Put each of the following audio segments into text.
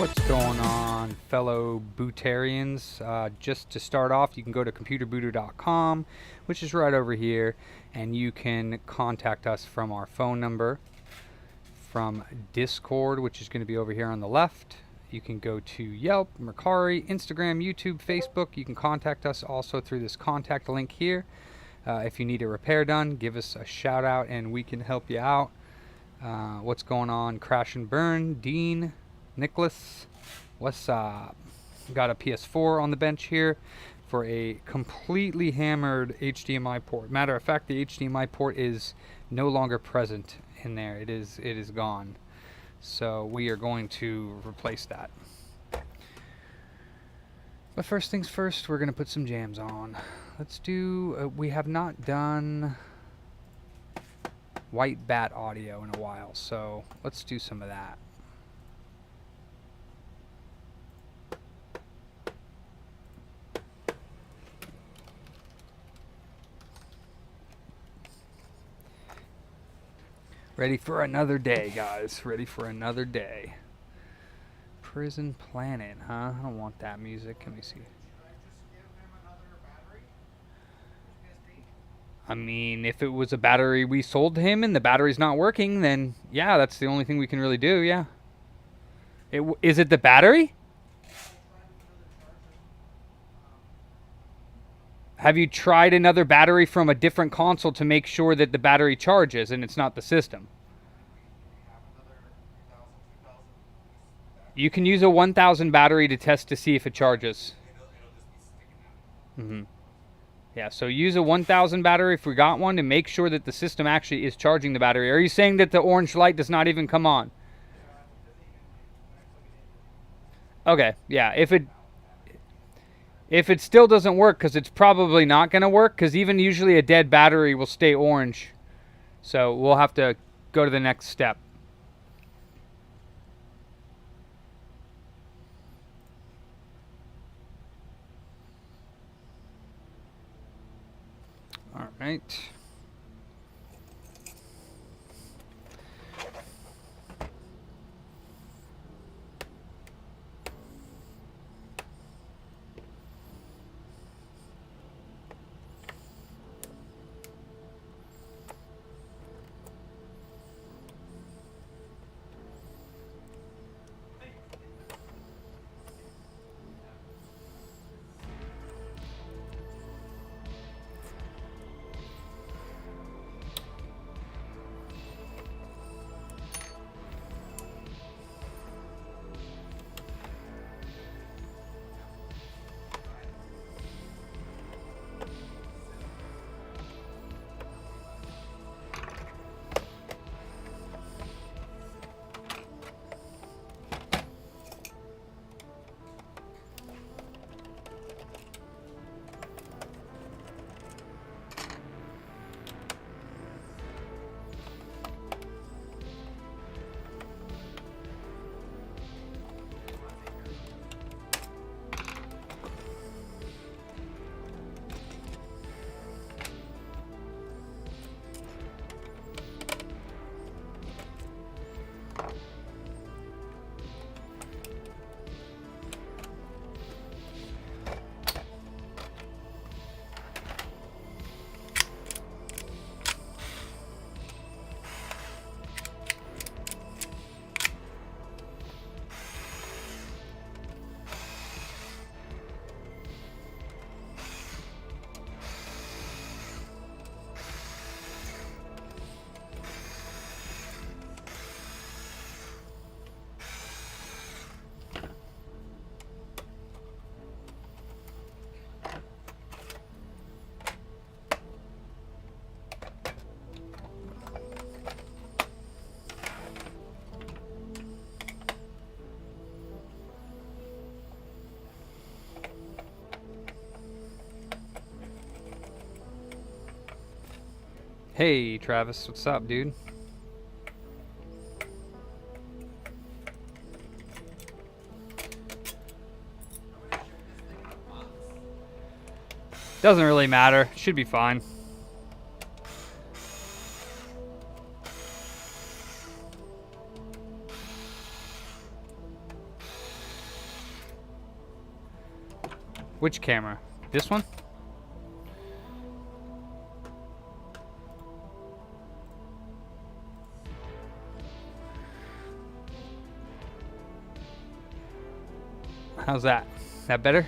What's going on, fellow bootarians? Just to start off, you can go to computerbooter.com, which is right over here, and you can contact us from our phone number, from Discord, which is going to be over here on the left. You can go to Yelp, Mercari, Instagram, YouTube, Facebook. You can contact us also through this contact link here. If you need a repair done, give us a shout out and we can help you out. What's going on, Crash and Burn, Dean, Nicholas, what's up? Got a PS4 on the bench here for a completely hammered HDMI port. Matter of fact, the HDMI port is no longer present in there. It is gone. So we are going to replace that. But first things first, we're going to put some jams on. Let's do, we have not done White Bat audio in a while, so let's do some of that. Ready for another day, guys. Ready for another day. Prison Planet, huh? I don't want that music. Let me see. I mean, if it was a battery we sold to him and the battery's not working, then yeah, that's the only thing we can really do, yeah. Is it the battery? Have you tried another battery from a different console to make sure that the battery charges and it's not the system? You can use a 1000 battery to test to see if it charges. Yeah, so use a 1000 battery if we got one to make sure that the system actually is charging the battery. Are you saying that the orange light does not even come on? Okay, yeah, if it still doesn't work, because it's probably not going to work, because even usually a dead battery will stay orange. So we'll have to go to the next step. All right. Hey, Travis, what's up, dude? Doesn't really matter. Should be fine. Which camera? This one? How's that? That better?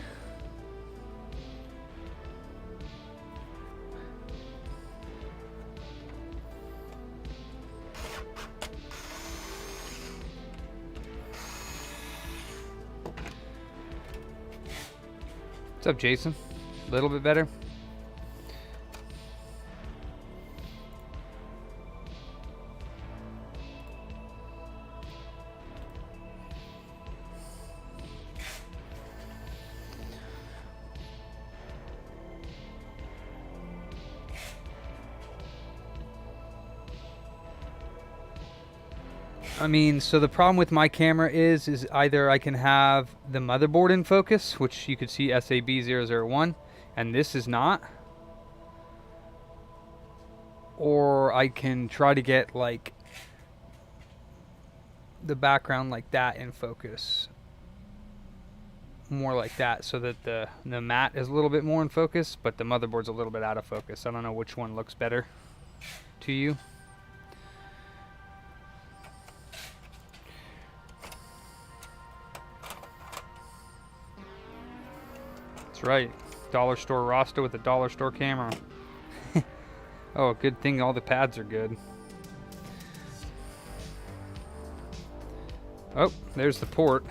What's up, Jason? A little bit better? I mean, so the problem with my camera is either I can have the motherboard in focus, which you could see SAB001, and this is not. Or I can try to get like the background like that in focus. More like that, so that the mat is a little bit more in focus, but the motherboard's a little bit out of focus. I don't know which one looks better to you. Right, dollar store Rasta with a dollar store camera. Oh, good thing all the pads are good. Oh, there's the port.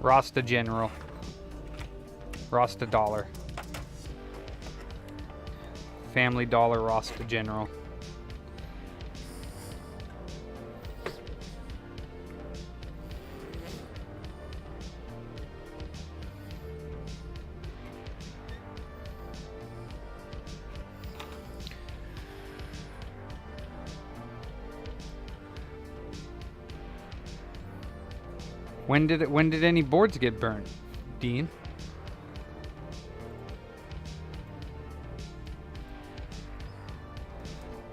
Rasta General. Rasta Dollar. Family Dollar Rasta General. When did any boards get burned, Dean?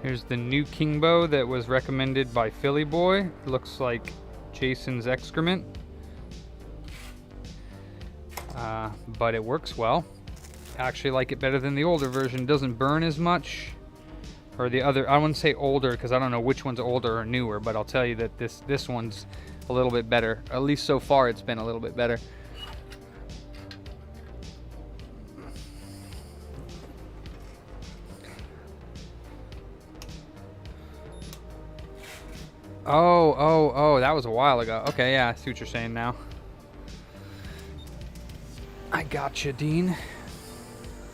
Here's the new Kingbow that was recommended by Philly Boy. Looks like Jason's excrement. But it works well. I actually like it better than the older version. Doesn't burn as much. Or the other, I wouldn't say older because I don't know which one's older or newer, but I'll tell you that this one's a little bit better. At least so far it's been a little bit better. Oh, that was a while ago. Okay, yeah, I see what you're saying now. I gotcha, Dean.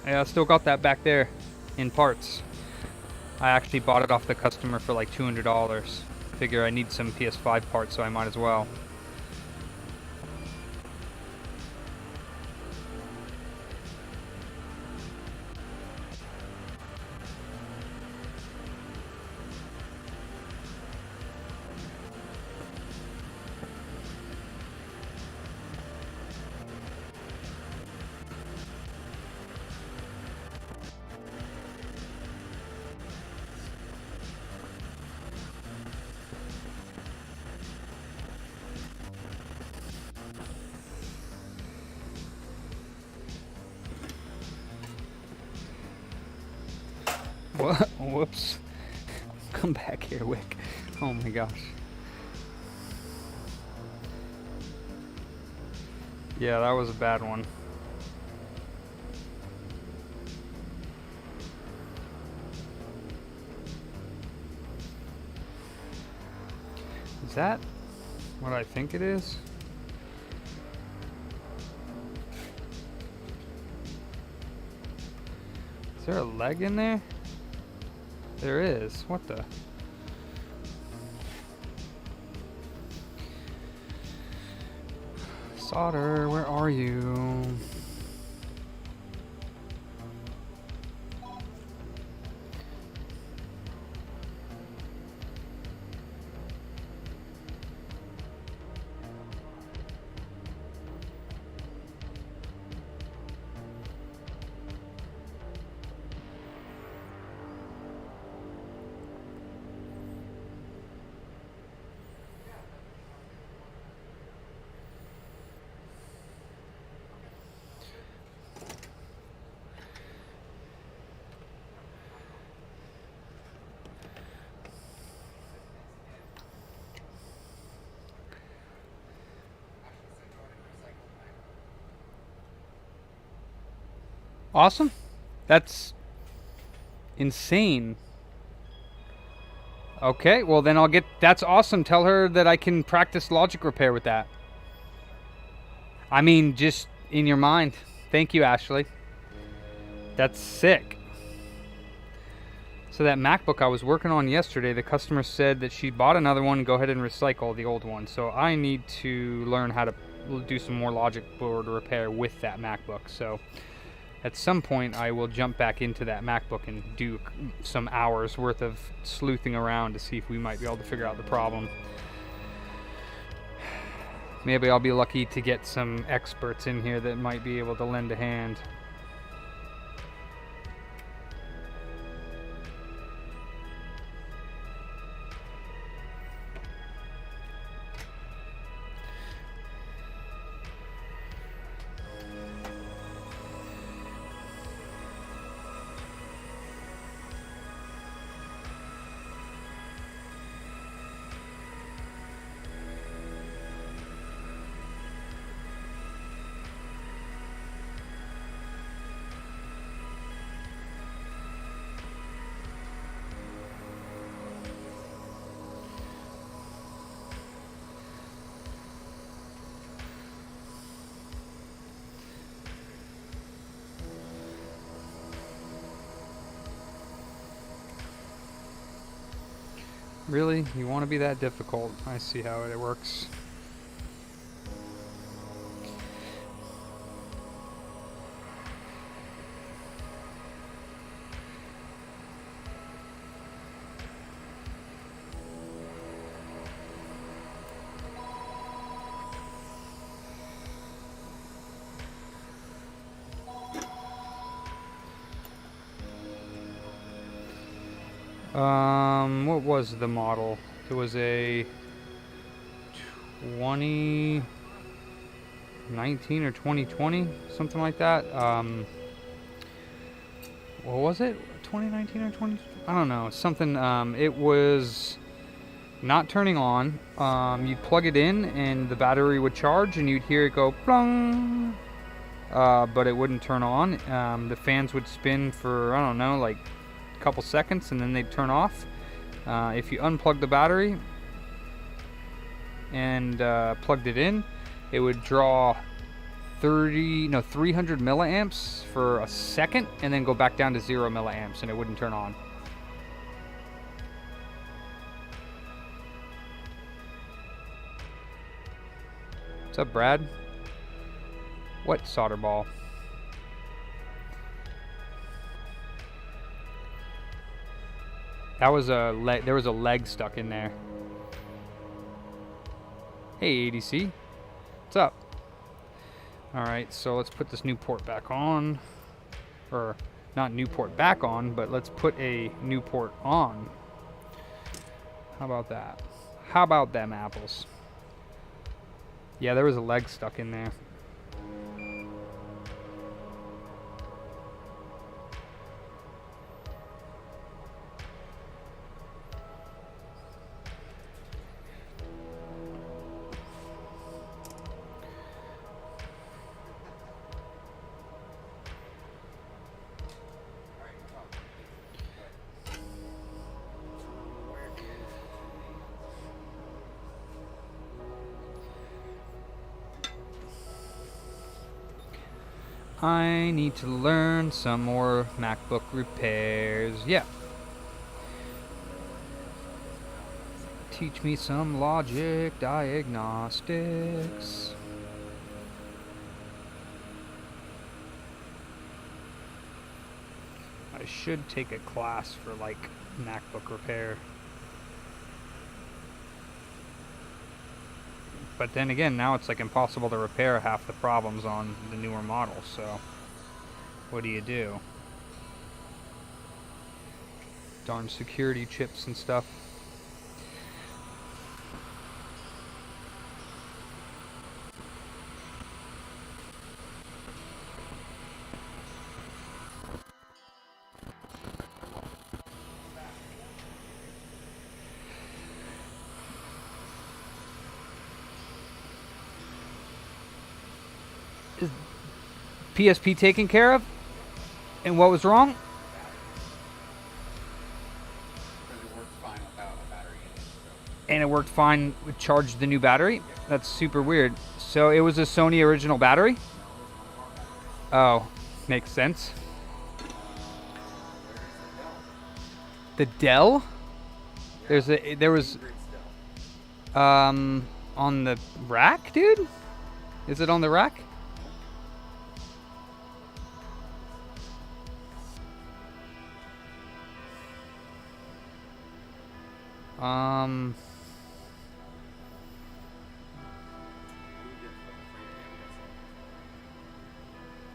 Yeah, I still got that back there in parts. I actually bought it off the customer for like $200. Figure I need some PS5 parts, so I might as well. What? Whoops. Come back here, Wick. Oh my gosh. Yeah, that was a bad one. Is that what I think it is? Is there a leg in there? There is. What the? Solder, where are you? Awesome. That's insane. Okay, well then I'll get... That's awesome. Tell her that I can practice logic repair with that. I mean, just in your mind. Thank you, Ashley. That's sick. So that MacBook I was working on yesterday, the customer said that she bought another one and go ahead and recycle the old one. So I need to learn how to do some more logic board repair with that MacBook. So at some point I will jump back into that MacBook and do some hours worth of sleuthing around to see if we might be able to figure out the problem. Maybe I'll be lucky to get some experts in here that might be able to lend a hand. Really? You want to be that difficult? I see how it works. What was the model? It was a 2019 or 2020, something like that. What was it? 2019 or 20? I don't know. Something. It was not turning on. You'd plug it in, and the battery would charge, and you'd hear it go plung. But it wouldn't turn on. The fans would spin for, I don't know, like a couple seconds, and then they'd turn off. If you unplugged the battery and plugged it in, it would draw 300 milliamps for a second, and then go back down to 0 milliamps, and it wouldn't turn on. What's up, Brad? What solder ball? That was a leg. There was a leg stuck in there. Hey, ADC. What's up? Alright, so let's put this new port back on. Or, not new port back on, but let's put a new port on. How about that? How about them apples? Yeah, there was a leg stuck in there. I need to learn some more MacBook repairs. Yeah. Teach me some logic diagnostics. I should take a class for like MacBook repair. But then again, now it's like impossible to repair half the problems on the newer models, so what do you do? Darn security chips and stuff. Is PSP taken care of? And what was wrong? And it worked fine with charged the new battery? That's super weird. So it was a Sony original battery? Oh, makes sense. The Dell? There was on the rack, dude? Is it on the rack?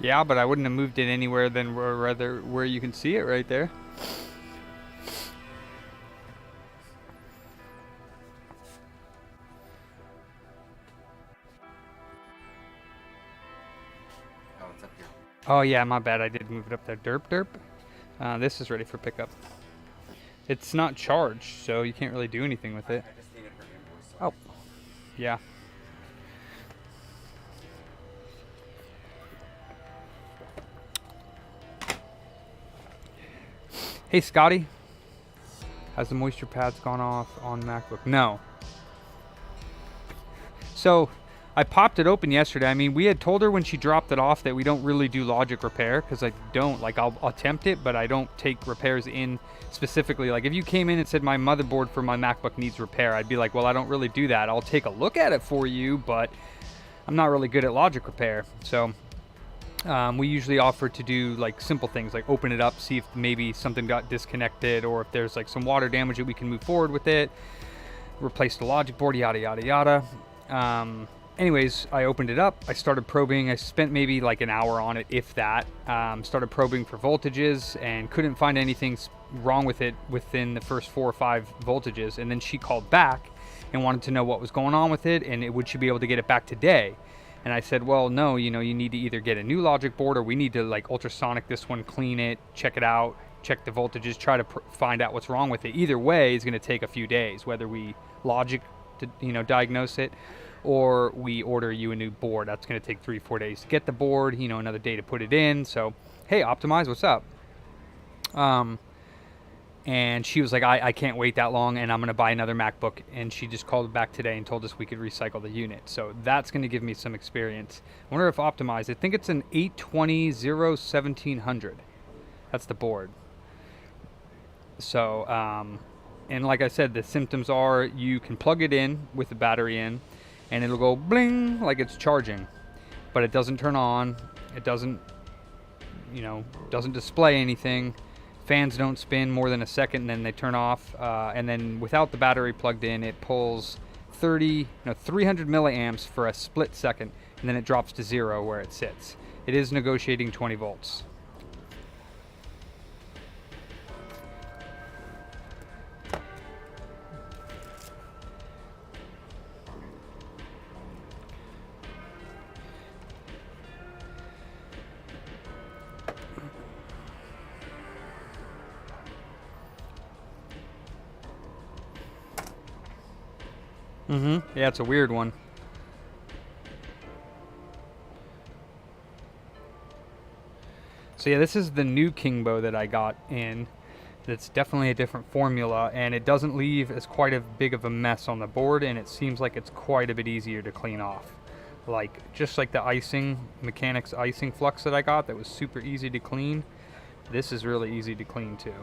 Yeah, but I wouldn't have moved it anywhere than where you can see it right there. Oh, it's up here. Oh yeah, my bad. I did move it up there. Derp, derp. This is ready for pickup. It's not charged, so you can't really do anything with it. I just need it for invoice. Oh, yeah. Hey, Scotty. Has the moisture pads gone off on MacBook? No. So, I popped it open yesterday. I mean, we had told her when she dropped it off that we don't really do logic repair, because I don't. Like, I'll attempt it, but I don't take repairs in specifically. Like, if you came in and said my motherboard for my MacBook needs repair, I'd be like, well, I don't really do that. I'll take a look at it for you, but I'm not really good at logic repair. So, we usually offer to do like simple things like open it up, see if maybe something got disconnected, or if there's like some water damage that we can move forward with it, replace the logic board, yada yada yada. Anyways, I opened it up, I started probing. I spent maybe like an hour on it, if that. Started probing for voltages and couldn't find anything wrong with it within the first 4 or 5 voltages. And then she called back and wanted to know what was going on with it, and would she be able to get it back today. And I said, well, no, you need to either get a new logic board, or we need to like ultrasonic this one, clean it, check it out, check the voltages, try to find out what's wrong with it. Either way is going to take a few days, whether we logic to diagnose it, or we order you a new board. That's going to take 3-4 days to get the board, another day to put it in. So, hey, Optimize, what's up? And she was like, I can't wait that long, and I'm going to buy another MacBook. And she just called back today and told us we could recycle the unit. So that's going to give me some experience. I wonder if Optimize, I think it's an 820-1700. That's the board. So, and like I said, the symptoms are you can plug it in with the battery in, and it'll go bling like it's charging. But it doesn't turn on. It doesn't display anything. Fans don't spin more than a second, and then they turn off. And then without the battery plugged in, it pulls 300 milliamps for a split second, and then it drops to 0 where it sits. It is negotiating 20 volts. Yeah, it's a weird one. So yeah, this is the new Kingbo that I got in. It's definitely a different formula, and it doesn't leave as quite as big of a mess on the board, and it seems like it's quite a bit easier to clean off. Just like the icing, mechanics icing flux that I got, that was super easy to clean. This is really easy to clean too.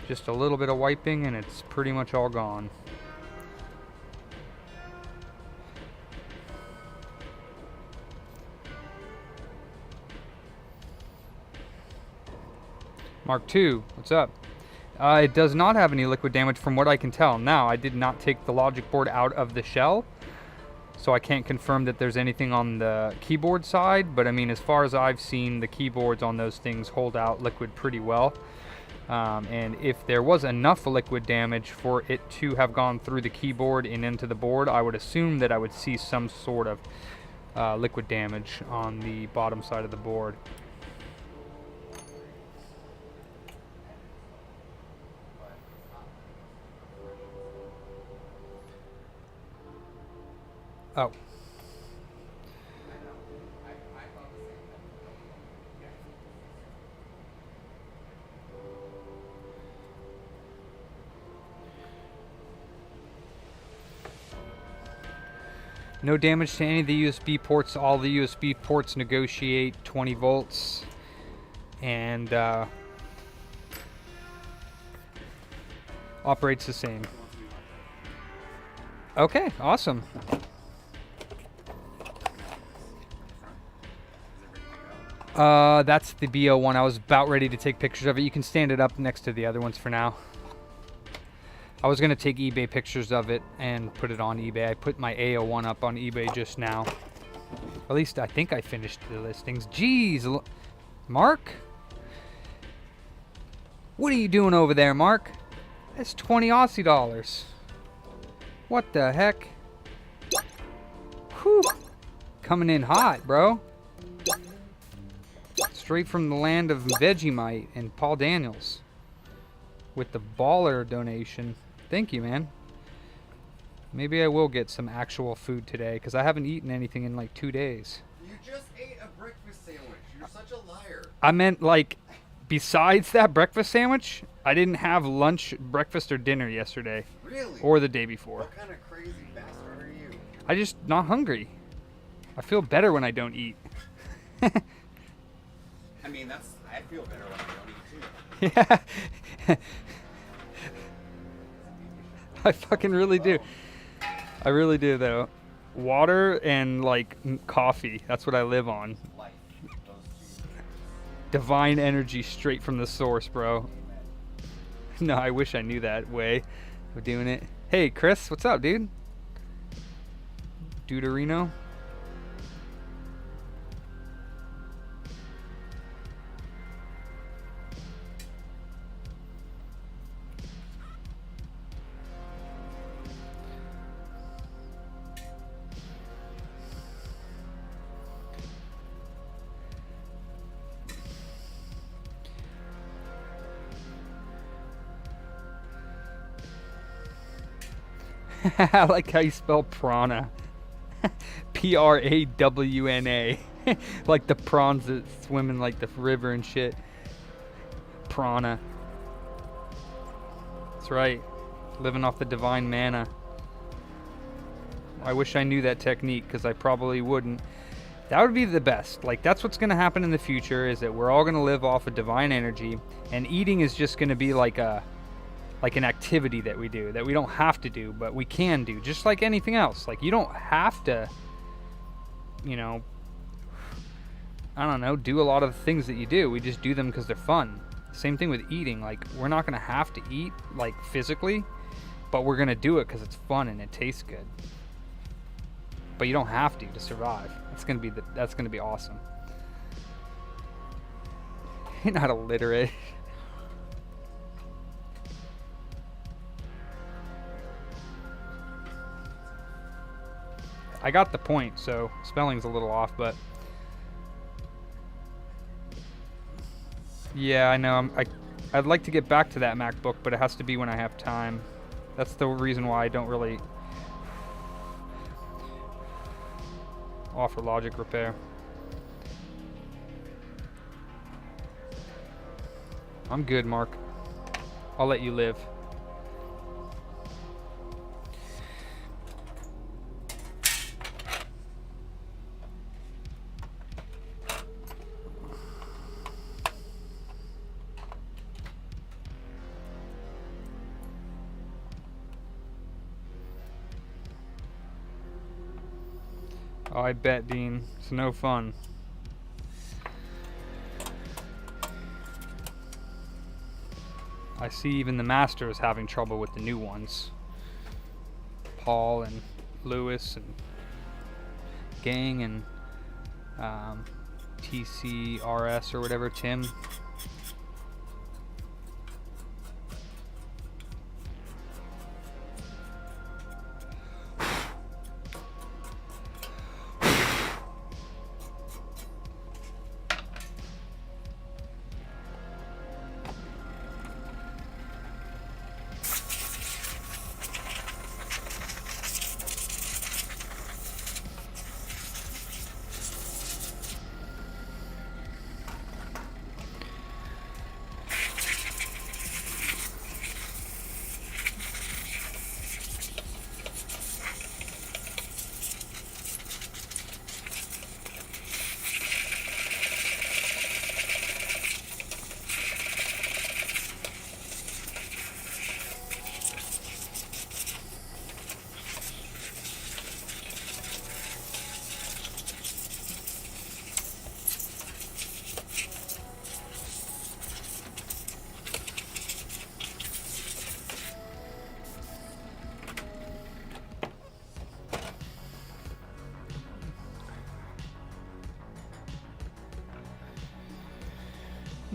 Just a little bit of wiping and it's pretty much all gone. Mark II, what's up? It does not have any liquid damage from what I can tell. Now, I did not take the logic board out of the shell, so I can't confirm that there's anything on the keyboard side, but I mean, as far as I've seen, the keyboards on those things hold out liquid pretty well. And if there was enough liquid damage for it to have gone through the keyboard and into the board, I would assume that I would see some sort of liquid damage on the bottom side of the board. Oh. No damage to any of the USB ports. All the USB ports negotiate 20 volts. And operates the same. Okay, awesome. That's the BO one. I was about ready to take pictures of it. You can stand it up next to the other ones for now. I was going to take eBay pictures of it and put it on eBay. I put my AO1 up on eBay just now. At least I think I finished the listings. Jeez, Mark? What are you doing over there, Mark? That's 20 Aussie dollars. What the heck? Whew. Coming in hot, bro. Straight from the land of Vegemite and Paul Daniels. With the baller donation. Thank you, man. Maybe I will get some actual food today, because I haven't eaten anything in like 2 days. You just ate a breakfast sandwich. You're such a liar. I meant, like, besides that breakfast sandwich, I didn't have lunch, breakfast, or dinner yesterday. Really? Or the day before. What kind of crazy bastard are you? I just not hungry. I feel better when I don't eat. I mean, I feel better when I don't eat too. Yeah. I fucking really do. I really do, though. Water and, like, coffee. That's what I live on. Life. Those two. Divine energy straight from the source, bro. No, I wish I knew that way of doing it. Hey, Chris, what's up, dude? Deuterino? I like how you spell prana. P-R-A-W-N-A. Like the prawns that swim in like the river and shit. Prana. That's right. Living off the divine manna. I wish I knew that technique, because I probably wouldn't. That would be the best. Like, that's what's going to happen in the future, is that we're all going to live off of divine energy, and eating is just going to be like an activity that we do, that we don't have to do, but we can do, just like anything else. Like, you don't have to, you know, I don't know, do a lot of the things that you do. We just do them because they're fun. Same thing with eating. Like, we're not going to have to eat, like, physically, but we're going to do it because it's fun and it tastes good. But you don't have to survive. That's going to be awesome. You're not illiterate. I got the point, so spelling's a little off, but yeah, I know. I'd like to get back to that MacBook, but it has to be when I have time. That's the reason why I don't really offer logic repair. I'm good, Mark. I'll let you live. Oh, I bet, Dean. It's no fun. I see even the master is having trouble with the new ones. Paul and Lewis and gang and TCRS or whatever, Tim.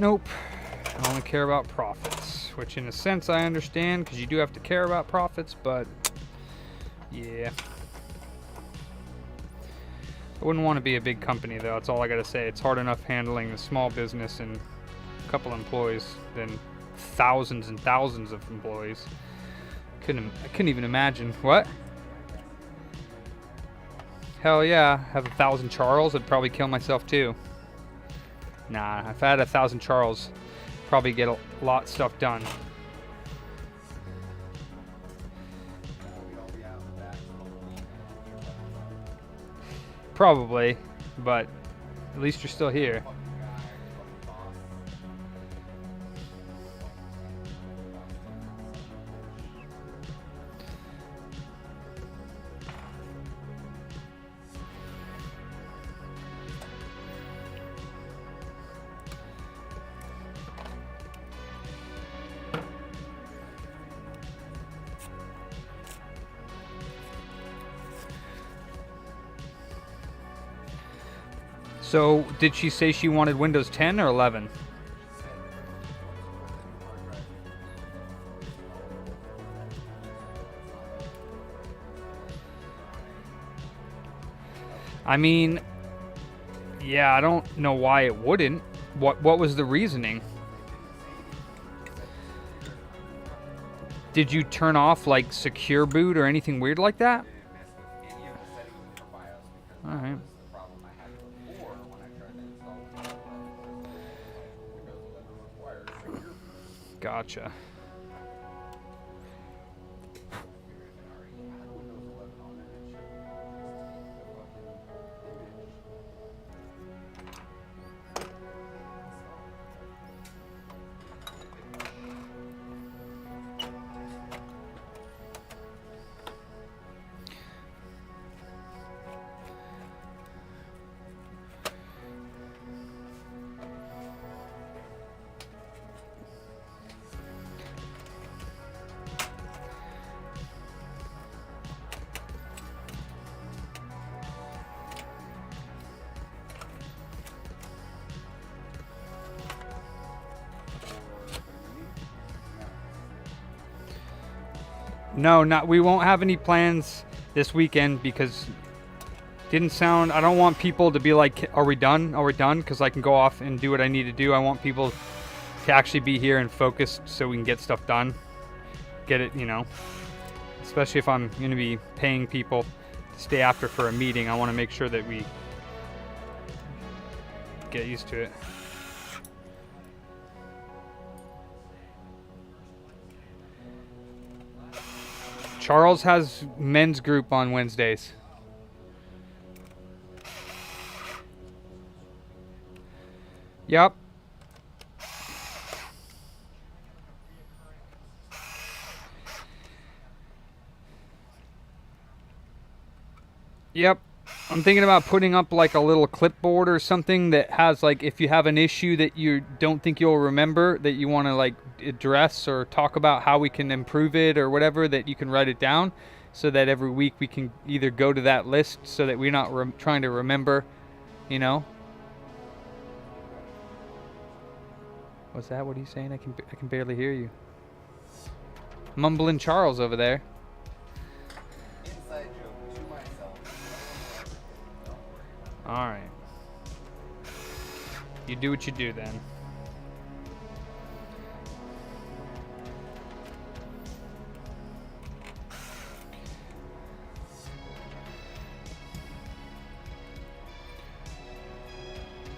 Nope. I only care about profits, which in a sense I understand because you do have to care about profits, but yeah. I wouldn't want to be a big company though, that's all I gotta say. It's hard enough handling a small business and a couple employees than thousands and thousands of employees. I couldn't even imagine. What? Hell yeah, have 1,000 Charles, I'd probably kill myself too. Nah, if I had 1,000 Charles, probably get a lot of stuff done. Probably, but at least you're still here. So, did she say she wanted Windows 10 or 11? I mean, yeah, I don't know why it wouldn't. What was the reasoning? Did you turn off like secure boot or anything weird like that? All right. Gotcha. No, we won't have any plans this weekend because didn't sound, I don't want people to be like, are we done? Are we done? Because I can go off and do what I need to do. I want people to actually be here and focused so we can get stuff done. Get it, you know, especially if I'm going to be paying people to stay after for a meeting. I want to make sure that we get used to it. Charles has men's group on Wednesdays. Yep. Yep. I'm thinking about putting up like a little clipboard or something that has like, if you have an issue that you don't think you'll remember, that you want to like address or talk about how we can improve it or whatever, that you can write it down so that every week we can either go to that list so that we're not trying to remember, you know. What's that? What are you saying? I can barely hear you. Mumbling Charles over there. Inside joke to myself. All right. You do what you do then.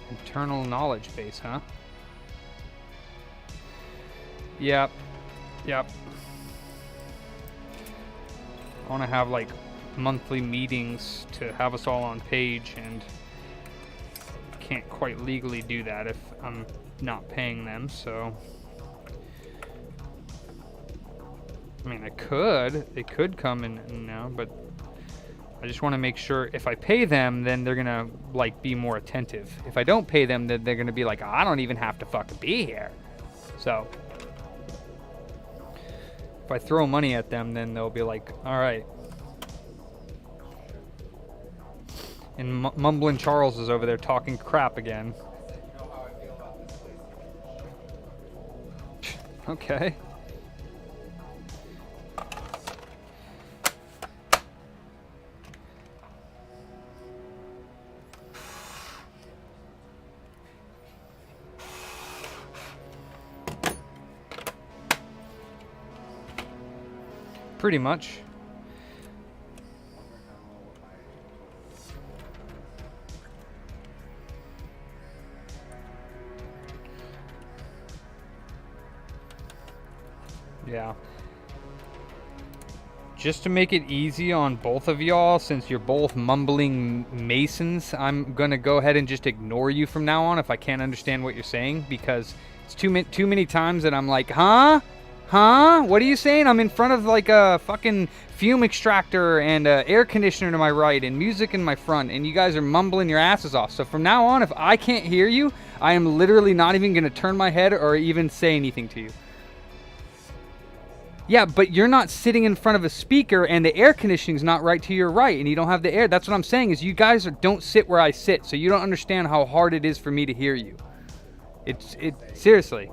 Internal knowledge base, huh? Yep. Yep. I want to have like monthly meetings to have us all on page, and can't quite legally do that if I'm not paying them, so I mean, they could come and you know, but I just want to make sure if I pay them, then they're gonna like be more attentive. If I don't pay them, then they're gonna be like, I don't even have to fucking be here. So if I throw money at them, then they'll be like, all right. And Mumbling Charles is over there talking crap again. Okay. Pretty much. Yeah. Just to make it easy on both of y'all, since you're both mumbling Masons, I'm gonna go ahead and just ignore you from now on if I can't understand what you're saying, because it's too many times that I'm like, huh? Huh? What are you saying? I'm in front of like a fucking fume extractor and a air conditioner to my right and music in my front, and you guys are mumbling your asses off. So from now on, if I can't hear you, I am literally not even gonna turn my head or even say anything to you. Yeah, but you're not sitting in front of a speaker and the air conditioning's not right to your right and you don't have the air. That's what I'm saying, is you guys don't sit where I sit, so you don't understand how hard it is for me to hear you. Seriously.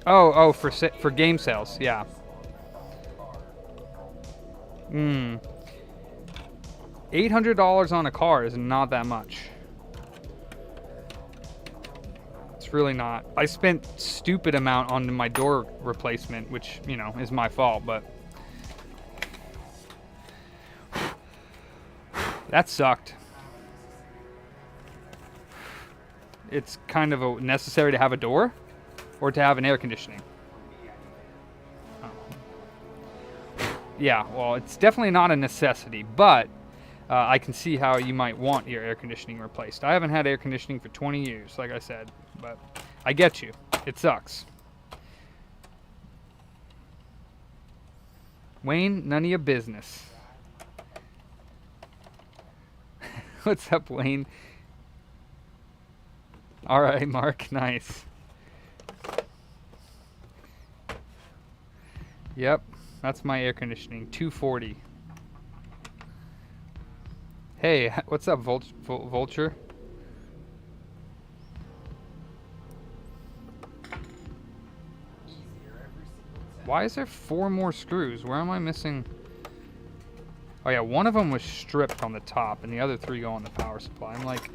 Oh, for game sales, yeah. $800 on a car is not that much. It's really not. I spent stupid amount on my door replacement, which, you know, is my fault, but that sucked. It's kind of necessary to have a door or to have an air conditioning. Yeah, well, it's definitely not a necessity, but I can see how you might want your air conditioning replaced. I haven't had air conditioning for 20 years, like I said, but I get you. It sucks. Wayne, none of your business. What's up, Wayne? All right, Mark, nice. Yep, that's my air conditioning, 240. Hey, what's up, Vulture? Why is there 4 more screws? Where am I missing? Oh yeah, one of them was stripped on the top and the other 3 go on the power supply. I'm like,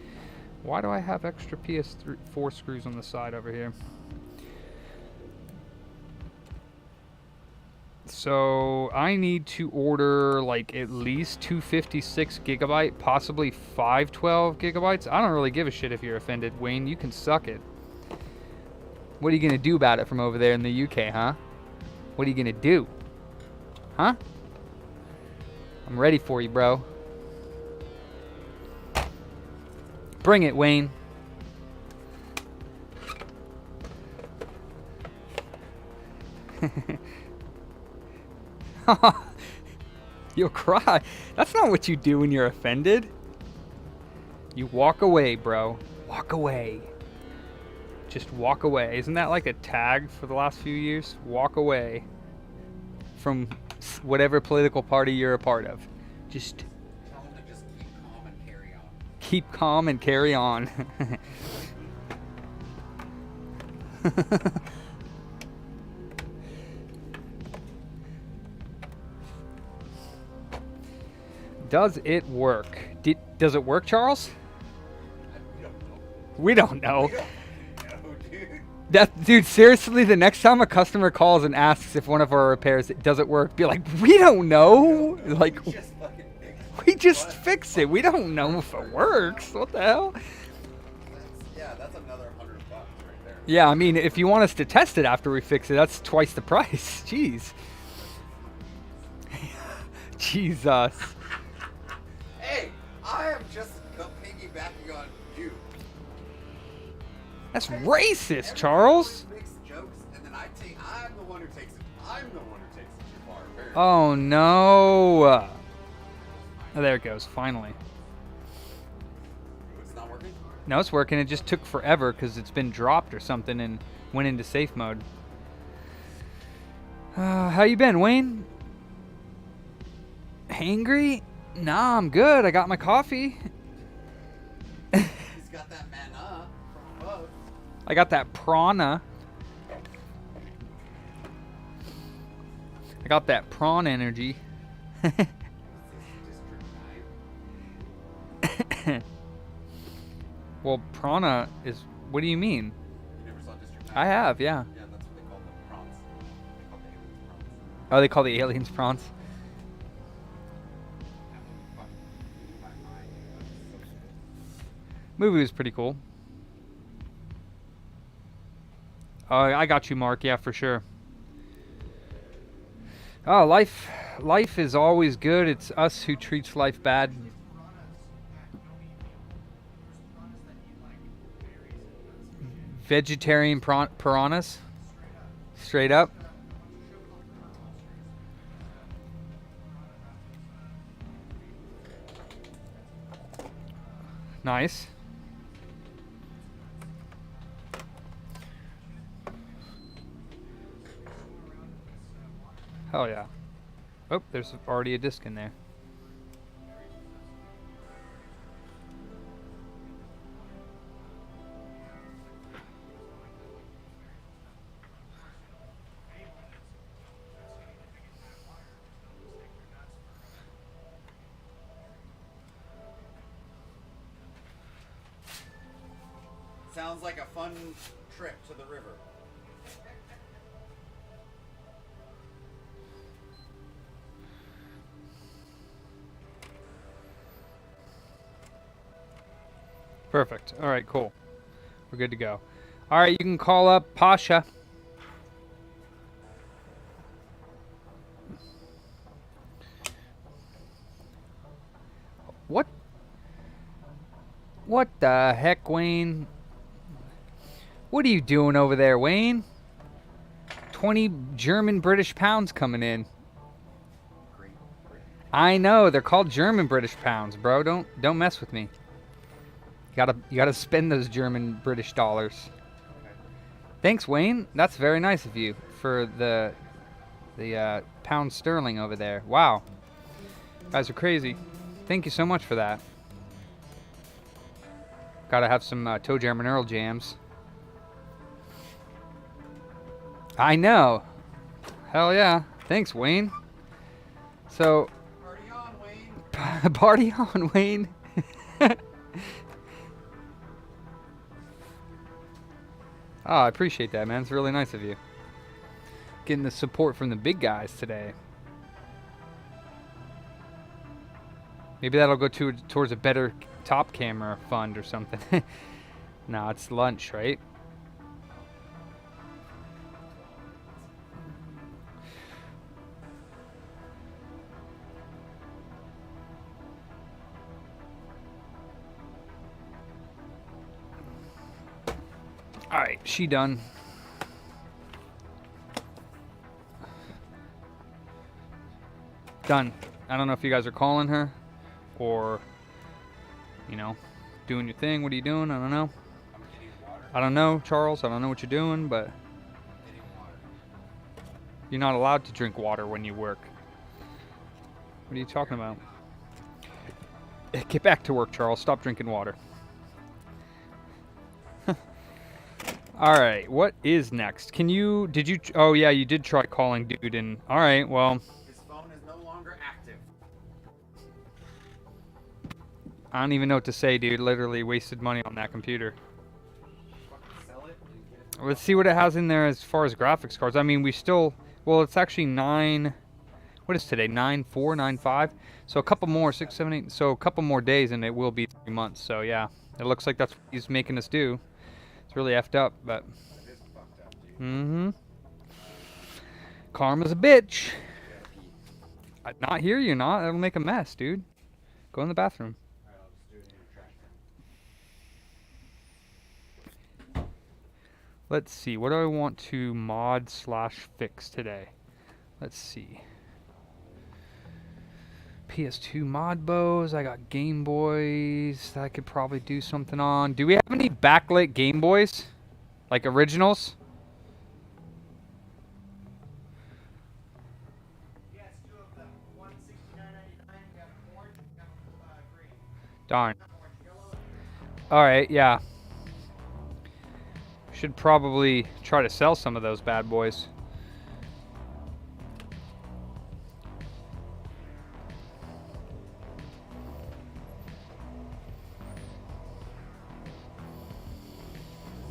why do I have extra PS4 screws on the side over here? So I need to order like at least 256 gigabyte, possibly 512 gigabytes. I don't really give a shit if you're offended, Wayne. You can suck it. What are you gonna do about it from over there in the UK, huh? What are you gonna do? Huh? I'm ready for you, bro. Bring it, Wayne. You'll cry. That's not what you do when you're offended. You walk away, bro. Walk away. Just walk away. Isn't that like a tag for the last few years? Walk away from whatever political party you're a part of. Just Tell them to just keep calm and carry on. Keep calm and carry on. Does it work? Does it work, Charles? We don't know. Dude, seriously, the next time a customer calls and asks if one of our repairs does it work, be like, we don't know. Like, we just fix it. We don't know if it works. What the hell? That's another $100 right there. Yeah, I mean, if you want us to test it after we fix it, that's twice the price. Jeez. Jesus. Hey, I am just piggybacking on you. That's racist, Charles. Everyone makes jokes, and then I'm the one who takes it. I'm the one who takes it too far. Apparently. Oh no. Oh, there it goes, finally. It's not working? No, it's working. It just took forever because it's been dropped or something and went into safe mode. How you been, Wayne? Hangry? Nah, I'm good. I got my coffee. He's got that mad above. I got that prana. I got that prawn energy. District 9. Well, prana is... What do you mean? You never saw District 9? I have, yeah. Yeah, that's what they call the prawns. They call the aliens prawns. Oh, they call the aliens prawns? Fuck. Blew my mind. That was so good. Movie was pretty cool. Oh, I got you, Mark. Yeah, for sure. Oh, life is always good. It's us who treats life bad. Vegetarian piranhas? Straight up? Nice. Hell yeah. Oh, there's already a disc in there. Sounds like a fun trip to the river. Perfect. All right, cool. We're good to go. All right, you can call up Pasha. What? What the heck, Wayne? What are you doing over there, Wayne? 20 German British pounds coming in. Great. I know, they're called German British pounds, bro. Don't mess with me. You gotta spend those German British dollars. Okay. Thanks, Wayne. That's very nice of you for the pound sterling over there. Wow, you guys are crazy. Thank you so much for that. Gotta have some Toe Jam and Earl jams. I know. Hell yeah. Thanks, Wayne. So, Party on, Wayne. party on, Wayne. Oh, I appreciate that, man. It's really nice of you. Getting the support from the big guys today. Maybe that'll go towards a better top camera fund or something. No, it's lunch, right? Alright, she done. Done. I don't know if you guys are calling her or, you know, doing your thing. What are you doing? I don't know. I'm getting water. I don't know, Charles. I don't know what you're doing, but Getting water. you're not allowed to drink water when you work. What are you talking about? Get back to work, Charles. Stop drinking water. Alright, what is next? Oh yeah, you did try calling dude and... Alright, well... His phone is no longer active. I don't even know what to say, dude. Literally wasted money on that computer. Fucking sell it and get it. Let's see what it has in there as far as graphics cards. I mean, we still... Well, it's actually 9... What is today? 9/4, 9/5? So a couple more, 6, 7, 8... So a couple more days and it will be 3 months. So yeah, it looks like that's what he's making us do. It's really effed up, but... It is fucked up, dude. Mm-hmm. Karma's a bitch. Yeah, pee. Not here, you're not. That'll make a mess, dude. Go in the bathroom. Alright, I'll just do it in your trash can. Let's see. What do I want to mod/fix today? Let's see. PS2 mod bows. I got Game Boys that I could probably do something on. Do we have any backlit Game Boys? Like originals? Yes, two of them. One $69.99. We have orange. We have green. Darn. Not orange, yellow. Alright, yeah. Should probably try to sell some of those bad boys.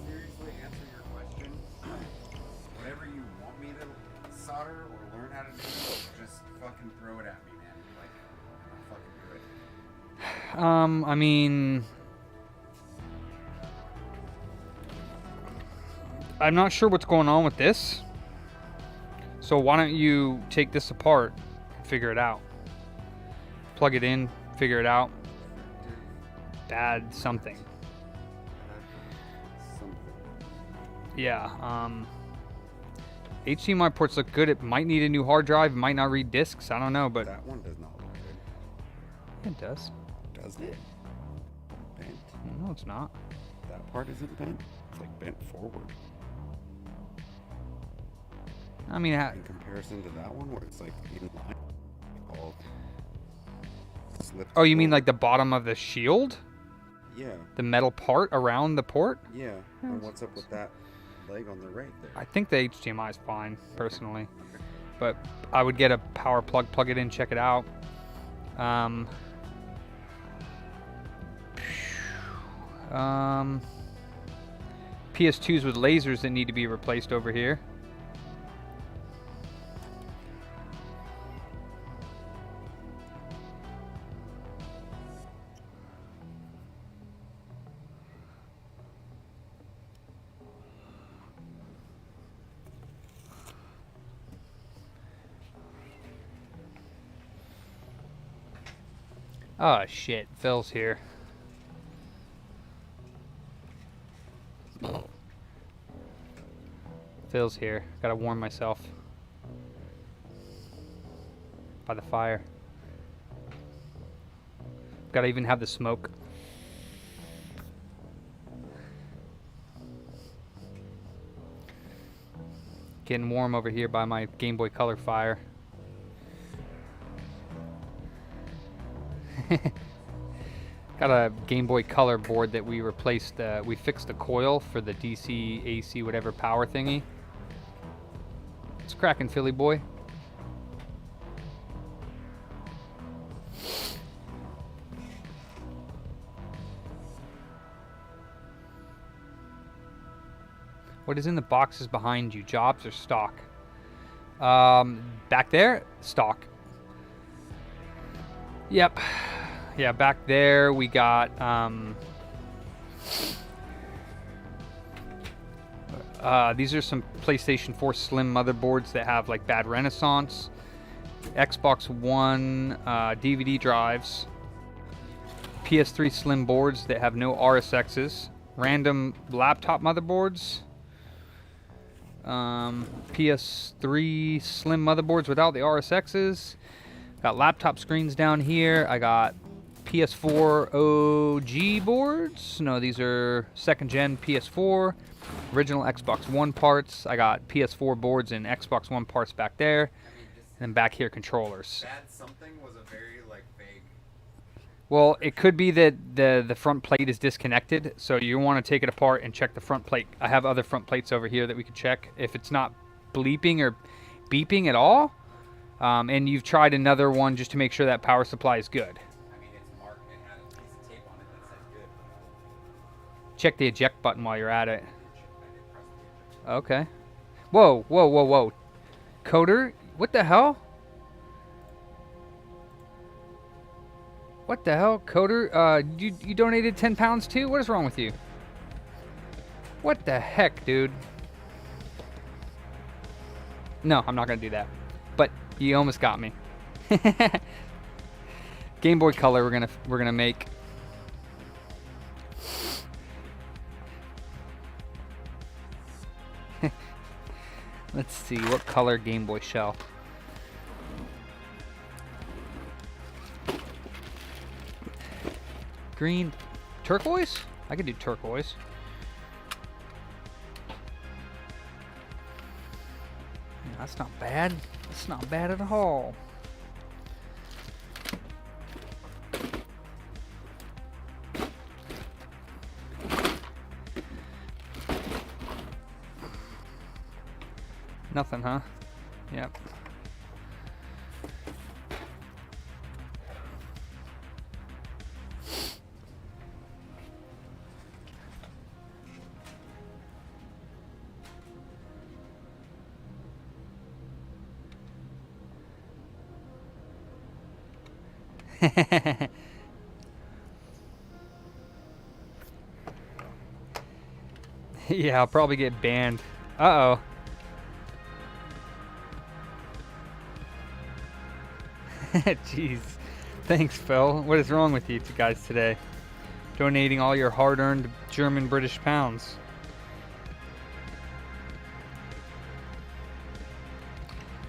Seriously, answer your question. Whatever you want me to solder or learn how to do, just fucking throw it at me, man. Like, I'll fucking do it. I mean, I'm not sure what's going on with this. So why don't you take this apart and figure it out? Plug it in, figure it out. Add something. Yeah, HDMI ports look good. It might need a new hard drive. It might not read discs. I don't know, but That one does not look good. it does. Does it? Bent? No, it's not. That part isn't bent. It's like bent forward. I mean, In comparison to that one where it's like in line. All slipped oh, you mean forward. like the bottom of the shield? Yeah. The metal part around the port? Yeah. And what's up with that leg on the right there? I think the HDMI is fine, personally. Okay. But I would get a power plug, plug it in, check it out. PS2s with lasers that need to be replaced over here. Oh shit, Phil's here. Phil's here. Gotta warm myself. By the fire. Gotta even have the smoke. Getting warm over here by my Game Boy Color fire. Got a Game Boy Color board that we replaced. We fixed the coil for the DC, AC, whatever power thingy. It's cracking, Philly boy. What is in the boxes behind you? Jobs or stock? Back there, stock. Yep. Yeah, back there we got these are some PlayStation 4 Slim motherboards that have like bad Renaissance, Xbox One DVD drives, PS3 Slim boards that have no RSXs, random laptop motherboards, PS3 Slim motherboards without the RSXs. Got laptop screens down here. I got PS4 OG boards. No, these are second gen PS4. Original Xbox One parts. I got PS4 boards and Xbox One parts back there. I mean, just And then back here, controllers. bad something was a very like vague. Well, it could be that the front plate is disconnected, so you want to take it apart and check the front plate. I have other front plates over here that we could check. If it's not bleeping or beeping at all, and you've tried another one just to make sure that power supply is good. I mean, it's marked. It had a piece of tape on it that said good. Check the eject button while you're at it. I did press the eject. Okay. Whoa, whoa, whoa, whoa. Coder, what the hell? What the hell, Coder? You donated 10 pounds too? What is wrong with you? What the heck, dude? No, I'm not gonna do that. But you almost got me. Game Boy Color, we're gonna make. Let's see, what color Game Boy shell? Green, turquoise? I could do turquoise. Yeah, that's not bad. That's not bad at all. Nothing, huh? Yep. Yeah, I'll probably get banned. Uh-oh. Jeez. Thanks, Phil. What is wrong with you two guys today? Donating all your hard-earned German British pounds.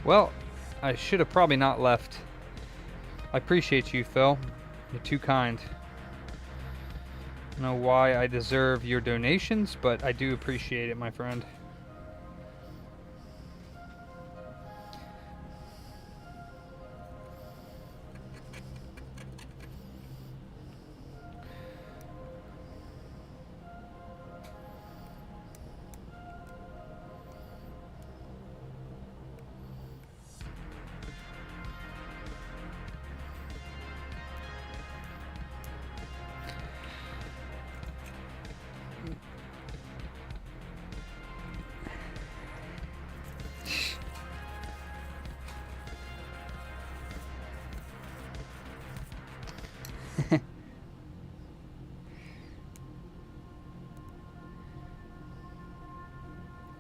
Well, I should have probably not left. I appreciate you, Phil. You're too kind. I don't know why I deserve your donations, but I do appreciate it, my friend.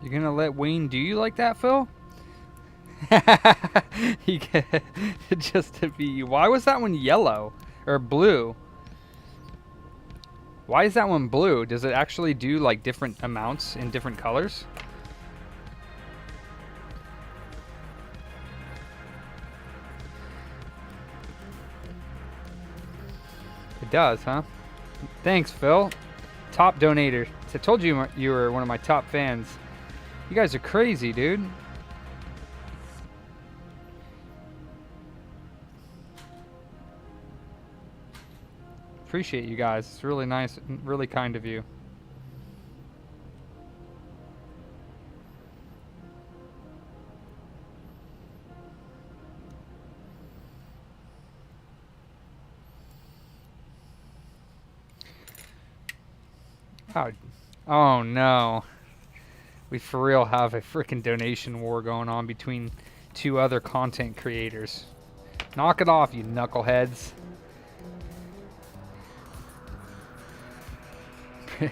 You're gonna let Wayne do you like that, Phil? He just to be. Why was that one yellow or blue? Why is that one blue? Does it actually do like different amounts in different colors? It does, huh? Thanks, Phil. Top donator. I told you you were one of my top fans. You guys are crazy, dude. Appreciate you guys. It's really nice, really kind of you. Oh no. We for real have a freaking donation war going on between two other content creators. Knock it off, you knuckleheads.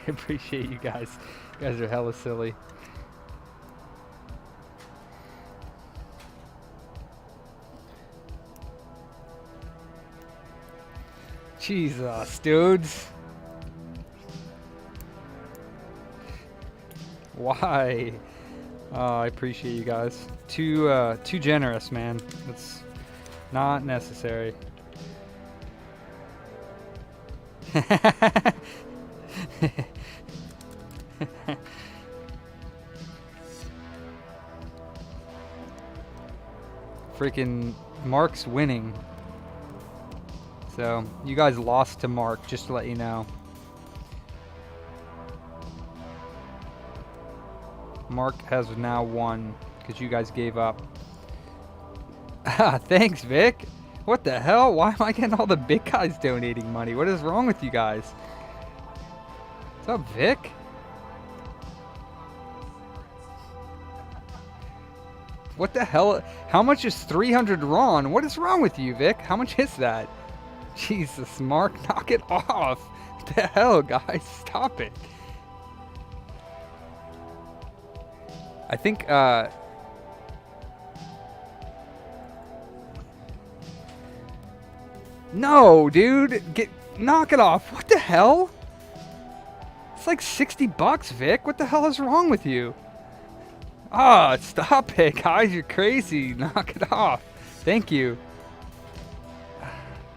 Appreciate you guys. You guys are hella silly. Jesus, dudes. Why? I appreciate you guys. Too generous, man. That's not necessary. Freaking Mark's winning. So, you guys lost to Mark, just to let you know. Mark has now won because you guys gave up. Thanks, Vic. What the hell? Why am I getting all the big guys donating money? What is wrong with you guys? What's up, Vic? What the hell? How much is 300 Ron? What is wrong with you, Vic? How much is that? Jesus, Mark, knock it off. What the hell, guys? Stop it. I think, no, dude. Knock it off. What the hell? It's like 60 bucks, Vic. What the hell is wrong with you? Ah, stop it, guys. You're crazy. Knock it off. Thank you.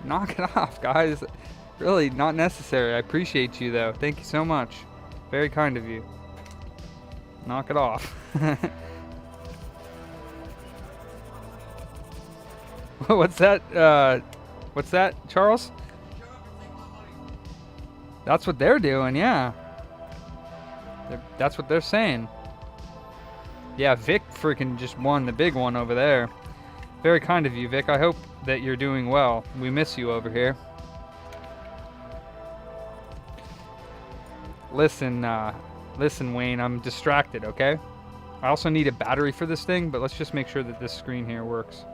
Knock it off, guys. Really not necessary. I appreciate you, though. Thank you so much. Very kind of you. Knock it off. What's that? What's that, Charles? That's what they're doing, yeah. That's what they're saying. Yeah, Vic freaking just won the big one over there. Very kind of you, Vic. I hope that you're doing well. We miss you over here. Listen, listen, Wayne, I'm distracted, okay? I also need a battery for this thing, but let's just make sure that this screen here works.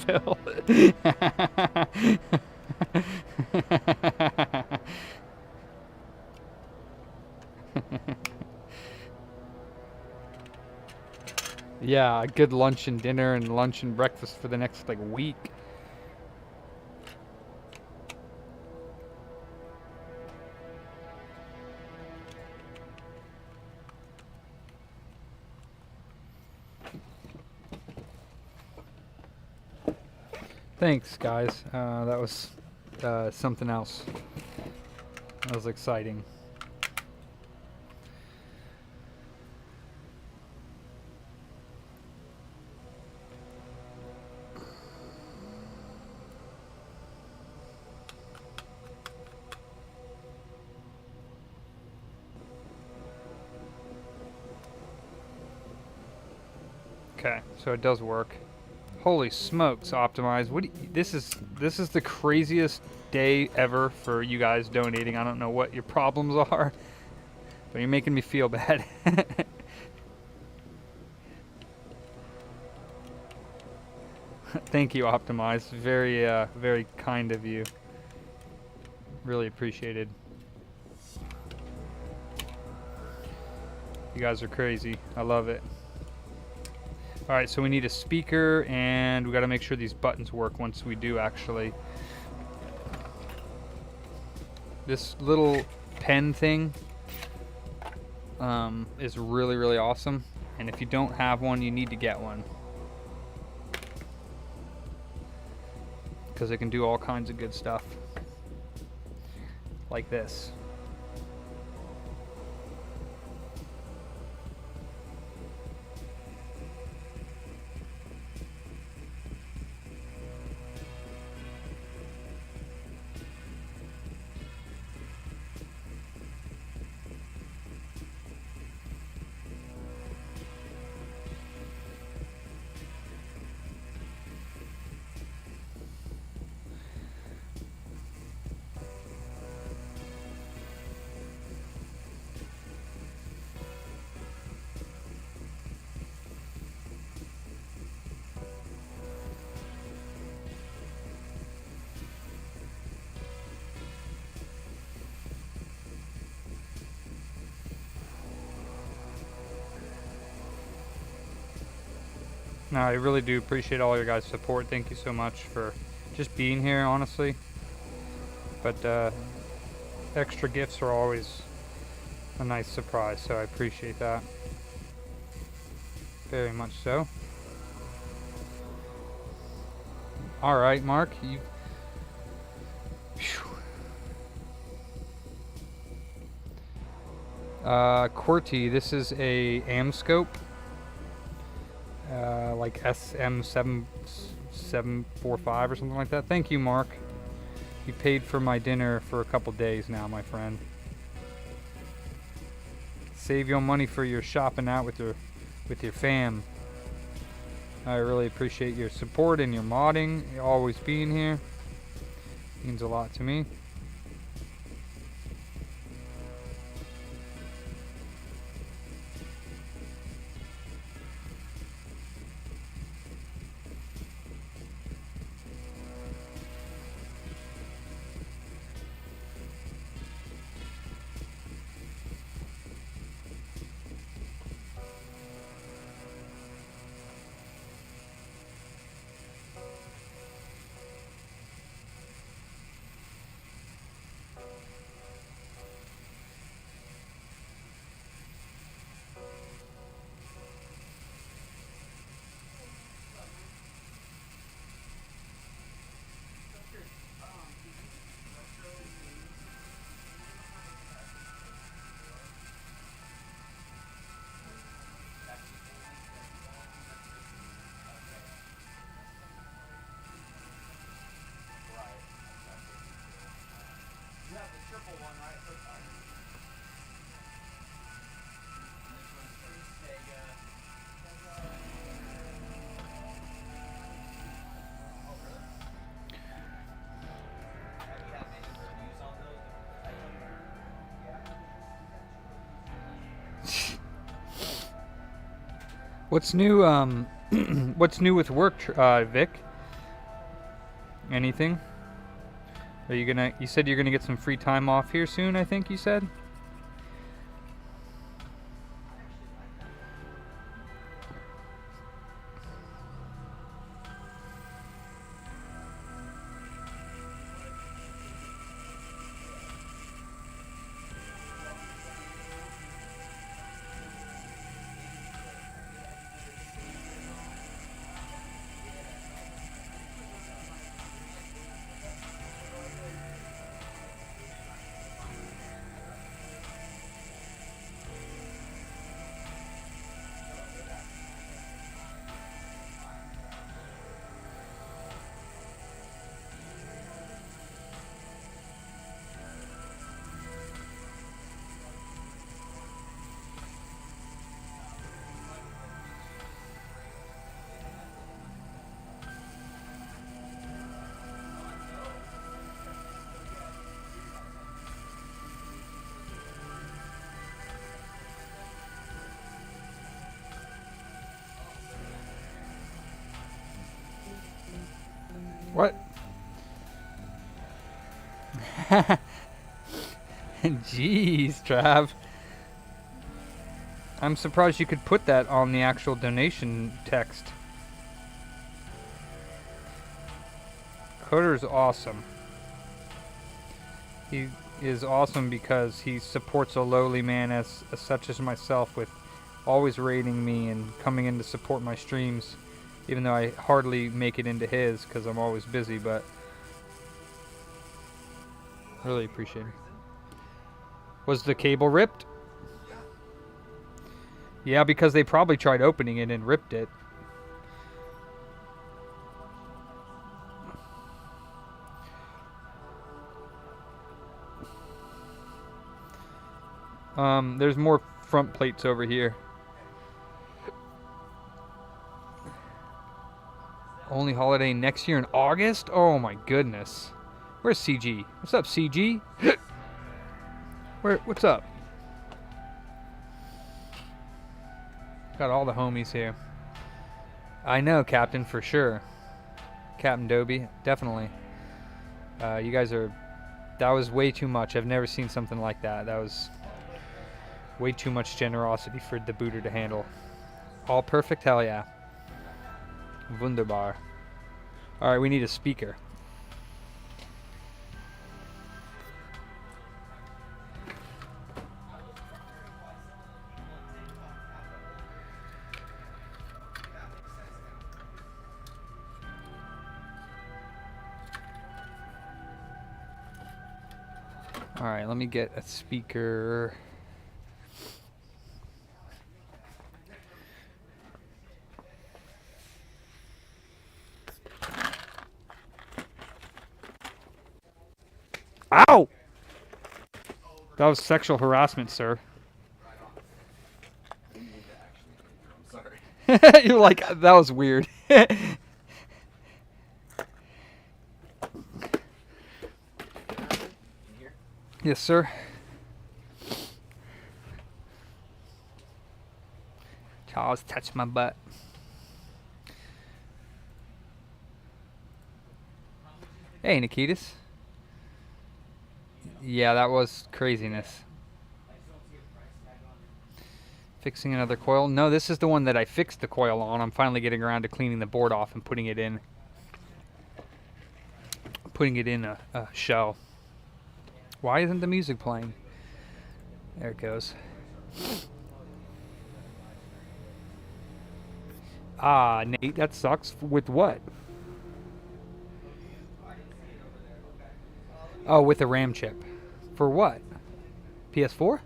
Phil. Yeah, good lunch and dinner and lunch and breakfast for the next like week. Thanks, guys. That was something else. That was exciting. Okay, so it does work. Holy smokes, Optimize. This is the craziest day ever for you guys donating. I don't know what your problems are, but you're making me feel bad. Thank you, Optimize. Very very kind of you. Really appreciated. You guys are crazy. I love it. All right, so we need a speaker, and we got to make sure these buttons work once we do actually. This little pen thing is really, really awesome. And if you don't have one, you need to get one, because it can do all kinds of good stuff. Like this. No, I really do appreciate all your guys' support. Thank you so much for just being here, honestly. But extra gifts are always a nice surprise, so I appreciate that. Very much so. All right, Mark, you. QWERTY, this is a AMScope. Like SM745 or something like that. Thank you, Mark. You paid for my dinner for a couple days now, my friend. Save your money for your shopping out with your fam. I really appreciate your support and your modding, always being here. Means a lot to me. What's new? What's new with work, Vic? Anything? Are you gonna? You said you're gonna get some free time off here soon. I think you said. What? Jeez, Trav. I'm surprised you could put that on the actual donation text. Coder's awesome. He is awesome because he supports a lowly man as such as myself, with always rating me and coming in to support my streams, even though I hardly make it into his because I'm always busy, but really appreciate it. Was the cable ripped? Yeah, because they probably tried opening it and ripped it. There's more front plates over here. Only holiday next year in August? Oh my goodness. Where's CG? What's up, CG? What's up? Got all the homies here. I know, Captain, for sure. Captain Dobie, definitely. You guys are... That was way too much. I've never seen something like that. That was way too much generosity for the booter to handle. All perfect? Hell yeah. Wunderbar. Alright, we need a speaker. Alright, let me get a speaker. Ow! That was sexual harassment, sir. I'm sorry. You're like, that was weird. Yes, sir. Charles, touch my butt. Hey, Nikitas. Yeah, that was craziness. Fixing another coil? No, this is the one that I fixed the coil on. I'm finally getting around to cleaning the board off and putting it in. Putting it in a shell. Why isn't the music playing? There it goes. Ah, Nate, that sucks. With what? Oh, with a RAM chip. For what? PS4?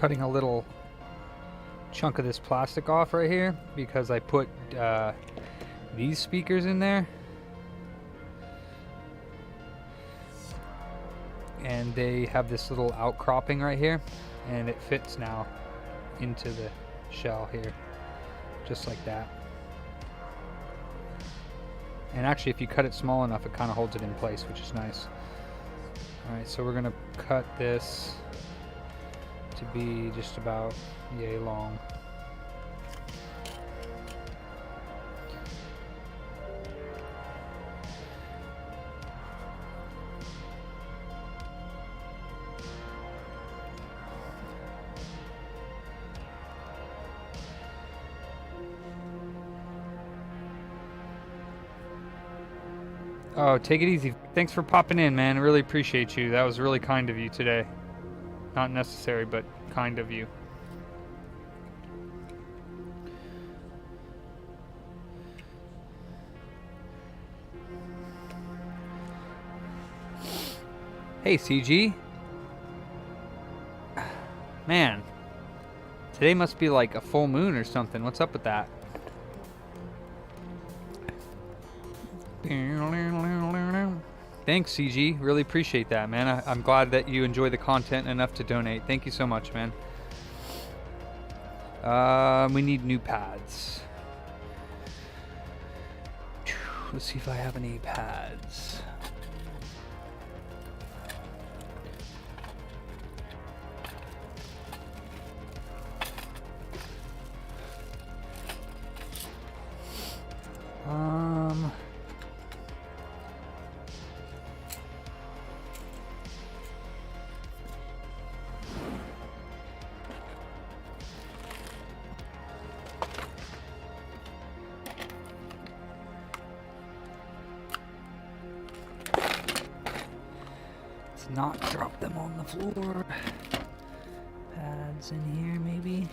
cutting a little chunk of this plastic off right here because I put these speakers in there. And they have this little outcropping right here, and it fits now into the shell here, just like that. And actually, if you cut it small enough, it kind of holds it in place, which is nice. Alright, so we're going to cut this to be just about yay long. Oh, take it easy. Thanks for popping in, man. I really appreciate you. That was really kind of you today. Not necessary, but kind of you. Hey, CG. Man, today must be like a full moon or something. What's up with that? Thanks, CG. Really appreciate that, man. I'm glad that you enjoy the content enough to donate. Thank you so much, man. We need new pads. Let's see if I have any pads. Let's not drop them on the floor. Pads in here, maybe.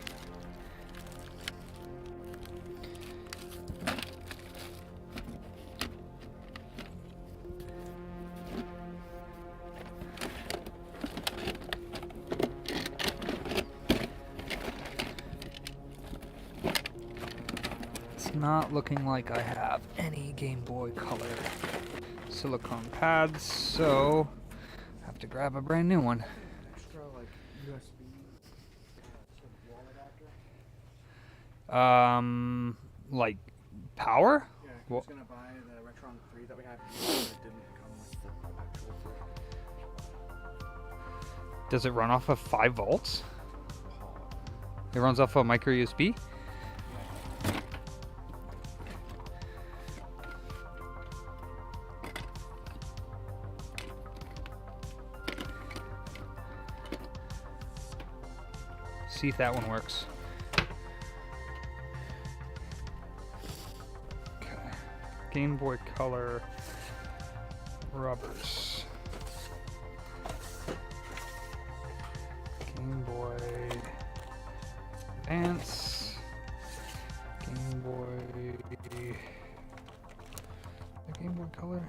Not looking like I have any Game Boy Color silicone pads, so I have to grab a brand new one. Extra like USB sort of wall adapter. Like power? Yeah, I Well, was gonna buy the Retron 3 that we had, but it didn't come with the actual 3. does it run off of 5 volts? It runs off of micro USB? See if that one works. Okay. Game Boy Color rubbers. Game Boy Advance. Game Boy. The Game Boy Color.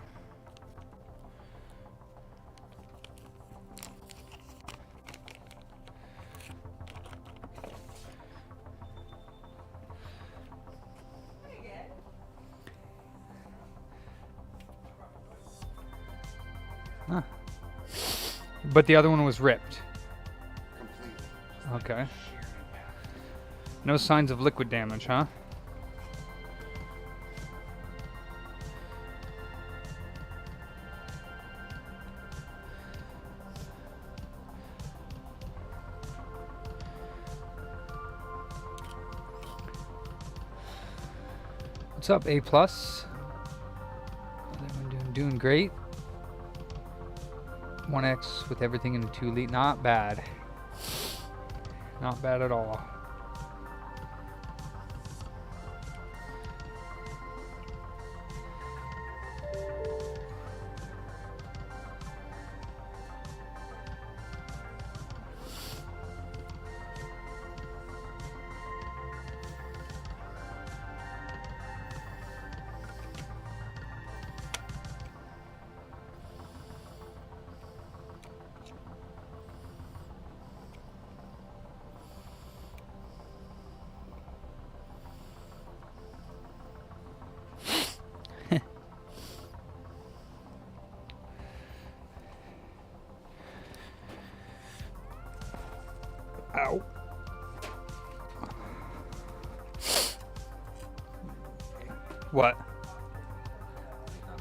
Huh. But the other one was ripped. Completely. Okay. No signs of liquid damage, huh? What's up, A+? How's everyone doing great. 1X with everything in a 2 liter. Not bad. Not bad at all. Ow. What?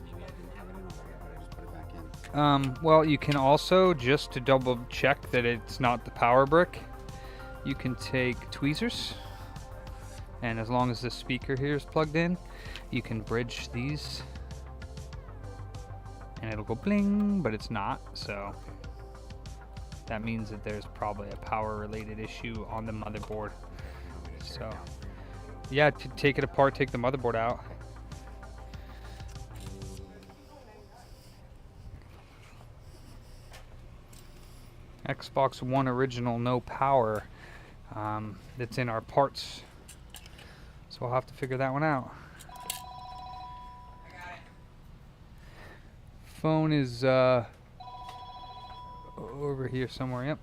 Maybe I didn't have it in over yet, but I just put it back in. Well, you can also, just to double check that it's not the power brick, you can take tweezers, and as long as the speaker here is plugged in, you can bridge these, and it'll go bling, but it's not, so that means that there's probably a power related issue on the motherboard. So yeah, to take it apart, take the motherboard out. Xbox One original, no power. That's in our parts, so we'll have to figure that one out. Phone is over here somewhere. Yep.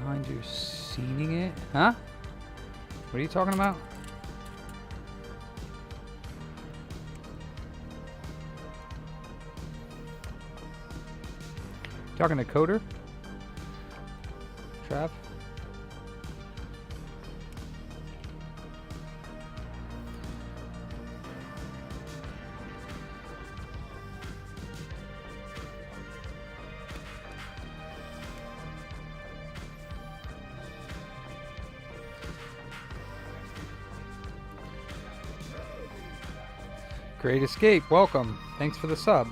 Behind you, seeing it? Huh? What are you talking about? Talking to Coder? Trav? Great Escape, welcome. Thanks for the sub.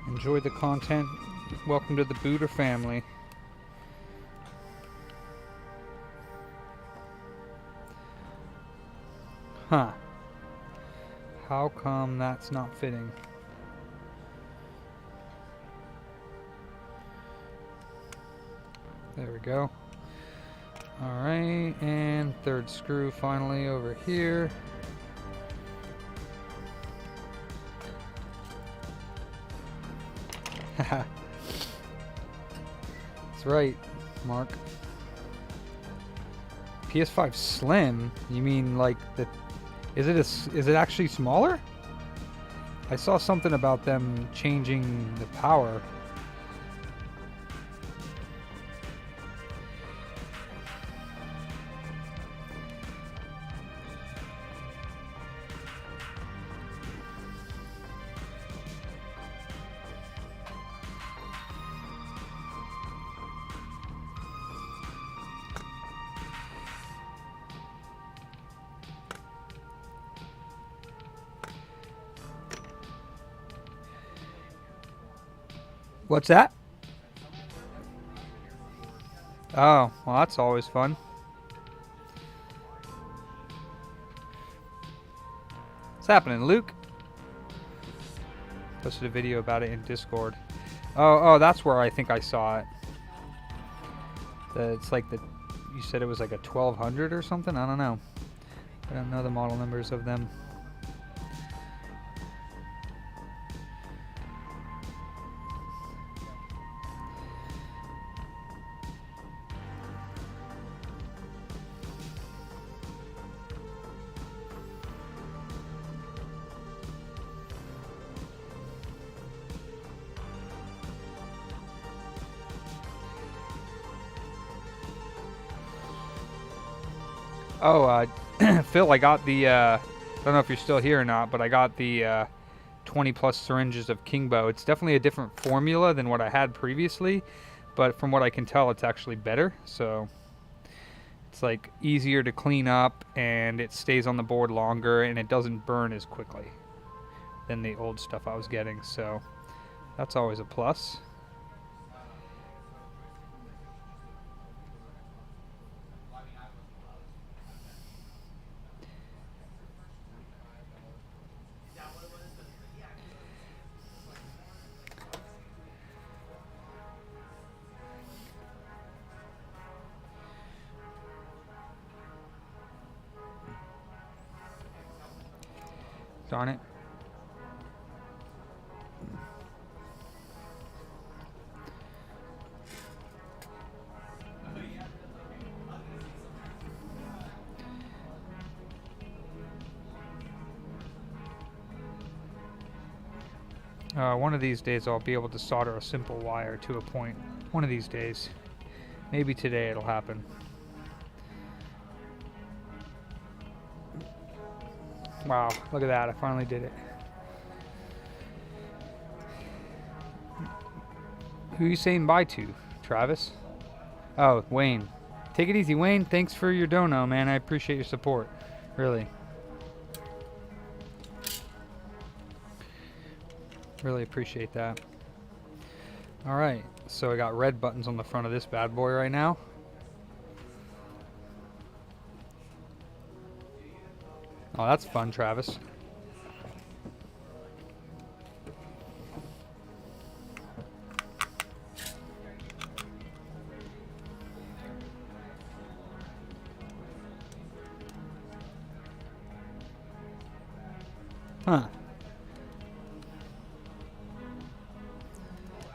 Enjoy the content. Welcome to the Booter family. Huh. How come that's not fitting? There we go. Alright, and third screw finally over here. Haha. That's right, Mark. PS5 Slim? You mean like the? Is it actually smaller? I saw something about them changing the power. What's that? Oh, well, that's always fun. What's happening, Luke? Posted a video about it in Discord. Oh, that's where I think I saw it. It's like you said it was like a 1200 or something? I don't know. I don't know the model numbers of them. Oh, Phil, I got the, I don't know if you're still here or not, but I got the 20 plus syringes of Kingbow. It's definitely a different formula than what I had previously, but from what I can tell, it's actually better. So it's like easier to clean up, and it stays on the board longer, and it doesn't burn as quickly than the old stuff I was getting. So that's always a plus. Darn it. One of these days I'll be able to solder a simple wire to a point. One of these days. Maybe today it'll happen. Wow, look at that, I finally did it. Who are you saying bye to, Travis? Oh, Wayne. Take it easy, Wayne. Thanks for your dono, man. I appreciate your support. Really. Really appreciate that. Alright, so I got red buttons on the front of this bad boy right now. Oh, that's fun, Travis. Huh.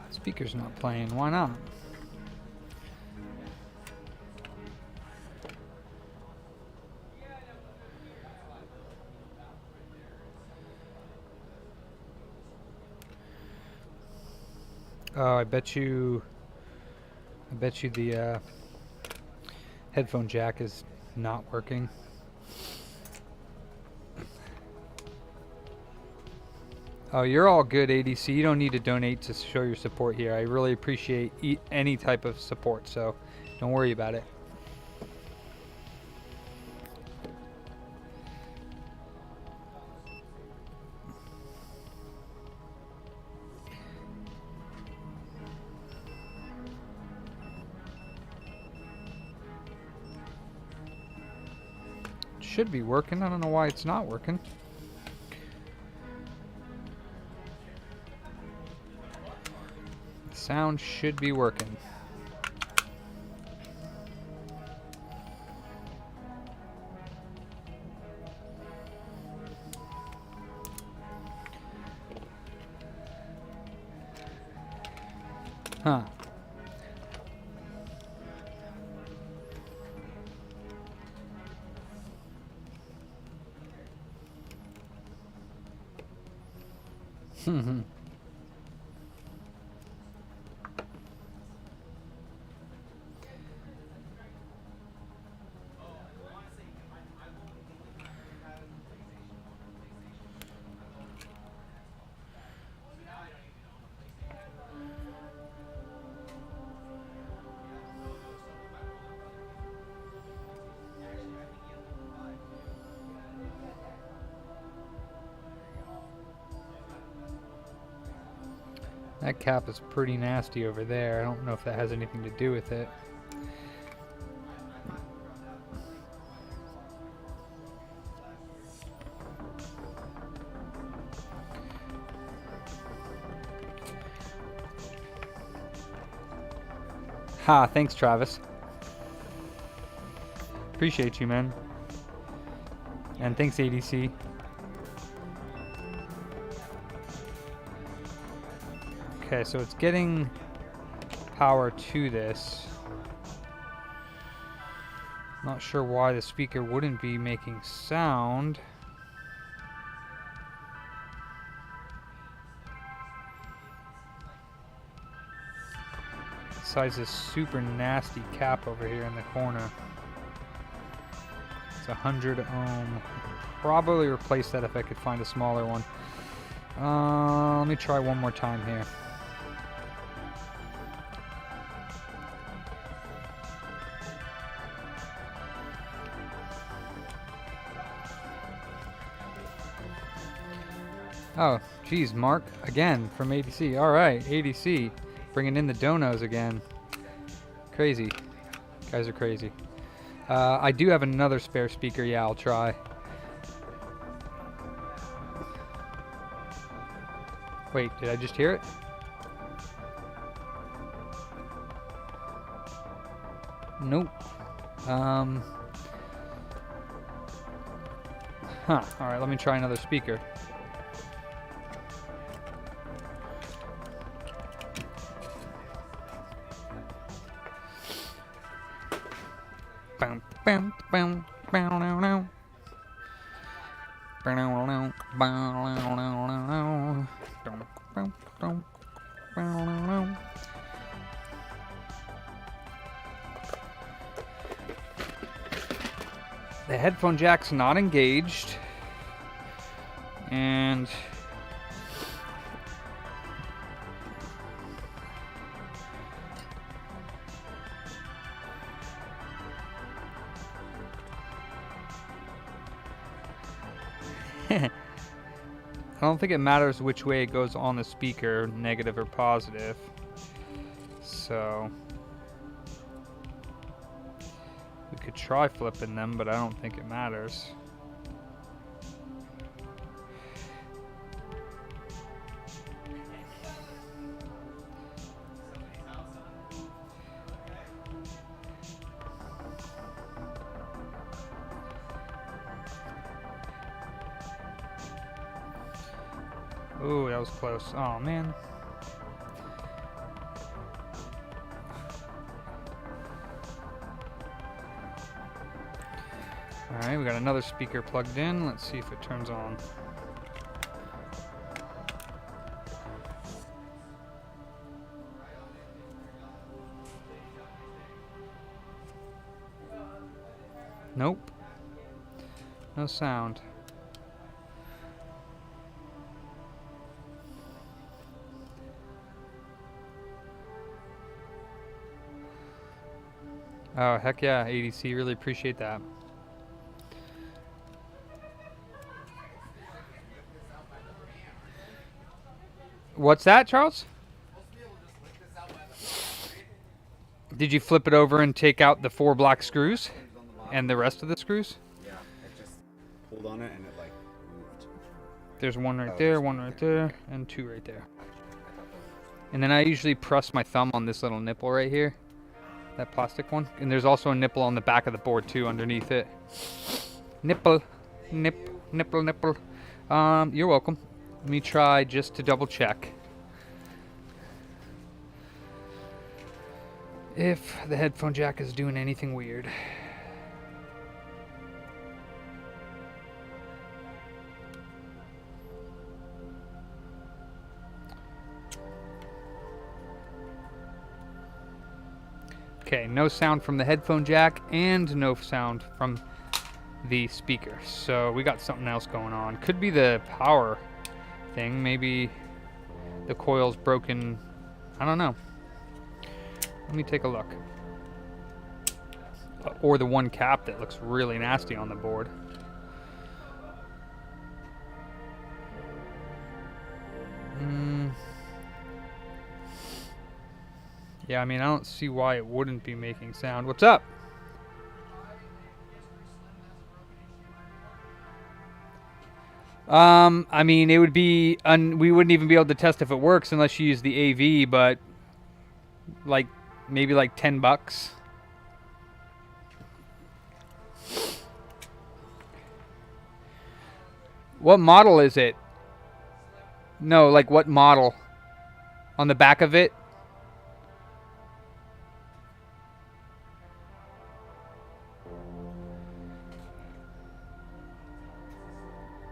Speaker's not playing. Why not? Oh, I bet you the headphone jack is not working. Oh, you're all good, ADC. You don't need to donate to show your support here. I really appreciate any type of support, so don't worry about it. It should be working. I don't know why it's not working. Sound should be working. Huh. That cap is pretty nasty over there. I don't know if that has anything to do with it. Ha, thanks, Travis. Appreciate you, man. And thanks, ADC. Okay, so it's getting power to this. Not sure why the speaker wouldn't be making sound. Besides this super nasty cap over here in the corner. It's 100 ohm. Probably replace that if I could find a smaller one. Let me try one more time here. Oh, geez, Mark, again, from ADC. Alright, ADC, bringing in the donos again. Crazy. You guys are crazy. I do have another spare speaker. Yeah, I'll try. Wait, did I just hear it? Nope. Alright, let me try another speaker. Bam, bam, bam, now, now. The headphone jack's not engaged, and I don't think it matters which way it goes on the speaker, negative or positive. So we could try flipping them, but I don't think it matters. Ooh, that was close. Oh, man. Alright, we got another speaker plugged in. Let's see if it turns on. Nope. No sound. Oh, heck yeah, ADC. Really appreciate that. What's that, Charles? Did you flip it over and take out the 4 black screws and the rest of the screws? Yeah, I just pulled on it and it like moved. There's one right there, one right there, and 2 right there. And then I usually press my thumb on this little nipple right here. That plastic one. And there's also a nipple on the back of the board too underneath it. Nipple. Nipple. You're welcome. Let me try just to double check if the headphone jack is doing anything weird. Okay, no sound from the headphone jack and no sound from the speaker. So we got something else going on. Could be the power thing. Maybe the coil's broken. I don't know. Let me take a look. Or the one cap that looks really nasty on the board. Yeah, I mean, I don't see why it wouldn't be making sound. What's up? I mean, it would be, we wouldn't even be able to test if it works unless you use the AV, but like, maybe like $10. What model is it? No, like what model? On the back of it?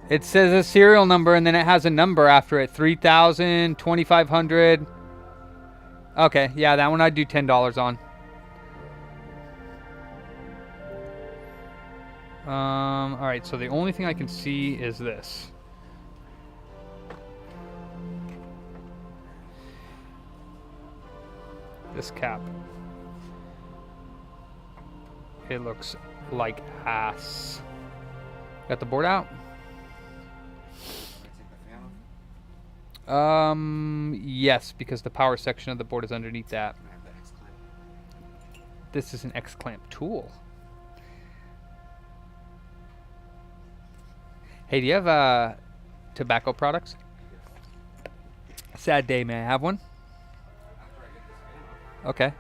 It says a serial number and then it has a number after it. 3,000, 2,500. Okay, yeah, that one I'd do $10 on. Alright, so the only thing I can see is this. This cap. It looks like ass. Got the board out? Yes, because the power section of the board is underneath that. This is an X-clamp tool. Hey, do you have tobacco products? Sad day, may I have one? Okay.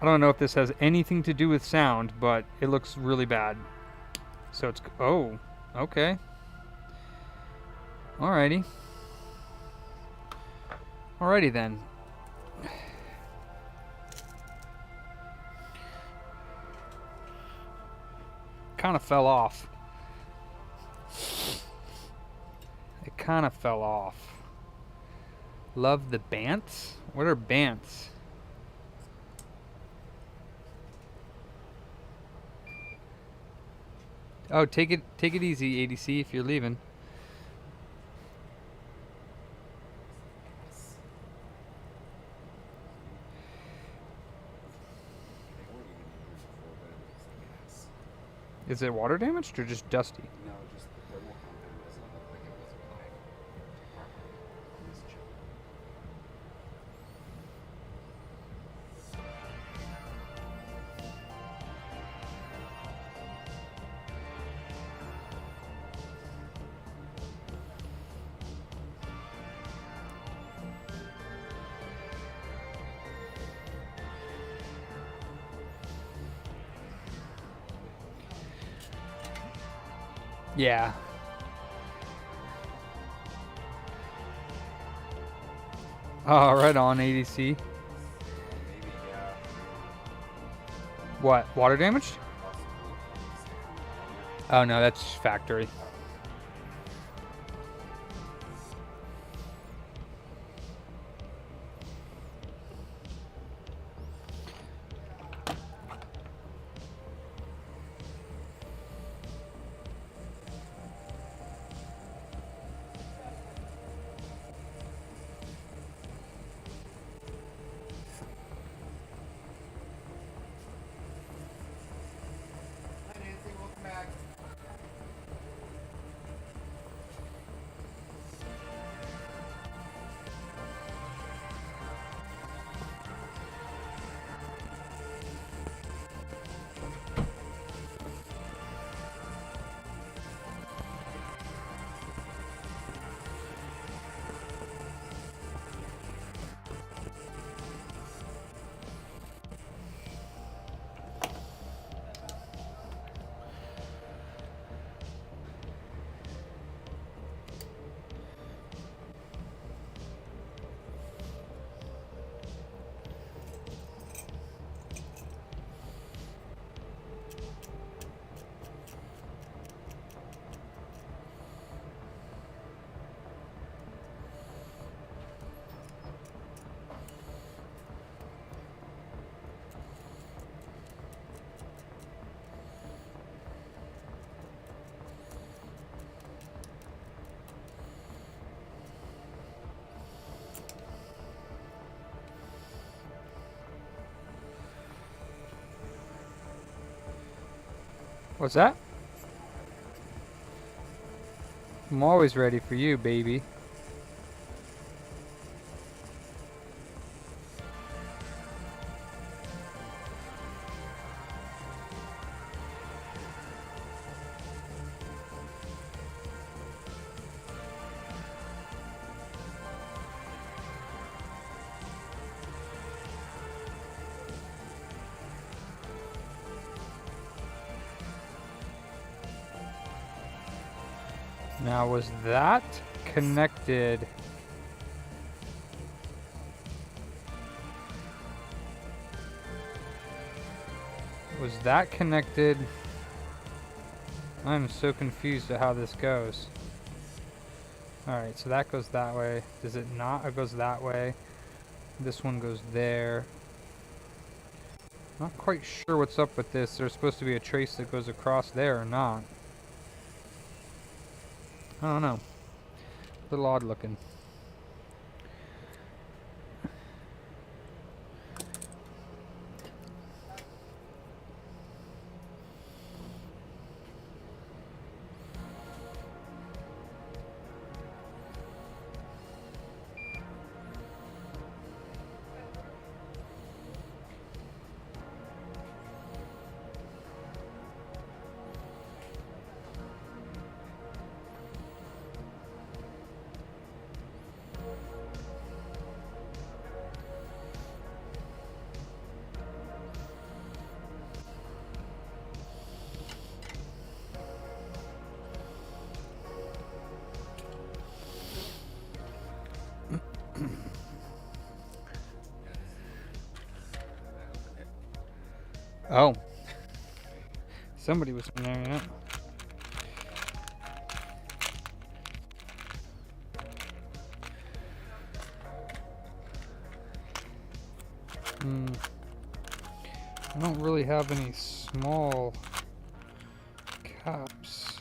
I don't know if this has anything to do with sound, but it looks really bad. So it's... Oh, okay. Alrighty. Alrighty then. Kind of fell off. It kind of fell off. Love the bants? What are bants? Oh, take it easy, ADC, if you're leaving. They weren't even used before, but it was gas. Is it water damaged or just dusty? No, just the thermal compound doesn't look like it was applied properly on this chip. Yeah. Oh, right on, ADC. Maybe, yeah, What? Water damaged? possibly. Oh no, that's factory. Hi Nancy, welcome back. What's that? I'm always ready for you, baby. Now, was that connected? Was that connected? I'm so confused at how this goes. Alright, so that goes that way. Does it not? It goes that way. This one goes there. Not quite sure what's up with this. There's supposed to be a trace that goes across there or not. I don't know. A little odd looking. Oh. Somebody was in there, yeah. I don't really have any small caps.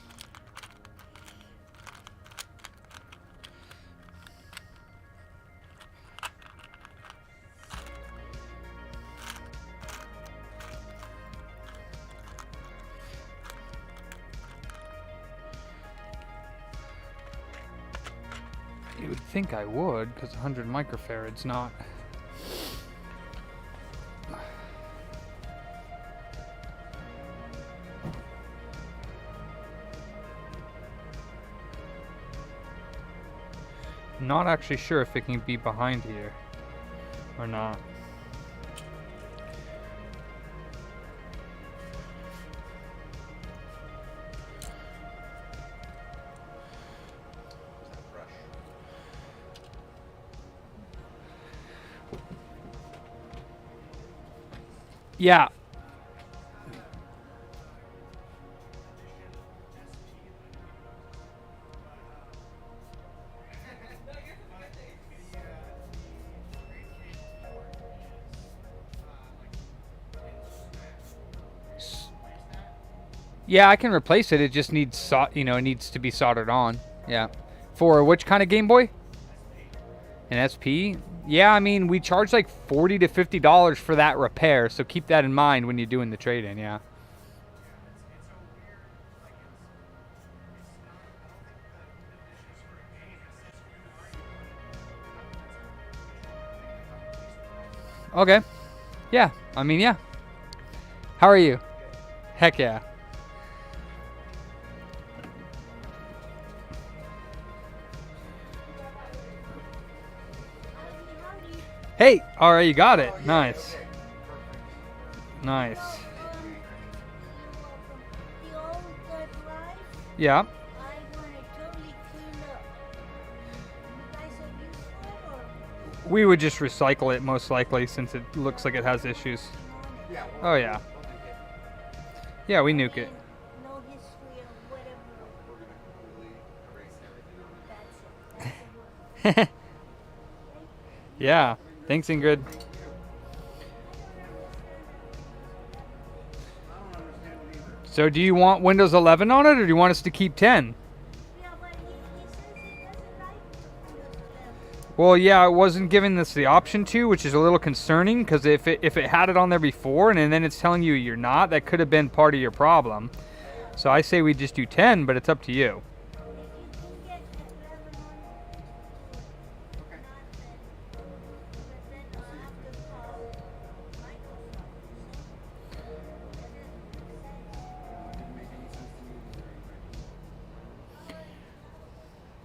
You would think I would, because 100 microfarads not. Not actually sure if it can be behind here or not. Yeah. Yeah, I can replace it. It just needs it needs to be soldered on. Yeah. For which kind of Game Boy? An SP? Yeah, I mean, we charge like $40 to $50 for that repair, so keep that in mind when you're doing the trade-in, yeah. Okay. Yeah, I mean, yeah. How are you? Heck yeah. Hey, all right, you got it. Nice. Nice. Yeah. We would just recycle it most likely since it looks like it has issues. Oh yeah. Yeah, we nuke it. No history of whatever. We're gonna completely erase everything. That's it. Yeah. Thanks, Ingrid. So do you want Windows 11 on it, or do you want us to keep 10? Yeah, but he says he doesn't like Windows 11. Well, yeah, it wasn't giving us the option to, which is a little concerning, because if it had it on there before and then it's telling you you're not, that could have been part of your problem. So I say we just do 10, but it's up to you.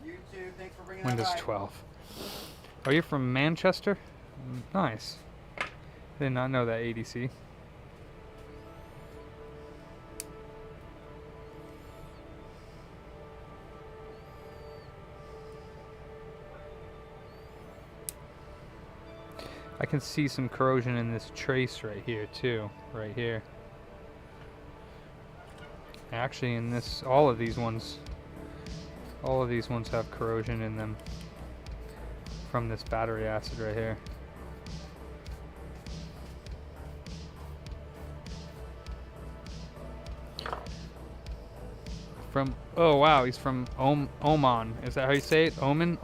You too. Thanks for bringing Windows that by. 12. Oh, you're from Manchester? Nice. Did not know that, ADC. I can see some corrosion in this trace right here too, right here. Actually, in this, all of these ones have corrosion in them from this battery acid right here. From, oh wow, he's from Oman. Is that how you say it? Oman?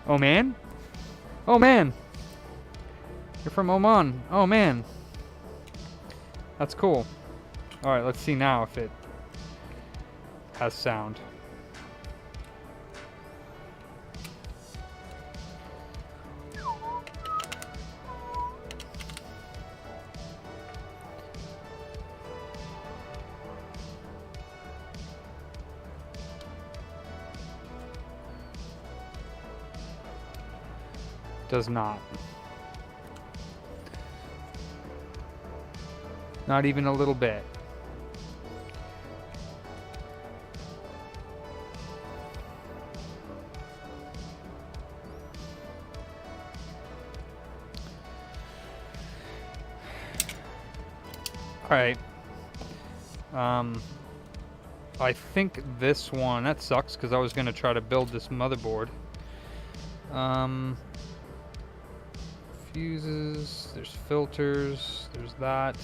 Oh man? Oh man! You're from Oman. Oh man. That's cool. Alright, let's see now if it has sound. Does not. Not even a little bit. Alright. I think this one, that sucks because I was going to try to build this motherboard. Fuses, there's filters, there's that.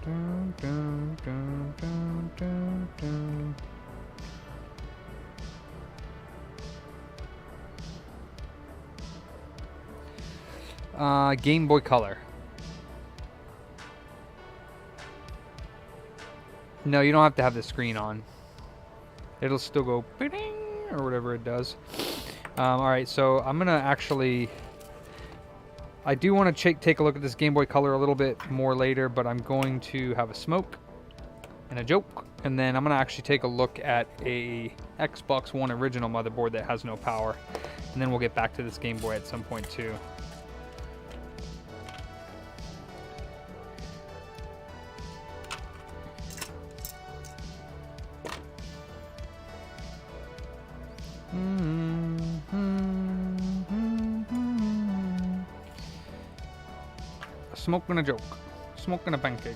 Dun, dun, dun, dun, dun, dun. Game Boy Color. No, you don't have to have the screen on. It'll still go ding or whatever it does. Alright, so I'm gonna actually... I do want to take a look at this Game Boy Color a little bit more later, but I'm going to have a smoke and a joke, and then I'm gonna actually take a look at a Xbox One original motherboard that has no power, and then we'll get back to this Game Boy at some point too. A smoke and a joke. Smoke and a pancake.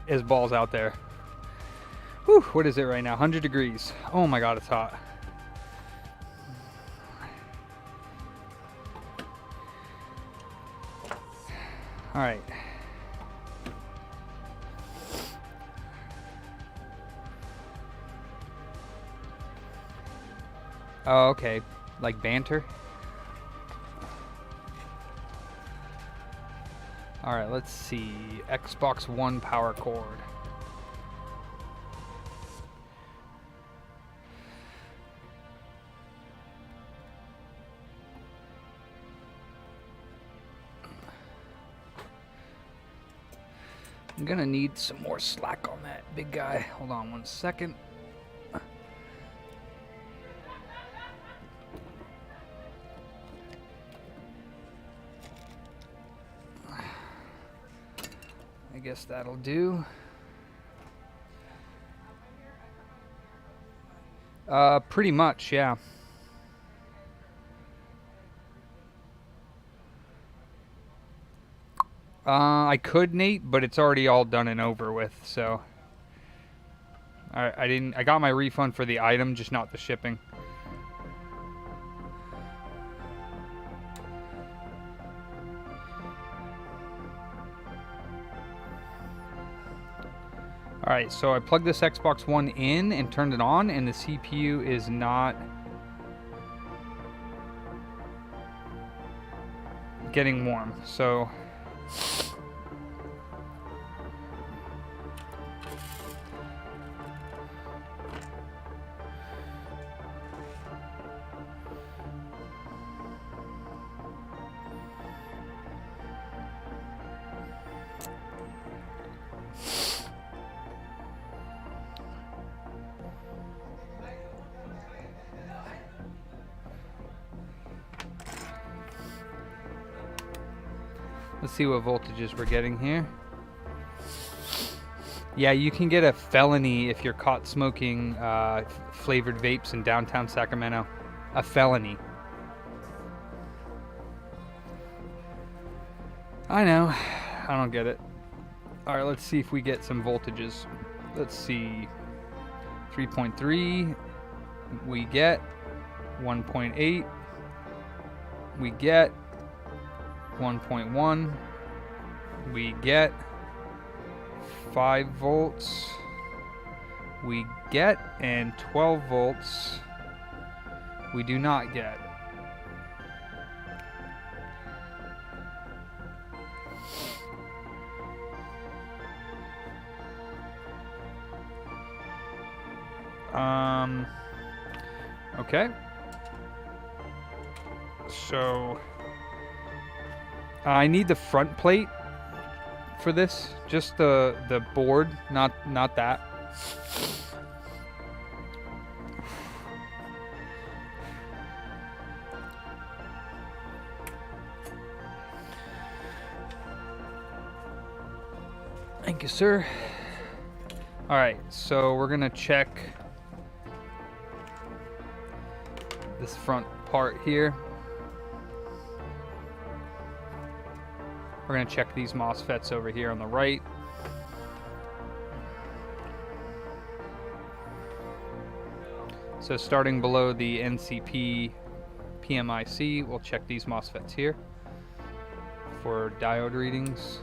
Is balls out there. Whew, what is it right now? 100 degrees. Oh my god, it's hot. All right. Oh, okay. Like banter? Alright, let's see. Xbox One power cord. I'm gonna need some more slack on that big guy. Hold on 1 second. I guess that'll do. Pretty much, yeah. I could, Nate, but it's already all done and over with, so I got my refund for the item, just not the shipping. Alright, so I plugged this Xbox One in and turned it on, and the CPU is not getting warm, so let's see what voltages we're getting here. Yeah, you can get a felony if you're caught smoking flavored vapes in downtown Sacramento. A felony. I know. I don't get it. Alright, let's see if we get some voltages. Let's see. 3.3. We get 1.8. We get 1.1. We get 5 volts. We get, and 12 volts we do not get. Okay. So I need the front plate for this, just the board, not that. Thank you, sir. All right, so we're gonna check this front part here. We're going to check these MOSFETs over here on the right. So starting below the NCP PMIC, we'll check these MOSFETs here for diode readings.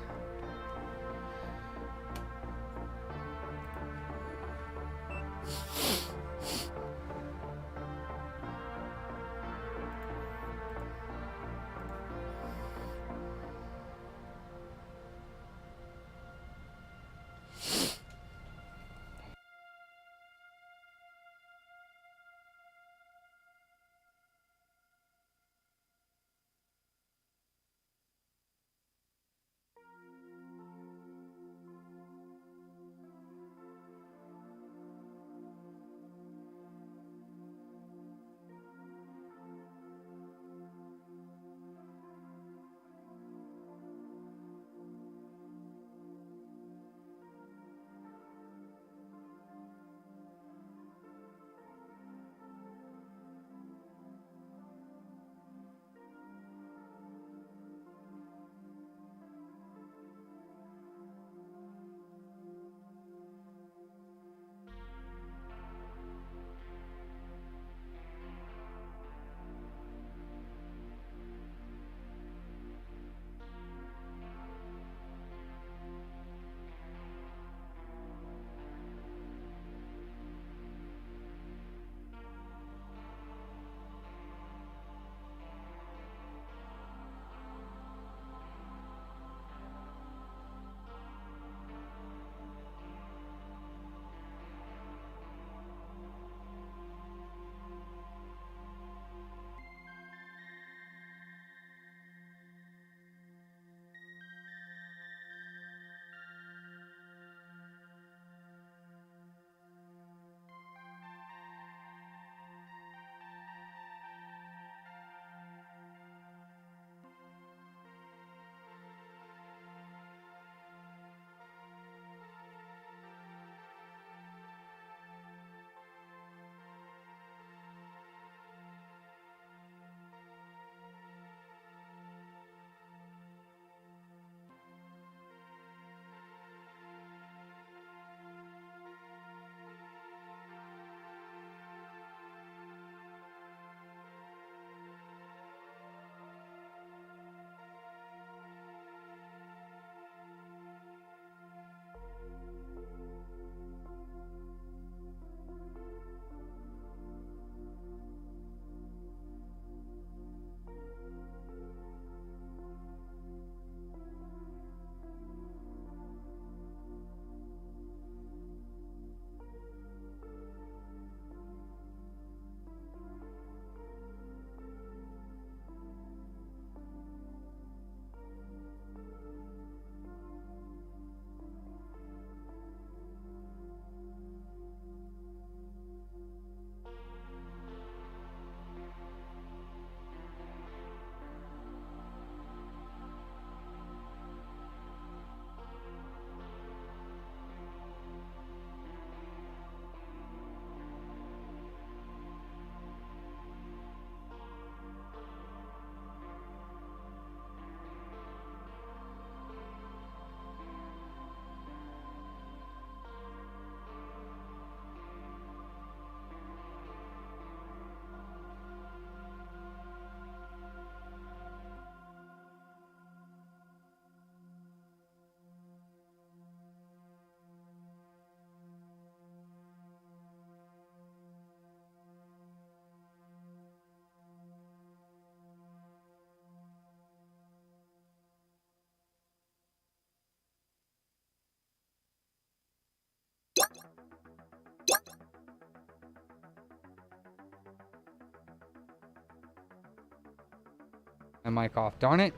my mic off. Darn it.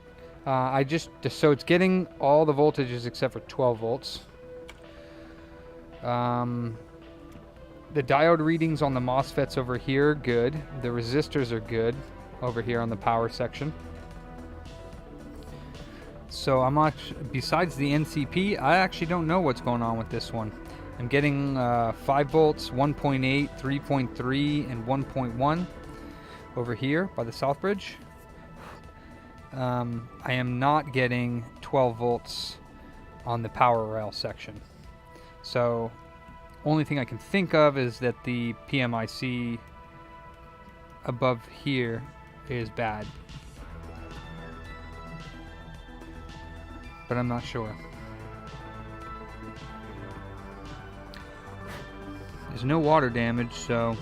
So it's getting all the voltages except for 12 volts. The diode readings on the MOSFETs over here are good. The resistors are good over here on the power section. So I'm actually, besides the NCP, I actually don't know what's going on with this one. I'm getting 5 volts, 1.8, 3.3, and 1.1 over here by the Southbridge. I am not getting 12 volts on the power rail section. So only thing I can think of is that the PMIC above here is bad. But I'm not sure. There's no water damage, so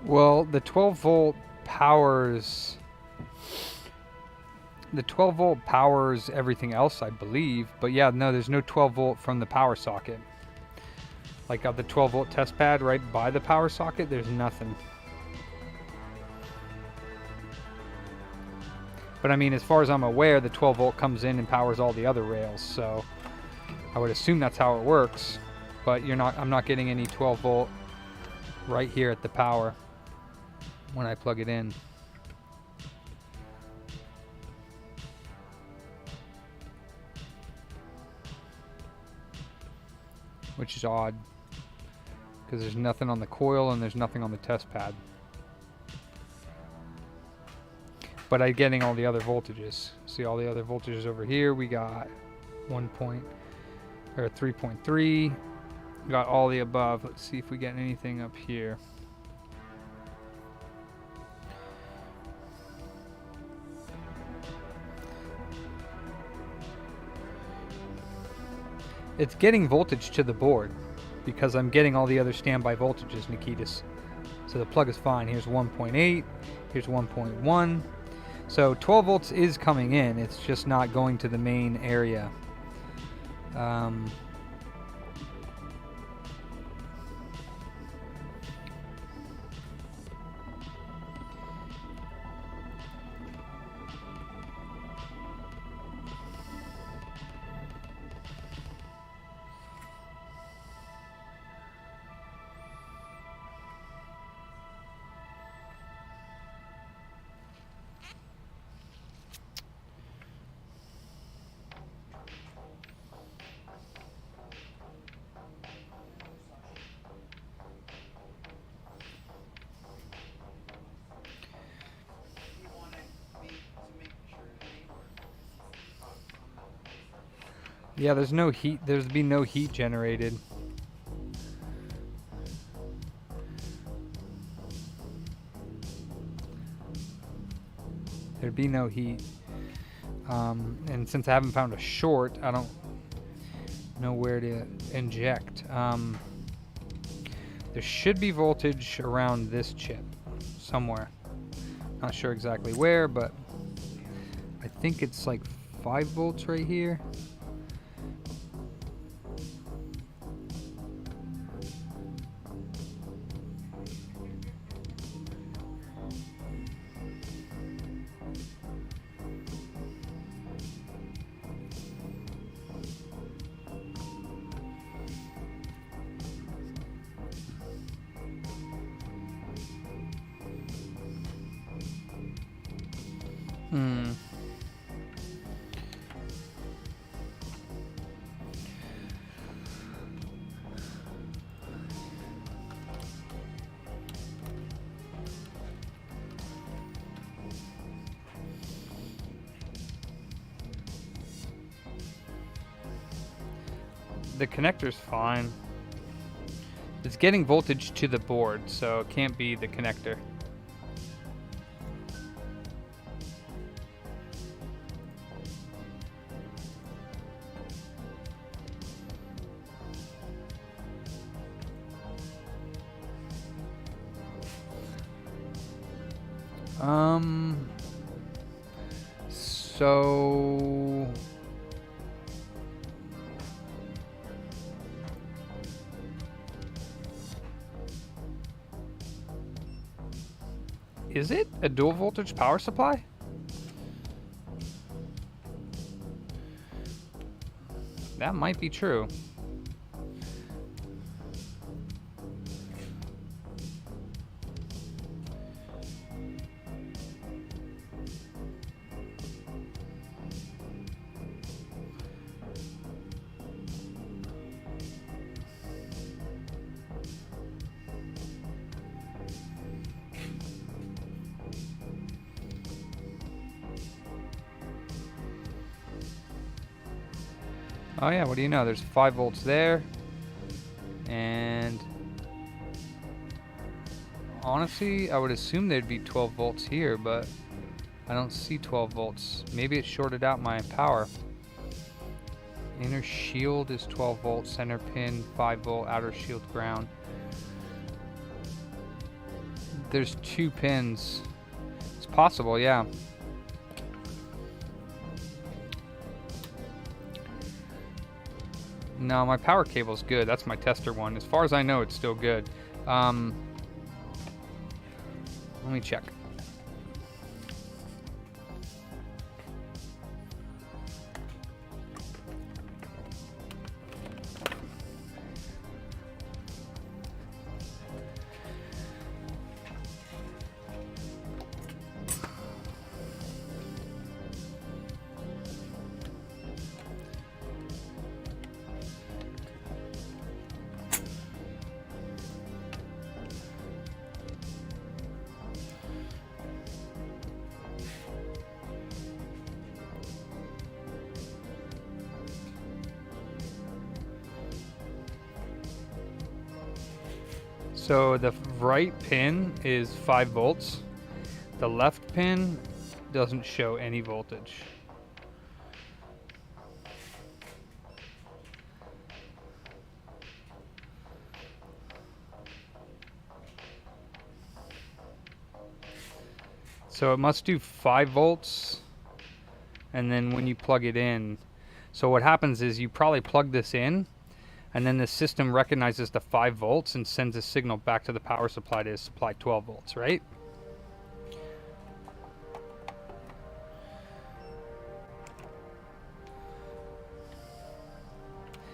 well, the 12 volt powers everything else, I believe. But yeah, no, there's no 12 volt from the power socket. Like got the 12 volt test pad right by the power socket, there's nothing. But I mean, as far as I'm aware, the 12 volt comes in and powers all the other rails, so I would assume that's how it works. But I'm not getting any 12 volt right here at the power when I plug it in. Which is odd, because there's nothing on the coil and there's nothing on the test pad. But I'm getting all the other voltages. See all the other voltages over here. We got 3.3. Got all the above. Let's see if we get anything up here. It's getting voltage to the board because I'm getting all the other standby voltages, Nikitas. So the plug is fine. Here's 1.8, here's 1.1. So 12 volts is coming in. It's just not going to the main area. Yeah, there's no heat. There's been no heat generated. There'd be no heat. And since I haven't found a short, I don't know where to inject. There should be voltage around this chip somewhere. Not sure exactly where, but I think it's like 5 volts right here. The connector's fine. It's getting voltage to the board, so it can't be the connector. So is it a dual voltage power supply? That might be true. Oh yeah, what do you know? There's 5 volts there. And honestly, I would assume there'd be 12 volts here, but I don't see 12 volts. Maybe it shorted out my power. Inner shield is 12 volts, center pin 5 volt, outer shield ground. There's 2 pins. It's possible, yeah. No, my power cable's good. That's my tester one. As far as I know, it's still good. Let me check. So the right pin is 5 volts. The left pin doesn't show any voltage. So it must do 5 volts, and then when you plug it in, so what happens is you probably plug this in, and then the system recognizes the 5 volts and sends a signal back to the power supply to supply 12 volts, right?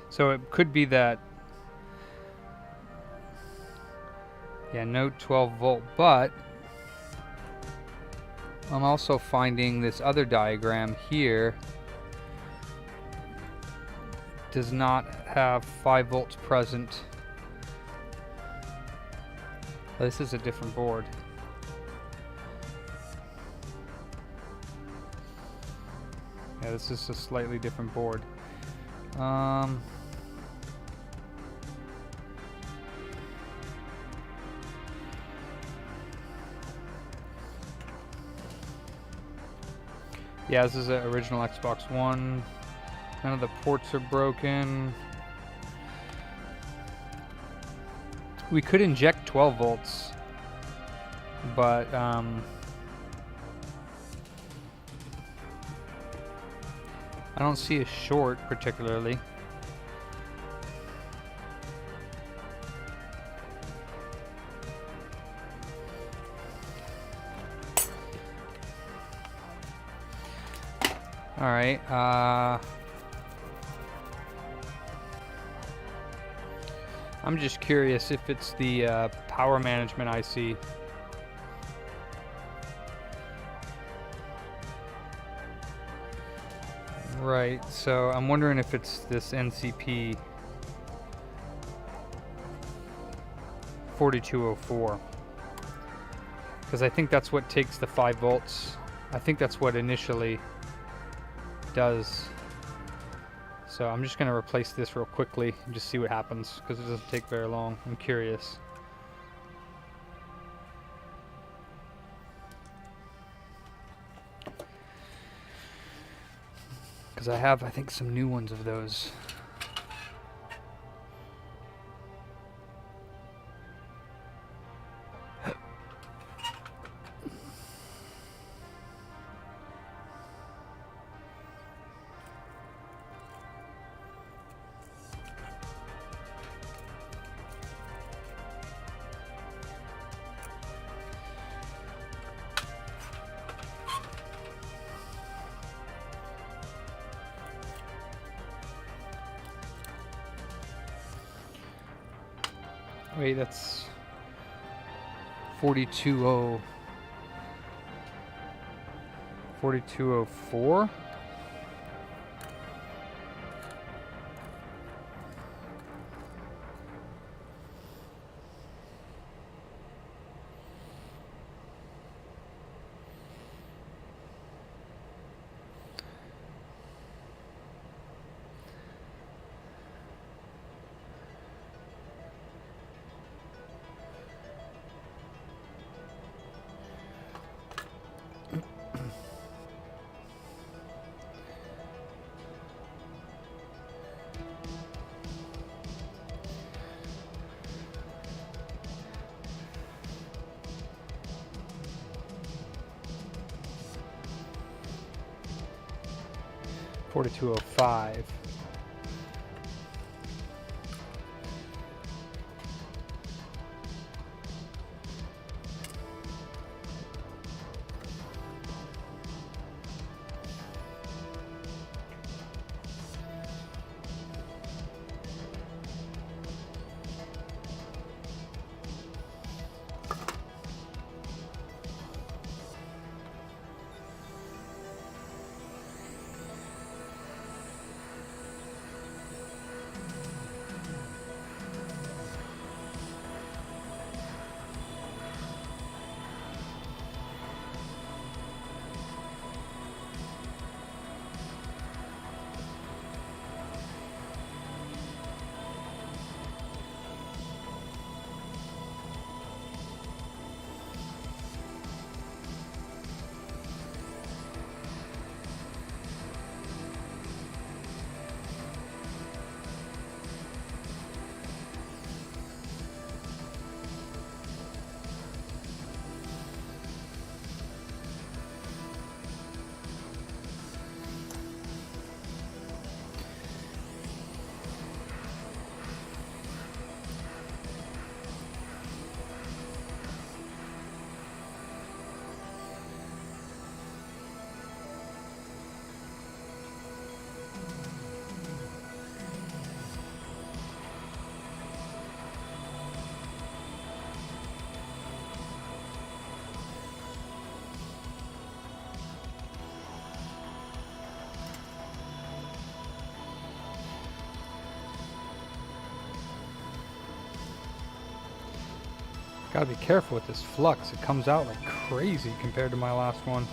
So it could be that, yeah, no 12 volt, but I'm also finding this other diagram here does not have 5 volts present. Oh, this is a different board. Yeah, this is a slightly different board. Yeah, this is an original Xbox One. None of the ports are broken. We could inject 12 volts, but I don't see a short particularly. All right. I'm just curious if it's the power management IC. Right, so I'm wondering if it's this NCP 4204. Because I think that's what takes the 5 volts. I think that's what initially does. So I'm just going to replace this real quickly and just see what happens, because it doesn't take very long. I'm curious. Because I have, I think, some new ones of those. Wait, that's 420 4204. $42.05. Gotta be careful with this flux. It comes out like crazy compared to my last one.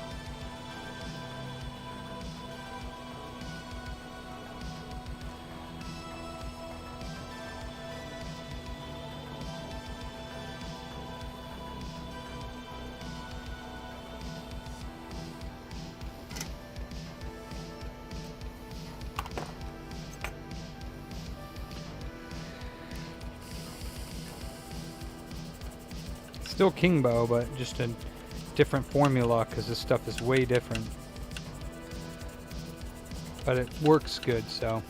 Still Kingbow, but just a different formula because this stuff is way different. But it works good, so.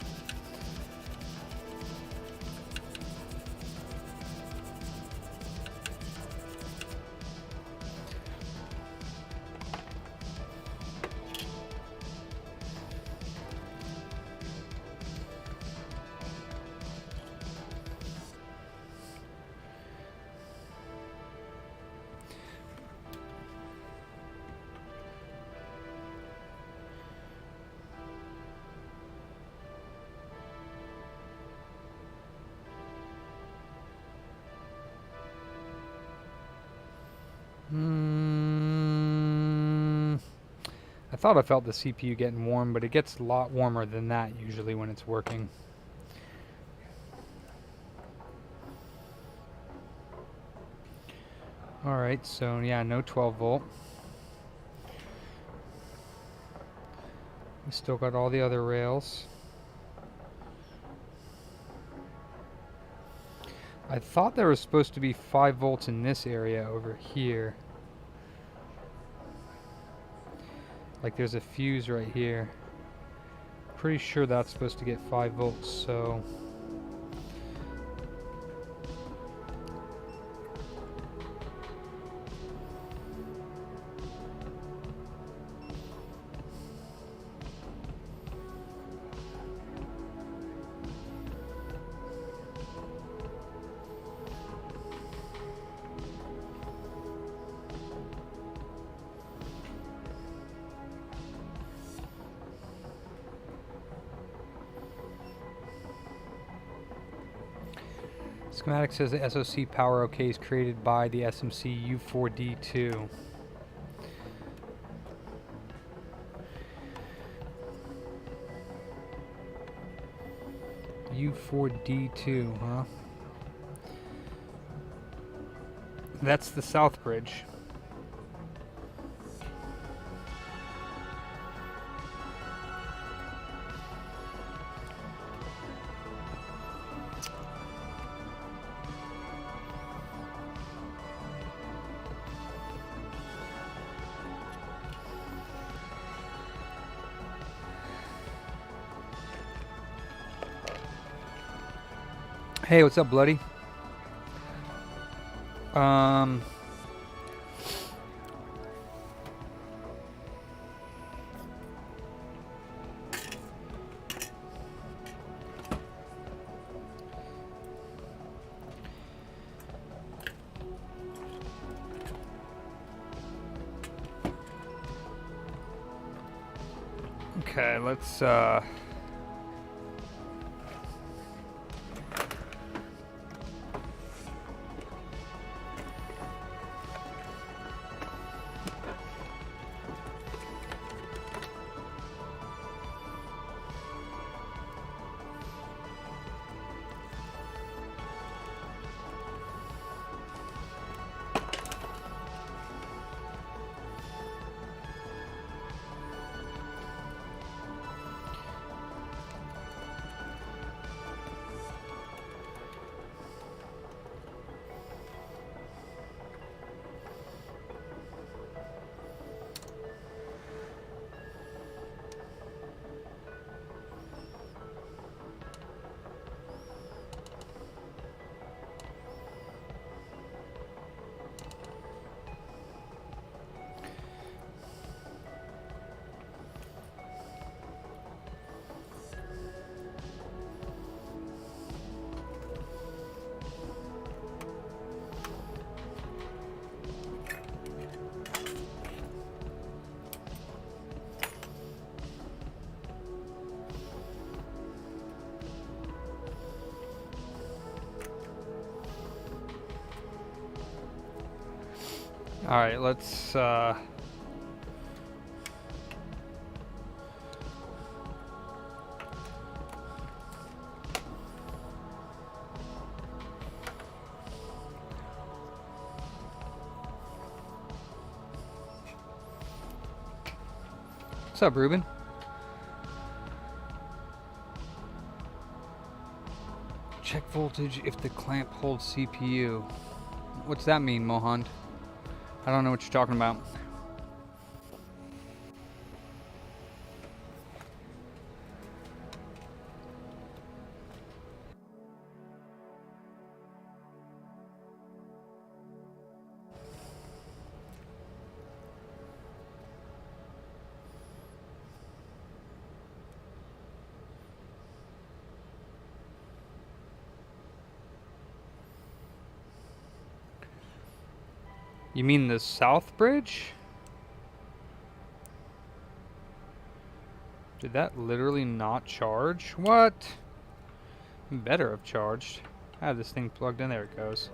thought I felt the CPU getting warm, but it gets a lot warmer than that usually when it's working. Alright, so yeah, no 12 volt. We still got all the other rails. I thought there was supposed to be 5 volts in this area over here. Like there's a fuse right here. Pretty sure that's supposed to get 5 volts, so... Schematic says the SoC power OK is created by the SMC U4D2. U4D2, huh? That's the Southbridge. Hey, what's up, Bloody? Okay, let's all right, let's what's up, Ruben? Check voltage if the clamp holds CPU. What's that mean, Mohand? I don't know what you're talking about. You mean the Southbridge? Did that literally not charge? What? Better have charged. I have this thing plugged in. There it goes.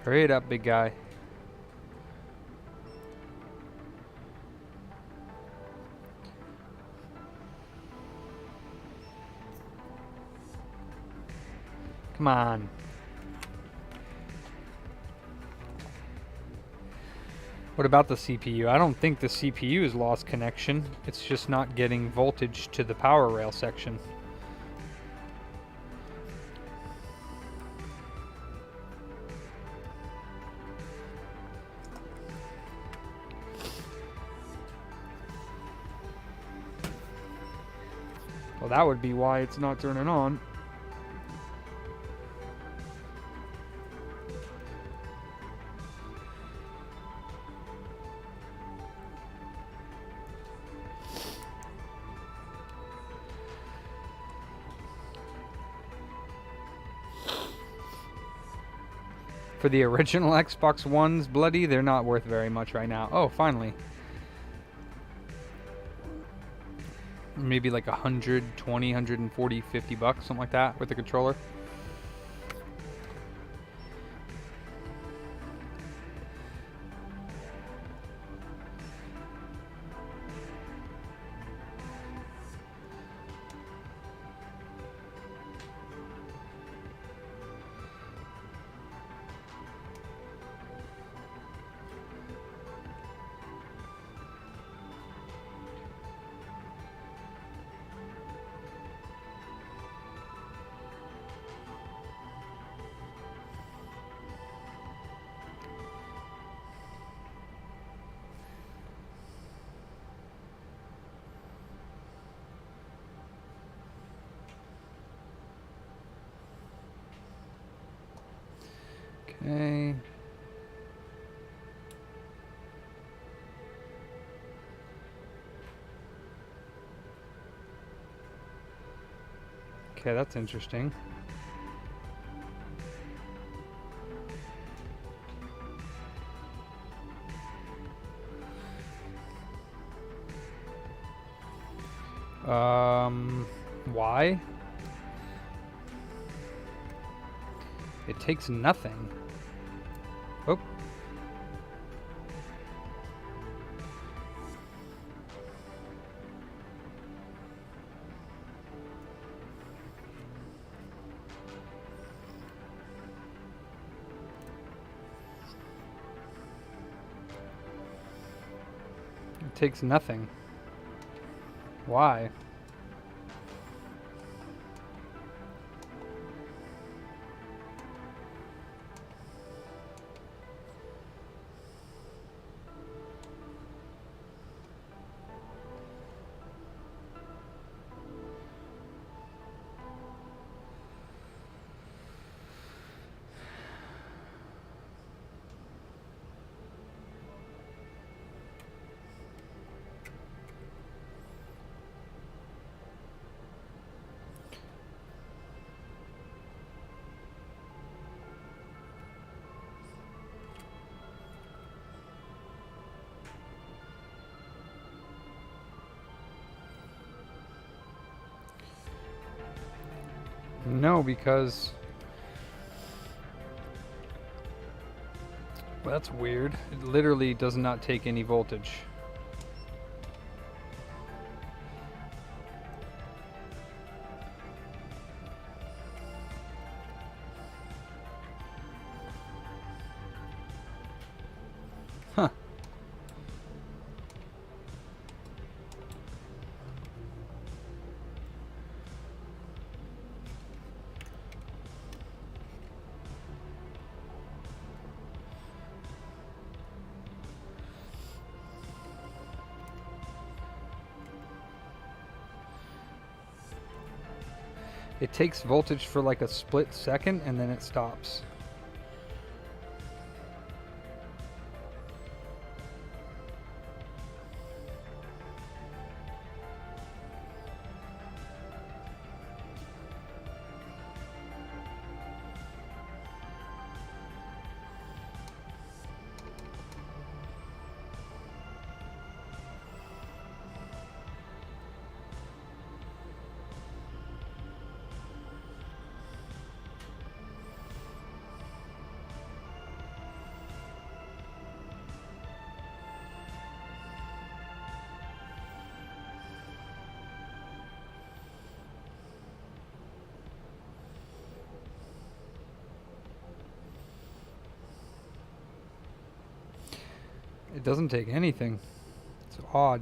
Hurry it up, big guy. Come on. What about the CPU? I don't think the CPU has lost connection. It's just not getting voltage to the power rail section. Well, that would be why it's not turning on. For the original Xbox Ones, bloody, they're not worth very much right now. Oh, finally. Maybe like 120, 140, 50 bucks, something like that, with the controller. Okay. Okay, that's interesting. Why? It takes nothing. Oh. It takes nothing. Why? No, because... Well, that's weird. It literally does not take any voltage. Huh. It takes voltage for like a split second and then it stops. It doesn't take anything. It's odd.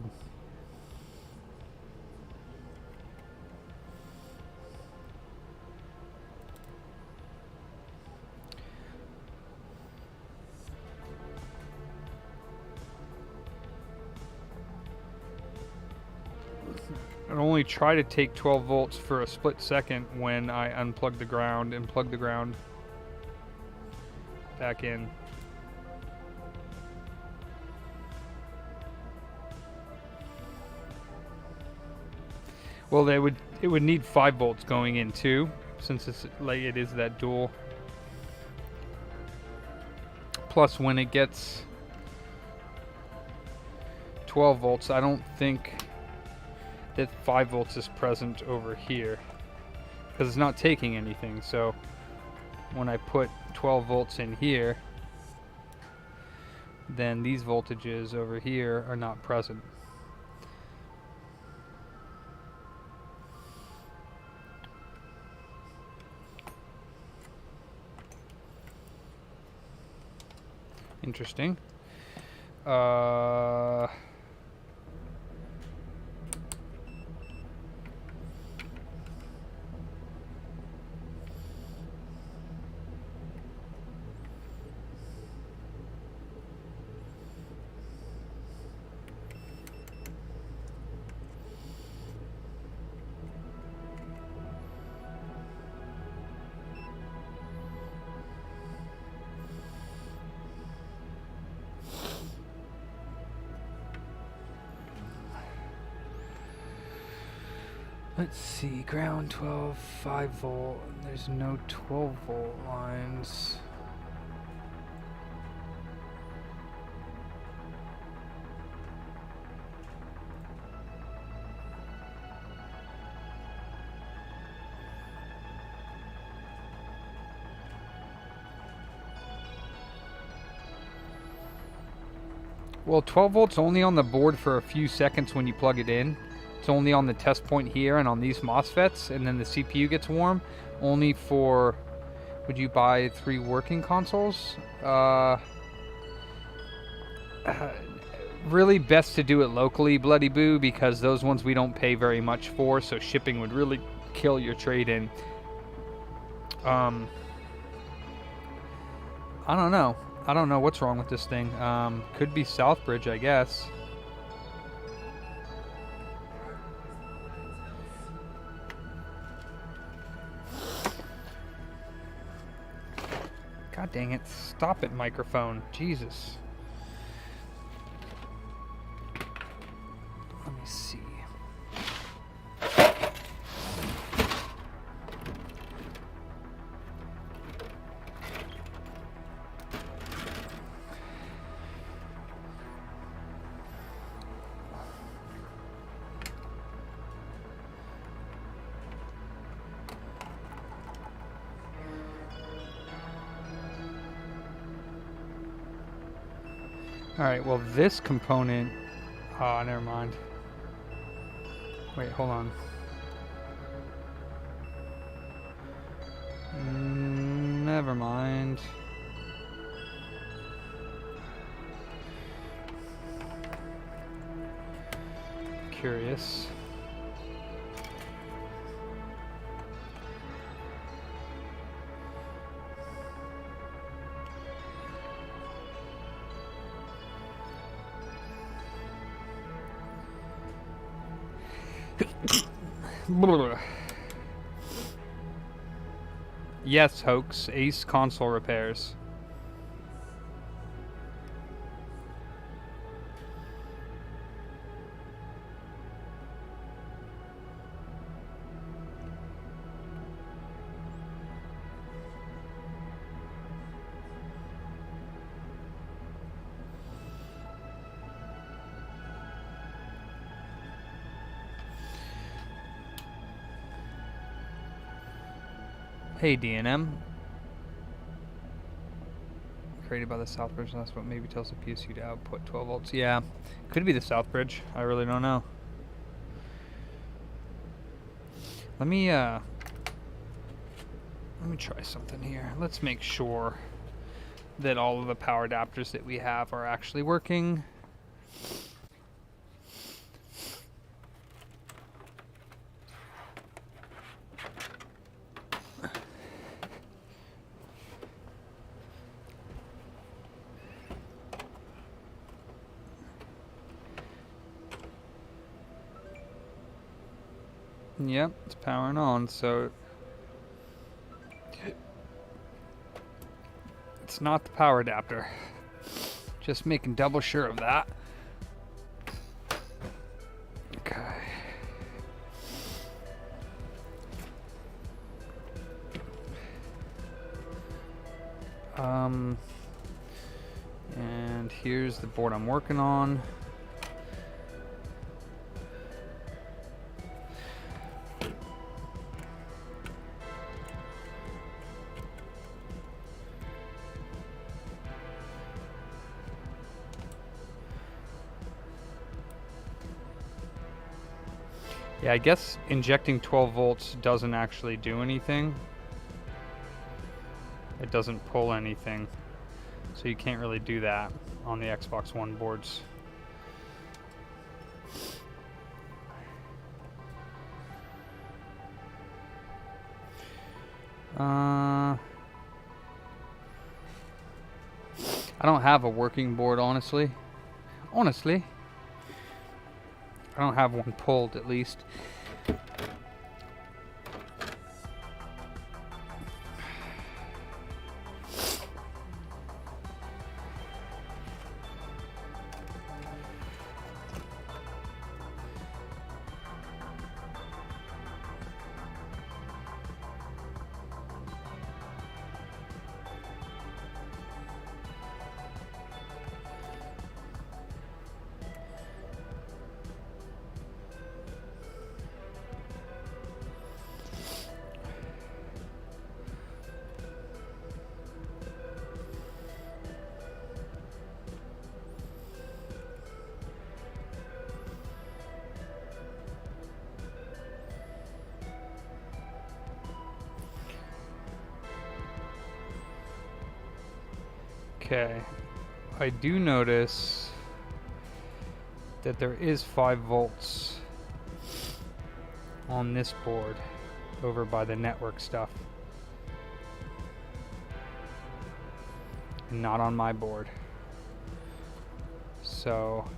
It only try to take 12 volts for a split second when I unplug the ground and plug the ground back in. Well, it would need 5 volts going in too, since it is that dual. Plus, when it gets 12 volts, I don't think that 5 volts is present over here because it's not taking anything. So when I put 12 volts in here, then these voltages over here are not present. Interesting. Let's see, ground 12, 5 volt. There's no 12 volt lines. Well, 12 volts only on the board for a few seconds when you plug it in. It's only on the test point here and on these MOSFETs, and then the CPU gets warm. Only for, would you buy 3 working consoles? Really best to do it locally, Bloody Boo, because those ones we don't pay very much for, so shipping would really kill your trade-in. I don't know. I don't know what's wrong with this thing. Could be Southbridge, I guess. God dang it. Stop it, microphone. Jesus. Let me see. Alright, well this component... Ah, never mind. Wait, hold on. Never mind. Curious. Yes, hoax. Ace console repairs. Hey DNM. Created by the Southbridge, that's what maybe tells the PSU to output 12 volts. Yeah, could be the Southbridge. I really don't know. Let me try something here. Let's make sure that all of the power adapters that we have are actually working. Yep, it's powering on, so it's not the power adapter. Just making double sure of that. Okay. And here's the board I'm working on. Yeah, I guess injecting 12 volts doesn't actually do anything. It doesn't pull anything. So you can't really do that on the Xbox One boards. I don't have a working board, honestly. I don't have one pulled, at least. Okay, I do notice that there is 5 volts on this board over by the network stuff, and not on my board. So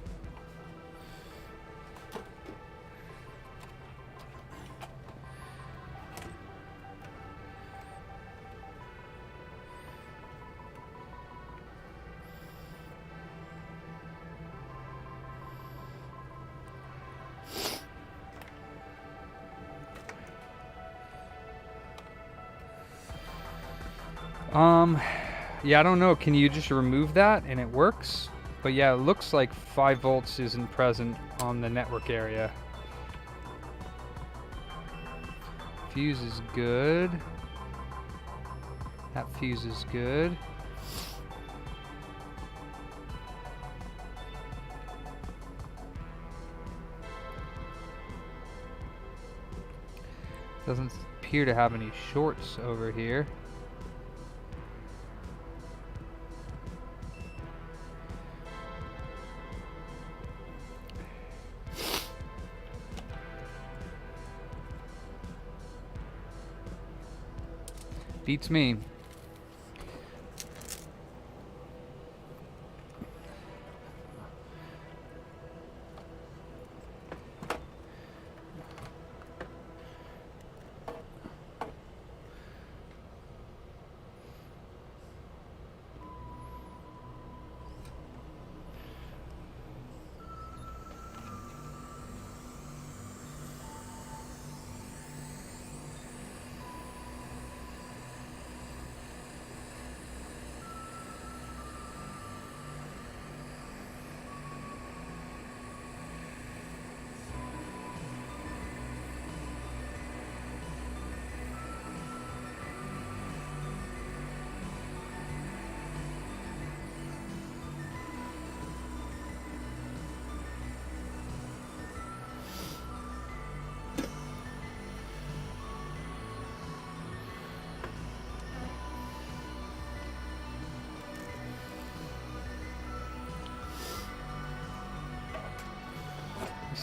yeah, I don't know. Can you just remove that and it works? But yeah, it looks like 5 volts isn't present on the network area. Fuse is good. That fuse is good. Doesn't appear to have any shorts over here. Beats me.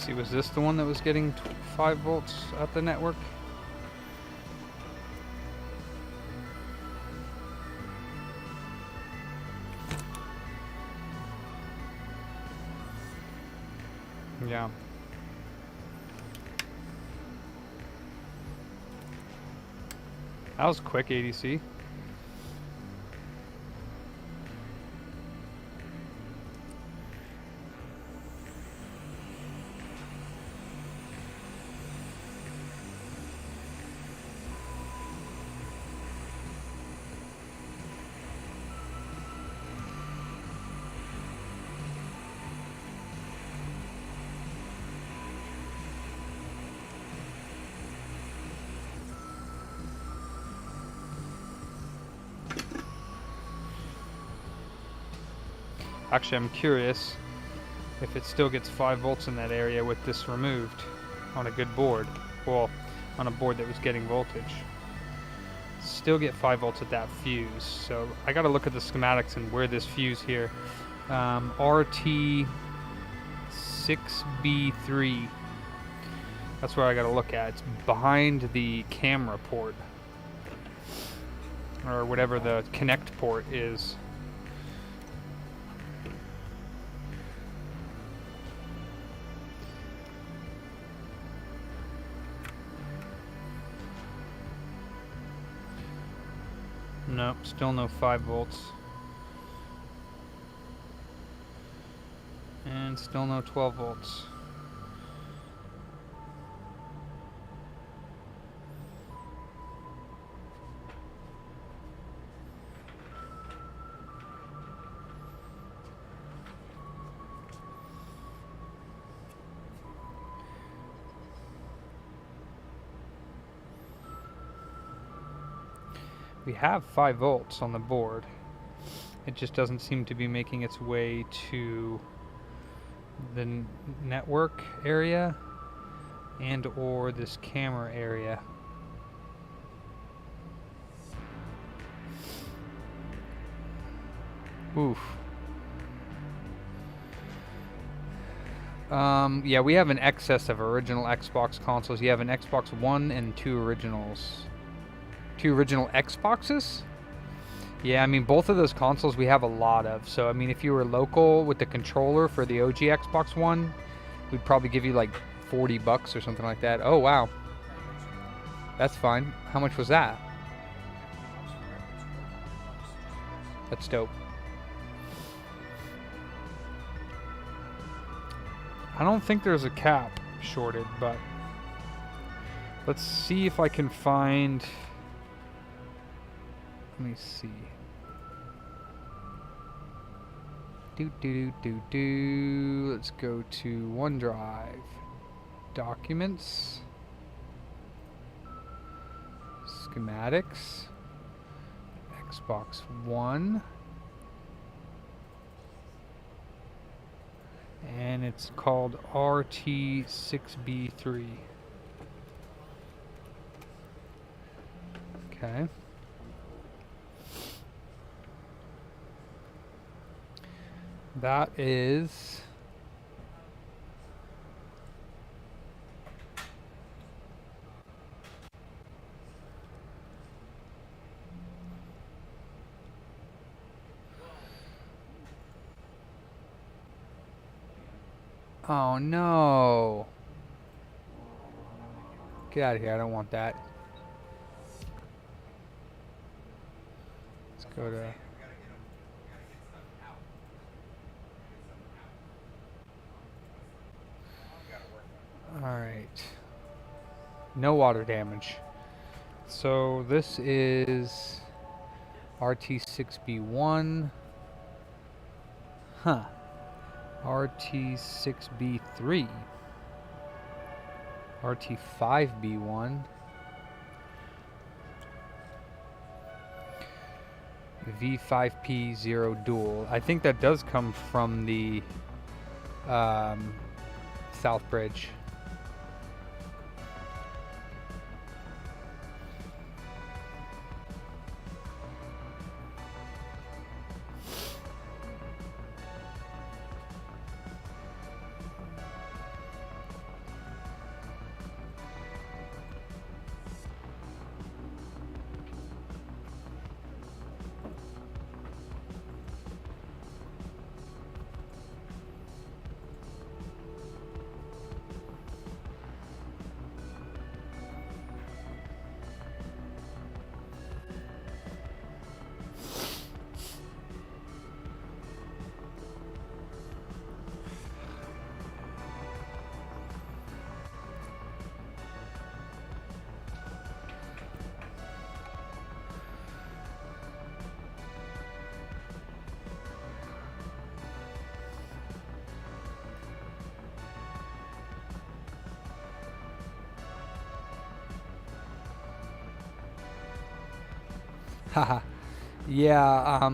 see, was this the one that was getting 5 volts at the network? Yeah. That was quick ADC. Actually, I'm curious if it still gets 5 volts in that area with this removed on a good board. Well, on a board that was getting voltage. Still get 5 volts at that fuse. So I gotta look at the schematics and where this fuse here. RT6B3. That's where I gotta look at. It's behind the camera port. Or whatever the connect port is. Nope, still no 5 volts. And still no 12 volts. We have 5 volts on the board. It just doesn't seem to be making its way to the network area and or this camera area. Oof. Yeah, we have an excess of original Xbox consoles. You have an Xbox One and 2 originals. 2 original Xboxes? Yeah, I mean, both of those consoles we have a lot of. So, I mean, if you were local with the controller for the OG Xbox One, we'd probably give you like $40 or something like that. Oh, wow. That's fine. How much was that? That's dope. I don't think there's a cap shorted, but let's see if I can find... Let me see. Let's go to OneDrive. Documents. Schematics. Xbox One. And it's called RT6B3. Okay. That is oh no. Get out of here, I don't want that. Let's go to Alright. No water damage. So this is RT6B1. Huh. RT6B3. RT5B1. V5P0 dual. I think that does come from the Southbridge. Haha. Yeah,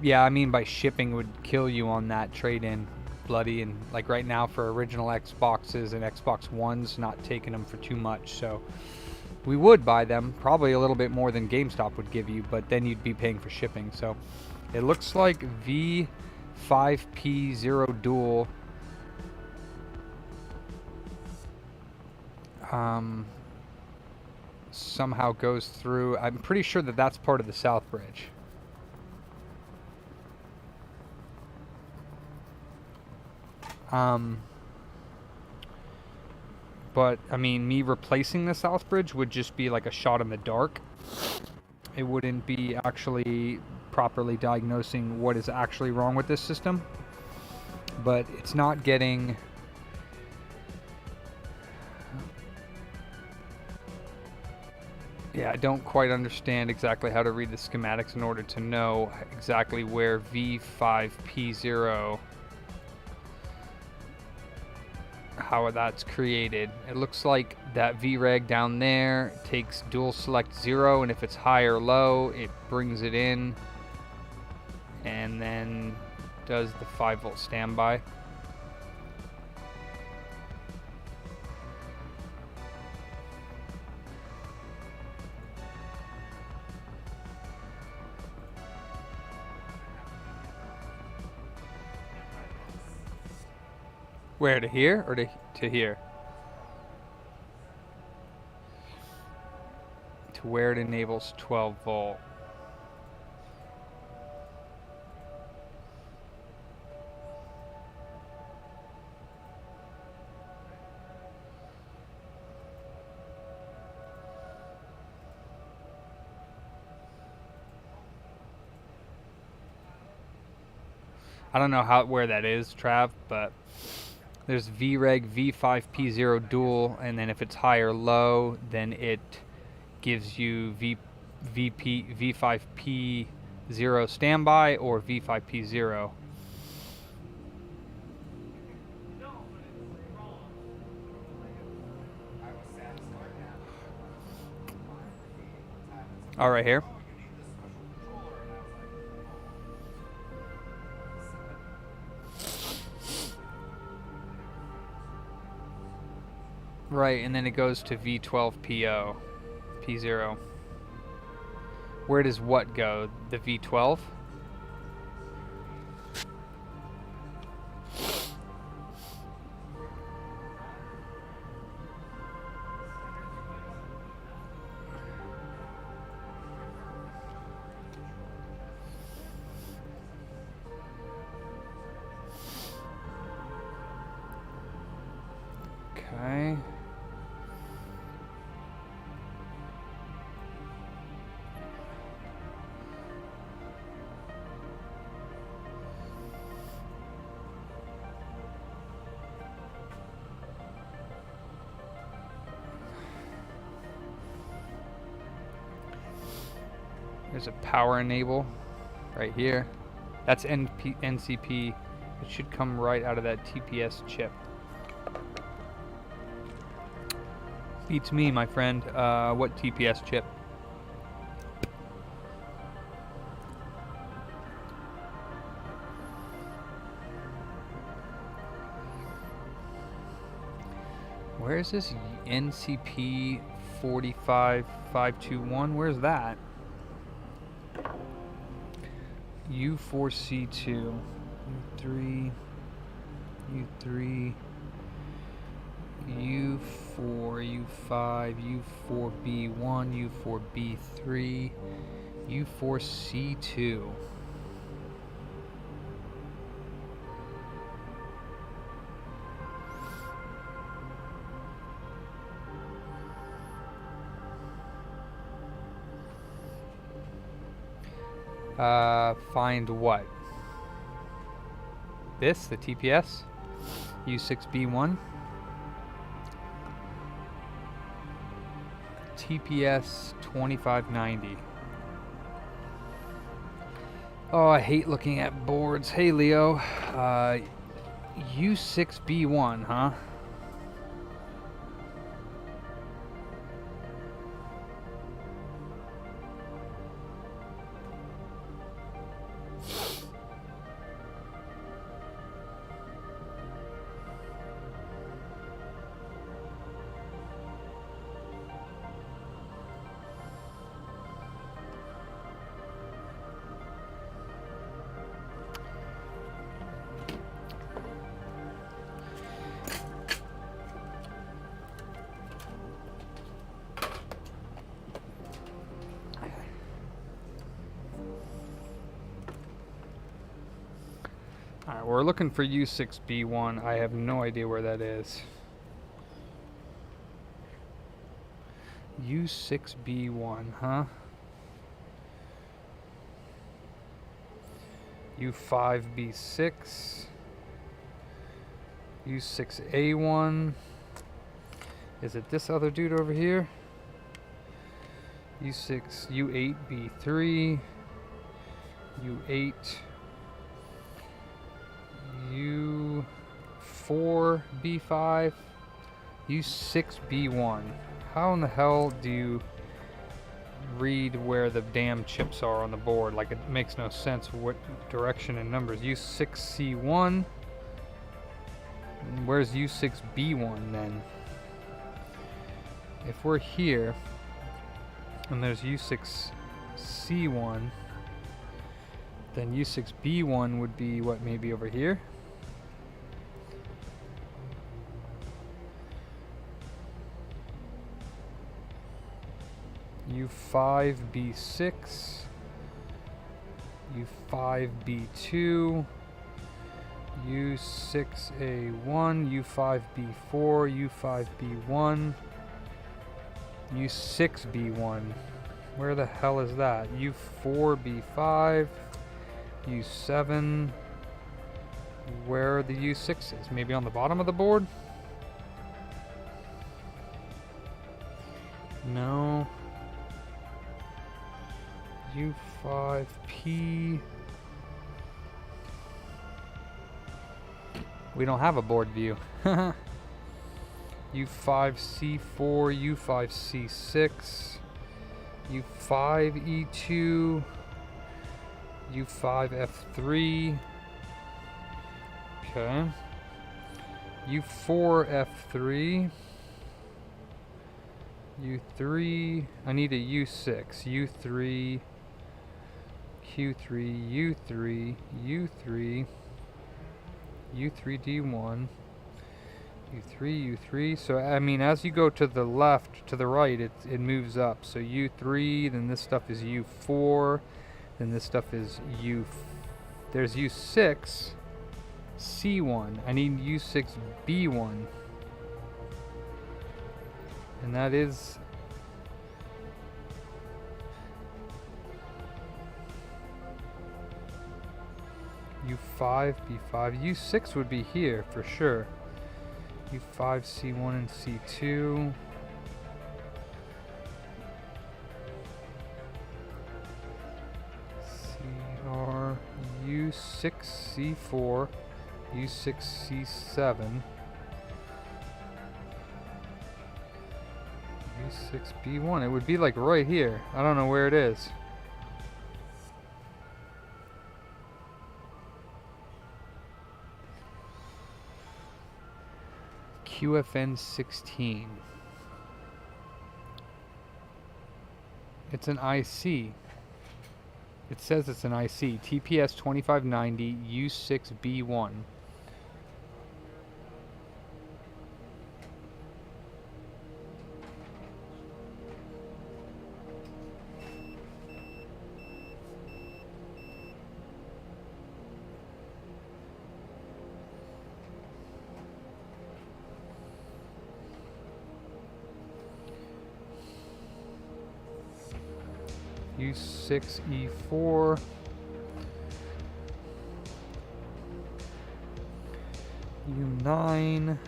yeah, I mean by shipping would kill you on that trade-in, bloody, and like right now for original Xboxes and Xbox Ones, not taking them for too much, so we would buy them, probably a little bit more than GameStop would give you, but then you'd be paying for shipping. So it looks like V5P0 dual somehow goes through. I'm pretty sure that that's part of the Southbridge. But I mean, me replacing the Southbridge would just be like a shot in the dark. It wouldn't be actually properly diagnosing what is actually wrong with this system. But it's not getting... Yeah, I don't quite understand exactly how to read the schematics in order to know exactly where V5P0, how that's created. It looks like that VREG down there takes dual select 0, and if it's high or low, it brings it in and then does the 5-volt standby. Where, to here or to here? To where it enables 12 volt. I don't know where that is, Trav, but there's VREG V5P0 dual, and then if it's high or low, then it gives you V5P0 standby or V5P0. All right, here. Right, and then it goes to V12PO, P0. Where does what go? The V12? Okay. There's a power enable right here. That's NCP. It should come right out of that TPS chip. Beats me, my friend. What TPS chip? Where is this NCP 45521? Where's that? U4C2, U3, U3, U4, U5, U4B1, U4B3, U4C2. Find what? This, the TPS? U6B1? TPS 2590. Oh, I hate looking at boards. Hey, Leo. U6B1, huh? Alright, we're looking for U6B1. I have no idea where that is. U6B1, huh? U5B6. U6A1. Is it this other dude over here? U6, U8B3. U8. U4B5. U6B1. How in the hell do you read where the damn chips are on the board? Like, it makes no sense what direction and numbers. U6C1. Where's U6B1 then? If we're here and there's U6C1, then U6B1 would be what, maybe over here? U5B6, U5B2, U6A1, U5B4, U5B1, U6B1. Where the hell is that? U4B5, U7. Where are the U6s? Maybe on the bottom of the board? No. U5P. We don't have a board view. U5C4, U5C6, U5E2, U5F3. Okay. U4F3. U3. I need a U6. U3. Q3. U3. U3. U3D1. U3, U3. So, I mean, as you go to the left, to the right, it moves up. So U3, then this stuff is U4, then this stuff is there's U6, C1. I need U6B1. And that is U5, B5. U6 would be here for sure. U5, C1, and C2. CR, U6, C4, U6, C7. U6B1. It would be like right here. I don't know where it is. QFN 16. It's an IC. It says it's an IC. TPS 2590 U6B1. U6E4. U9.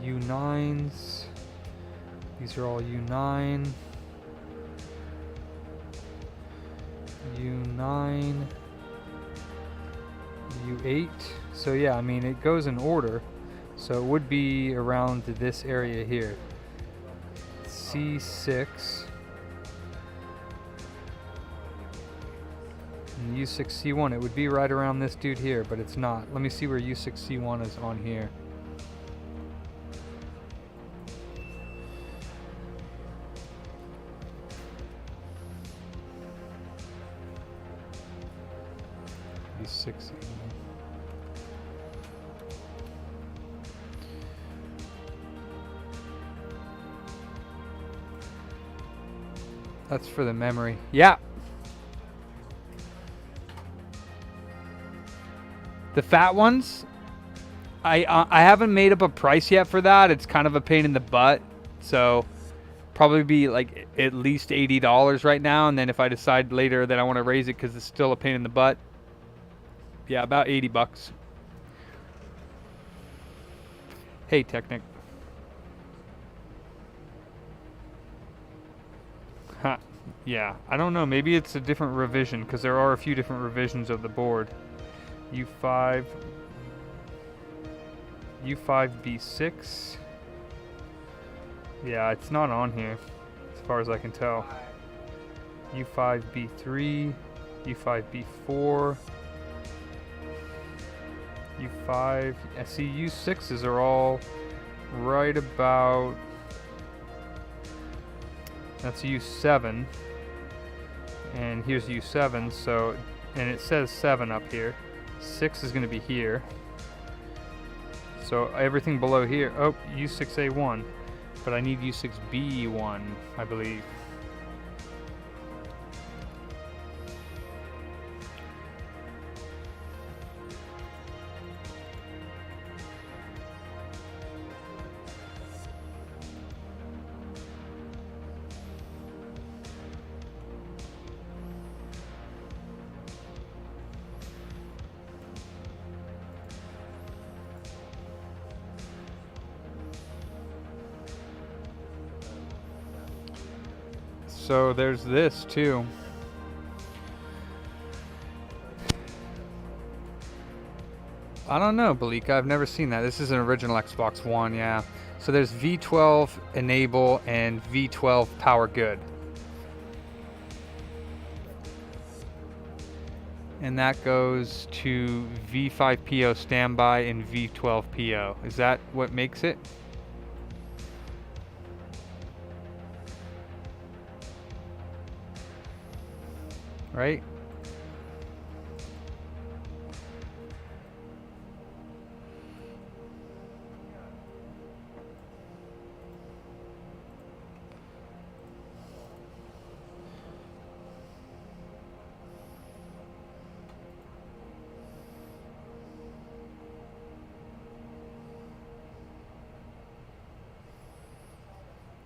U9s. These are all U9. U9. U8. So yeah, I mean, it goes in order. So it would be around this area here. C6. And U6C1, it would be right around this dude here, but it's not. Let me see where U6C1 is on here. U6. That's for the memory. Yeah. The fat ones, I haven't made up a price yet for that. It's kind of a pain in the butt. So probably be like at least $80 right now. And then if I decide later that I want to raise it because it's still a pain in the butt, yeah, about 80 bucks. Hey, Technic. Huh. Yeah, I don't know. Maybe it's a different revision because there are a few different revisions of the board. U5, U5B6. Yeah, it's not on here as far as I can tell. U5B3, U5B4, U5. I see U6s are all right about. That's U7, and here's U7. So, and it says 7 up here. 6 is going to be here. So everything below here. Oh, U6A1, but I need U6B1, I believe. So there's this too. I don't know, Belika. I've never seen that. This is an original Xbox One, yeah. So there's V12 enable and V12 power good. And that goes to V5PO standby and V12PO. Is that what makes it? Right?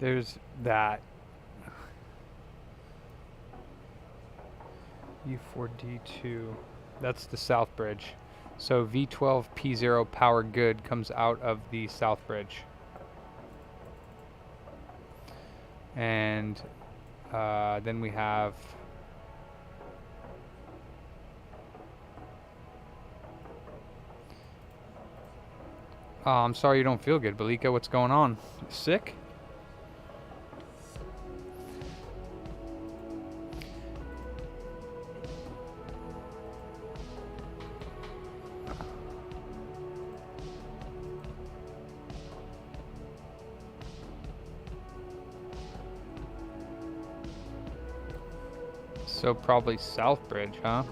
There's that. U4D2. That's the Southbridge. So V12P0 power good comes out of the Southbridge. And then we have oh, I'm sorry you don't feel good, Belika. What's going on? Sick? So probably Southbridge, huh?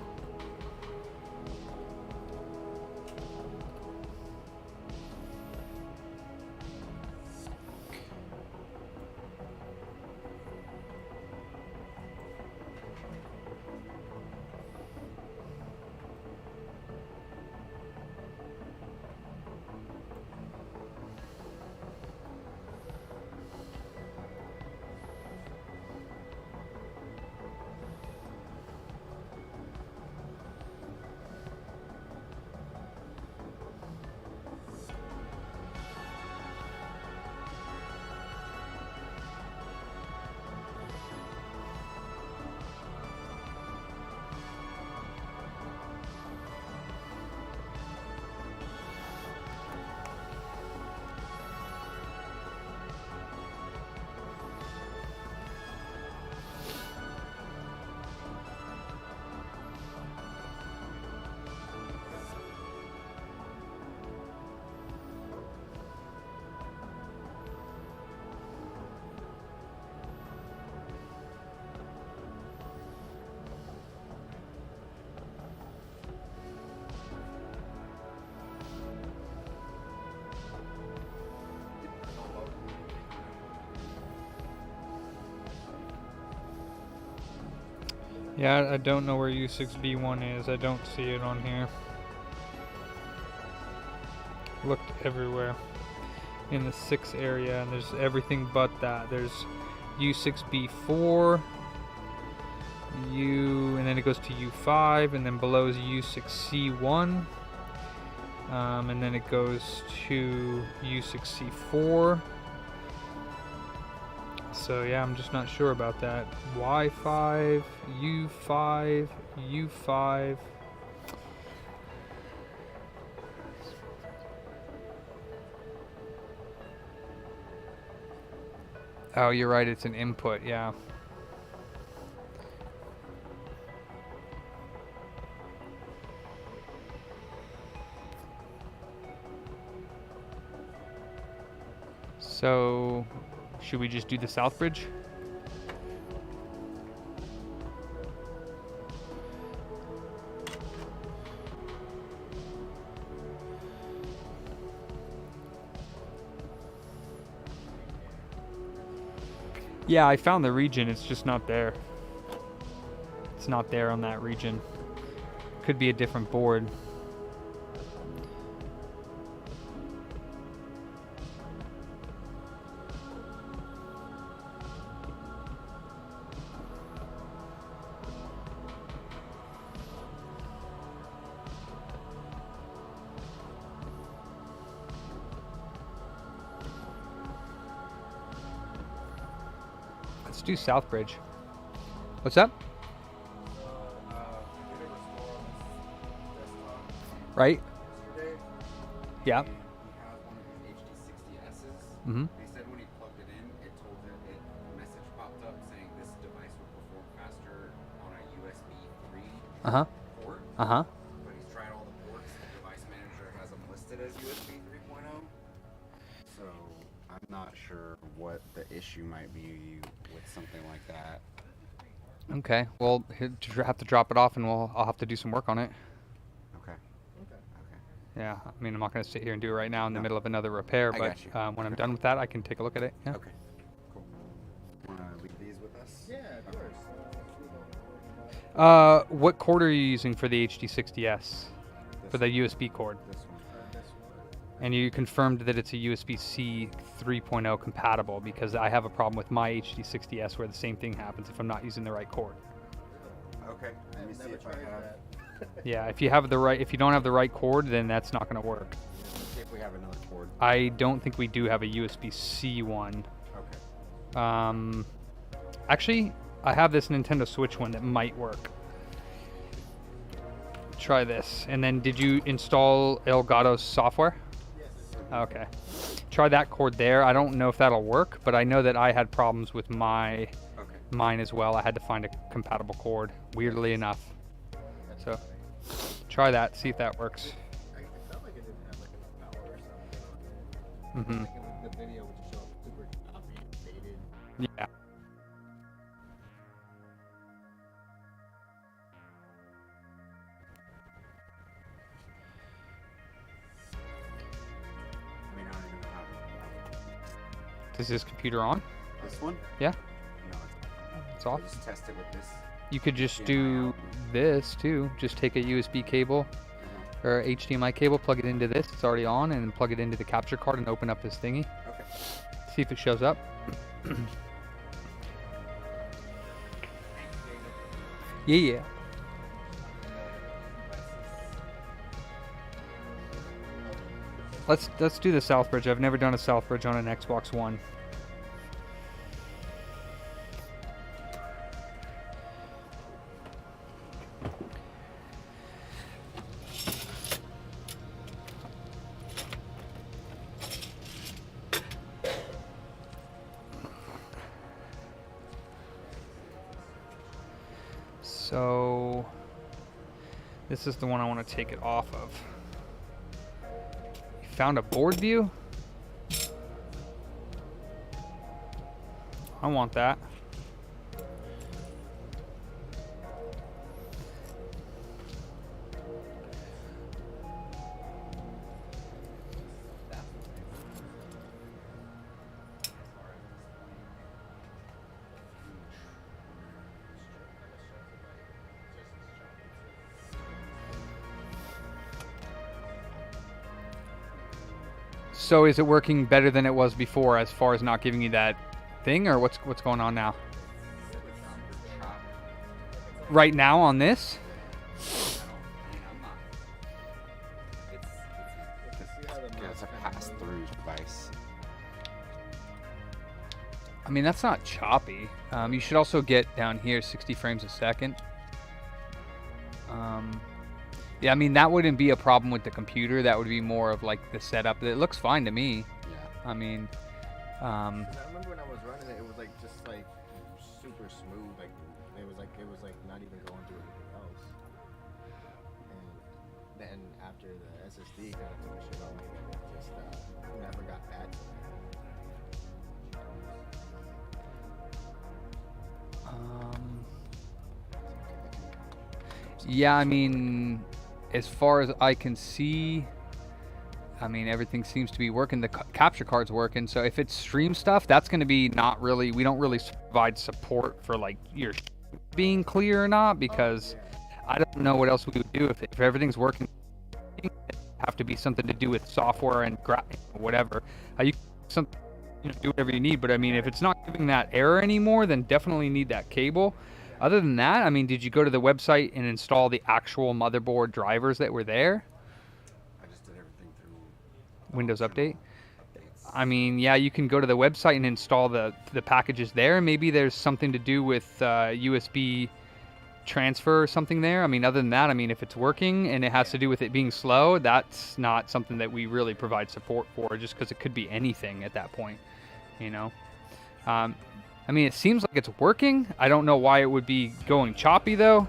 Yeah, I don't know where U6B1 is. I don't see it on here. looked everywhere in the 6 area, and there's everything but that. There's U6B4, and then it goes to U5, and then below is U6C1, and then it goes to U6C4. So yeah, I'm just not sure about that. Y5, U5, U5. Oh, you're right, it's an input, yeah. So, should we just do the Southbridge? Yeah, I found the region, it's just not there. It's not there on that region. Could be a different board. Let's do Southbridge. What's up? Right? Yesterday, Yeah. he has one of his HD60Ss. Mm-hmm. They said when he plugged it in, it told it, a message popped up saying this device will perform faster on a USB 3 Uh-huh. port. Uh-huh. But he's tried all the ports. The device manager has them listed as USB 3.0. So I'm not sure what the issue might be with something like that. Okay. Well, he'll have to drop it off, and I'll have to do some work on it. Okay. Yeah. I mean, I'm not going to sit here and do it right now in the No. middle of another repair, I but got you. when I'm Okay. done with that, I can take a look at it. Yeah. Okay. Cool. Want to leave these with us? Yeah, of Okay. course. What cord are you using for the HD60S? For the This USB cord? one. This one. And you confirmed that it's a USB-C 3.0 compatible, because I have a problem with my HD60S where the same thing happens if I'm not using the right cord. Okay. Let me see Never if I tried have. that. Yeah, if you don't have the right cord, then that's not going to work. Let's see if we have another cord. I don't think we do have a USB-C one. Okay. Actually, I have this Nintendo Switch one that might work. Try this. And then, did you install Elgato's software? Yes. Okay. Try that cord there. I don't know if that'll work, but I know that I had problems with Okay. mine as well. I had to find a compatible cord, weirdly enough. So, try that, see if that works. It felt like it didn't have like enough power or something. Mm-hmm. Like the video would just show up super choppy, faded. Yeah. I mean, I don't even know how. Is this computer on? This one? Yeah. No. It's I'll off. just test it with this. You could just HDMI do out. this too. Just take a USB cable or HDMI cable, plug it into this. It's already on, and then plug it into the capture card and open up this thingy. Okay. See if it shows up. Yeah. Let's do the Southbridge. I've never done a Southbridge on an Xbox One. So this is the one I want to take it off of. You found a board view? I want that. So is it working better than it was before as far as not giving you that thing, or what's going on now? Right now on this? It's a pass-through device. I mean, that's not choppy. You should also get down here 60 frames a second. Yeah, I mean, that wouldn't be a problem with the computer. That would be more of like the setup. It looks fine to me. Yeah. I mean, 'Cause I remember when I was running it, it was like just like super smooth. Like it was like not even going through anything else. And then after the SSD kind of took a shit on me, then it just never got back to that. yeah, I mean, as far as I can see, I mean, everything seems to be working. The capture card's working. So if it's stream stuff, that's going to be not really, we don't really provide support for like your being clear or not, because I don't know what else we would do if everything's working. It would have to be something to do with software and whatever. You do whatever you need, but I mean, if it's not giving that error anymore, then definitely need that cable. Other than that, I mean, did you go to the website and install the actual motherboard drivers that were there? I just did everything through Windows Update? updates. I mean, yeah, you can go to the website and install the packages there. Maybe there's something to do with USB transfer or something there. I mean, other than that, I mean, if it's working and it has to do with it being slow, that's not something that we really provide support for, just because it could be anything at that point, you know? I mean, it seems like it's working. I don't know why it would be going choppy, though.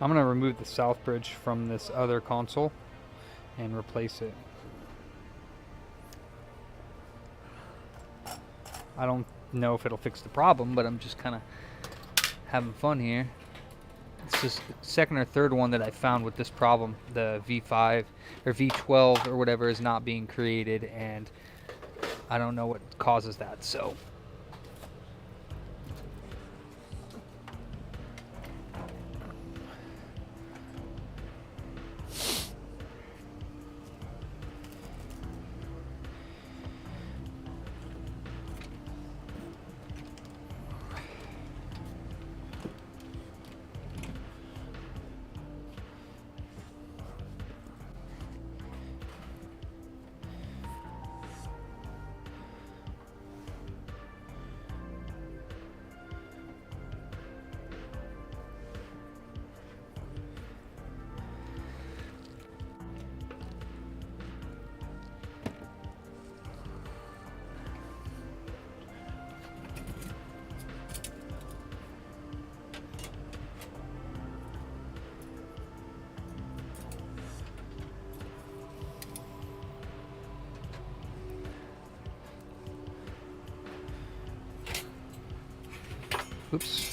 I'm going to remove the Southbridge from this other console and replace it. I don't know if it'll fix the problem, but I'm just kind of having fun here. It's just the second or third one that I found with this problem. The V5 or V12 or whatever is not being created, and I don't know what causes that, so. Oops.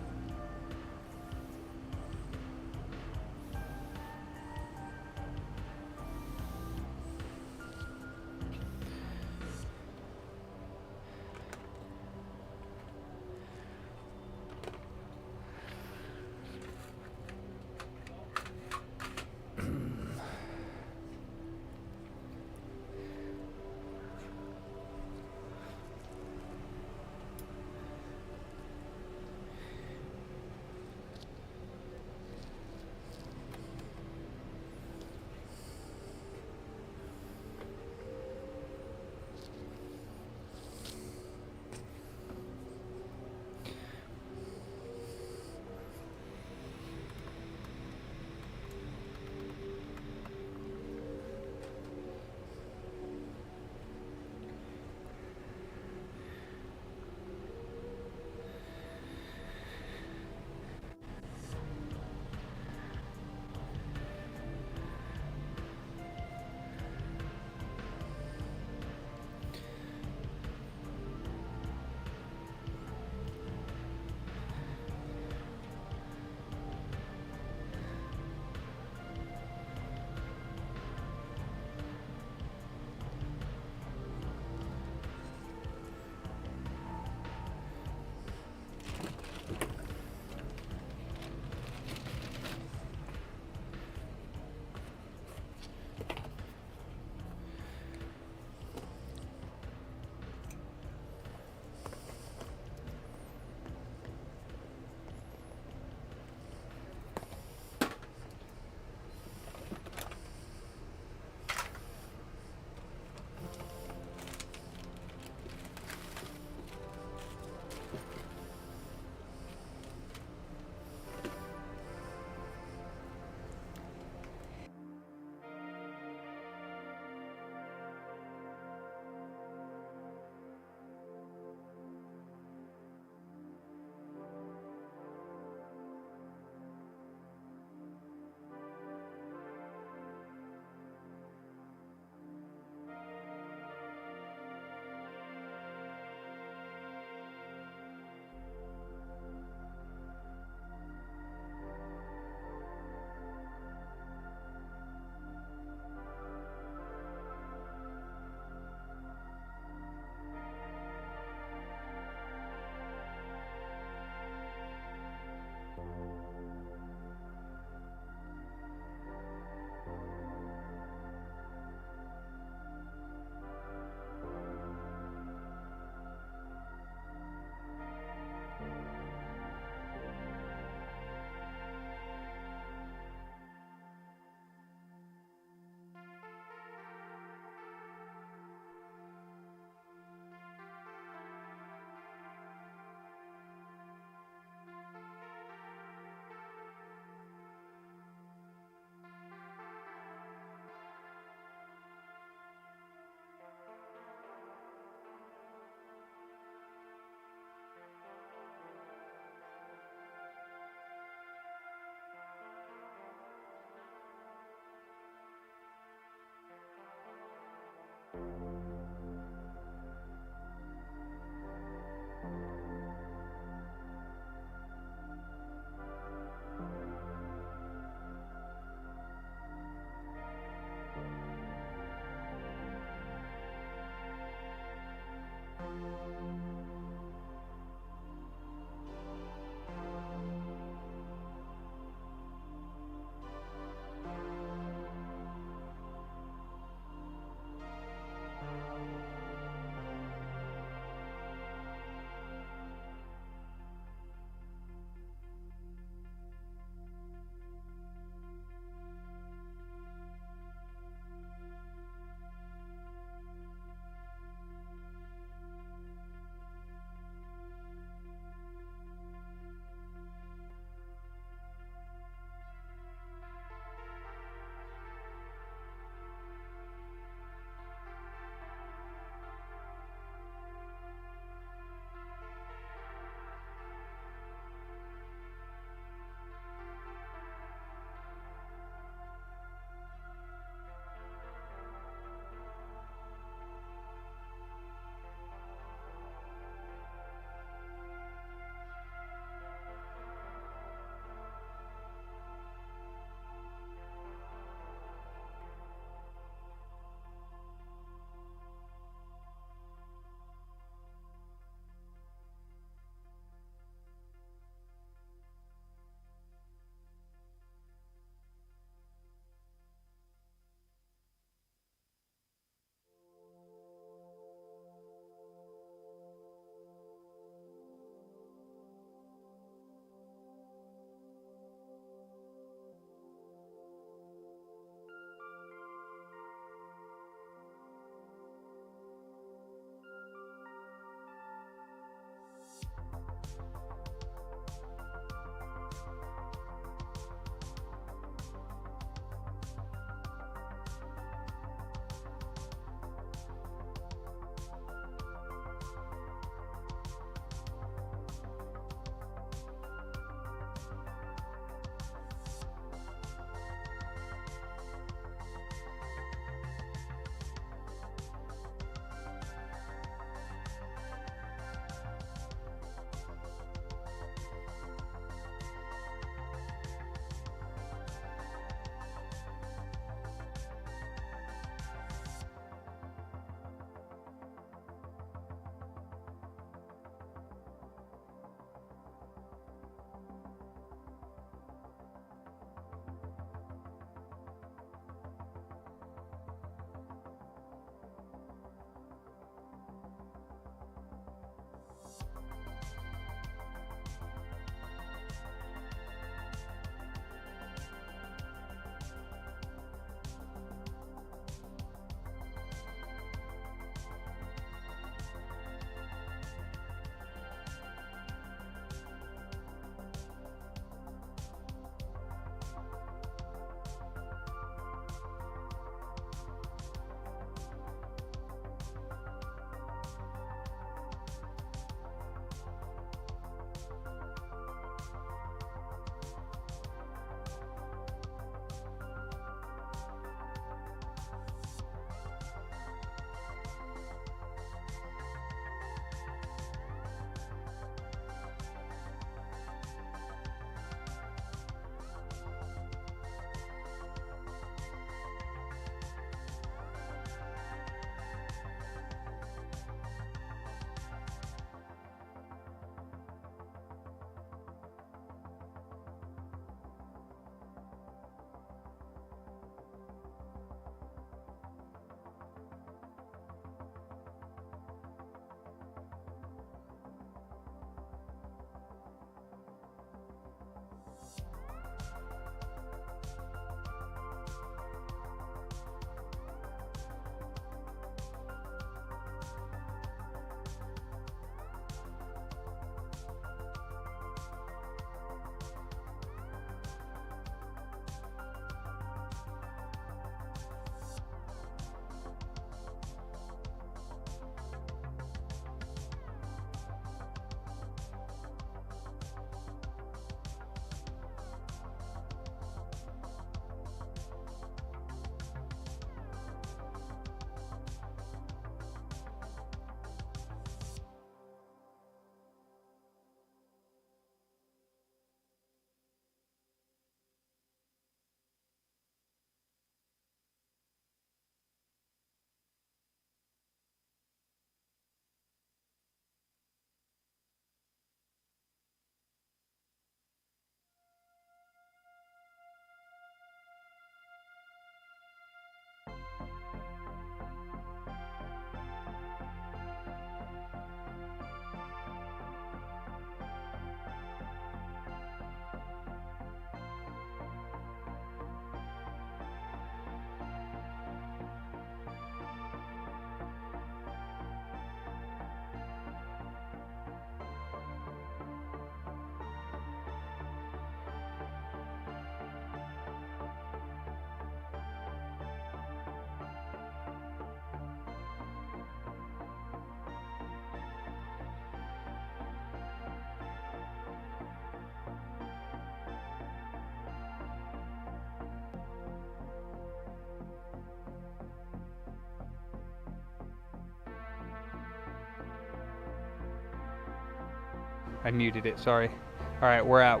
I muted it, sorry. Alright, we're at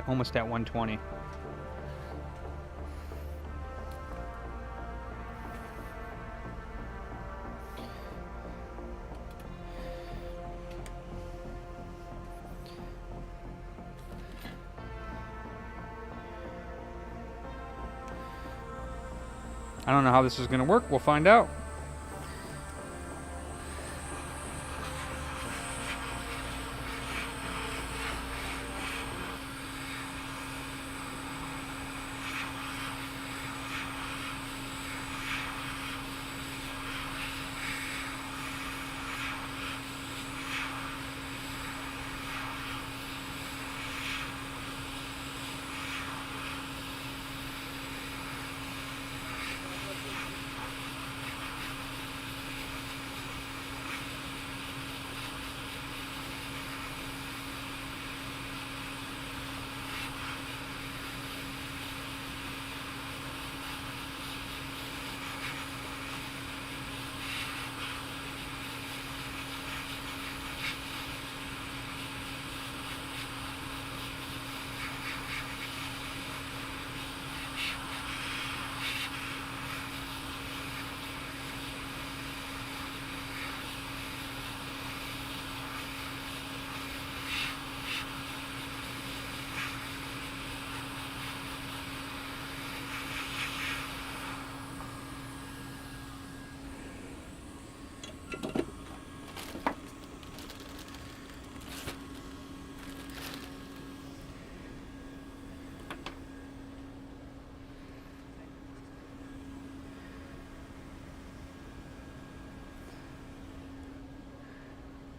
almost at 120. I don't know how this is going to work. We'll find out.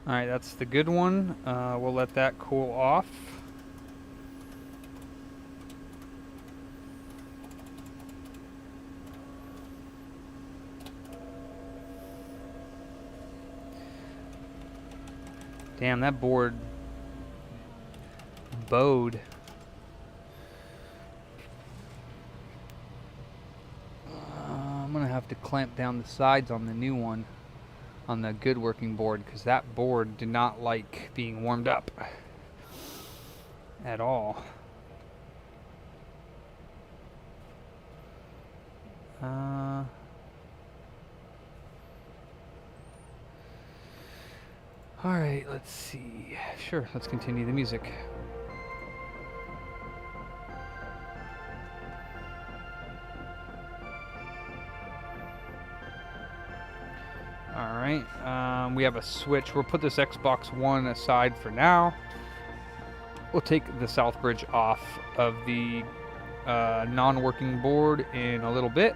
Alright, that's the good one. We'll let that cool off. Damn, that board bowed. I'm gonna have to clamp down the sides on the new one, on the good working board, because that board did not like being warmed up at all. Alright, let's see. Sure, let's continue the music. Alright, we have a switch. We'll put this Xbox One aside for now. We'll take the Southbridge off of the non-working board in a little bit.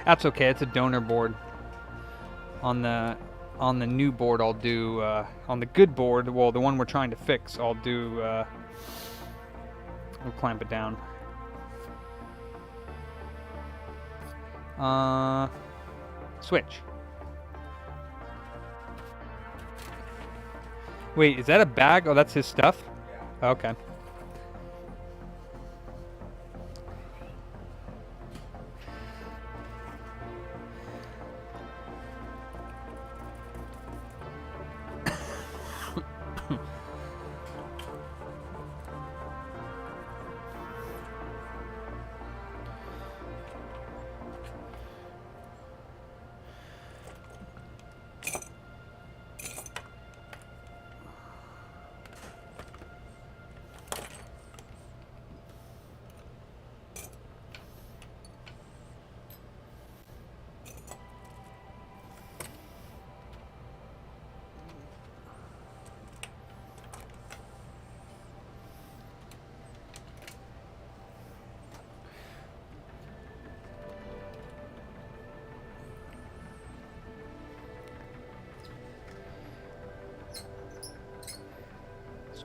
That's okay. It's a donor board. On the new board, I'll do on the good board. Well, the one we're trying to fix, I'll do. We'll clamp it down. Switch. Wait, is that a bag? Oh, that's his stuff. Yeah. Okay.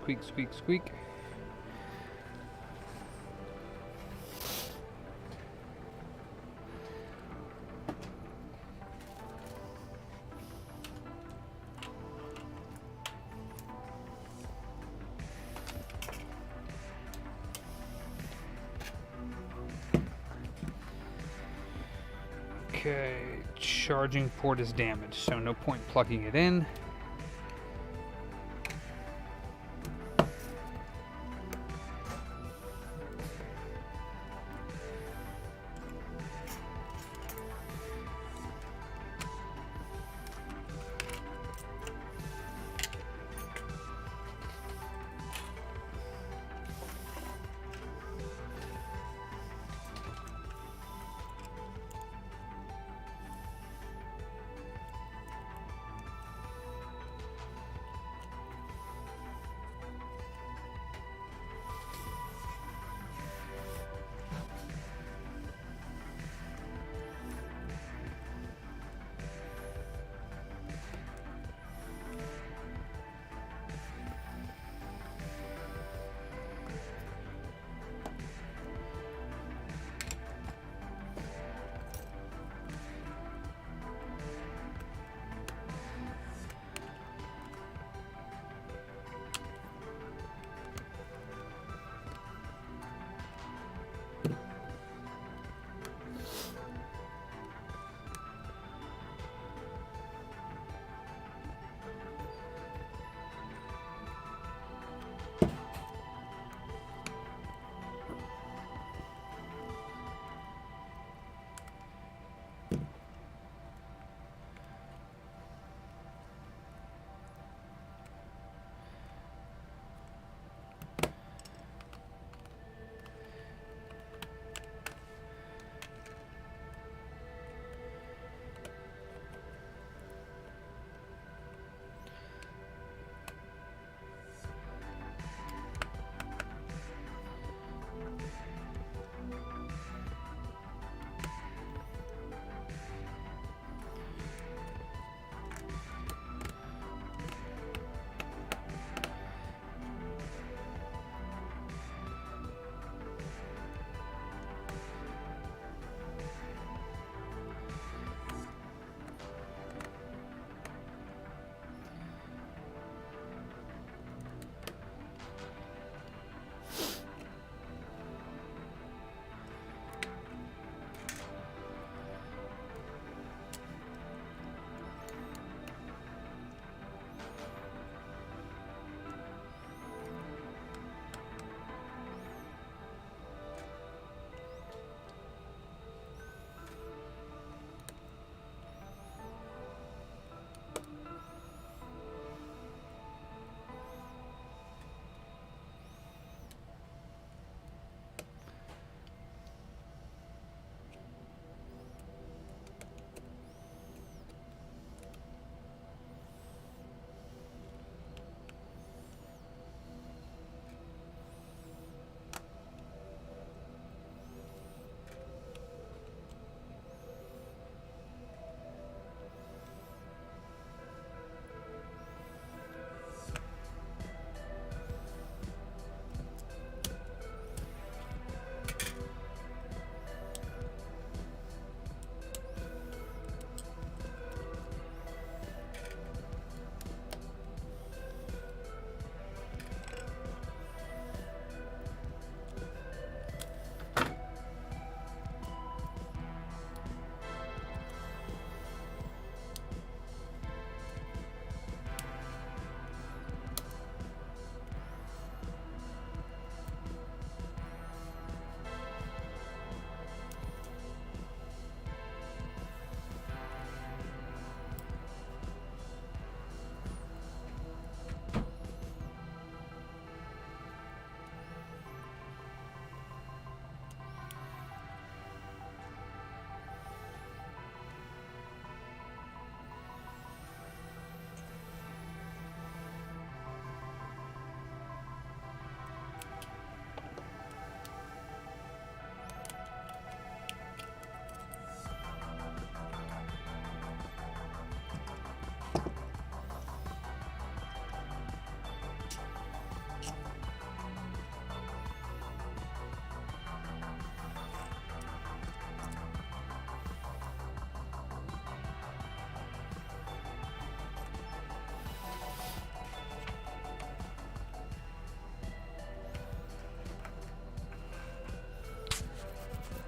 Squeak, squeak, squeak. Okay, charging port is damaged, so no point plugging it in.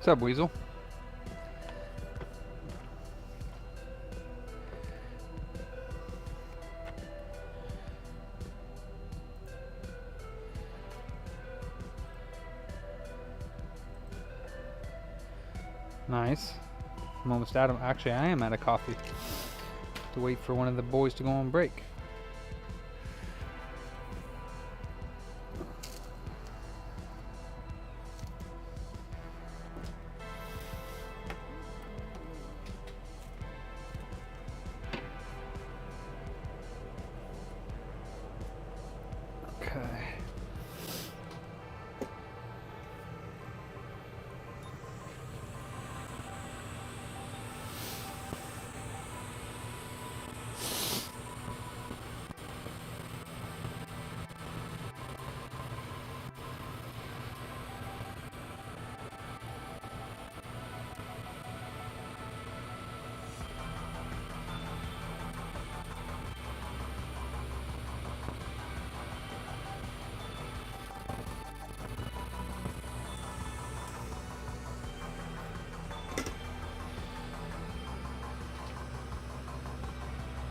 What's up, Weasel? Nice. I'm almost out of. Actually, I am out of coffee. To wait for one of the boys to go on break. Okay.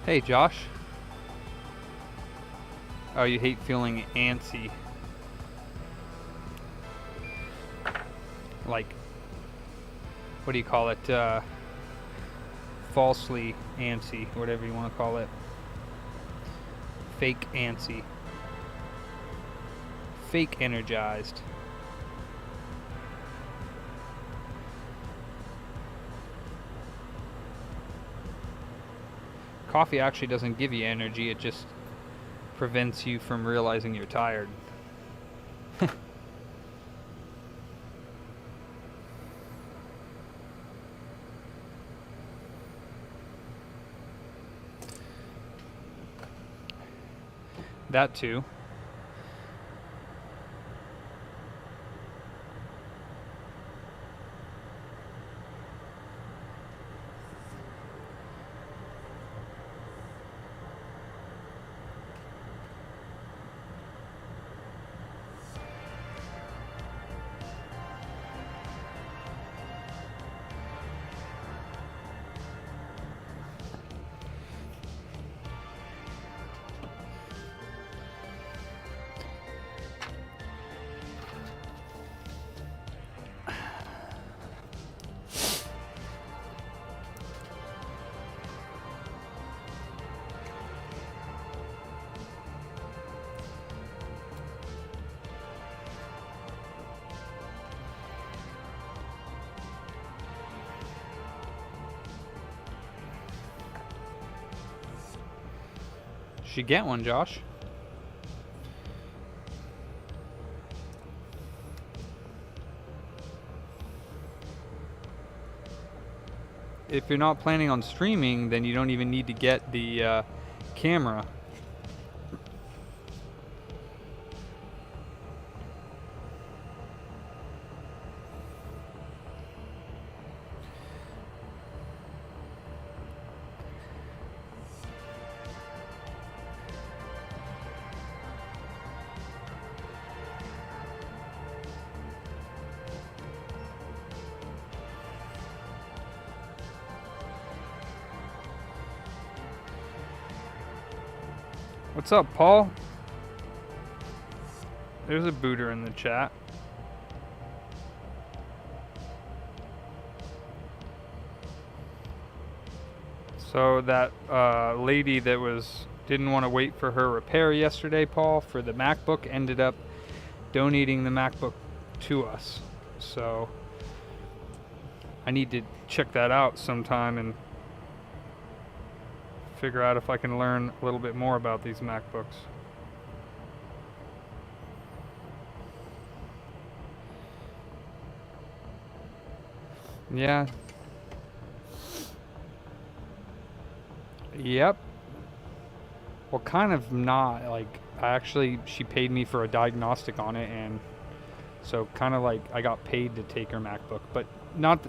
Hey, Josh. Oh, you hate feeling antsy. Like, what do you call it? Falsely antsy, whatever you want to call it. Fake antsy. Fake energized. Coffee actually doesn't give you energy, it just prevents you from realizing you're tired. That too. Should get one, Josh. If you're not planning on streaming, then you don't even need to get the camera. What's up, Paul? There's a booter in the chat. So that lady that didn't want to wait for her repair yesterday, Paul, for the MacBook, ended up donating the MacBook to us. So I need to check that out sometime and figure out if I can learn a little bit more about these MacBooks. Yeah. Yep. Well, kind of not. Like, she paid me for a diagnostic on it, and so kind of like I got paid to take her MacBook, but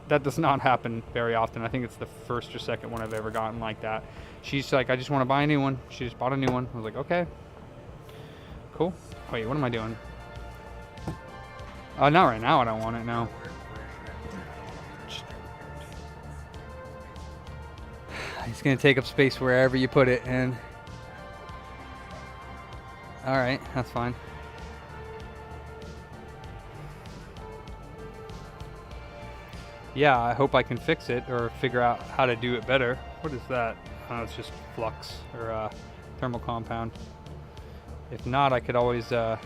that does not happen very often. I think it's the first or second one I've ever gotten like that. She's like, I just want to buy a new one. She just bought a new one. I was like, okay, cool. Wait, what am I doing? Not right now. I don't want it now. It's gonna take up space wherever you put it, and all right, that's fine. yeah, I hope I can fix it or figure out how to do it better. What is that? Oh, it's just flux or thermal compound. If not, I could always sell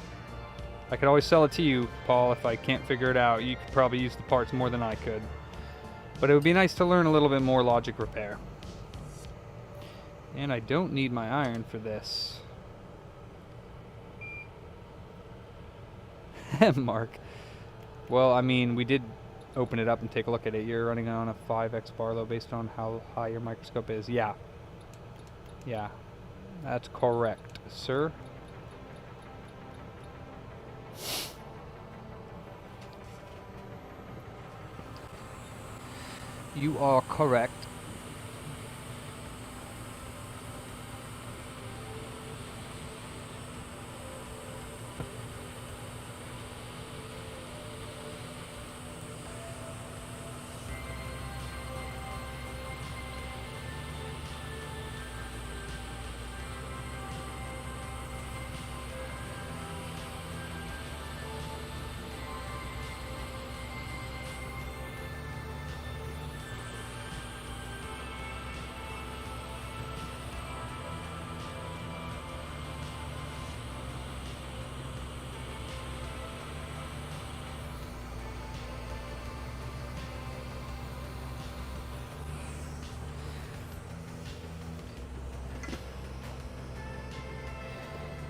it to you, Paul. If I can't figure it out, you could probably use the parts more than I could. But it would be nice to learn a little bit more logic repair. And I don't need my iron for this. Mark. Well, I mean, we did open it up and take a look at it. You're running on a 5x bar though, based on how high your microscope is. Yeah. Yeah. That's correct, sir. You are correct.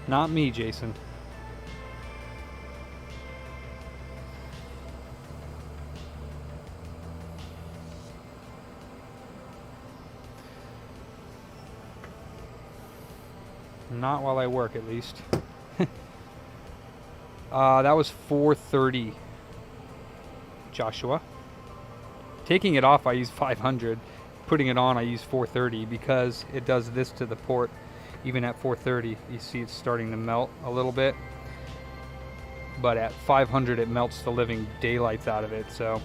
Not me, Jason. Not while I work, at least. That was 430, Joshua. Taking it off, I use 500. Putting it on, I use 430 because it does this to the port. Even at 430, you see it's starting to melt a little bit. But at 500, it melts the living daylights out of it, so.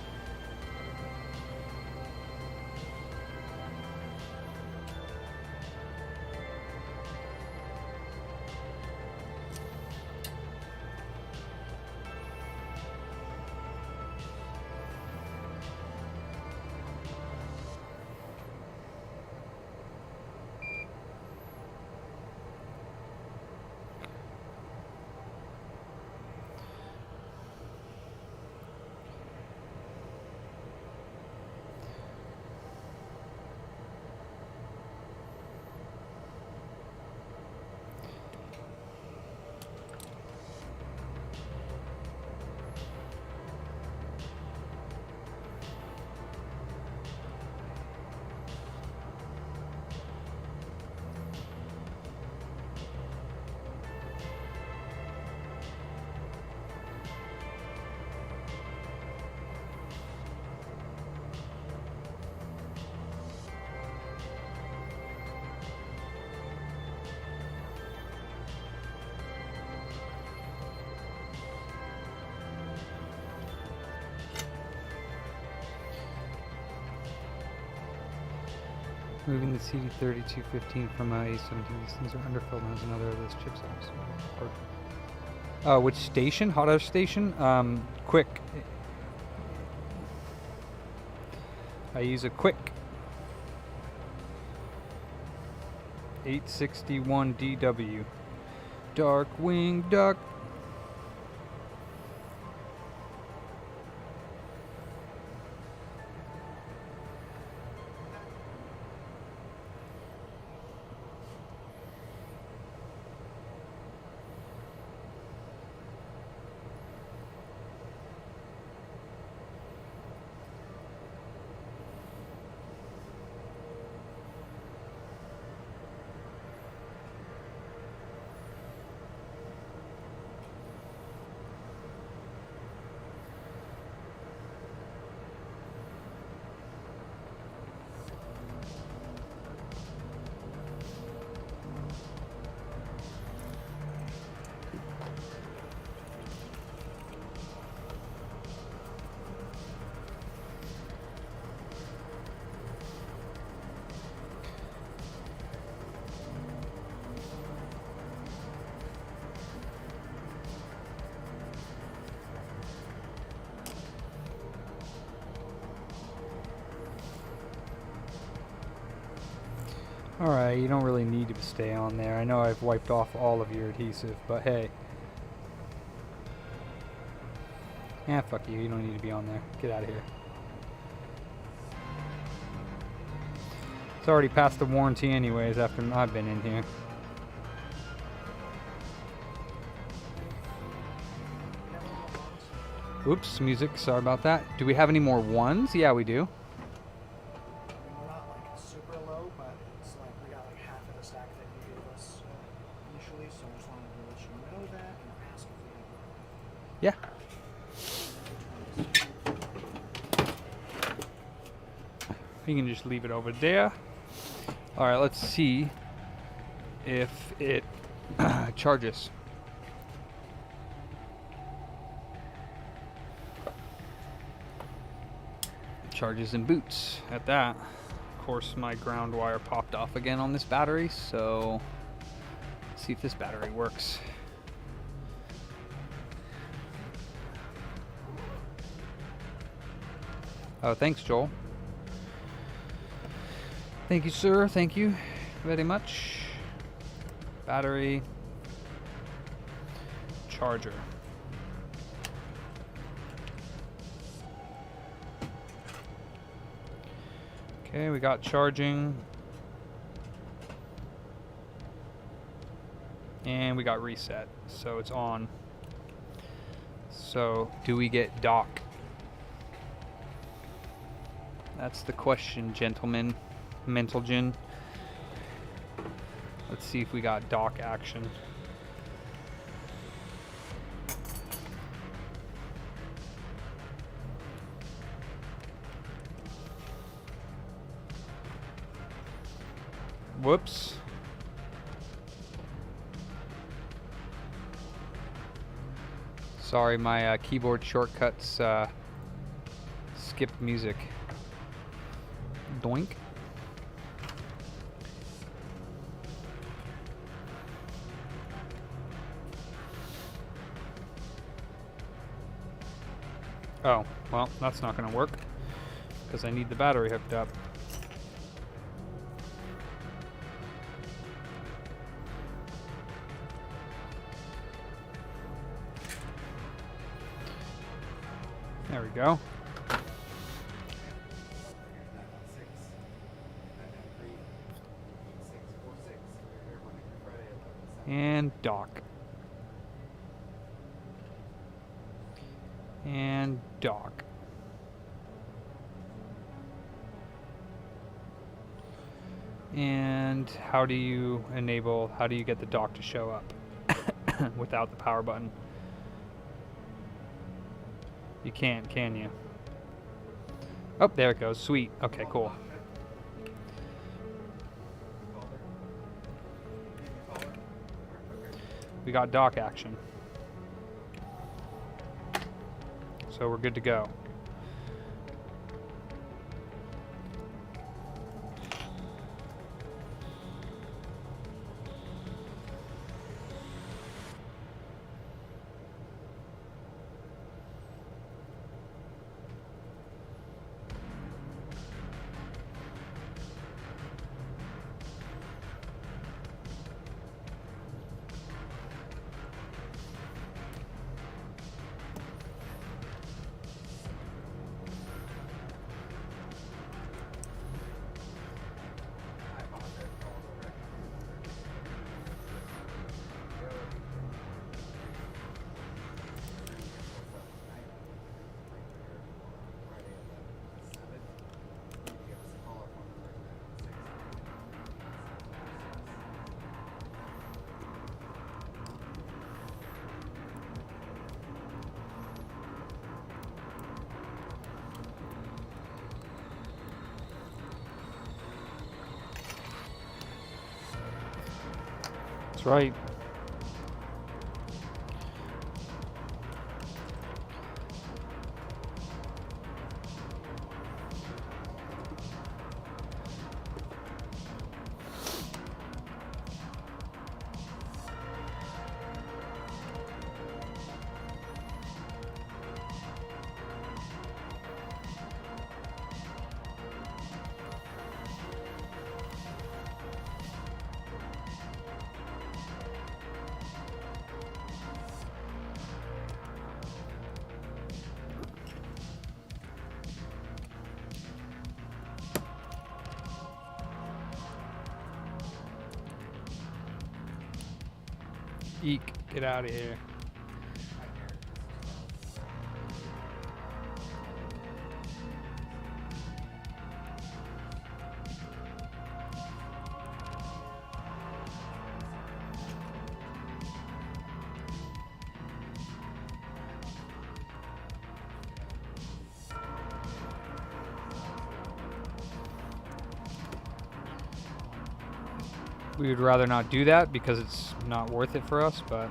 Moving the CD3215 from a A17. These things are underfilled and has another of those chipsets. Which station? Hot air station? Quick. I use a quick 861 DW. Darkwing Duck. Alright, you don't really need to stay on there. I know I've wiped off all of your adhesive, but hey. Yeah, fuck you. You don't need to be on there. Get out of here. It's already past the warranty anyways after I've been in here. Oops, music. Sorry about that. Do we have any more ones? Yeah, we do. We're not like super low, but it's like we got like half of the stack that you gave us initially, so I just wanted to let you know that and ask if we have Yeah. You can just leave it over there. Alright, let's see if it charges. Charges and boots at that. Of course, my ground wire popped off again on this battery, so let's see if this battery works. Oh, thanks, Joel. Thank you, sir. Thank you very much. Battery. Charger. Okay, we got charging. And we got reset. So it's on. So, do we get dock? That's the question, gentlemen. Mental gin. Let's see if we got dock action. Whoops. Sorry, my keyboard shortcuts skipped music. Doink. Oh, well, that's not going to work because I need the battery hooked up. There we go. And dock. And dock. And how do you get the dock to show up without the power button? You can't, can you? Oh, there it goes. Sweet. Okay, cool. We got dock action. So we're good to go. That's right. Eek, get out of here. We would rather not do that because it's not worth it for us, but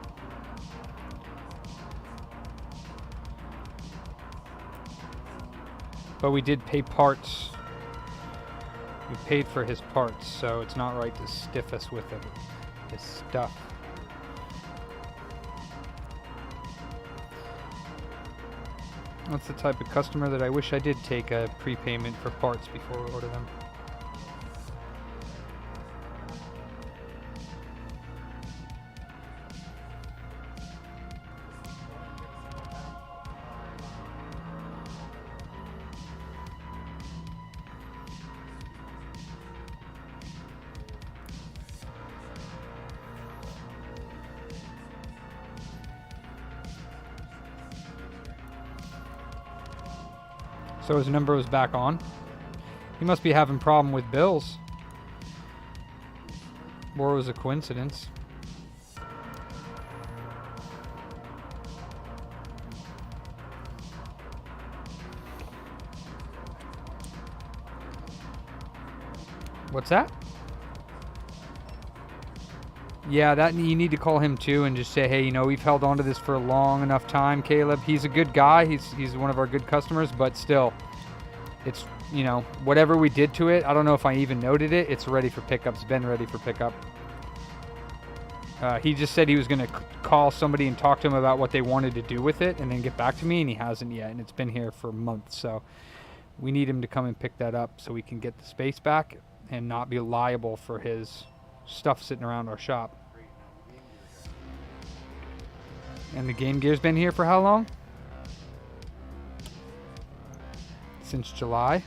we did pay parts. We paid for his parts, so it's not right to stiff us with it, his stuff. That's the type of customer that I wish I did take a prepayment for parts before we order them. So his number was back on. He must be having problem with bills. Or it was a coincidence. What's that? Yeah, that you need to call him too and just say, hey, you know, we've held on to this for a long enough time, Caleb. He's a good guy. He's one of our good customers, but still, it's, you know, whatever we did to it, I don't know if I even noted it. It's ready for pickup. It's been ready for pickup. He just said he was going to call somebody and talk to him about what they wanted to do with it and then get back to me, and he hasn't yet, and it's been here for months. So we need him to come and pick that up so we can get the space back and not be liable for his stuff sitting around our shop. And the Game Gear's been here for how long? Since July?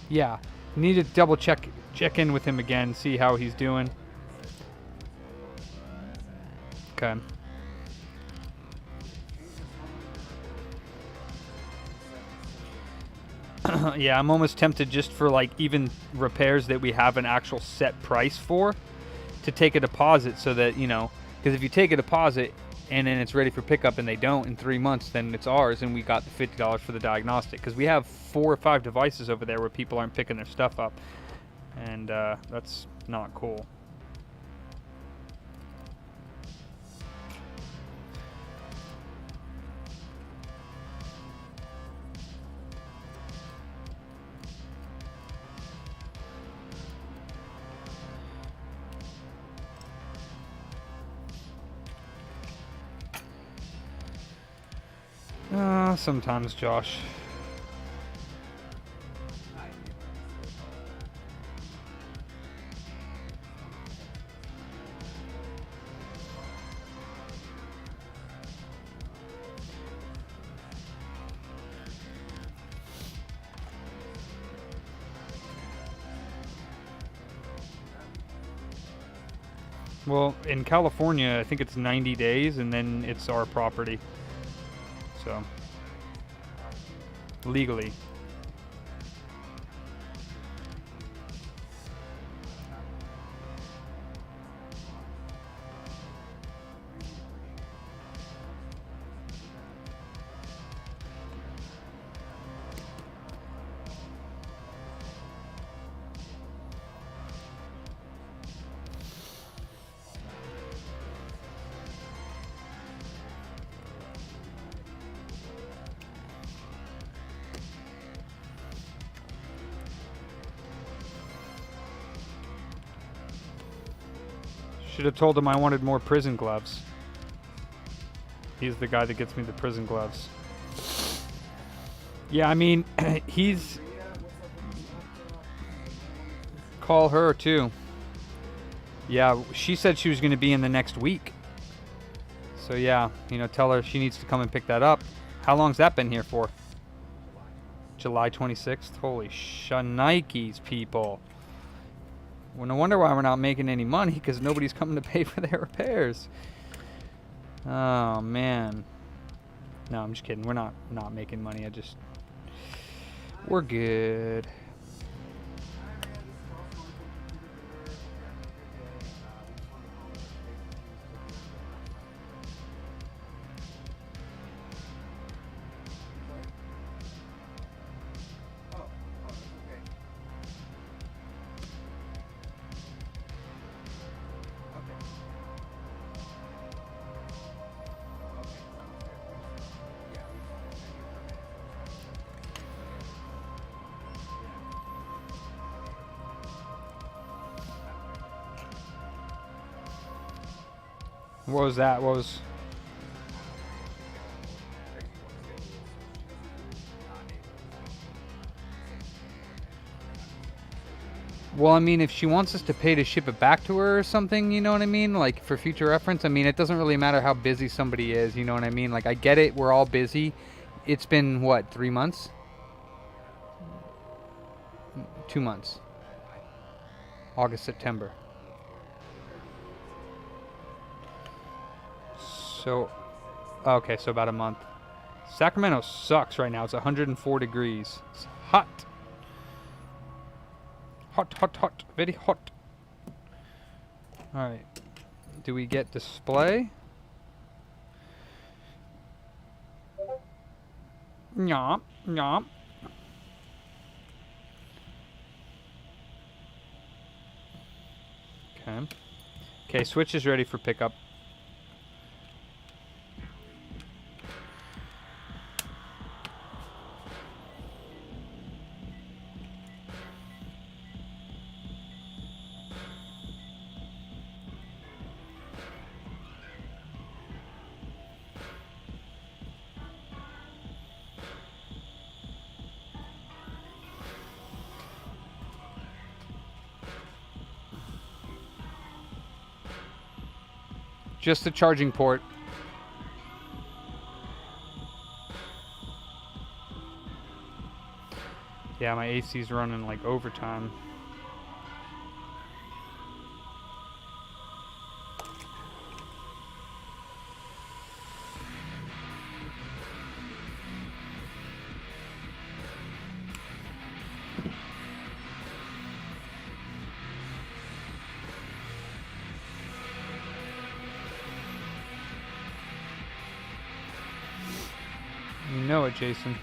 Yeah, need to double check in with him again, see how he's doing. Okay. Yeah, I'm almost tempted just for like even repairs that we have an actual set price for to take a deposit so that, you know, because if you take a deposit and then it's ready for pickup and they don't in 3 months, then it's ours and we got the $50 for the diagnostic, because we have 4 or 5 devices over there where people aren't picking their stuff up, and that's not cool. Sometimes, Josh. Well, in California, I think it's 90 days and then it's our property. So, legally. Should have told him I wanted more prison gloves. He's the guy that gets me the prison gloves. Yeah, I mean, he's... Call her, too. Yeah, she said she was going to be in the next week. So, yeah, you know, tell her she needs to come and pick that up. How long's that been here for? July 26th? Holy shnikes, people. Well, no wonder why we're not making any money, because nobody's coming to pay for their repairs. Oh man. No, I'm just kidding. We're not making money. We're good. What was that? What was? Well, I mean, if she wants us to pay to ship it back to her or something, you know what I mean? Like, for future reference, I mean, it doesn't really matter how busy somebody is, you know what I mean? Like, I get it, we're all busy. It's been, what, 3 months? 2 months. August, September. So, okay, so about a month. Sacramento sucks right now. It's 104 degrees. It's hot. Hot, hot, hot. Very hot. Alright. Do we get display? Nyop, nyop. Okay. Okay, switch is ready for pickup. Just the charging port. Yeah, my AC's running like overtime. You know it, Jason.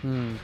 Hmm.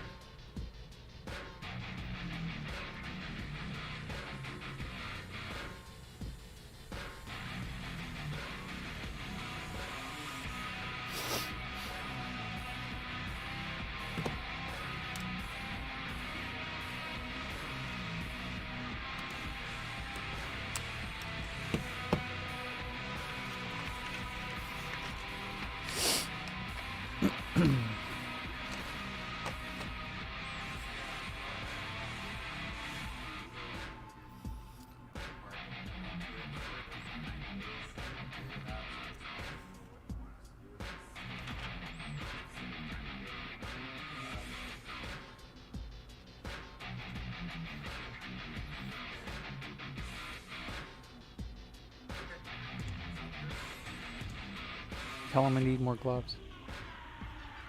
Tell him I need more gloves.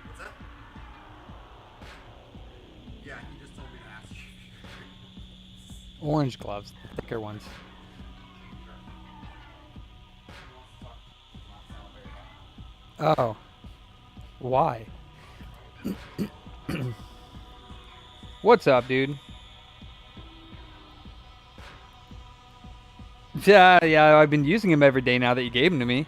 What's that? Yeah, he just told me to ask you. Orange gloves, the thicker ones. Oh. Why? What's up, dude? Yeah, I've been using them every day now that you gave them to me.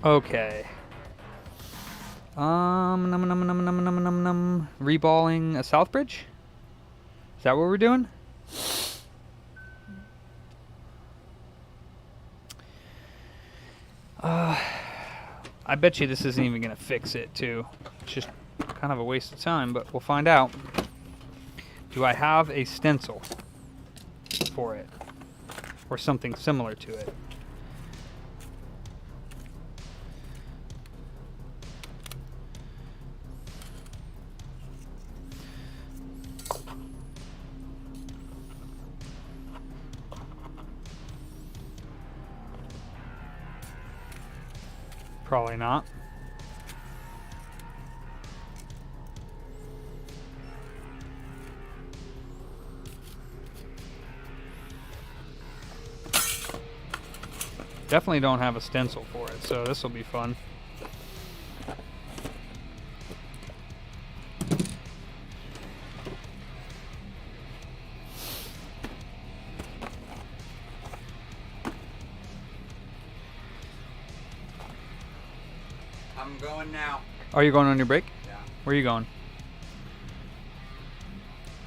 Okay. Reballing a Southbridge? Is that what we're doing? I bet you this isn't even gonna fix it too. It's just kind of a waste of time, but we'll find out. Do I have a stencil for it? Or something similar to it? Probably not. Definitely don't have a stencil for it, so this will be fun. I'm going now. Are you going on your break? Yeah. Where are you going?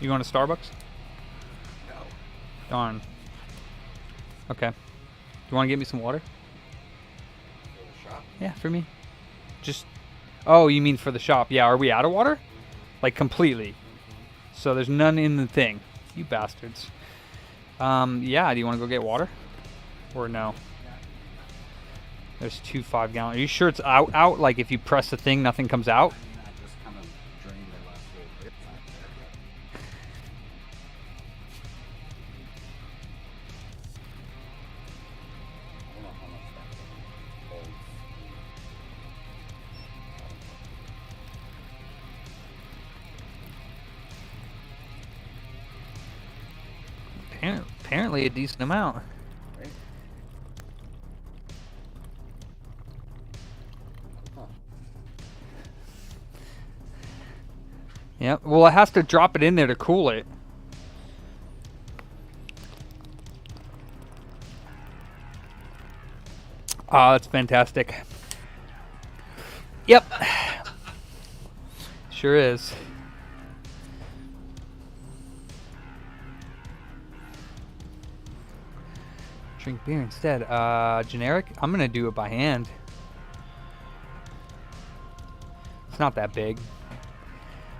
You going to Starbucks? No. Darn. Okay. You want to get me some water? For the shop? Yeah, for me. Just. Oh, you mean for the shop? Yeah. Are we out of water? Like completely. So there's none in the thing. You bastards. Yeah. Do you want to go get water? Or no? There's 2 5-gallon. Are you sure it's out? Like if you press the thing, nothing comes out? I mean, I just kind of drained the last little bit out there. I don't know how much that holds. Apparently a decent amount. Right? Huh. Yep. Well, it has to drop it in there to cool it. Ah, that's fantastic. Yep. Sure is. Drink beer instead. Generic? I'm gonna do it by hand. It's not that big.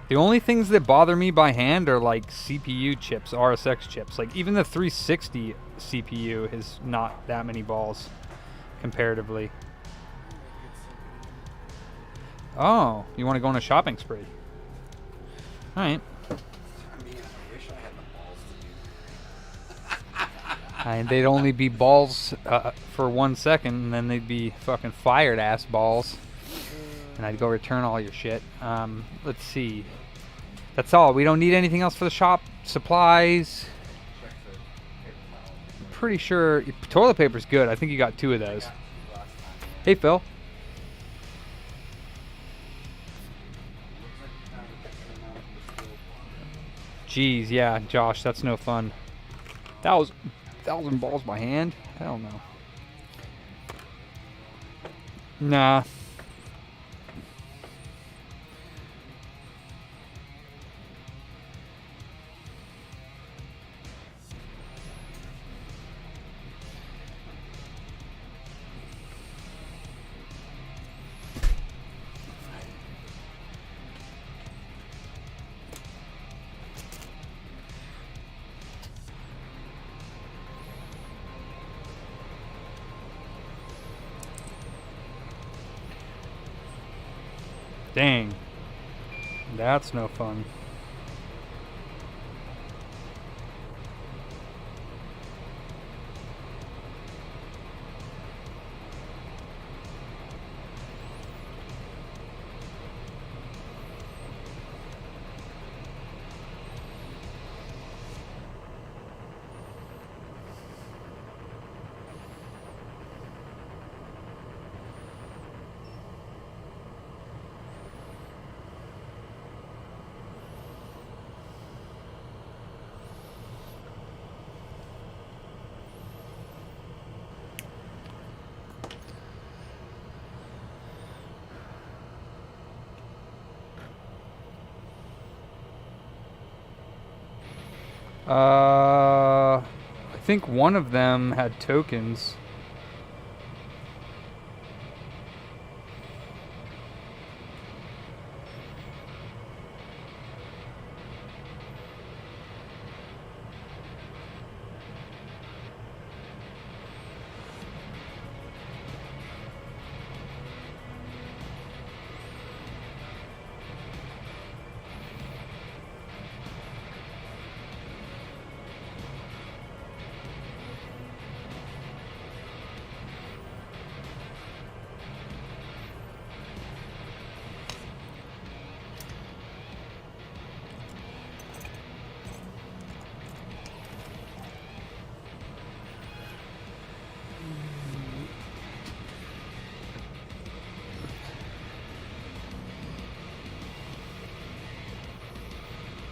The only things that bother me by hand are like CPU chips, RSX chips. Like even the 360 CPU is not that many balls comparatively. Oh, you want to go on a shopping spree? All right. I mean, I wish I had the balls to do And they'd only be balls for 1 second, and then they'd be fucking fired ass balls. And I'd go return all your shit. Let's see. That's all. We don't need anything else for the shop. Supplies. check the paper towel. I'm pretty sure toilet paper's good. I think you got 2 of those. Last time. Hey, Phil. Looks like you found a decent amount of distilled water. Jeez, yeah, Josh, that's no fun. That was 1,000 balls by hand? Hell no. Nah. Dang. That's no fun. I think one of them had tokens.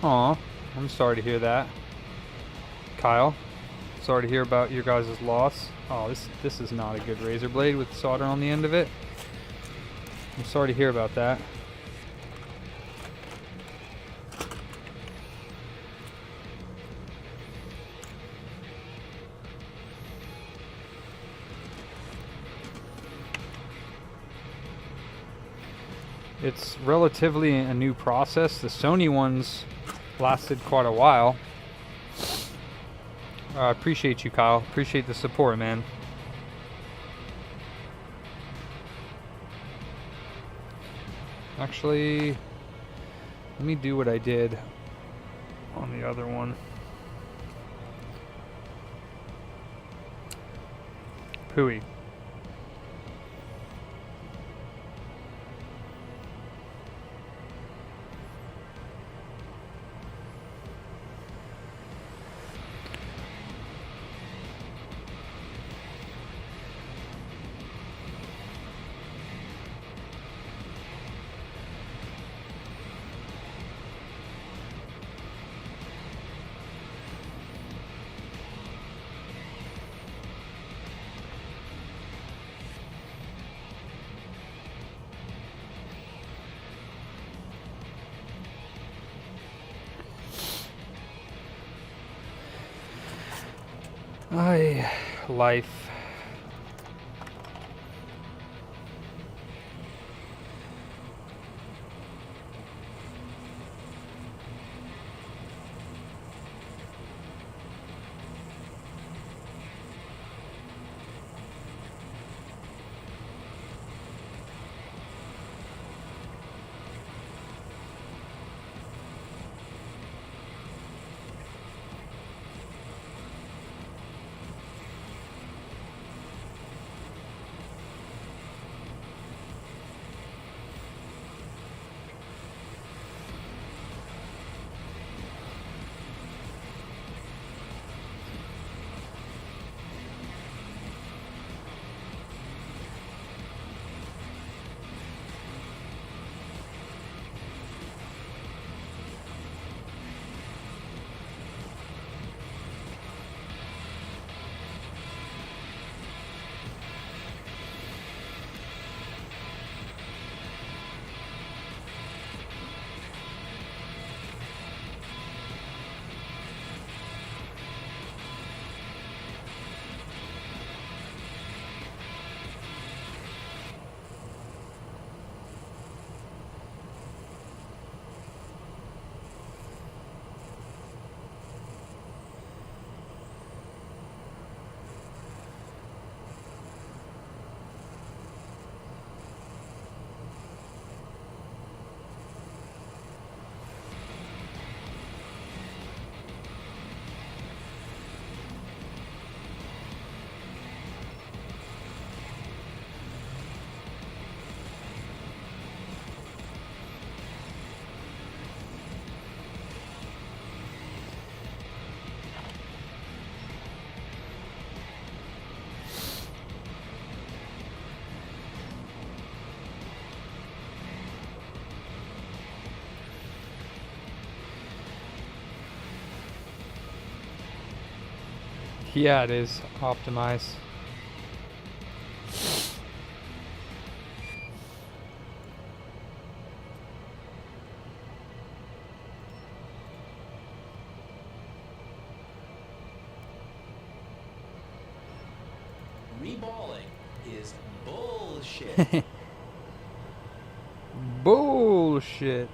Aw, I'm sorry to hear that. Kyle, sorry to hear about your guys' loss. Oh, this is not a good razor blade with solder on the end of it. I'm sorry to hear about that. It's relatively a new process. The Sony ones lasted quite a while. I appreciate you, Kyle. Appreciate the support, man. Actually, let me do what I did on the other one. Pooey. Life. Yeah, it is optimized. balling is bullshit. Bullshit.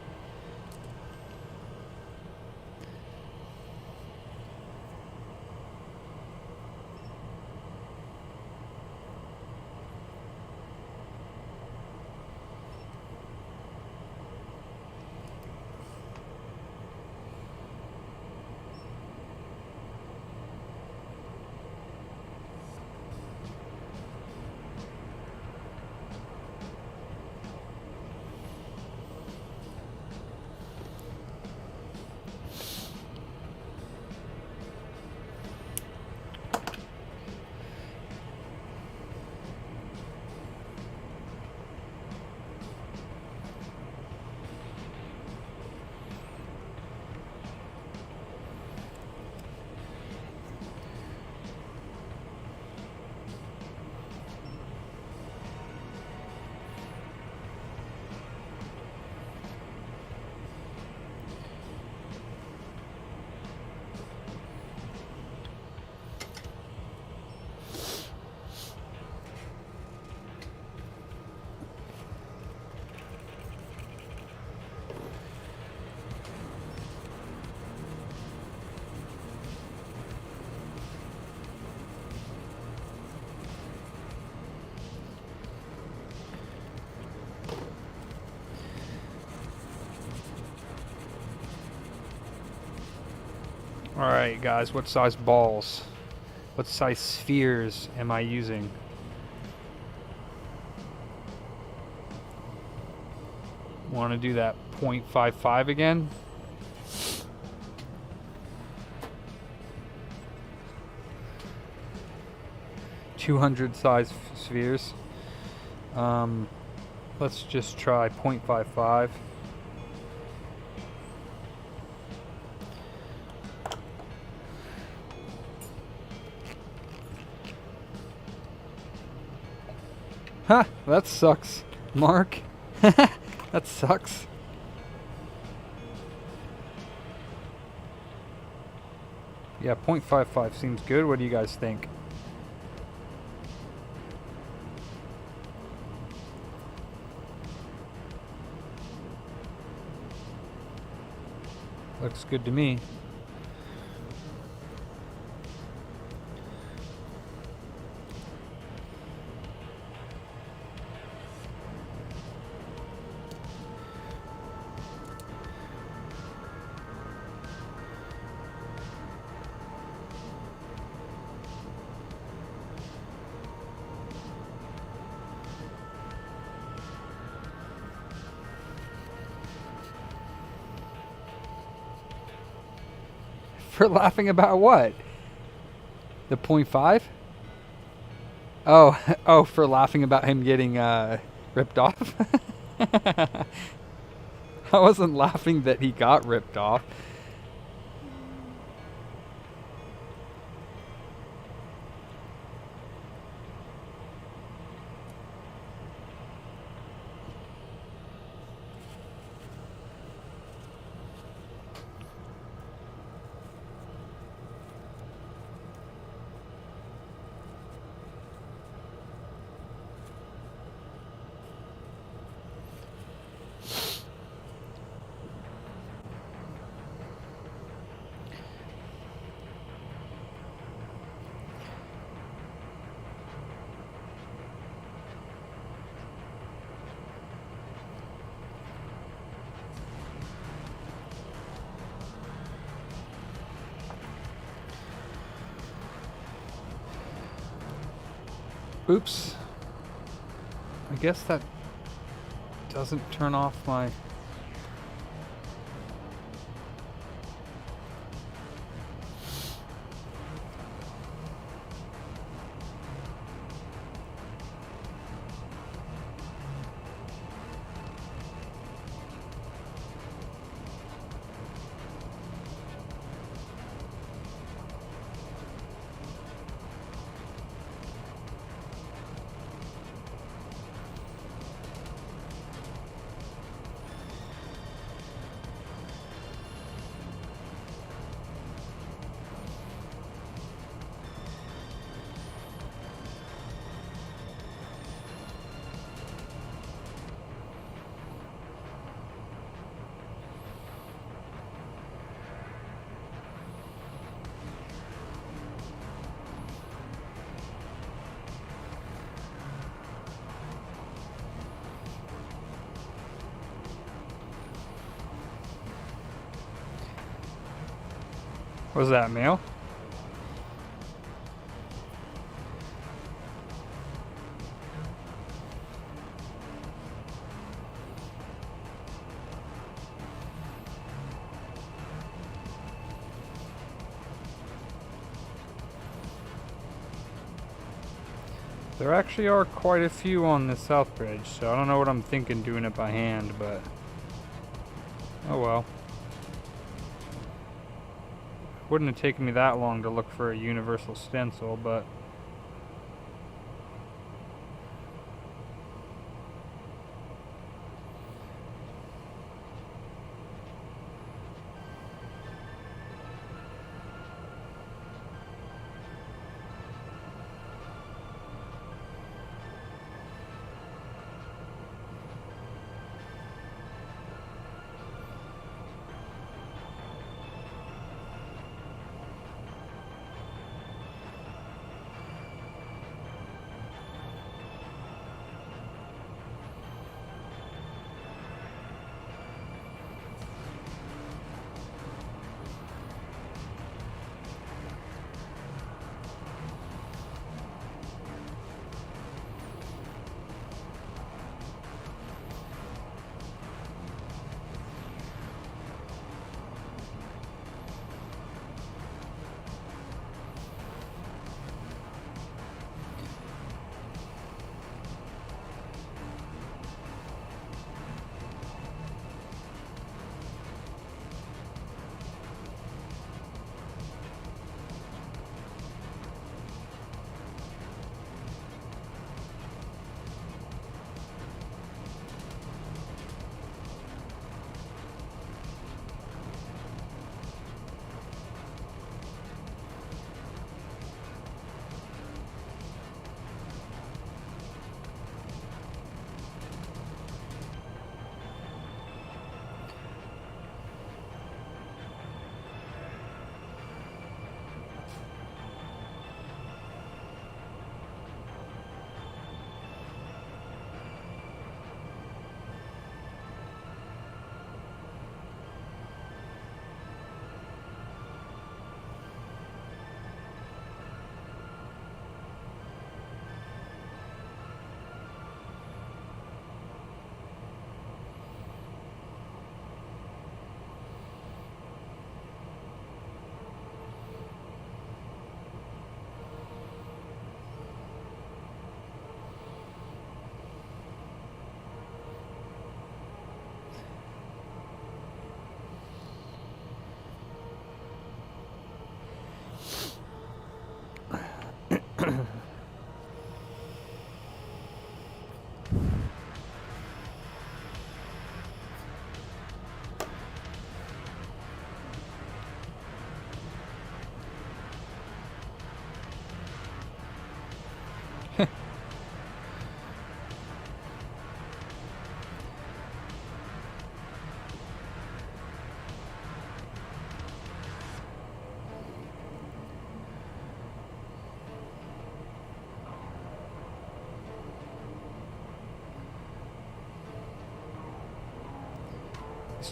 Alright guys, what size balls? What size spheres am I using? Want to do that 0.55 again? .200 size spheres. Let's just try 0.55. Ha! That sucks, Mark. That sucks. Yeah, 0.55 seems good. What do you guys think? Looks good to me. For laughing about what? The 0.5? Oh, oh, for laughing about him getting ripped off? I wasn't laughing that he got ripped off. Oops. I guess that doesn't turn off my... Was that mail? There actually are quite a few on the Southbridge, so I don't know what I'm thinking doing it by hand, but oh well. Wouldn't have taken me that long to look for a universal stencil, but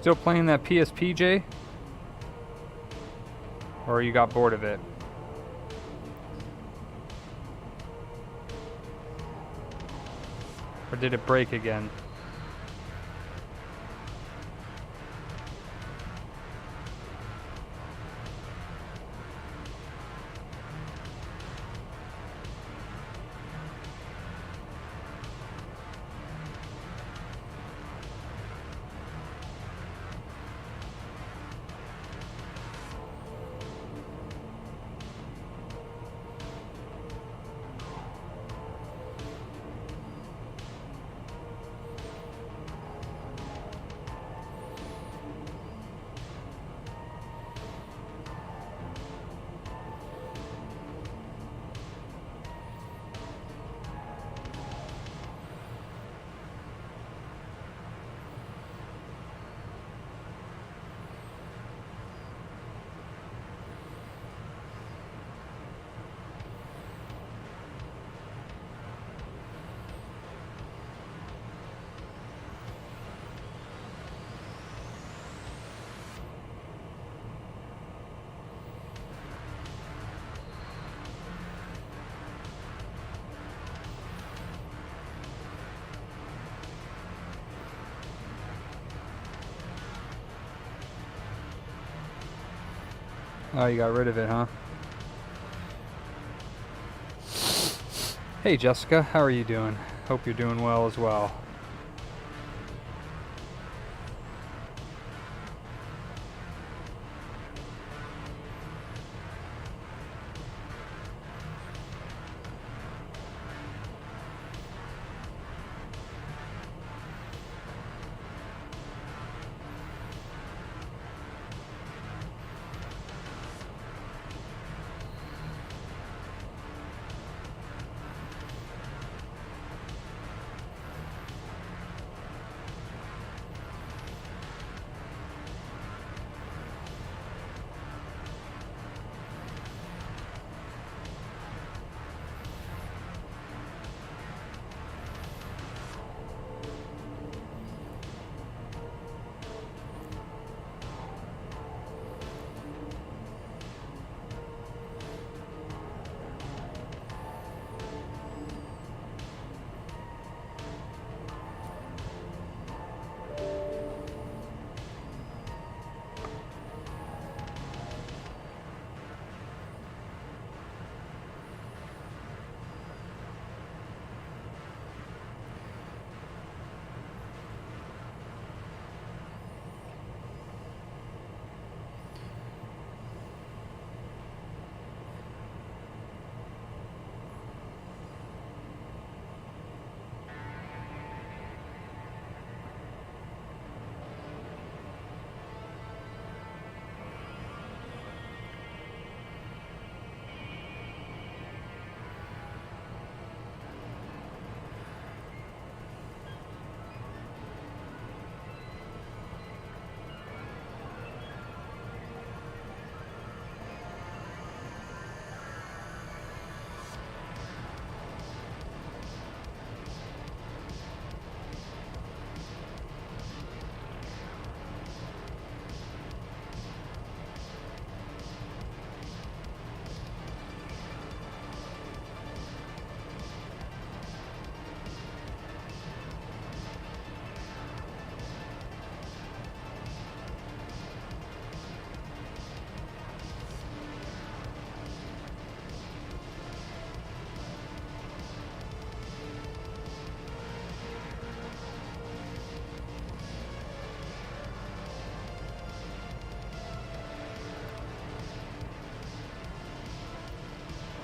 still playing that PSPJ? Or you got bored of it? Or did it break again? Oh, you got rid of it, huh? Hey Jessica, how are you doing? Hope you're doing well as well.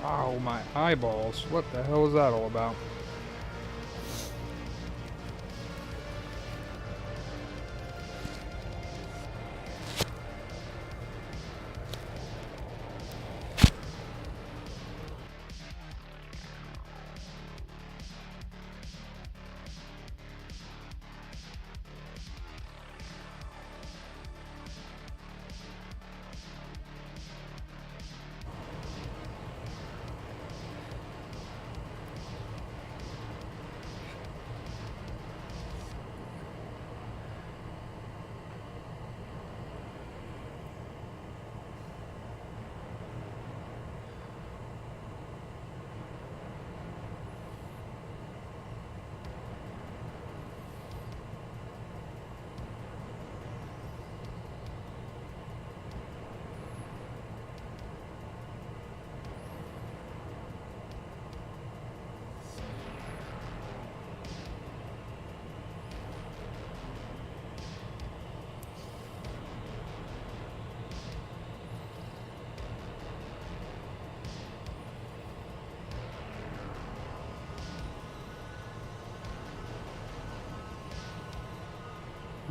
Ow, my eyeballs. What the hell is that all about?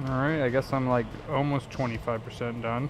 Alright, I guess I'm like almost 25% done.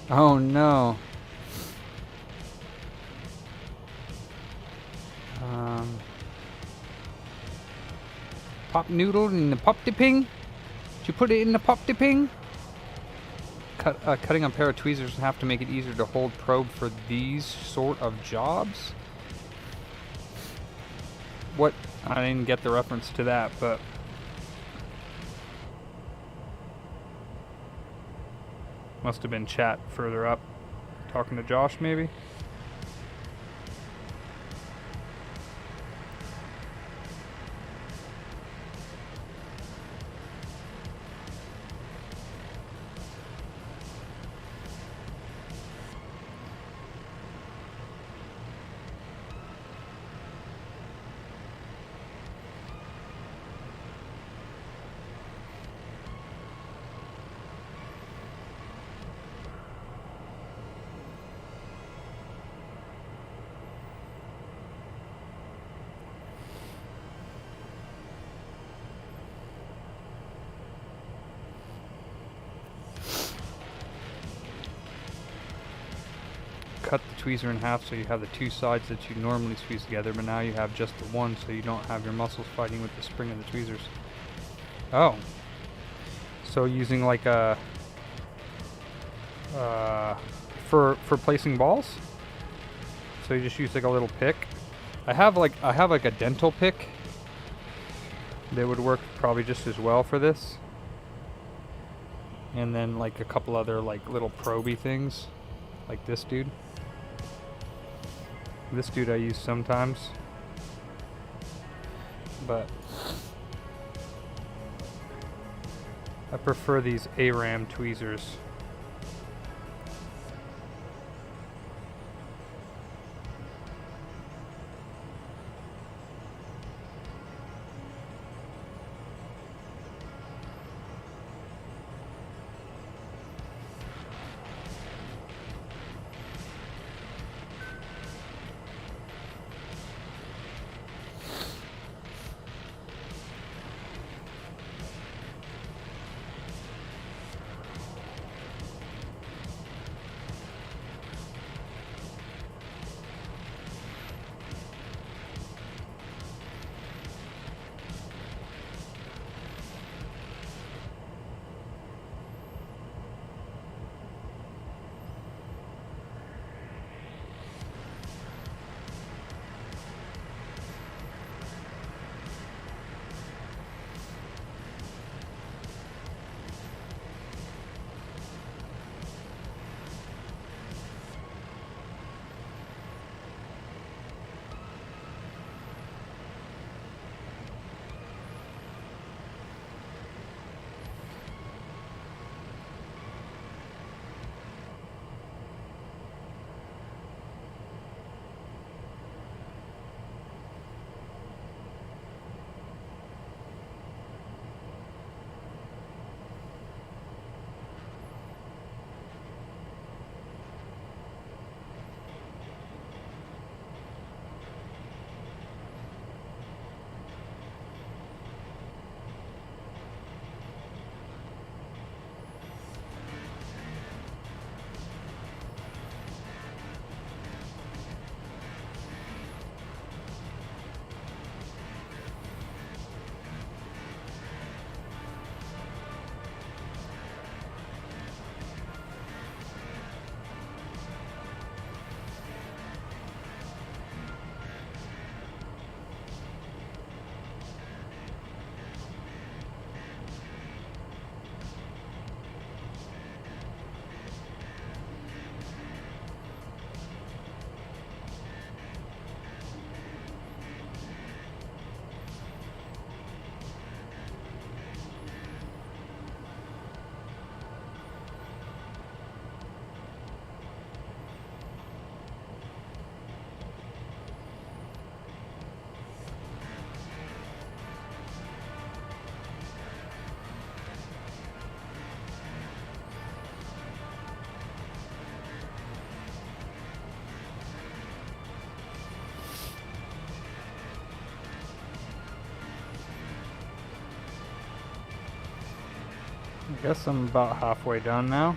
Oh no. Pop noodle in the pop dipping? Did you put it in the pop dipping? Cutting a pair of tweezers in half to make it easier to hold probe for these sort of jobs? What? I didn't get the reference to that, but... Must have been chat further up. Talking to Josh, maybe? Cut the tweezer in half so you have the two sides that you normally squeeze together, but now you have just the one so you don't have your muscles fighting with the spring of the tweezers. Oh. So using like a... for placing balls? So you just use like a little pick. I have like a dental pick that would work probably just as well for this. And then like a couple other like little proby things. Like this dude. This dude I use sometimes, but I prefer these ARAM tweezers. I guess I'm about halfway done now.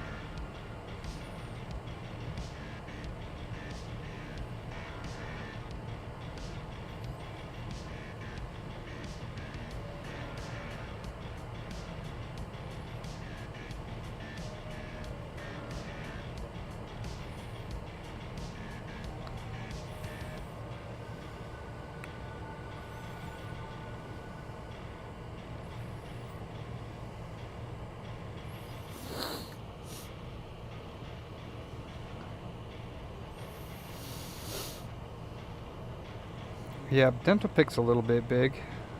Yeah, dental pick's a little bit big.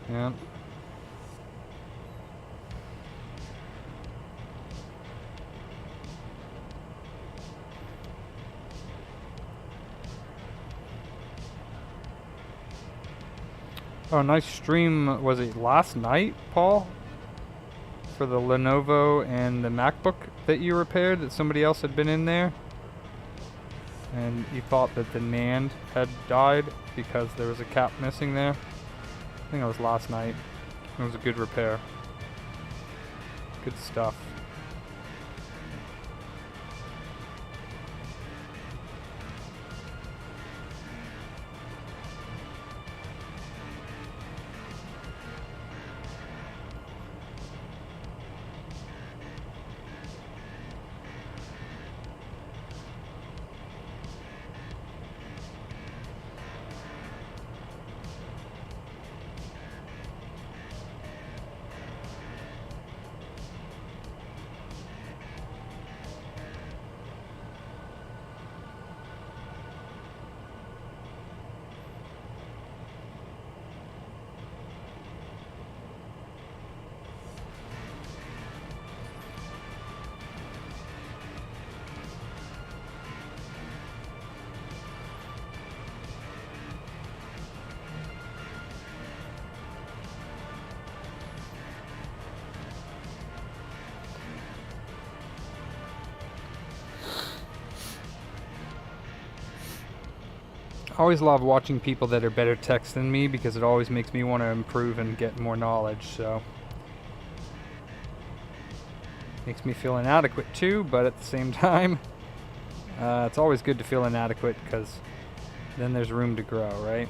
Yeah. Oh, nice stream. Was it last night, Paul? For the Lenovo and the MacBook that you repaired, that somebody else had been in there? And you thought that the NAND had died because there was a cap missing there? I think it was last night. It was a good repair. Good stuff. I always love watching people that are better techs than me because it always makes me want to improve and get more knowledge, so. Makes me feel inadequate too, but at the same time, it's always good to feel inadequate because then there's room to grow, right?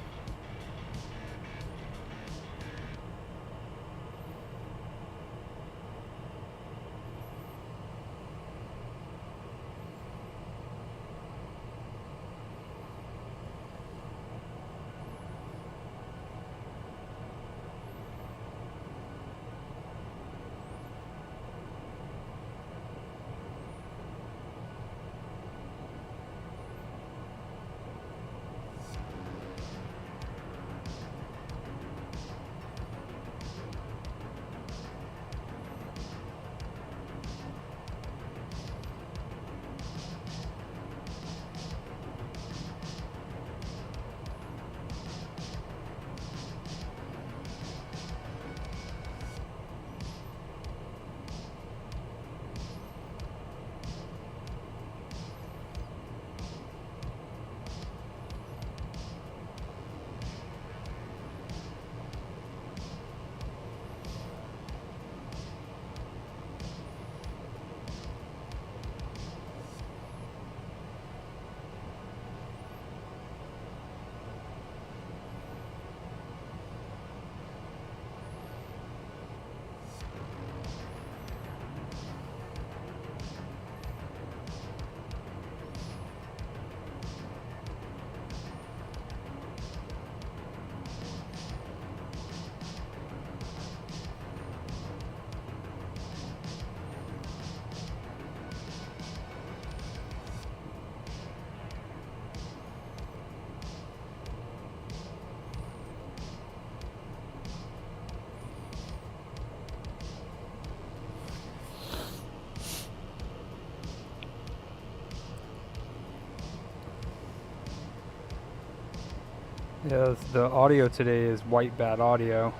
Yeah, the audio today is white bad audio.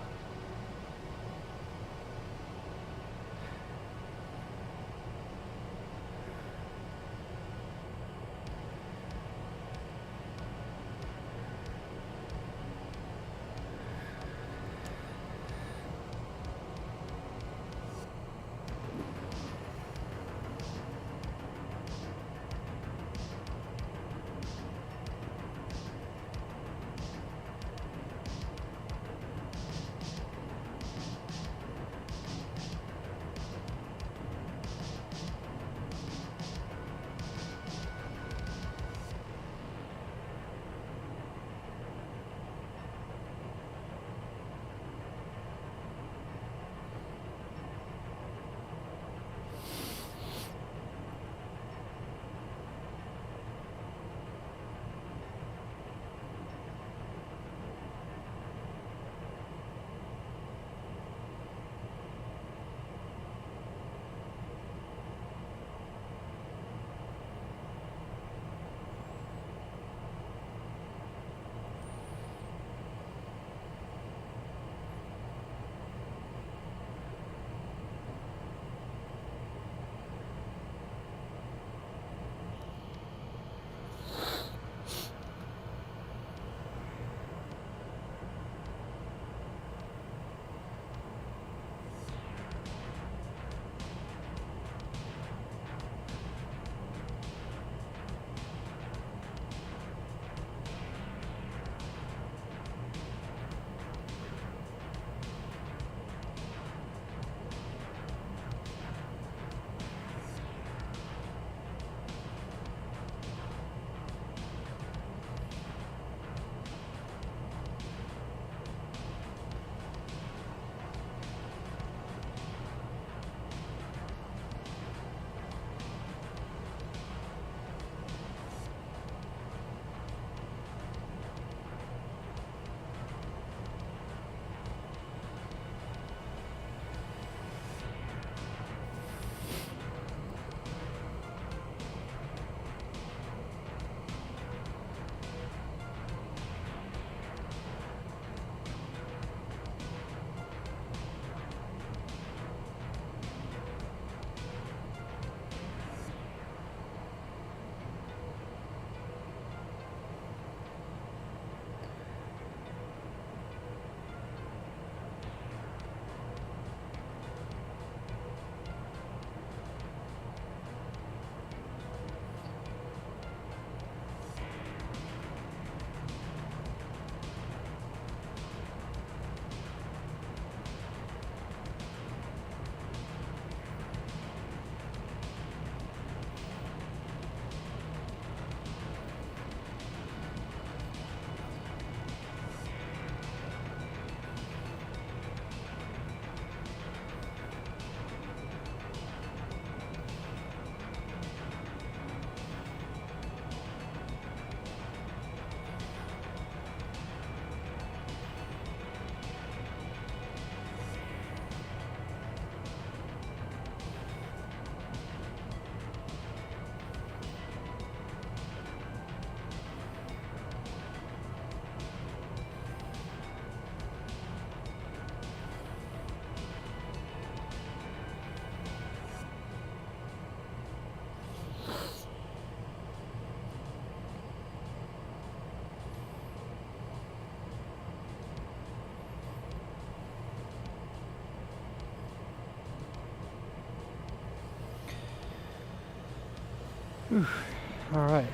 Alright.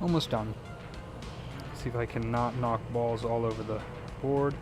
Almost done. See if I can not knock balls all over the board.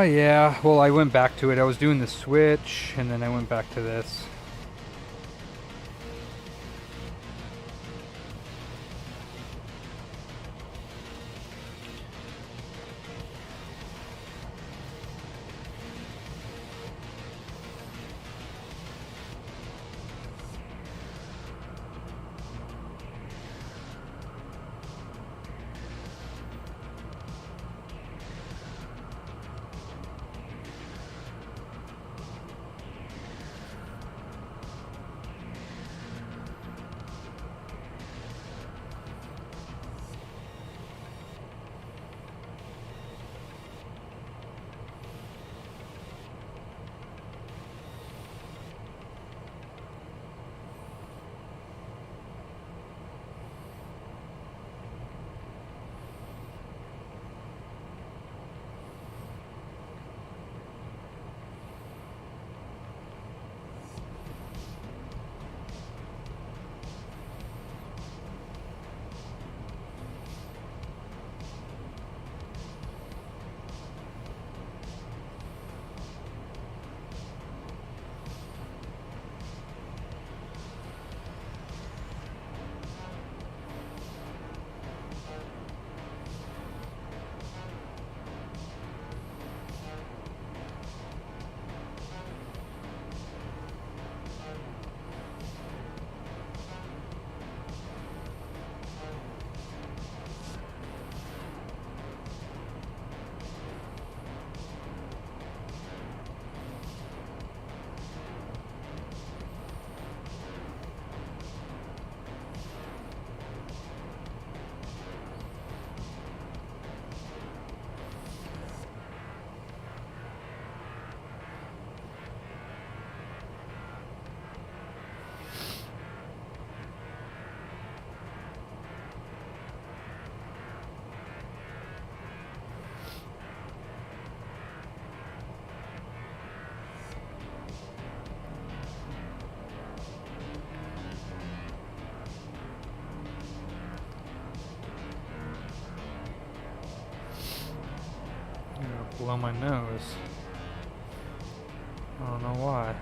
Yeah, well, I went back to it. I was doing the switch, and then I went back to this. blow my nose. I don't know why.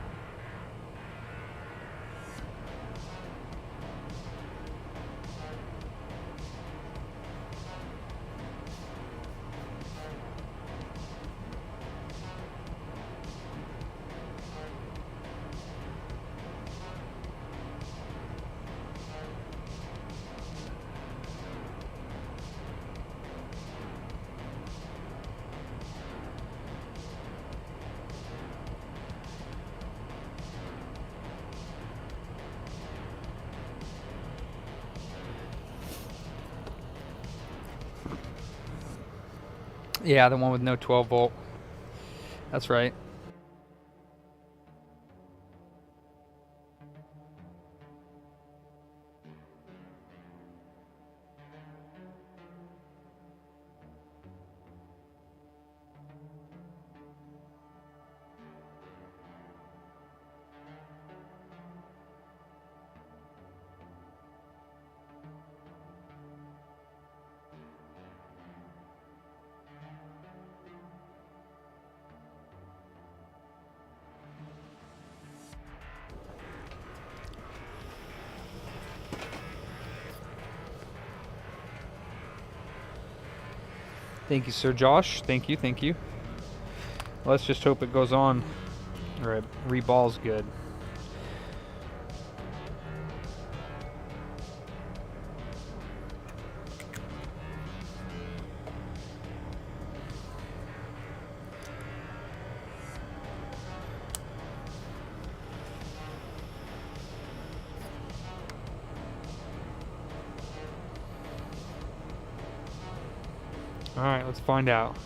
Yeah, the one with no 12 volt. That's right. Thank you, Sir Josh. Thank you, thank you. Let's just hope it goes on, or it reballs good. All right, let's find out.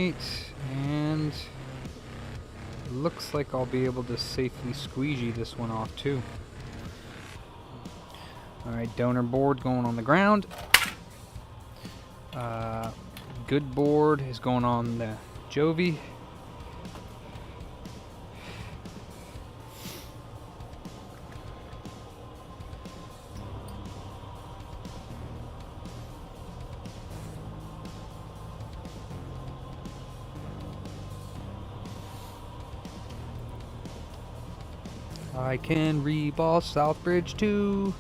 Alright, and it looks like I'll be able to safely squeegee this one off too. Alright, donor board going on the ground. Good board is going on the Jovi. I can reboss Southbridge too.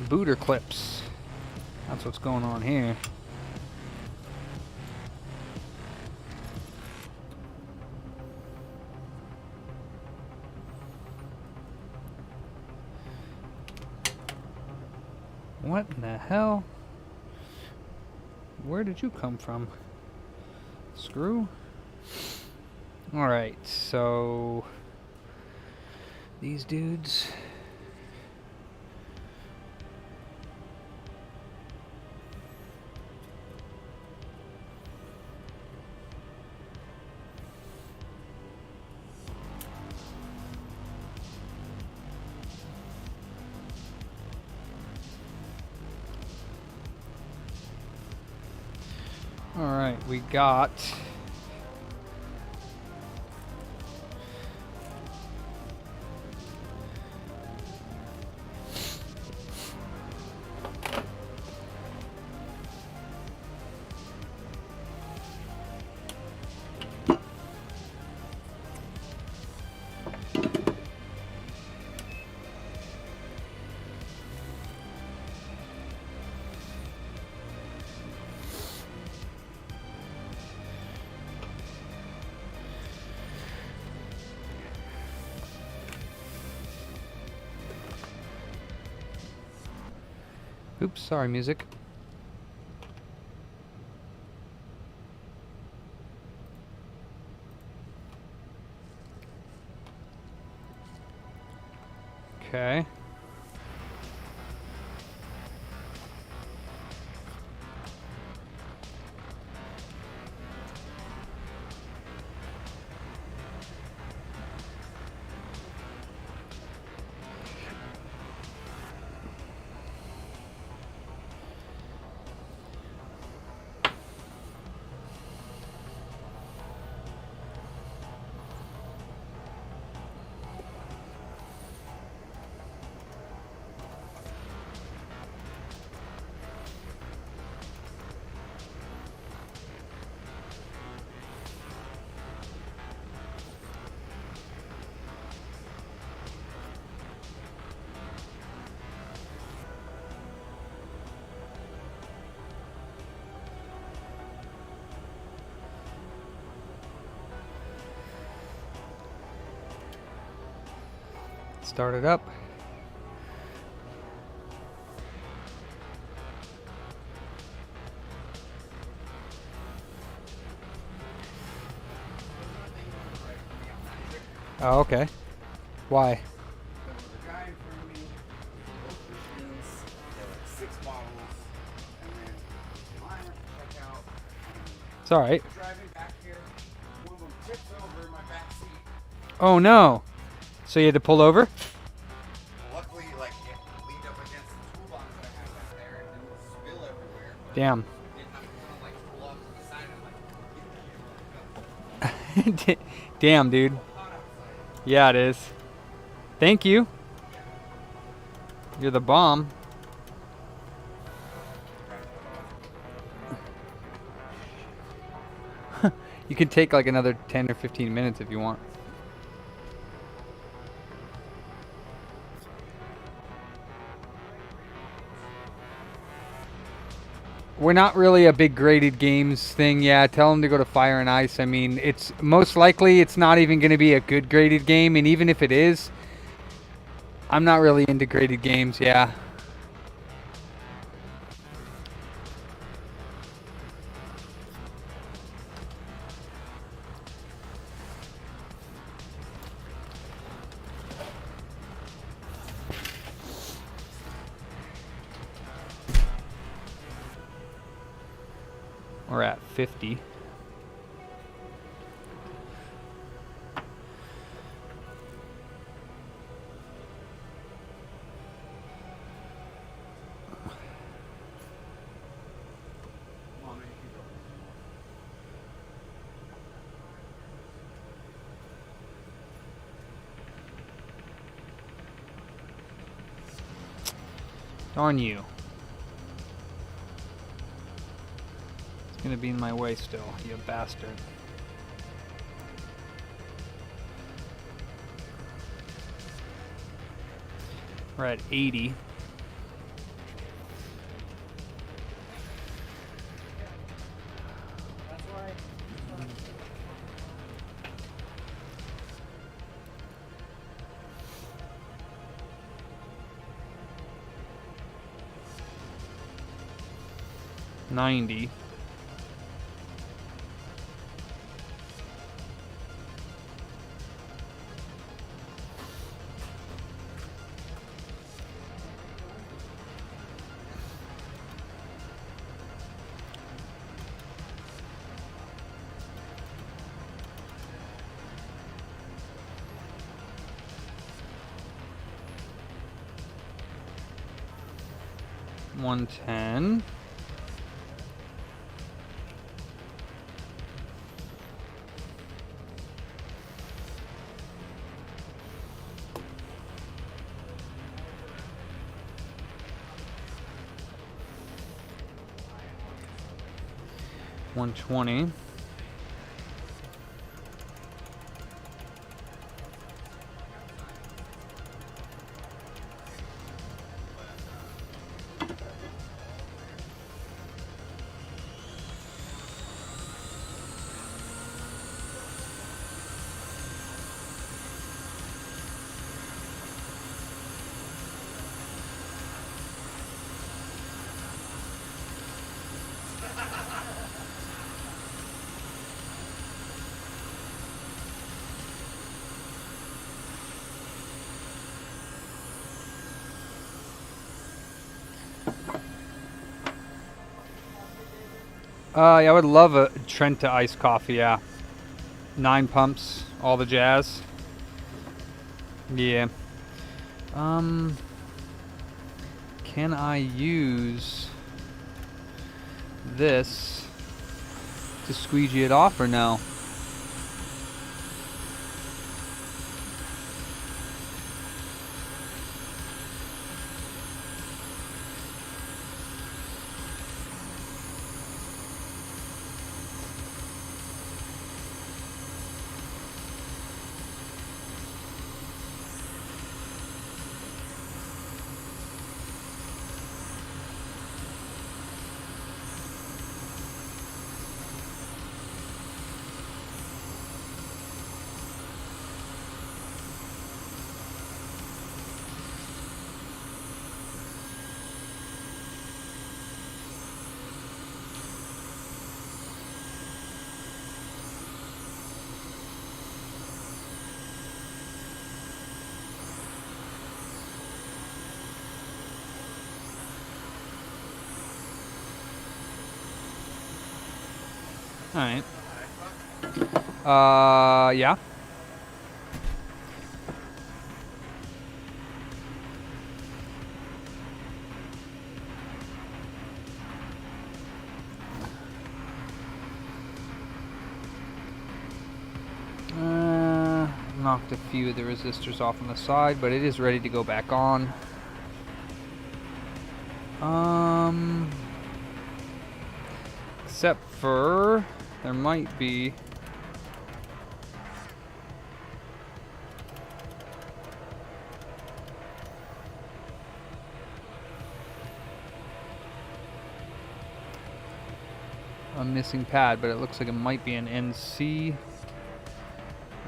Booter clips. That's what's going on here. What in the hell? Where did you come from? Screw? Alright, so these dudes. Alright, we got oops, sorry, music. Okay. Start it up. Oh, okay. Why? There was a guy in front of me, both machines, there were like 6 bottles, and then line up to check out. It's alright. Driving back here, one of them tips over in my back seat. Oh no. So you had to pull over? Luckily, like, it leaned up against the toolbox that I had back there and didn't spill everywhere. But Damn. it didn't have to kind of like pull off to the side and like get the Damn, dude. hot outside. Yeah, it is. Thank you. You're the bomb. You can take like another 10 or 15 minutes if you want. We're not really a big graded games thing. Yeah, tell them to go to Fire and Ice. I mean, it's most likely it's not even going to be a good graded game, and even if it is, I'm not really into graded games. Yeah. We're at 50. Darn you. It's gonna be in my way still, you bastard. We're at 80. That's why. 90. $110. $120. Yeah, I would love a Trent to iced coffee, yeah. 9 pumps, all the jazz. Yeah. Can I use this to squeegee it off or no? Alright. Yeah. Knocked a few of the resistors off on the side, but it is ready to go back on. Except for there might be a missing pad, but it looks like it might be an NC.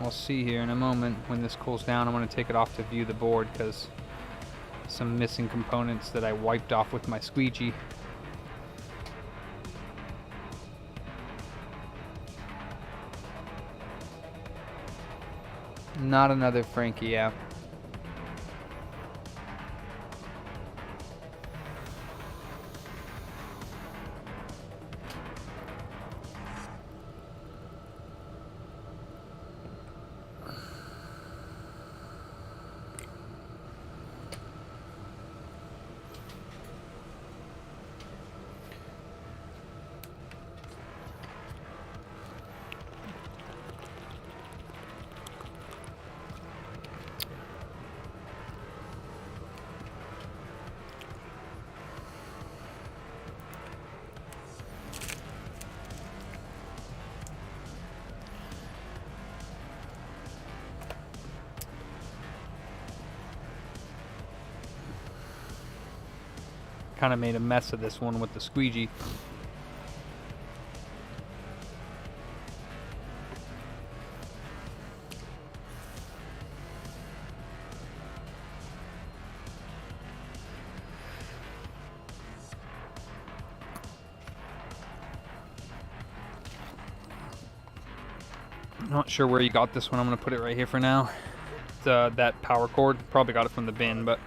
We'll see here in a moment. When this cools down, I'm going to take it off to view the board because some missing components that I wiped off with my squeegee. Not another Frankie, yeah. Kind of made a mess of this one with the squeegee. Not sure where you got this one. I'm going to put it right here for now. It's, that power cord. Probably got it from the bin, but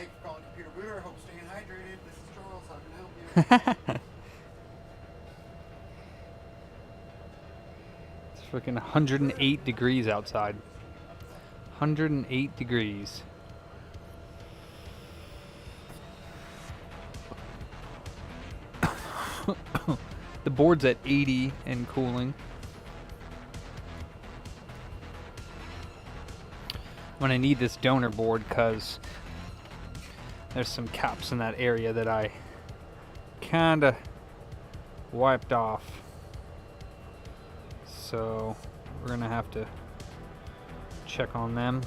Thank you for calling Computer Booter. Hope staying hydrated. This is Charles. How can I help you? it's freaking 108 degrees outside. 108 degrees. The board's at 80 and cooling. When I need this donor board because there's some caps in that area that I kinda wiped off. So we're gonna have to check on them.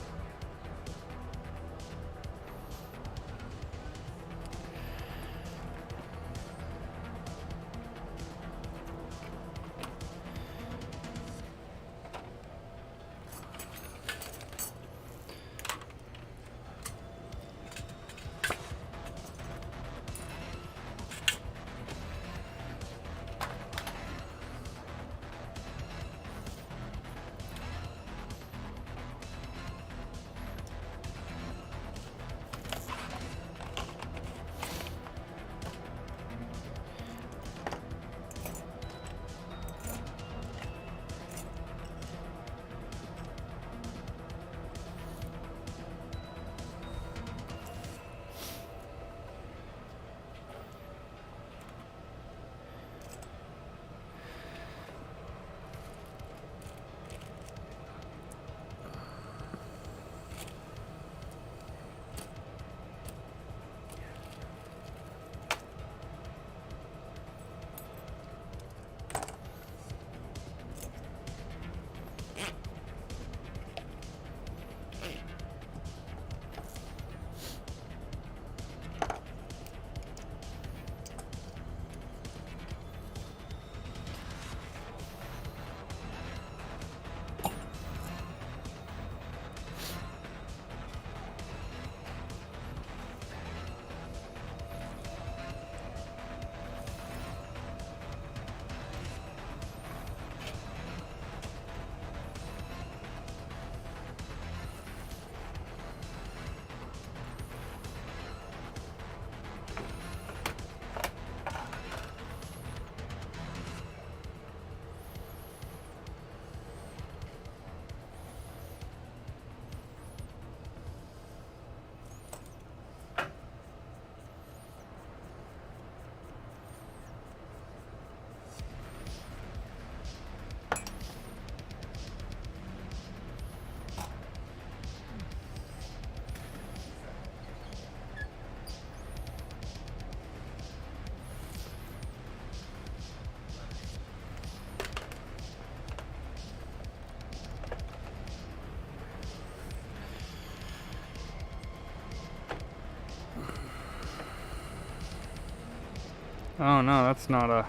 Oh no, that's not a.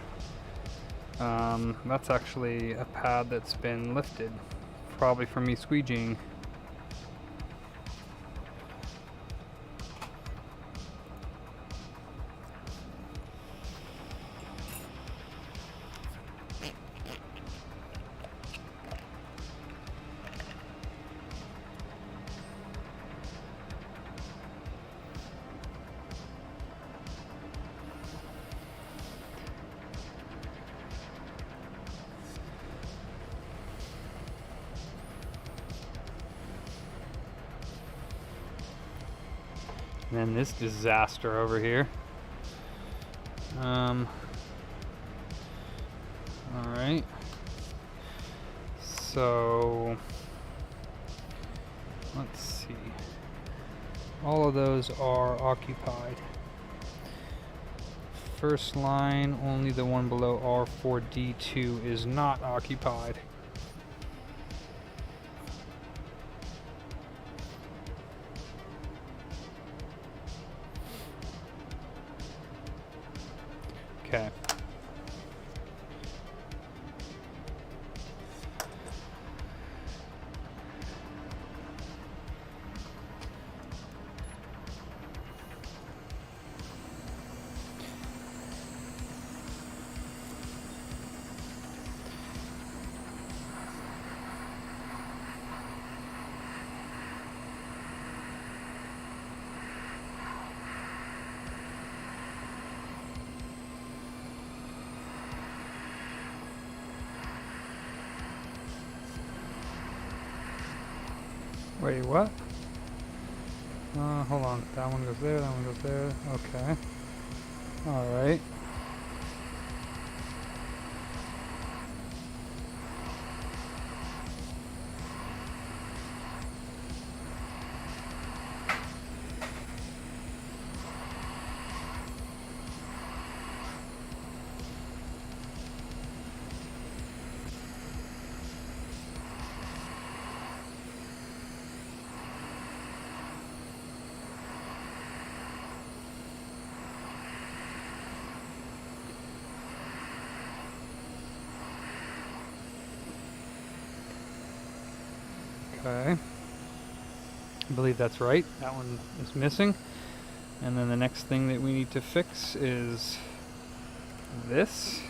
That's actually a pad that's been lifted, probably from me squeegeeing. And then this disaster over here. Alright. So, let's see. All of those are occupied. First line, only the one below R4D2 is not occupied. Okay. Wait, what? Hold on. That one goes there, that one goes there. Okay. Alright. Okay. I believe that's right. That one is missing. And then the next thing that we need to fix is this.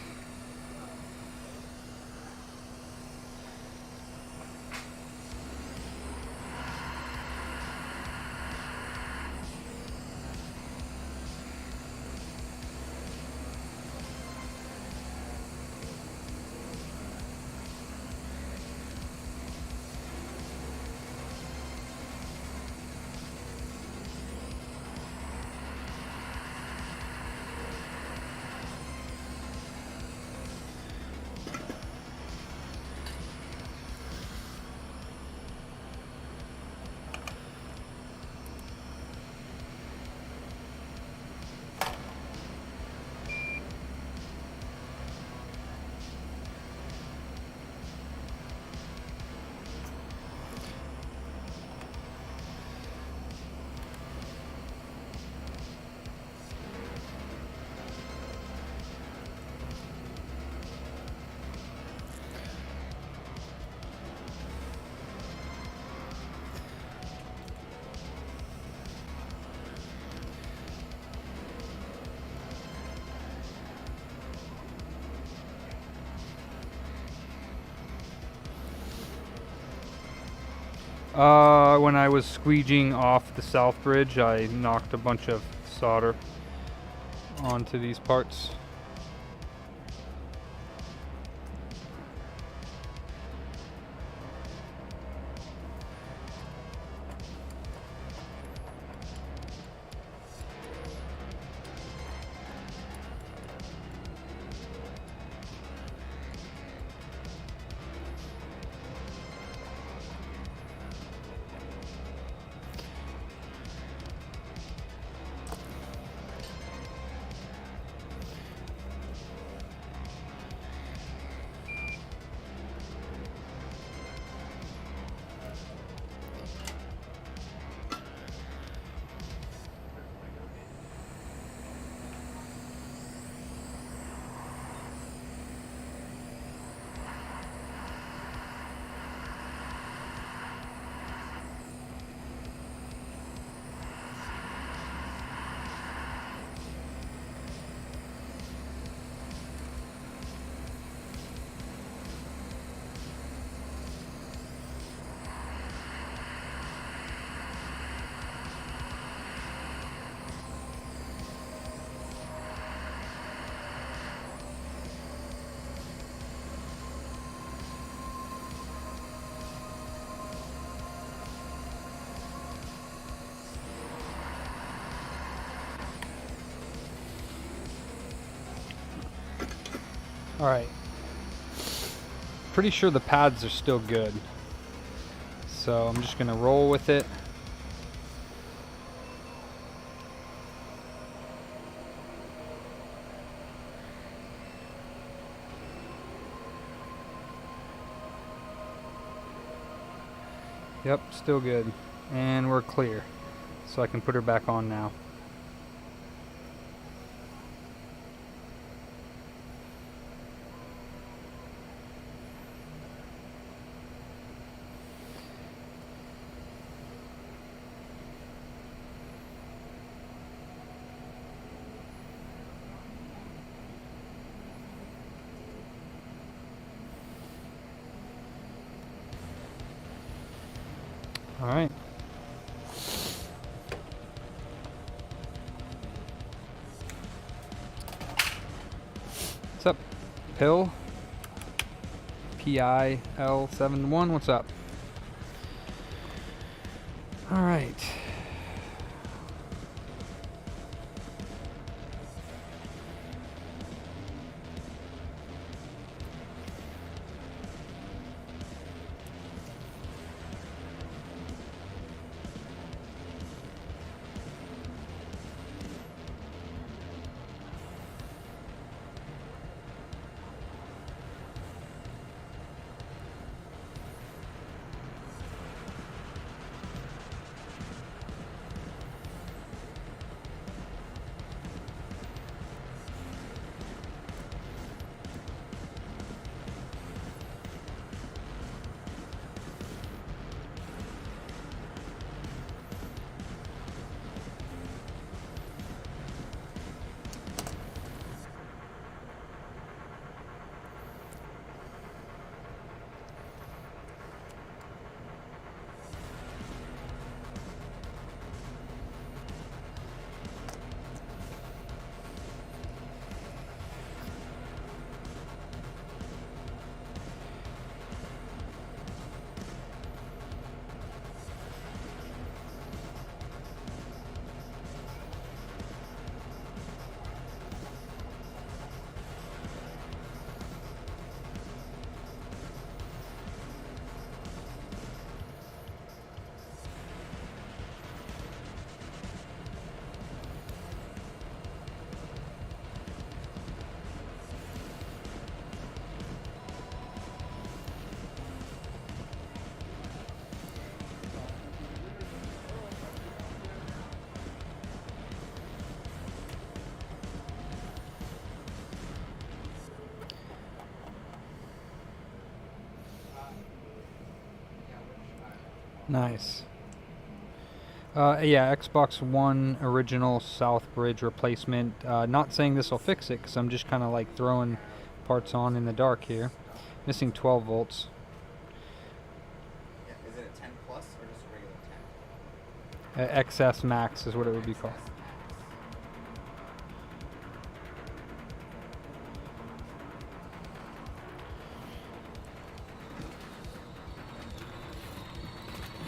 When I was squeegeeing off the Southbridge, I knocked a bunch of solder onto these parts. Alright. Pretty sure the pads are still good. So I'm just going to roll with it. Yep, still good. And we're clear. So I can put her back on now. All right. What's up, Pill? PIL71, what's up? All right. Nice. Yeah, Xbox One original Southbridge replacement. Not saying this will fix it, because I'm just kind of like throwing parts on in the dark here. Missing 12 volts. Yeah, is it a 10 plus or just a regular 10? XS Max is what it would be called.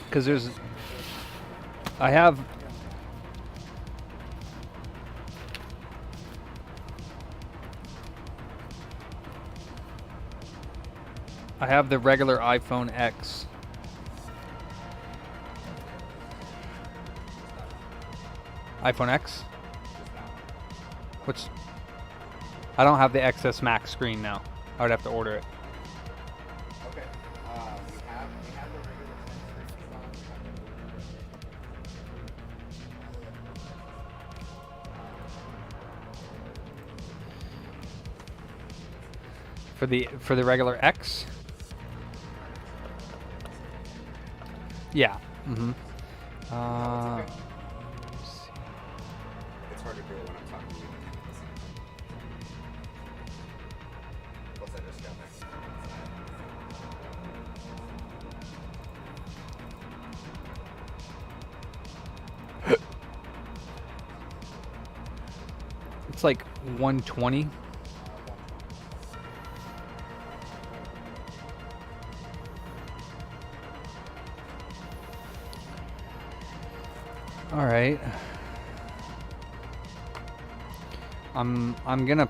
Because there's, I have the regular iPhone X. iPhone X? Which, I don't have the XS Max screen now. I would have to order it. Okay. We have the regular 10 For the regular X? Yeah. Mm-hmm. It's hard to do it when I'm talking to you. Plus, I just got back. It's like 120. All right. I'm gonna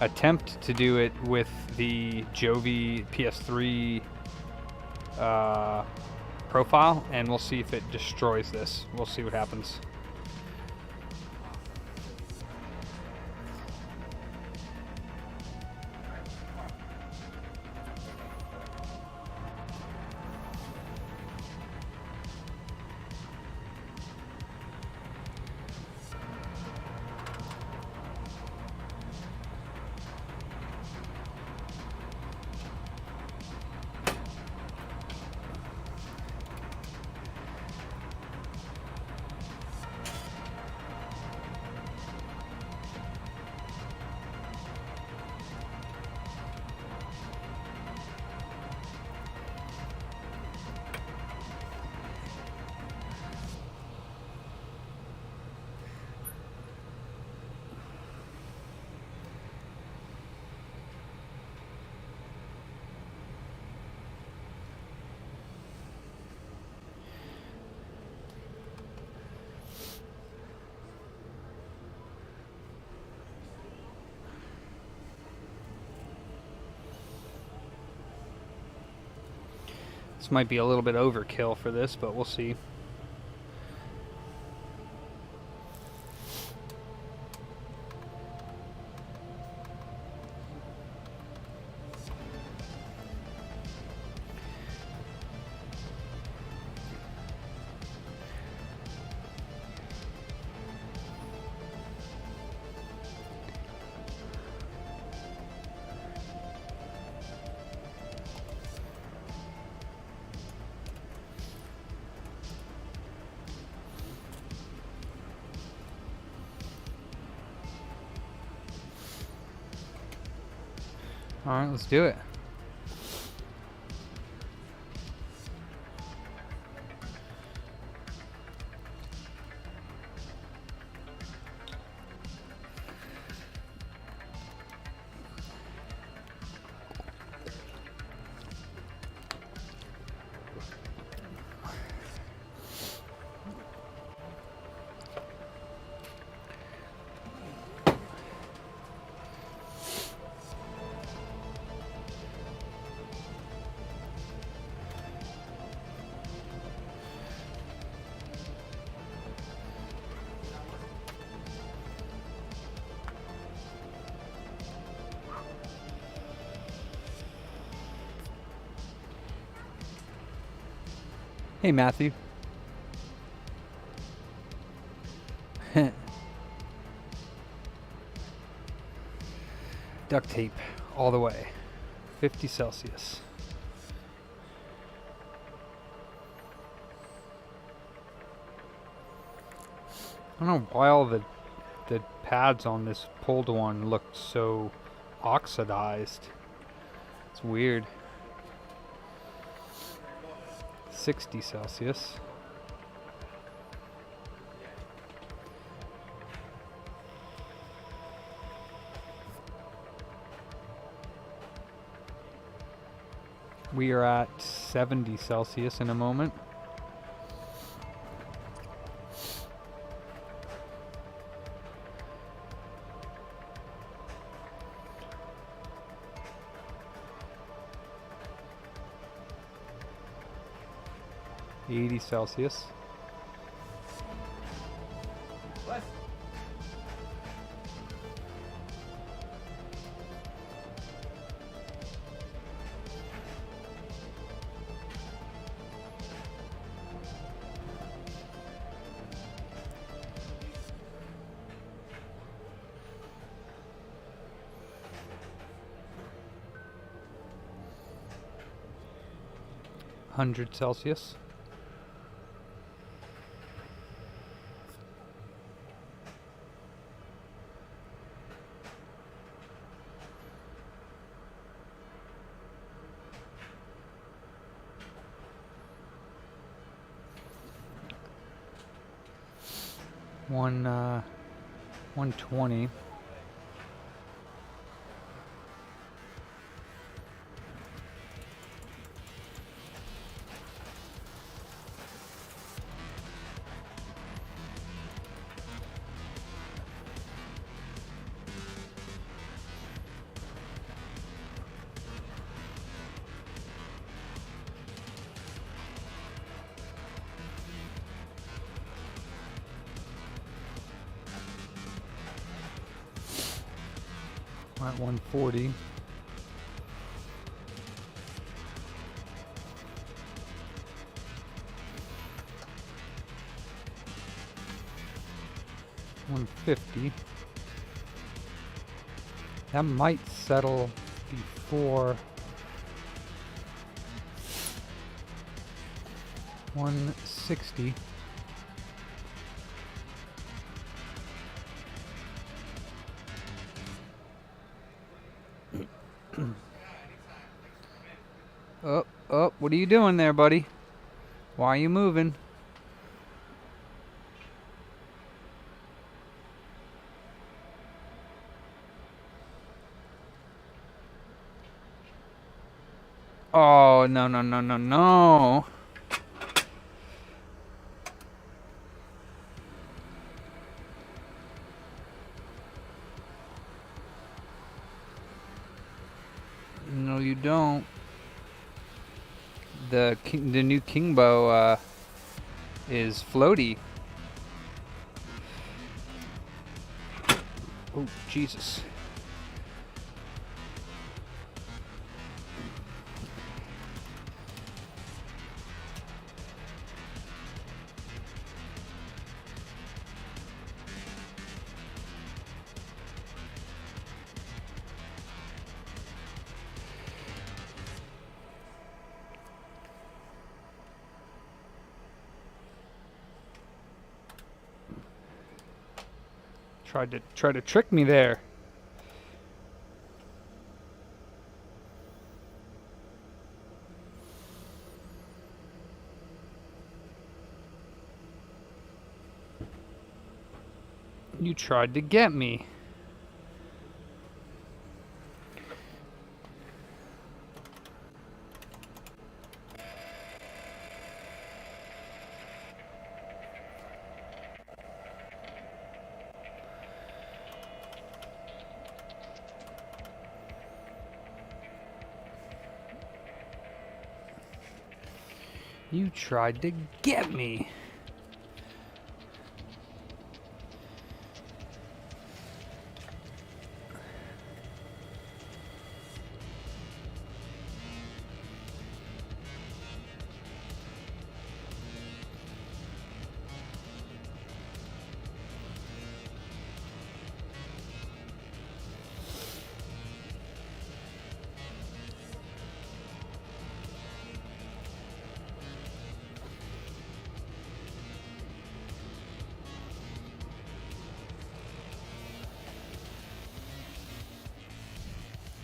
attempt to do it with the Jovi PS3 profile, and we'll see if it destroys this. We'll see what happens. This might be a little bit overkill for this, but we'll see. Alright, let's do it. Hey, Matthew. Duct tape all the way. 50 Celsius. I don't know why all the pads on this pulled one looked so oxidized. It's weird. 60 Celsius. We are at 70 Celsius in a moment. Celsius. What? Hundred Celsius. One 120. at 140. $150. That might settle before 160. Oh, what are you doing there, buddy? Why are you moving? Oh, no, no, no, no, no. No, you don't. The new Kingbo is floaty. Oh, Jesus. Try to trick me there. You tried to get me. You tried to get me.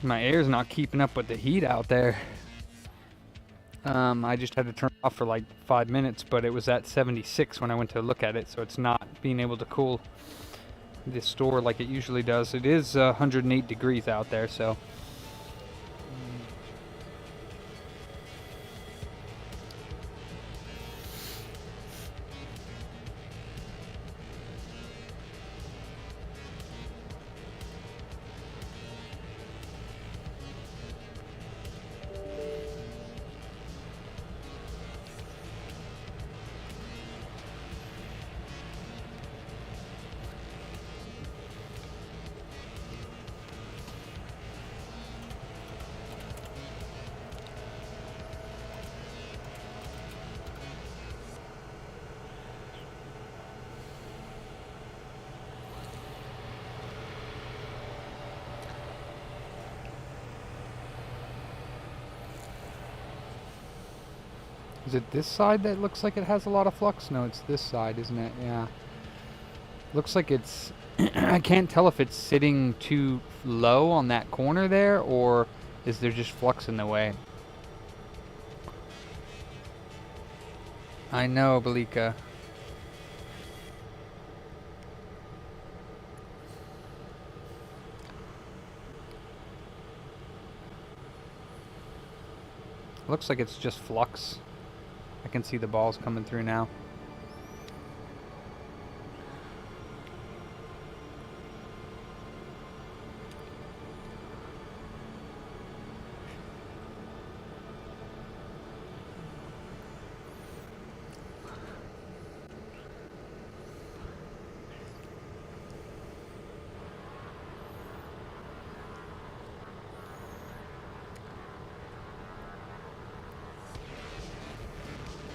My air's not keeping up with the heat out there. I just had to turn it off for like 5 minutes, but it was at 76 when I went to look at it, so it's not being able to cool the store like it usually does. It is 108 degrees out there, so. Is it this side that looks like it has a lot of flux? No, it's this side, isn't it? Yeah. Looks like it's... I can't tell if it's sitting too low on that corner there, or is there just flux in the way? I know, Belika. Looks like it's just flux. I can see the balls coming through now.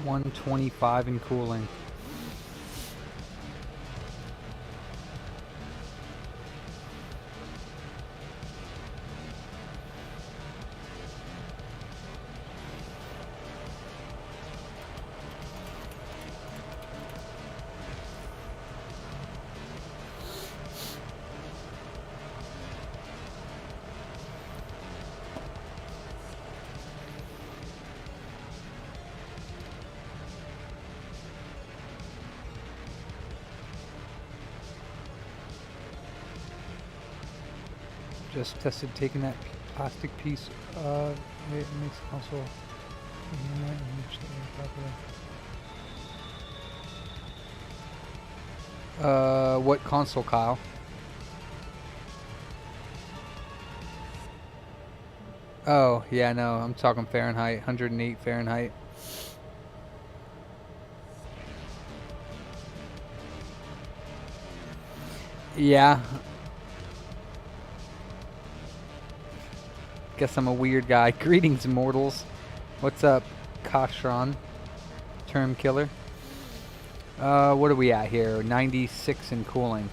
125 in cooling. Just tested taking that plastic piece of it makes the console what console, Kyle? Oh, yeah, no, I'm talking Fahrenheit, 108 Fahrenheit. Yeah. Guess I'm a weird guy. Greetings, immortals. What's up, Kashran? Term killer. What are we at here? 96 in cooling.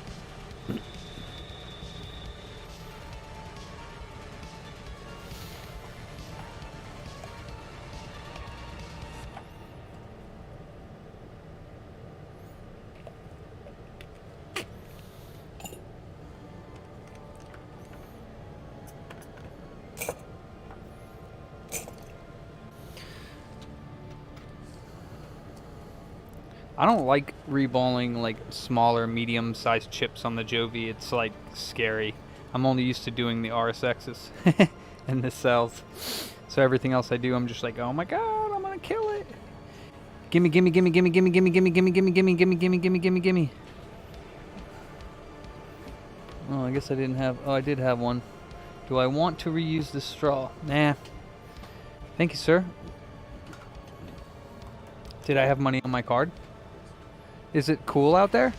I don't like reballing like smaller, medium-sized chips on the Jovi. It's like scary. I'm only used to doing the RSXs and the cells. So everything else I do, I'm just like, oh my god, I'm gonna kill it. Gimme, gimme, gimme, gimme, gimme, gimme, gimme, gimme, gimme, gimme, gimme, gimme, gimme, gimme, gimme. Oh, I guess I didn't have. Oh, I did have one. Do I want to reuse this straw? Nah. Thank you, sir. Did I have money on my card? Is it cool out there?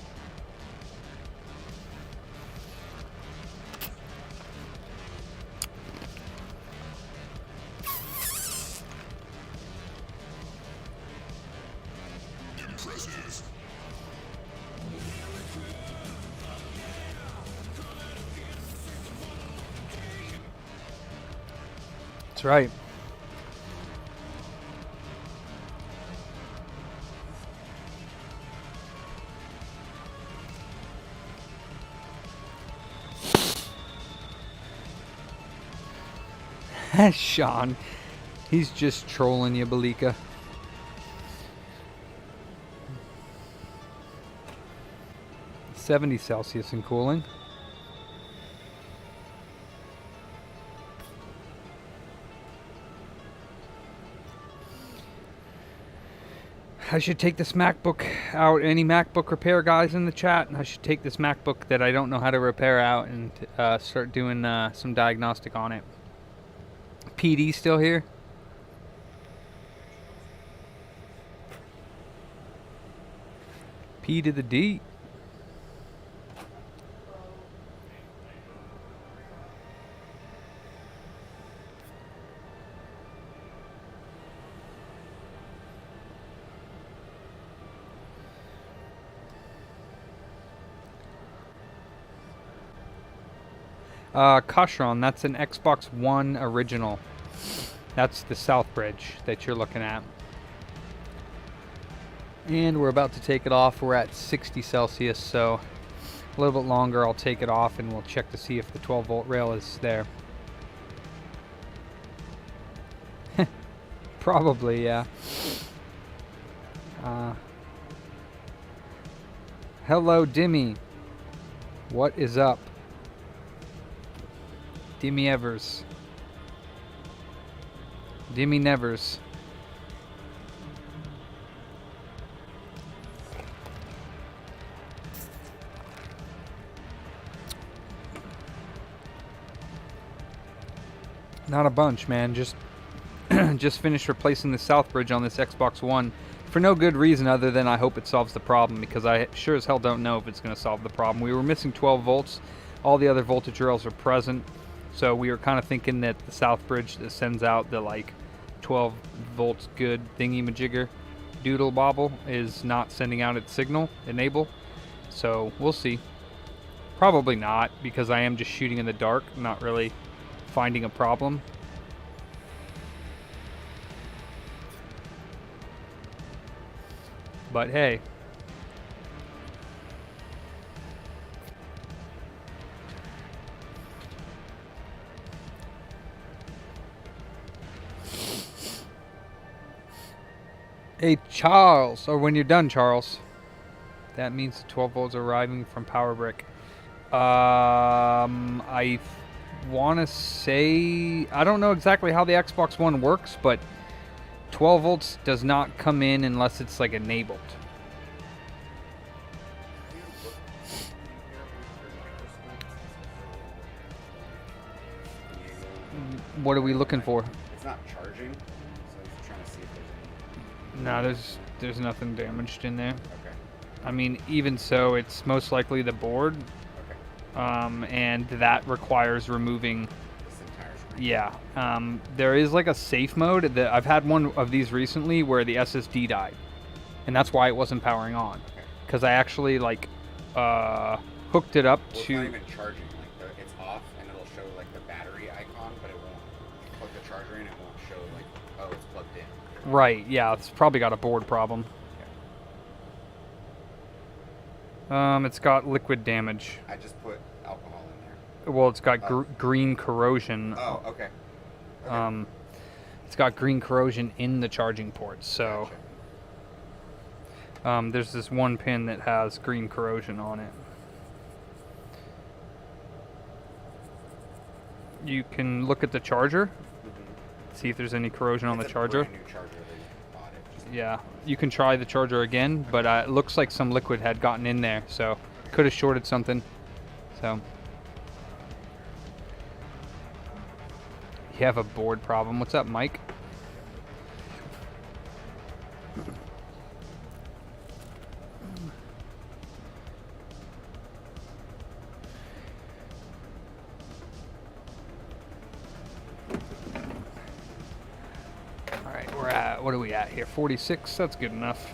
That's right. Sean, he's just trolling you, Balika. $70 in cooling. I should take this MacBook out. Any MacBook repair guys in the chat? I should take this MacBook that I don't know how to repair out and start doing some diagnostic on it. PD still here? P to the D. Kashron, that's an Xbox One original. That's the Southbridge that you're looking at. And we're about to take it off. We're at 60 Celsius, so a little bit longer. I'll take it off and we'll check to see if the 12 volt rail is there. Probably, yeah. Hello, Dimmy. What is up? Dimmy Evers. Dimmy Nevers. Not a bunch, man. Just just finished replacing the Southbridge on this Xbox One for no good reason other than I hope it solves the problem, because I sure as hell don't know if it's going to solve the problem. We were missing 12 volts. All the other voltage rails are present. So we were kind of thinking that the Southbridge that sends out the like 12 volts good thingy majigger doodle bobble is not sending out its signal, enable. So we'll see. Probably not, because I am just shooting in the dark, not really finding a problem. But hey. Hey, Charles, or when you're done, Charles. That means the 12 volts are arriving from power brick. I want to say, I don't know exactly how the Xbox One works, but 12 volts does not come in unless it's like enabled. What are we looking for? It's not charging, so I was trying to see if there's any. No, there's nothing damaged in there. Okay. I mean, even so, it's most likely the board, Okay. and that requires removing. This entire screen. Yeah, there is like a safe mode. That I've had one of these recently where the SSD died, and that's why it wasn't powering on. Okay. Because I actually like hooked it up Well, it's to. not even charging. Like it's off, and it'll show like the battery icon, but it won't. You plug the charger in, it won't show like, oh, it's plugged in. Right. Yeah, it's probably got a board problem. It's got liquid damage. I just put alcohol in there. Well, it's got green corrosion. Oh, okay. It's got green corrosion in the charging ports. So Gotcha. there's this one pin that has green corrosion on it. You can look at the charger, see if there's any corrosion on the charger. Brand new charger. They bought it. Just Yeah, you can try the charger again, but it looks like some liquid had gotten in there, so could have shorted something. So you have a board problem. What's up, Mike? All right, we're at, what are we at here? 46. That's good enough.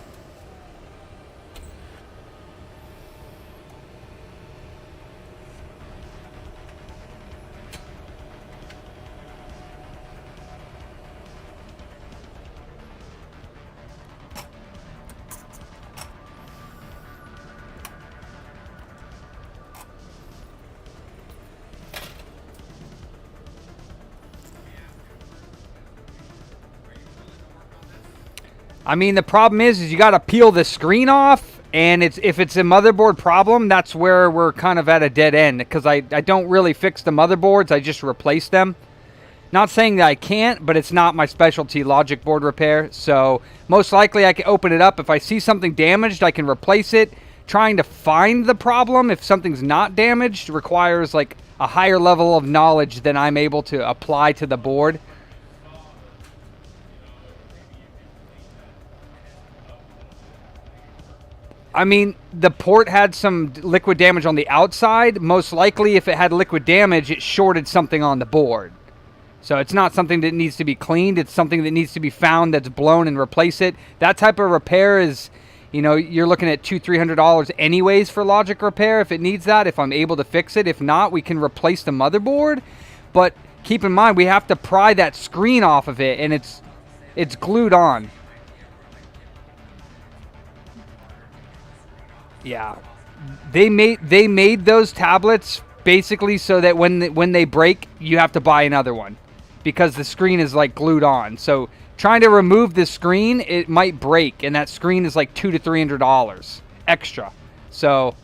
I mean, the problem is you got to peel the screen off, and if it's a motherboard problem, that's where we're kind of at a dead end, because I don't really fix the motherboards, I just replace them. Not saying that I can't, but it's not my specialty, logic board repair, so most likely I can open it up. If I see something damaged, I can replace it. Trying to find the problem, if something's not damaged, requires like a higher level of knowledge than I'm able to apply to the board. I mean, the port had some liquid damage on the outside. Most likely, if it had liquid damage, it shorted something on the board. So it's not something that needs to be cleaned. It's something that needs to be found that's blown and replace it. That type of repair is, you know, you're looking at $200-300 anyways for logic repair if it needs that, if I'm able to fix it. If not, we can replace the motherboard. But keep in mind, we have to pry that screen off of it, and it's glued on. Yeah, they made those tablets basically so that when they break, you have to buy another one, because the screen is like glued on. So trying to remove the screen, it might break, and that screen is like $200-300 extra. So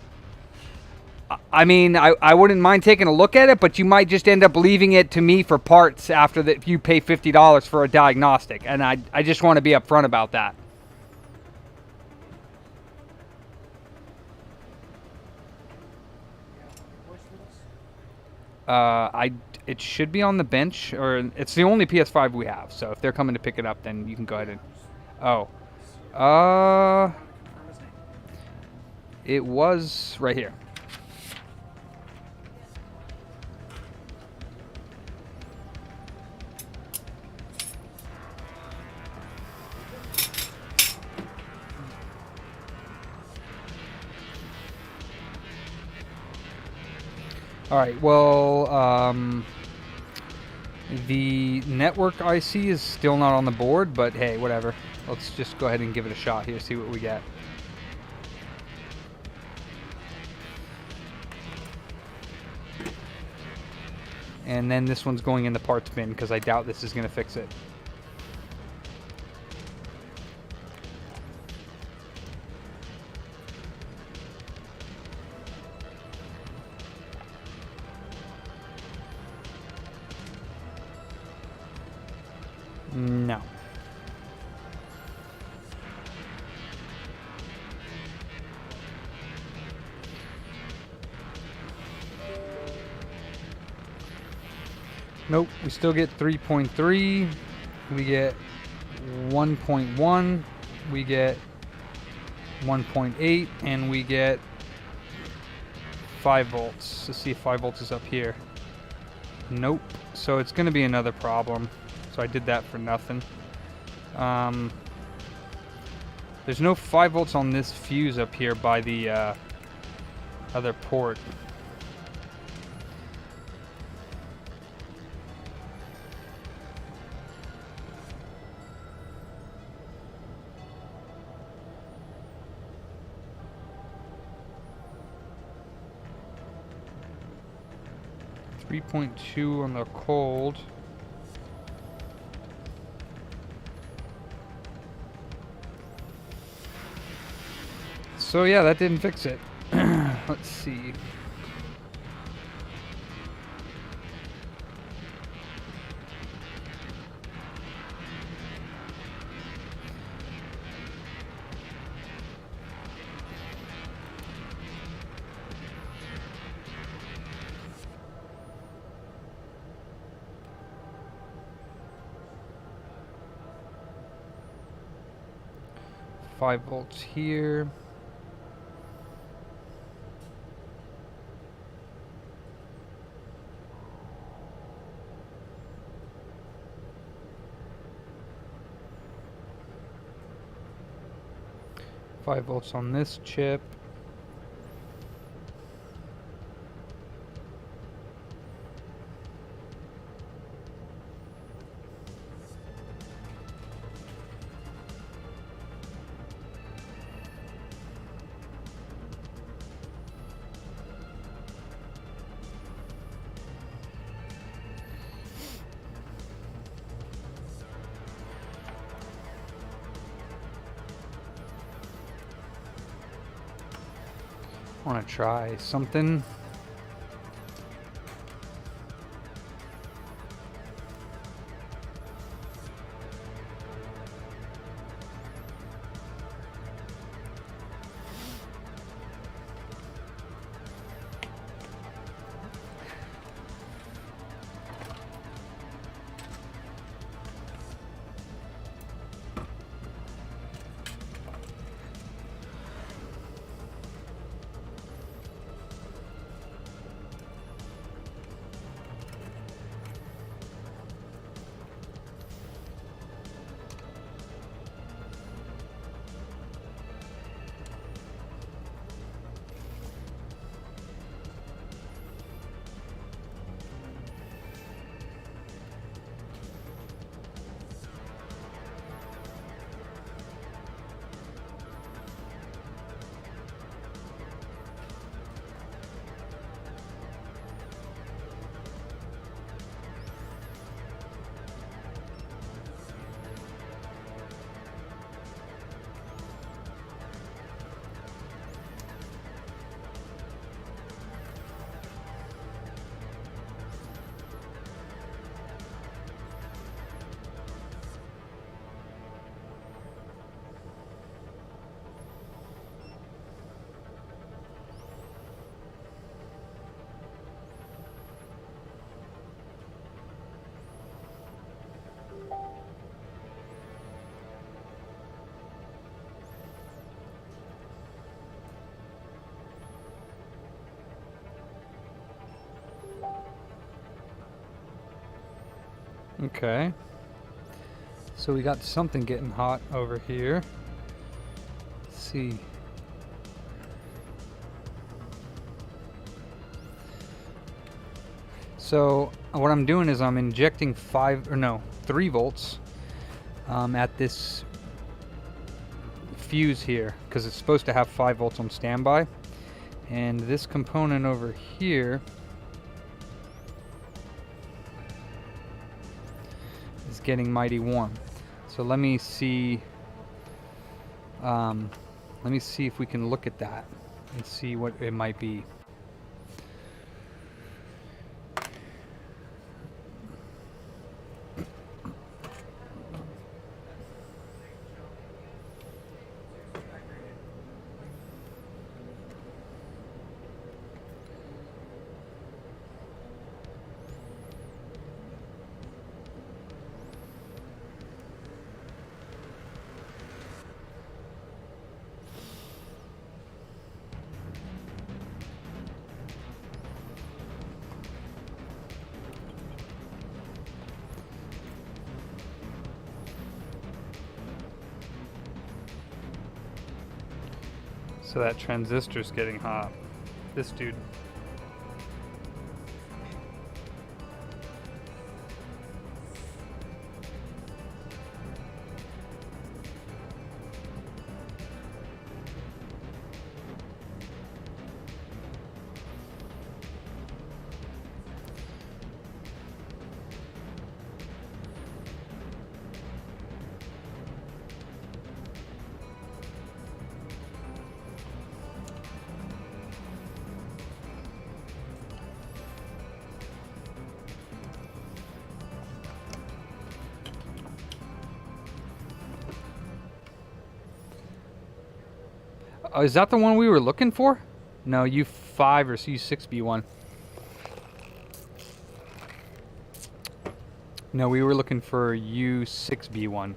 I mean, I wouldn't mind taking a look at it, but you might just end up leaving it to me for parts after that. You pay $50 for a diagnostic, and I just want to be upfront about that. It should be on the bench, or it's the only PS5 we have. So if they're coming to pick it up, then you can go ahead and. Oh, it was right here. Alright, well, the network IC is still not on the board, but hey, whatever. Let's just go ahead and give it a shot here, see what we get. And then this one's going in the parts bin because I doubt this is going to fix it. No. Nope, we still get 3.3, we get 1.1, we get 1.8, and we get 5 volts. Let's see if 5 volts is up here. Nope, so it's going to be another problem. So I did that for nothing. There's no 5 volts on this fuse up here by the other port. .2 on the cold. So yeah, that didn't fix it. Let's see. Five volts here. Five volts on this chip. I want to try something. Okay. So we got something getting hot over here. Let's see. So what I'm doing is I'm injecting 3 volts at this fuse here, because it's supposed to have 5 volts on standby, and this component over here is getting mighty warm. So let me see if we can look at that and see what it might be. So that transistor's getting hot. This dude. Oh, is that the one we were looking for? No, U5 or U6B1. No, we were looking for U6B1.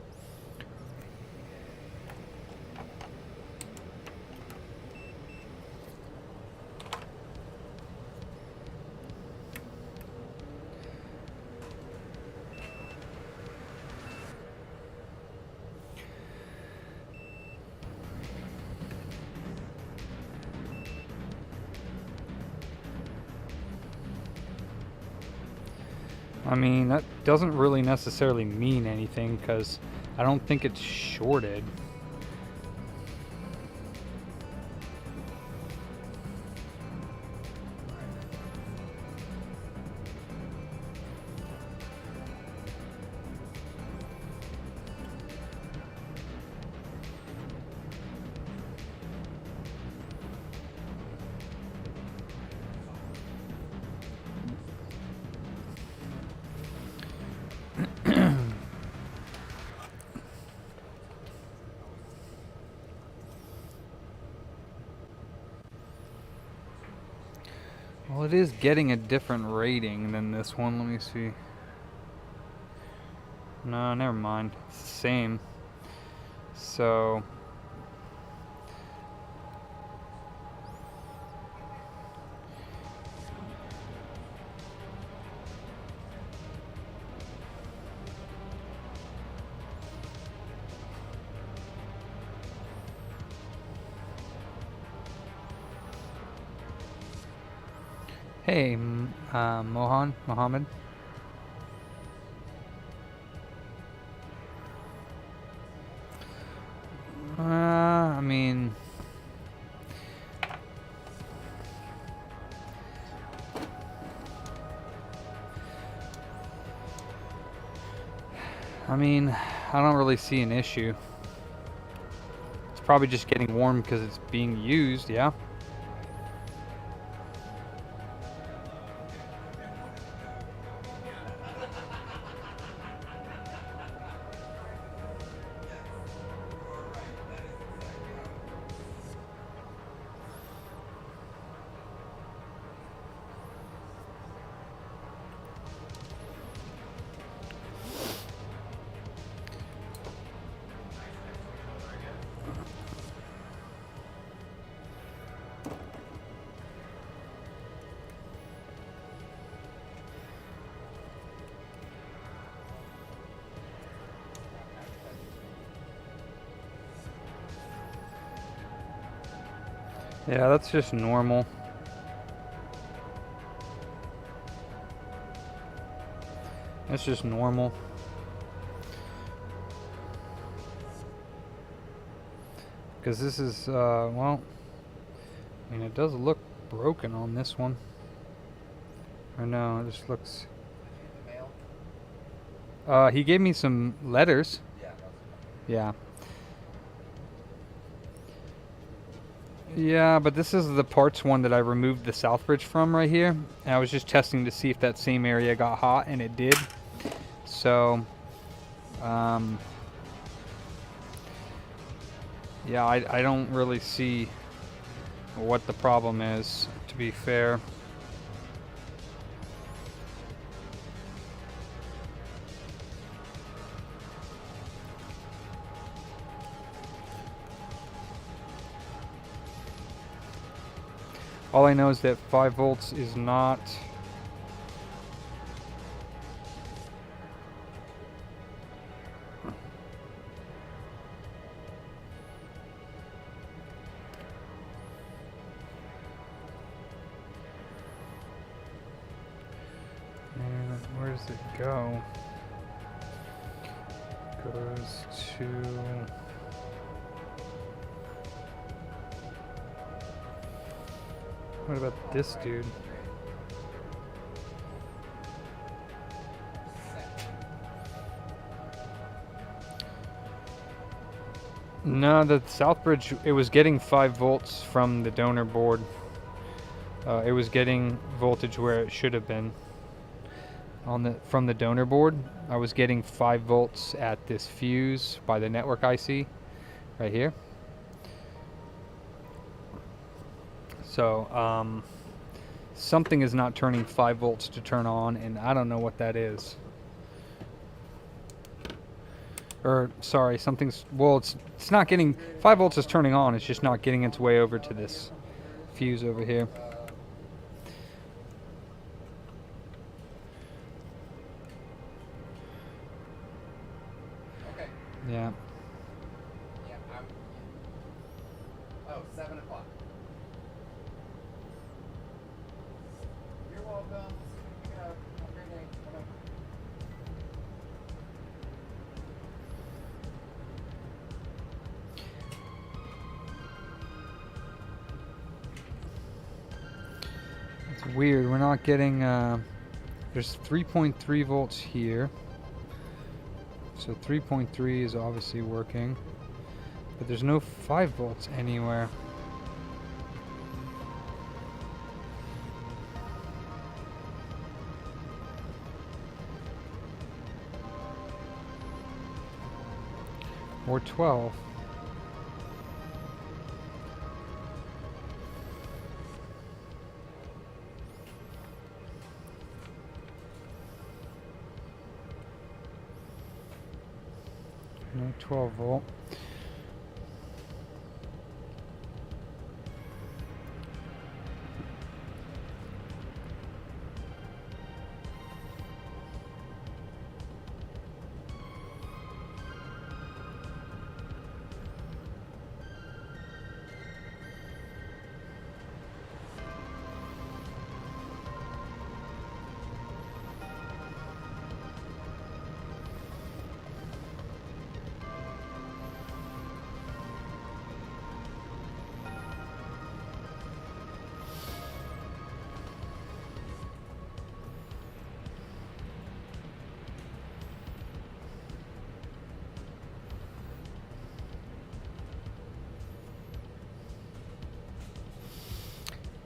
I mean, that doesn't really necessarily mean anything because I don't think it's shorted. Well, it is getting a different rating than this one. Let me see. No, never mind. It's the same. So... Hey, Mohammed. I mean, I don't really see an issue. It's probably just getting warm because it's being used, yeah. Yeah, that's just normal. That's just normal. Because this is, well, I mean, it does look broken on this one. Or no, it just looks... he gave me some letters. Yeah. Yeah, but this is the parts one that I removed the Southbridge from right here. And I was just testing to see if that same area got hot, and it did. So, yeah, I don't really see what the problem is, to be fair. All I know is that 5 volts is not... And where does it go? Goes to... What about this dude? No, the Southbridge, it was getting 5 volts from the donor board. It was getting voltage where it should have been. From the donor board, I was getting 5 volts at this fuse by the network IC right here. So, something is not turning 5 volts to turn on, and I don't know what that is. Or, sorry, something's... Well, it's not getting... 5 volts is turning on, it's just not getting its way over to this fuse over here. Okay. Yeah. Yeah, oh, 7 o'clock. You're welcome. Have a great day. Bye-bye. It's weird, we're not getting, there's 3.3 volts here. So 3.3 is obviously working, but there's no 5 volts anywhere. Or 12. No 12 volt.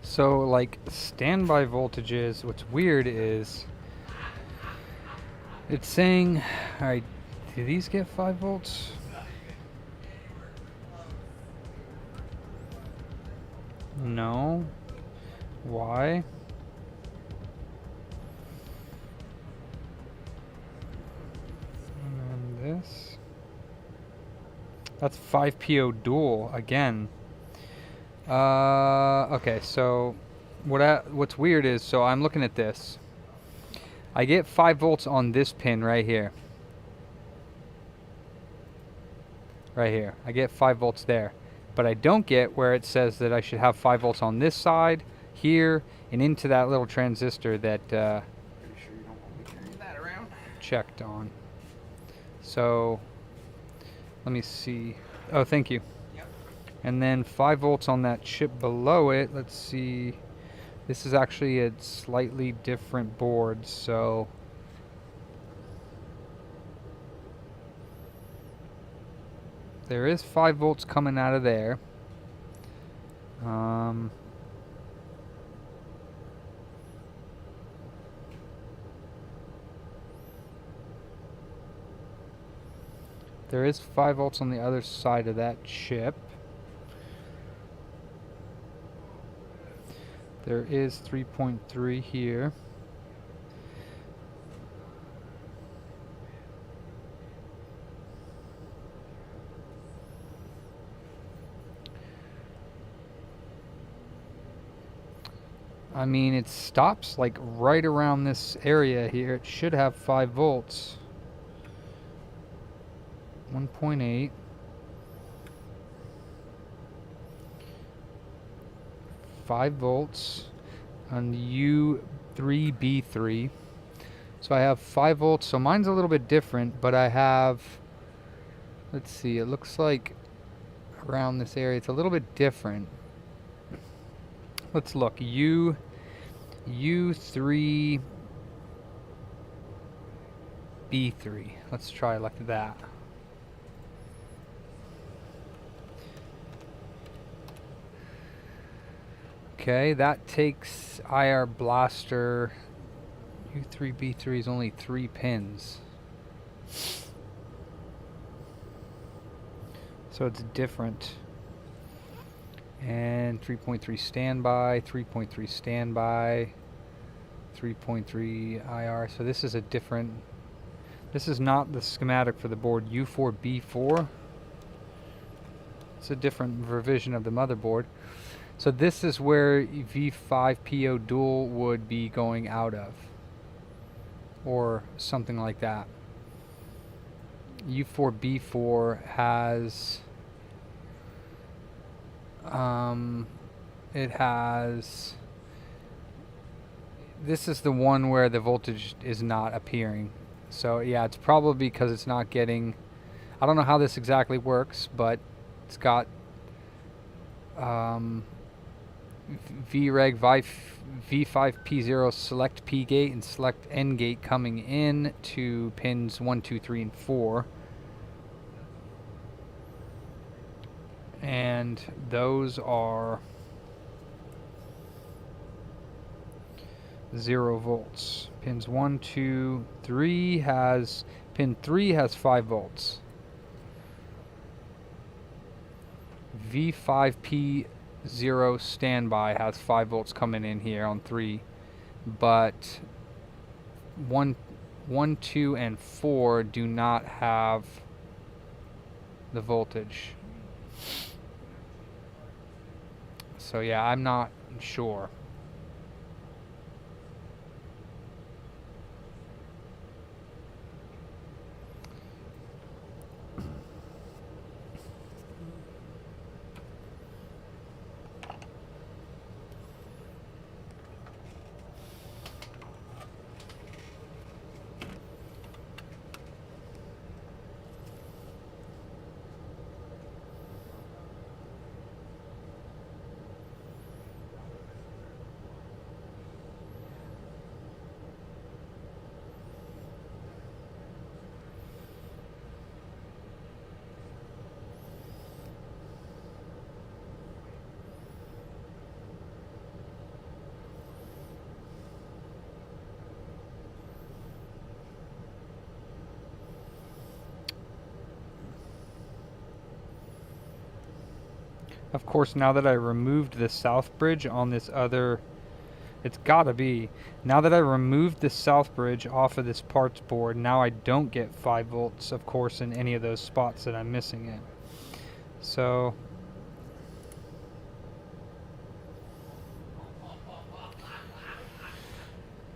So, like, standby voltages, what's weird is it's saying, alright, do these get 5 volts? No. Why? And this? That's 5PO dual again. Okay, so what's weird is, so I'm looking at this. I get 5 volts on this pin right here. Right here. I get 5 volts there. But I don't get where it says that I should have 5 volts on this side, here, and into that little transistor that, Are you sure you don't want me carrying that around? checked on. So let me see. Oh, thank you. And then 5 volts on that chip below it. Let's see. This is actually a slightly different board, so there is 5 volts coming out of there. There is 5 volts on the other side of that chip. There is 3.3 here. I mean, it stops like right around this area here. It should have 5 volts. 1.8. 5 volts on U3B3. So I have 5 volts. So mine's a little bit different, but I have, let's see, it looks like around this area it's a little bit different. Let's look. U3B3. Let's try like that. Okay, that takes IR blaster. U3B3 is only 3 pins. So it's different. And 3.3 standby, 3.3 standby, 3.3 IR. So this is a different, this is not the schematic for the board U4B4. It's a different revision of the motherboard. So this is where V5PO dual would be going out of, or something like that. U4B4 has it has, this is the one where the voltage is not appearing. So yeah, it's probably because it's not getting, I don't know how this exactly works, but it's got VREG V5P0 select P gate and select N gate coming in to pins 1, 2, 3, and 4. And those are 0 volts. Pins 1, 2, 3 has, pin 3 has 5 volts. V5P0 standby has 5 volts coming in here on 3, but 1, 2, and 4 do not have the voltage. So yeah, I'm not sure. Of course, now that I removed the Southbridge on this other, it's gotta be, now that I removed the Southbridge off of this parts board, now I don't get 5 volts, of course, in any of those spots that I'm missing it. So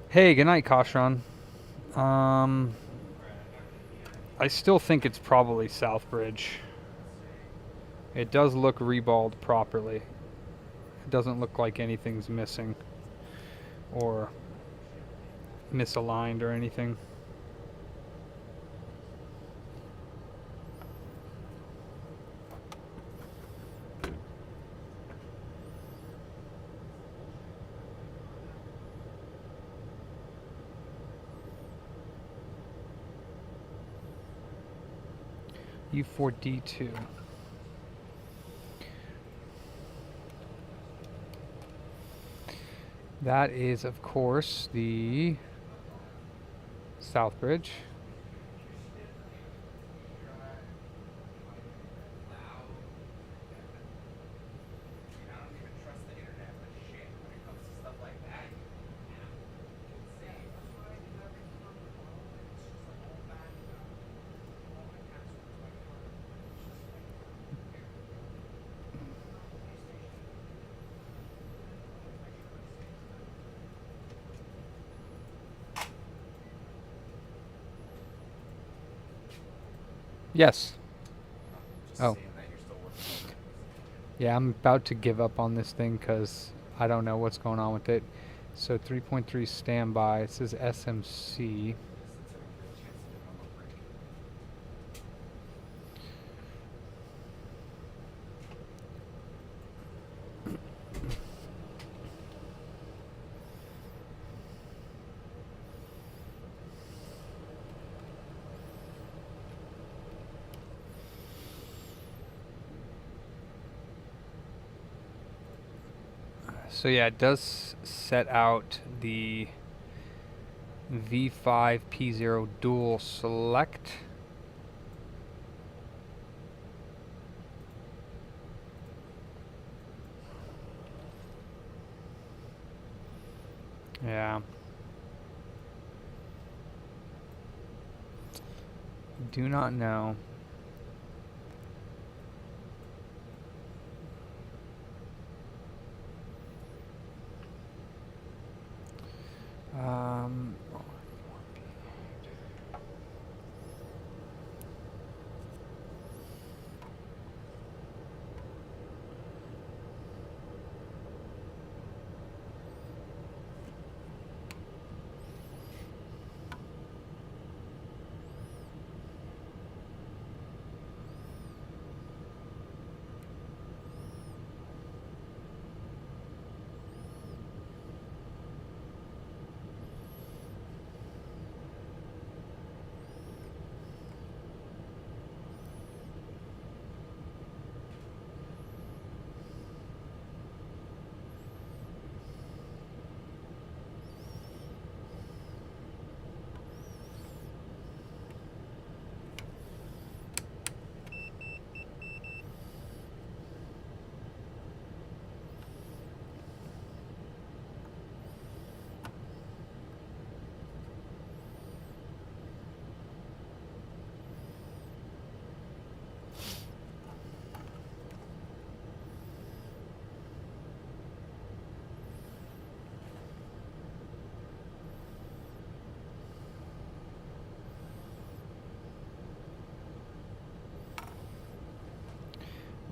hey, good night, Kashran. I still think it's probably Southbridge. It does look reballed properly. It doesn't look like anything's missing or misaligned or anything. U4D2. That is, of course, the Southbridge. I don't even trust the internet for shit when it comes to stuff like that. Yes. Just Oh. seeing that you're still working on it. Yeah, I'm about to give up on this thing because I don't know what's going on with it. So 3.3 standby. It says SMC. So yeah, it does set out the V5 P0 dual select. Yeah. Do not know. Um,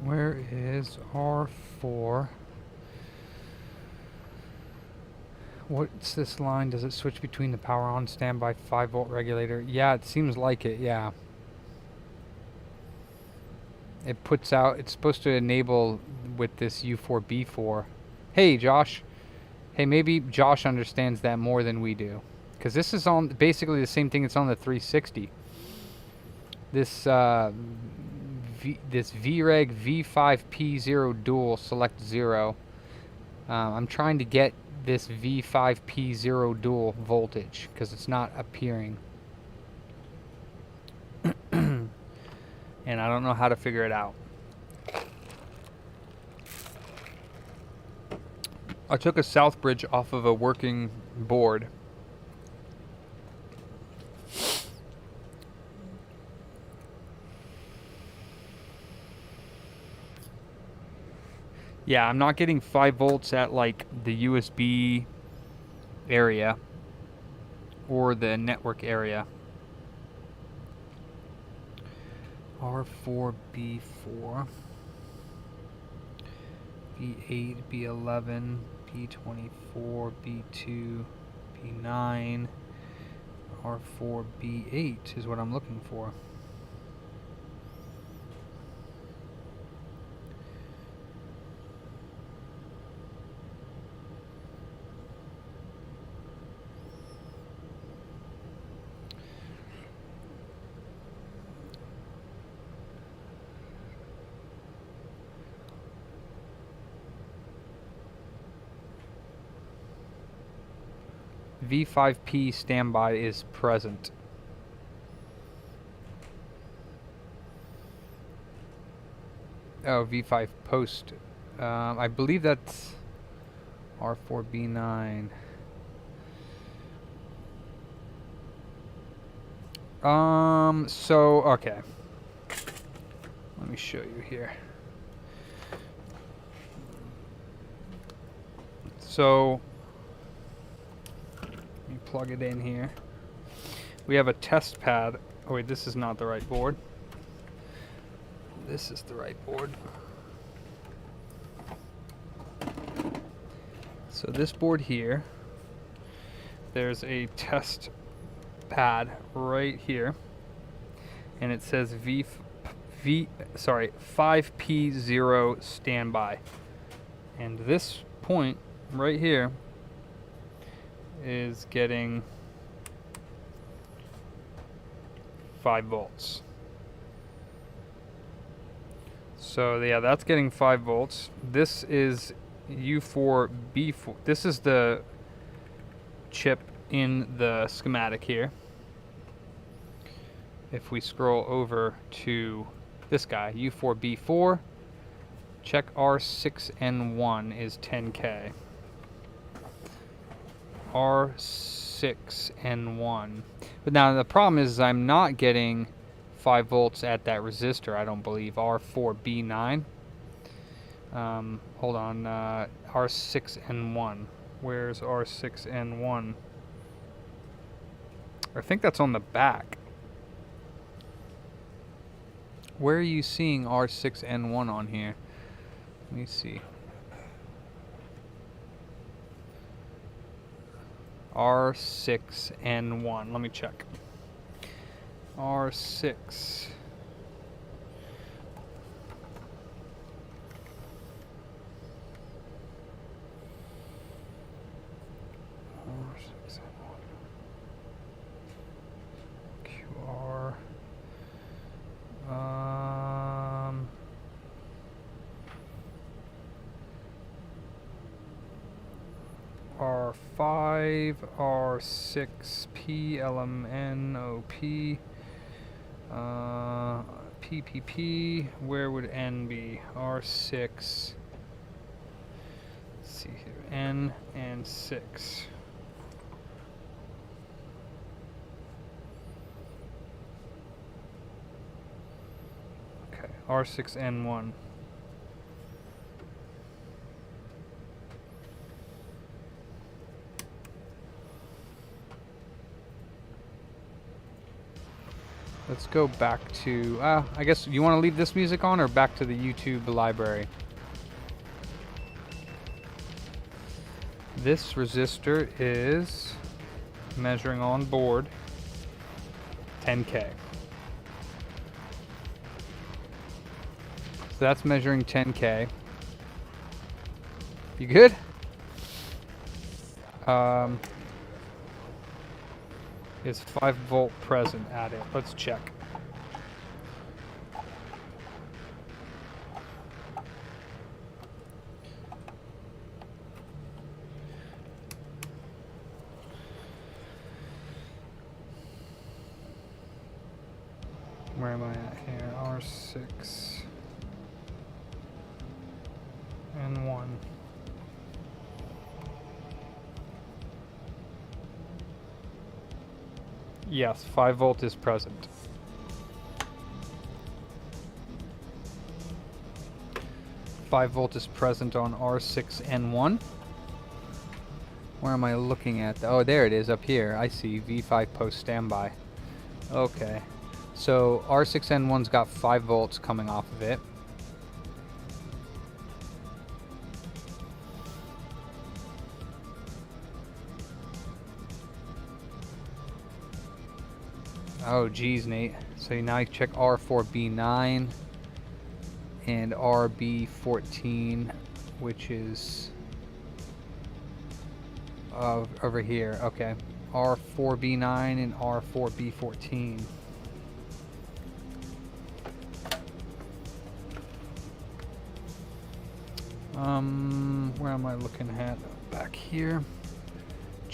where is R4? What's this line? Does it switch between the power on standby 5-volt regulator? Yeah, it seems like it, yeah. It puts out, it's supposed to enable with this U4B4. Hey, Josh. Hey, maybe Josh understands that more than we do. Because this is on basically the same thing that's on the 360. This this VREG V5P0 dual select 0. I'm trying to get this V5P0 dual voltage because it's not appearing. And I don't know how to figure it out. I took a Southbridge off of a working board. Yeah, I'm not getting 5 volts at like the USB area or the network area. R4B4, B8, B11, B24, B2, B9, R4, B8 is what I'm looking for. V5P standby is present. Oh, V5 post. I believe that's R4B9. So, okay. Let me show you here. So, let me plug it in here. We have a test pad. Oh wait, this is not the right board. This is the right board. So this board here, there's a test pad right here, and it says 5P0 standby. And this point right here is getting 5 volts. So yeah, that's getting 5 volts. This is U4B4. This is the chip in the schematic here. If we scroll over to this guy, U4B4, check R6N1 is 10K. R6N1. But now the problem is I'm not getting 5 volts at that resistor, I don't believe. R4B9. Hold on, R6N1. Where's R6N1? I think that's on the back. Where are you seeing R6N1 on here? Let me see. R6N1. Let me check. R6. QR. R5, R6, PLMNOP, PPP, where would N be? R6, let's see here, N and 6. Okay, R6N1. Let's go back to, I guess you want to leave this music on or back to the YouTube library? This resistor is measuring on board 10K. So that's measuring 10K. You good? Is 5 volt present at it? Let's check. Where am I at here? R6 and 1. Yes, 5 volt is present. Five volt is present on R6N1. Where am I looking at? Oh, there it is up here. I see V5 post standby. Okay. So R6N1's got 5 volts coming off of it. Oh geez, Nate. So now you check R4B9 and RB14, which is over here. Okay, R4B9 and R4B14. Where am I looking at? Back here.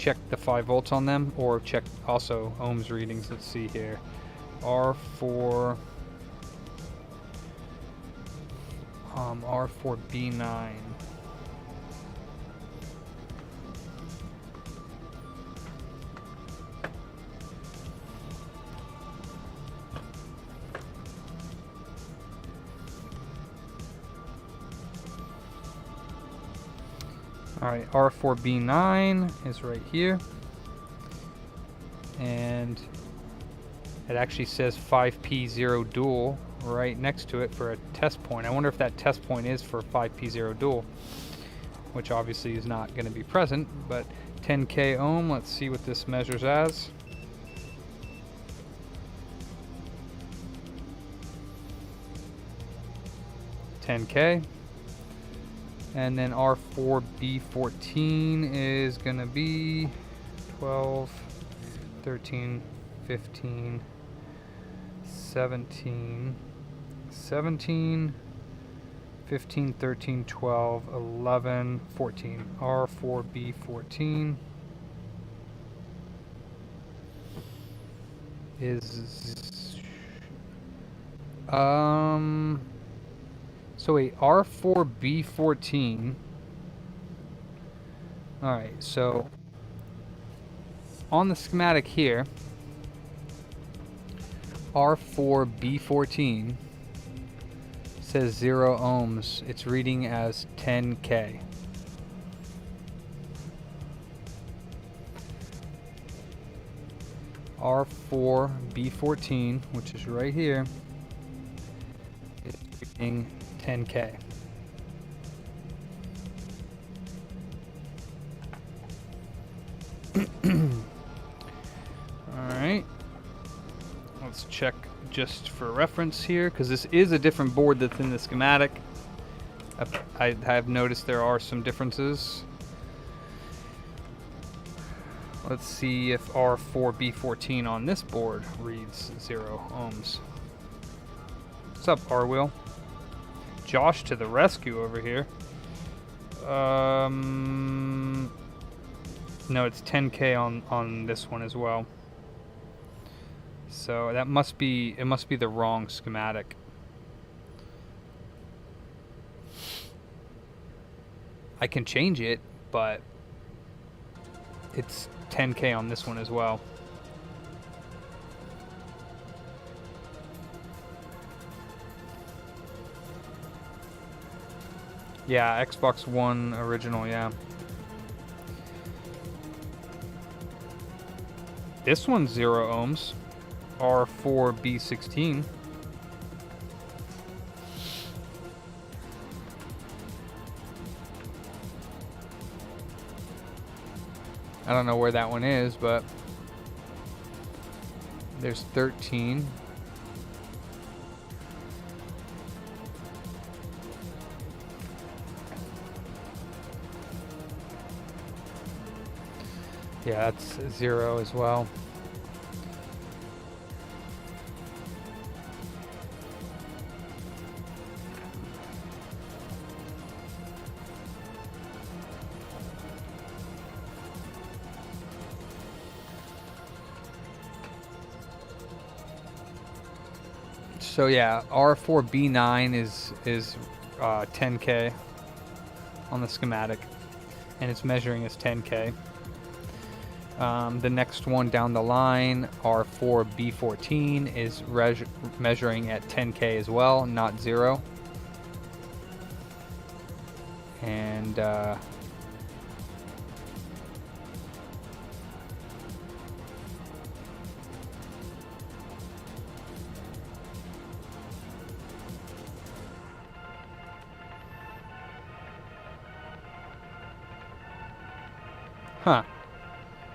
check the 5 volts on them, or check also ohms readings. Let's see here. R4 R4B9. Alright, R4B9 is right here. And it actually says 5P0 dual right next to it for a test point. I wonder if that test point is for 5P0 dual, which obviously is not going to be present, but 10K ohm, let's see what this measures as. $10K. And then R4B14 is going to be 12, 13, 15, 17, 17, 15, 13, 12, 11, 14. R4B14 is so wait, R4B14. Alright, so on the schematic here, R4B14 says 0 ohms. It's reading as 10K. R4B14, which is right here, is reading 10K. Alright. Let's check just for reference here, because this is a different board that's in the schematic. I have noticed there are some differences. Let's see if R4B14 on this board reads 0 ohms. What's up, R-Will? Josh to the rescue over here. No, it's 10K on this one as well. So that must be, it must be the wrong schematic. I can change it, but it's 10K on this one as well. Yeah, Xbox One original, yeah. This one's 0 ohms. R4B16. I don't know where that one is, but there's 13. Yeah, that's 0 as well. So yeah, R4B9 is 10K on the schematic, and it's measuring as 10K. The next one down the line, R4B14, is measuring at 10K as well, not 0. And huh.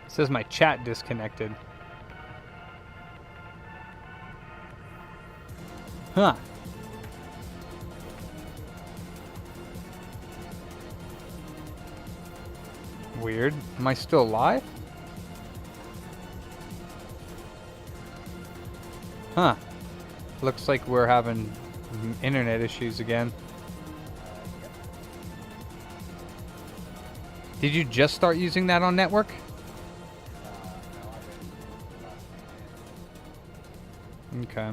It says my chat disconnected. Huh. Weird. Am I still live? Huh. Looks like we're having internet issues again. Did you just start using that on network? Okay.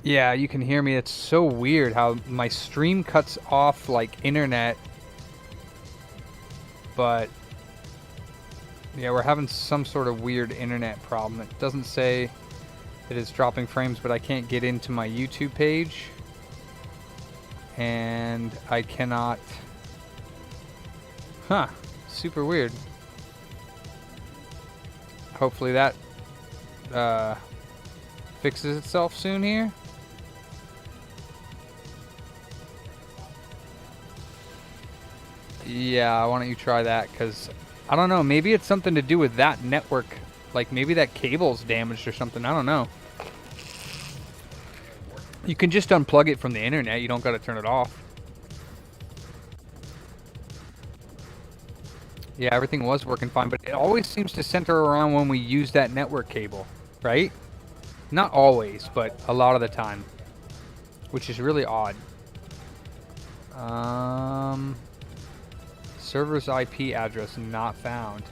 Yeah, you can hear me. It's so weird how my stream cuts off like internet, but yeah, we're having some sort of weird internet problem. It doesn't say it is dropping frames, but I can't get into my YouTube page, and I cannot. Huh, super weird. Hopefully that fixes itself soon here. Yeah, why don't you try that? Because I don't know, maybe it's something to do with that network. Like maybe that cable's damaged or something. I don't know. You can just unplug it from the internet. You don't got to turn it off. Yeah, everything was working fine, but it always seems to center around when we use that network cable, right? Not always, but a lot of the time, which is really odd. Server's IP address not found.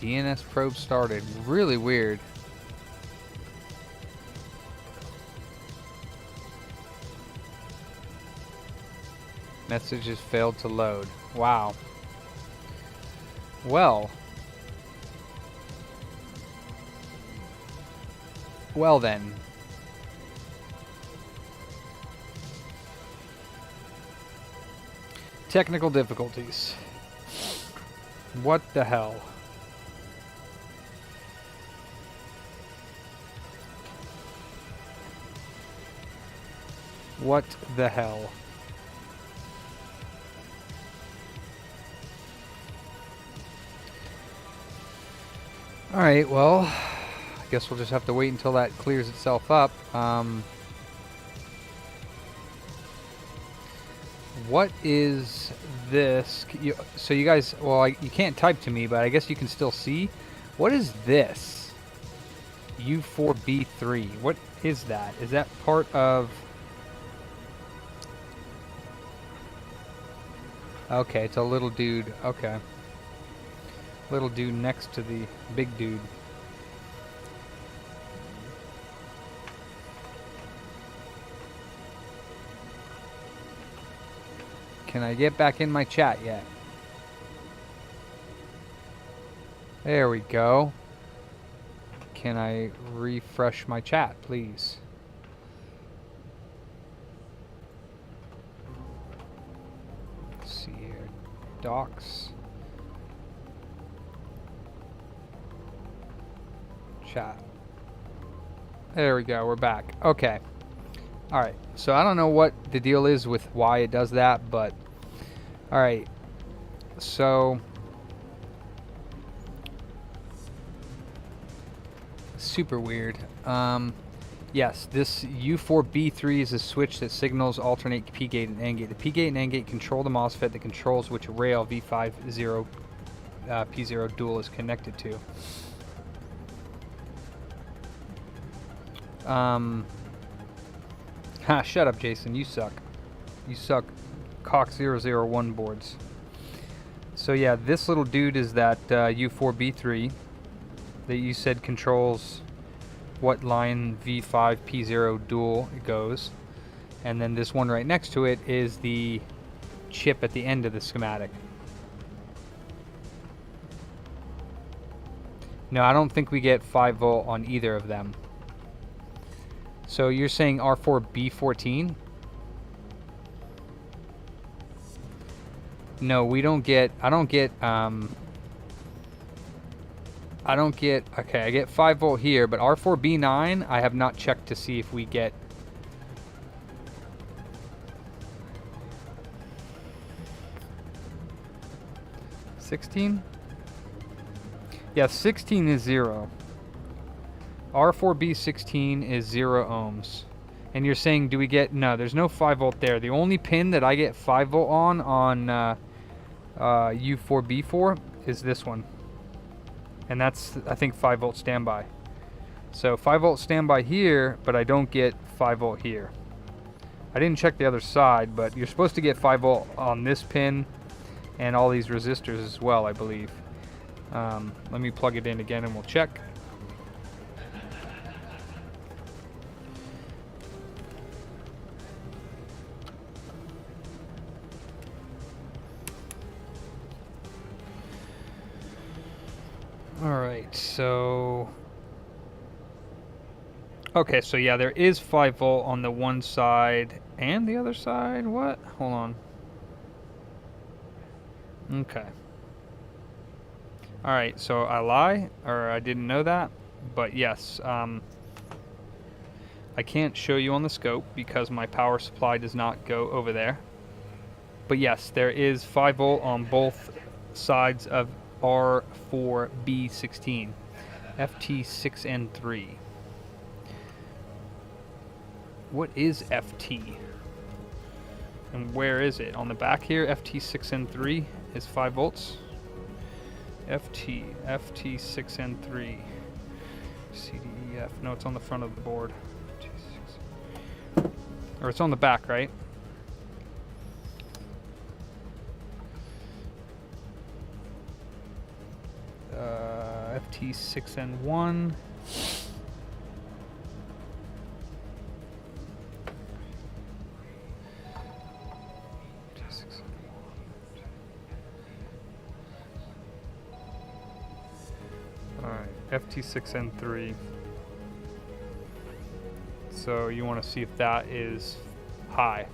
DNS probe started. Really weird. Messages failed to load. Wow. Well then. Technical difficulties. What the hell? What the hell? Alright, well, I guess we'll just have to wait until that clears itself up. What is this? So you guys, well, you can't type to me, but I guess you can still see. What is this? U4B3. What is that? Is that part of... Okay, it's a little dude. Okay. Little dude next to the big dude. Can I get back in my chat yet? There we go. Can I refresh my chat, please? Let's see here. Docs. Chat. There we go. We're back. Okay. Alright. So I don't know what the deal is with why it does that, but alright. So super weird. Yes, this U4B3 is a switch that signals alternate P gate and N gate. The P gate and N gate control the MOSFET that controls which rail V50 P0 dual is connected to. Ha, shut up, Jason. You suck. You suck. Cock 001 boards. So yeah, this little dude is that U4B3 that you said controls what line V5 P0 dual it goes. And then this one right next to it is the chip at the end of the schematic. No, I don't think we get 5 volt on either of them. So you're saying R4B14? No, we don't get, I don't get, okay, I get 5 volt here, but R4B9, I have not checked to see if we get. 16? Yeah, 16 is 0. R4B16 is 0 ohms. And you're saying, do we get... No, there's no 5 volt there. The only pin that I get 5 volt on U4B4 is this one. And that's, I think, 5 volt standby. So 5 volt standby here, but I don't get 5 volt here. I didn't check the other side, but you're supposed to get 5 volt on this pin and all these resistors as well, I believe. Let me plug it in again and we'll check. Alright, so... Okay, so yeah, there is 5 volt on the one side and the other side. What? Hold on. Okay. Alright, so I lie, or I didn't know that, but yes, I can't show you on the scope because my power supply does not go over there. But yes, there is 5 volt on both sides of R4B16, FT6N3. What is FT? And where is it? On the back here, FT6N3 is 5 volts. FT6N3. CDEF. No, it's on the front of the board. Or it's on the back, right? FT6N1. FT6N3. So you want to see if that is high.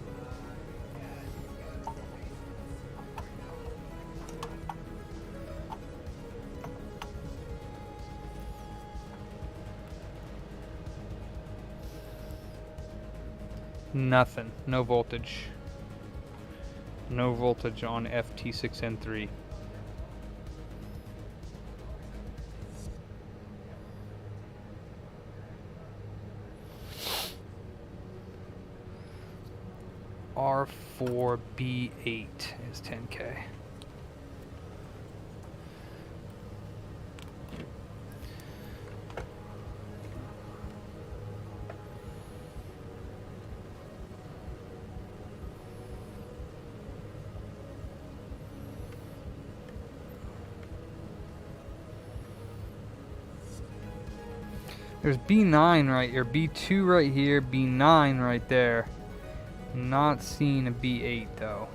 Nothing. No voltage. No voltage on FT6N3. R4B8 is 10K. There's B9 right here, B2 right here, B9 right there. Not seeing a B8 though.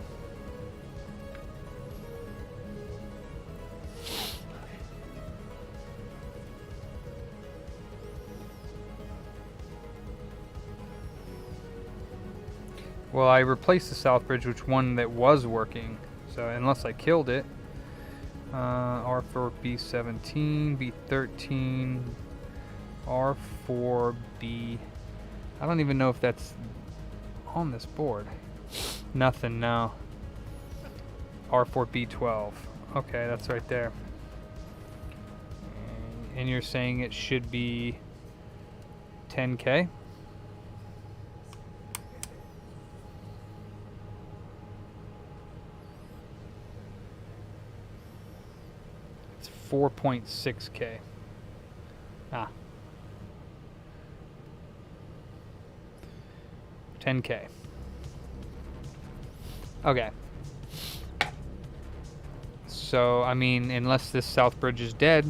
Well, I replaced the Southbridge, which one that was working. So unless I killed it. R4B17, B13, R4B. I don't even know if that's on this board. Nothing, no. R4B12. Okay, that's right there. And you're saying it should be 10K? It's 4.6K. Ah. 10K. Okay. So, I mean, unless this Southbridge is dead.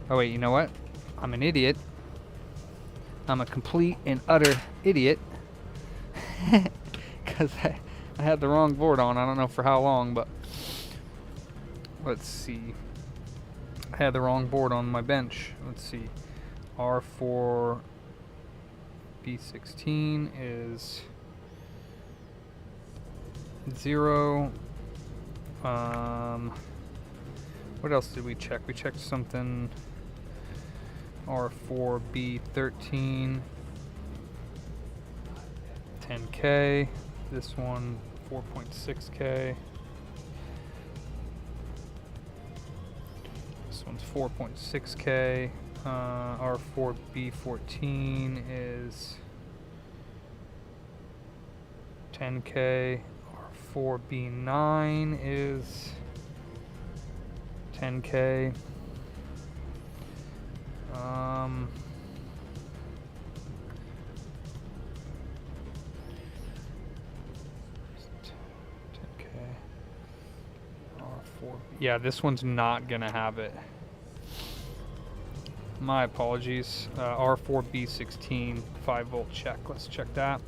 Oh wait, you know what? I'm an idiot. I'm a complete and utter idiot. Because I had the wrong board on. I don't know for how long, but... Let's see. I had the wrong board on my bench. Let's see. R4... B16 is 0. What else did we check? We checked something. R4B13, 10K. This one 4.6K. This one's 4.6K. R4B14 is 10K. R4B9 is 10K. R4. Yeah, this one's not gonna have it. My apologies. R4B16 5-volt check. Let's check that.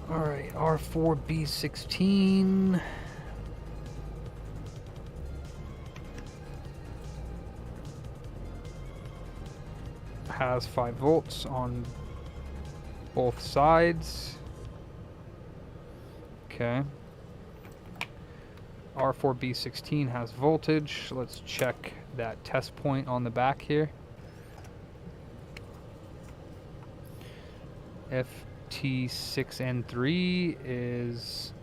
All right, R4B16. Has 5 volts on both sides. Okay. R4B16 has voltage. Let's check that test point on the back here. FT6N3 is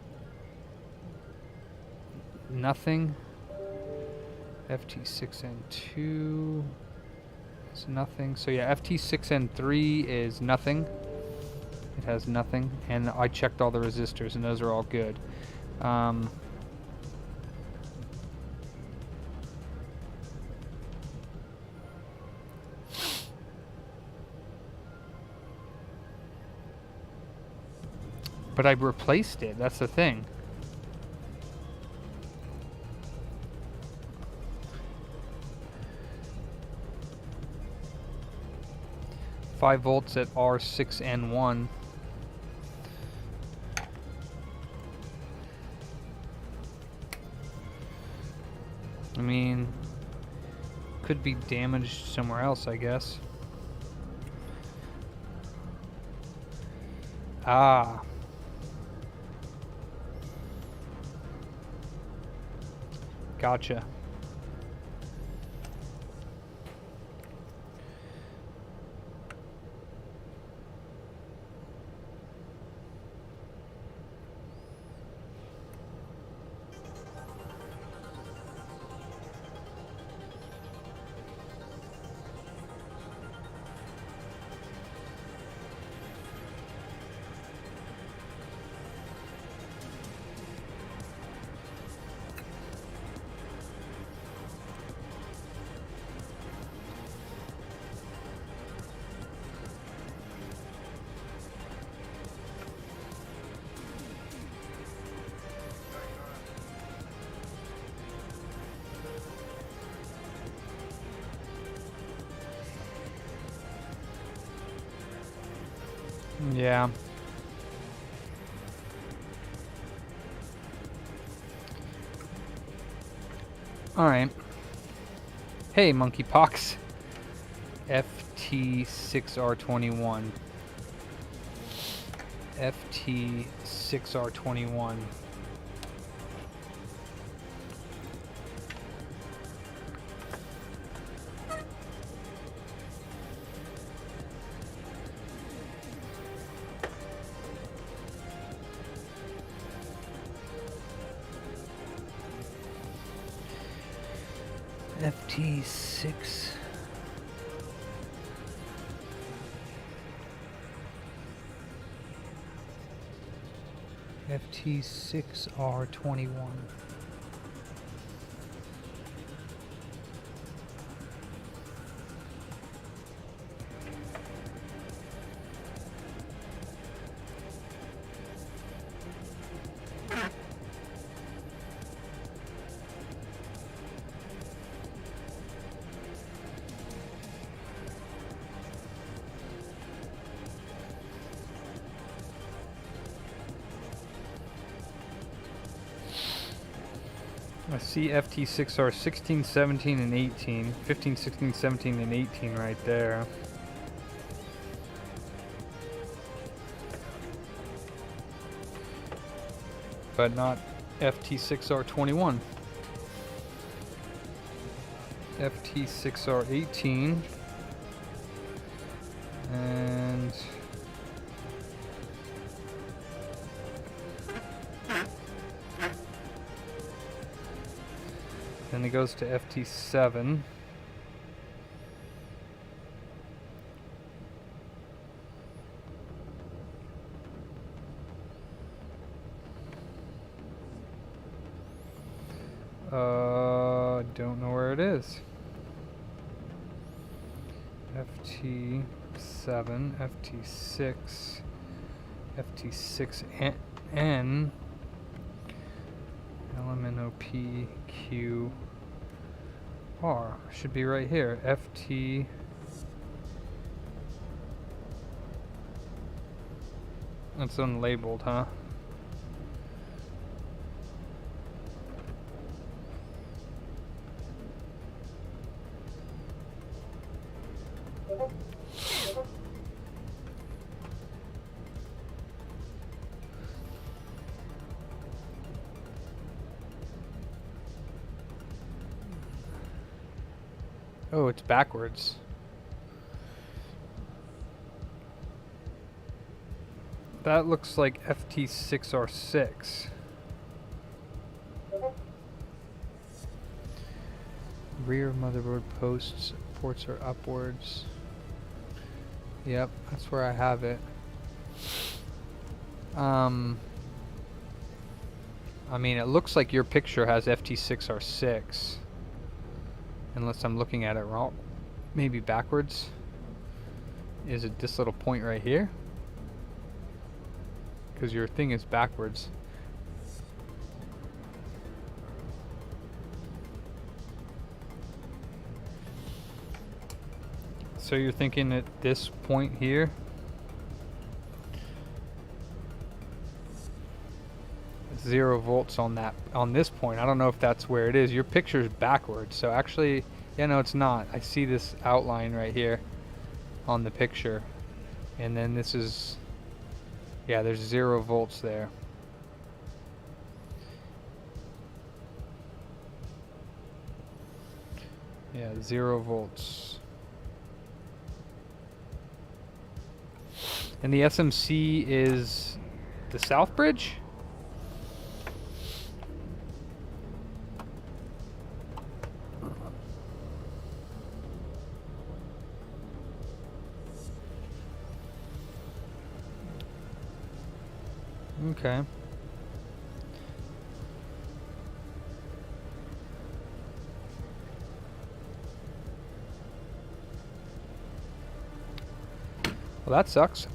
nothing. FT6N2 is nothing. So yeah, FT6N3 is nothing. It has nothing. And I checked all the resistors and those are all good. But I replaced it, that's the thing. Five volts at R6N1. I mean, could be damaged somewhere else, I guess. Ah. Gotcha. Yeah. Alright. Hey, monkeypox. FT6R21. FT6R21. FT6. FT6R21. I see FT6R 16, 17, and 18. 15, 16, 17, and 18 right there. But not FT6R 21. FT6R 18. And then it goes to FT7. Don't know where it is. FT7, FT6, FT6N. LMNOPQR should be right here. FT. That's unlabeled, huh? Oh, it's backwards. That looks like FT6R6. Rear motherboard posts, ports are upwards. Yep, that's where I have it. I mean, it looks like your picture has FT6R6. Unless I'm looking at it wrong. Maybe backwards. Is it this little point right here? Because your thing is backwards. So you're thinking at this point here? 0 volts on that, on this point. I don't know if that's where it is. Your picture's backwards, so actually, yeah, no, it's not. I see this outline right here on the picture, and then this is, yeah, there's 0 volts there. Yeah, 0 volts. And the SMC is the Southbridge? Okay. Well, that sucks.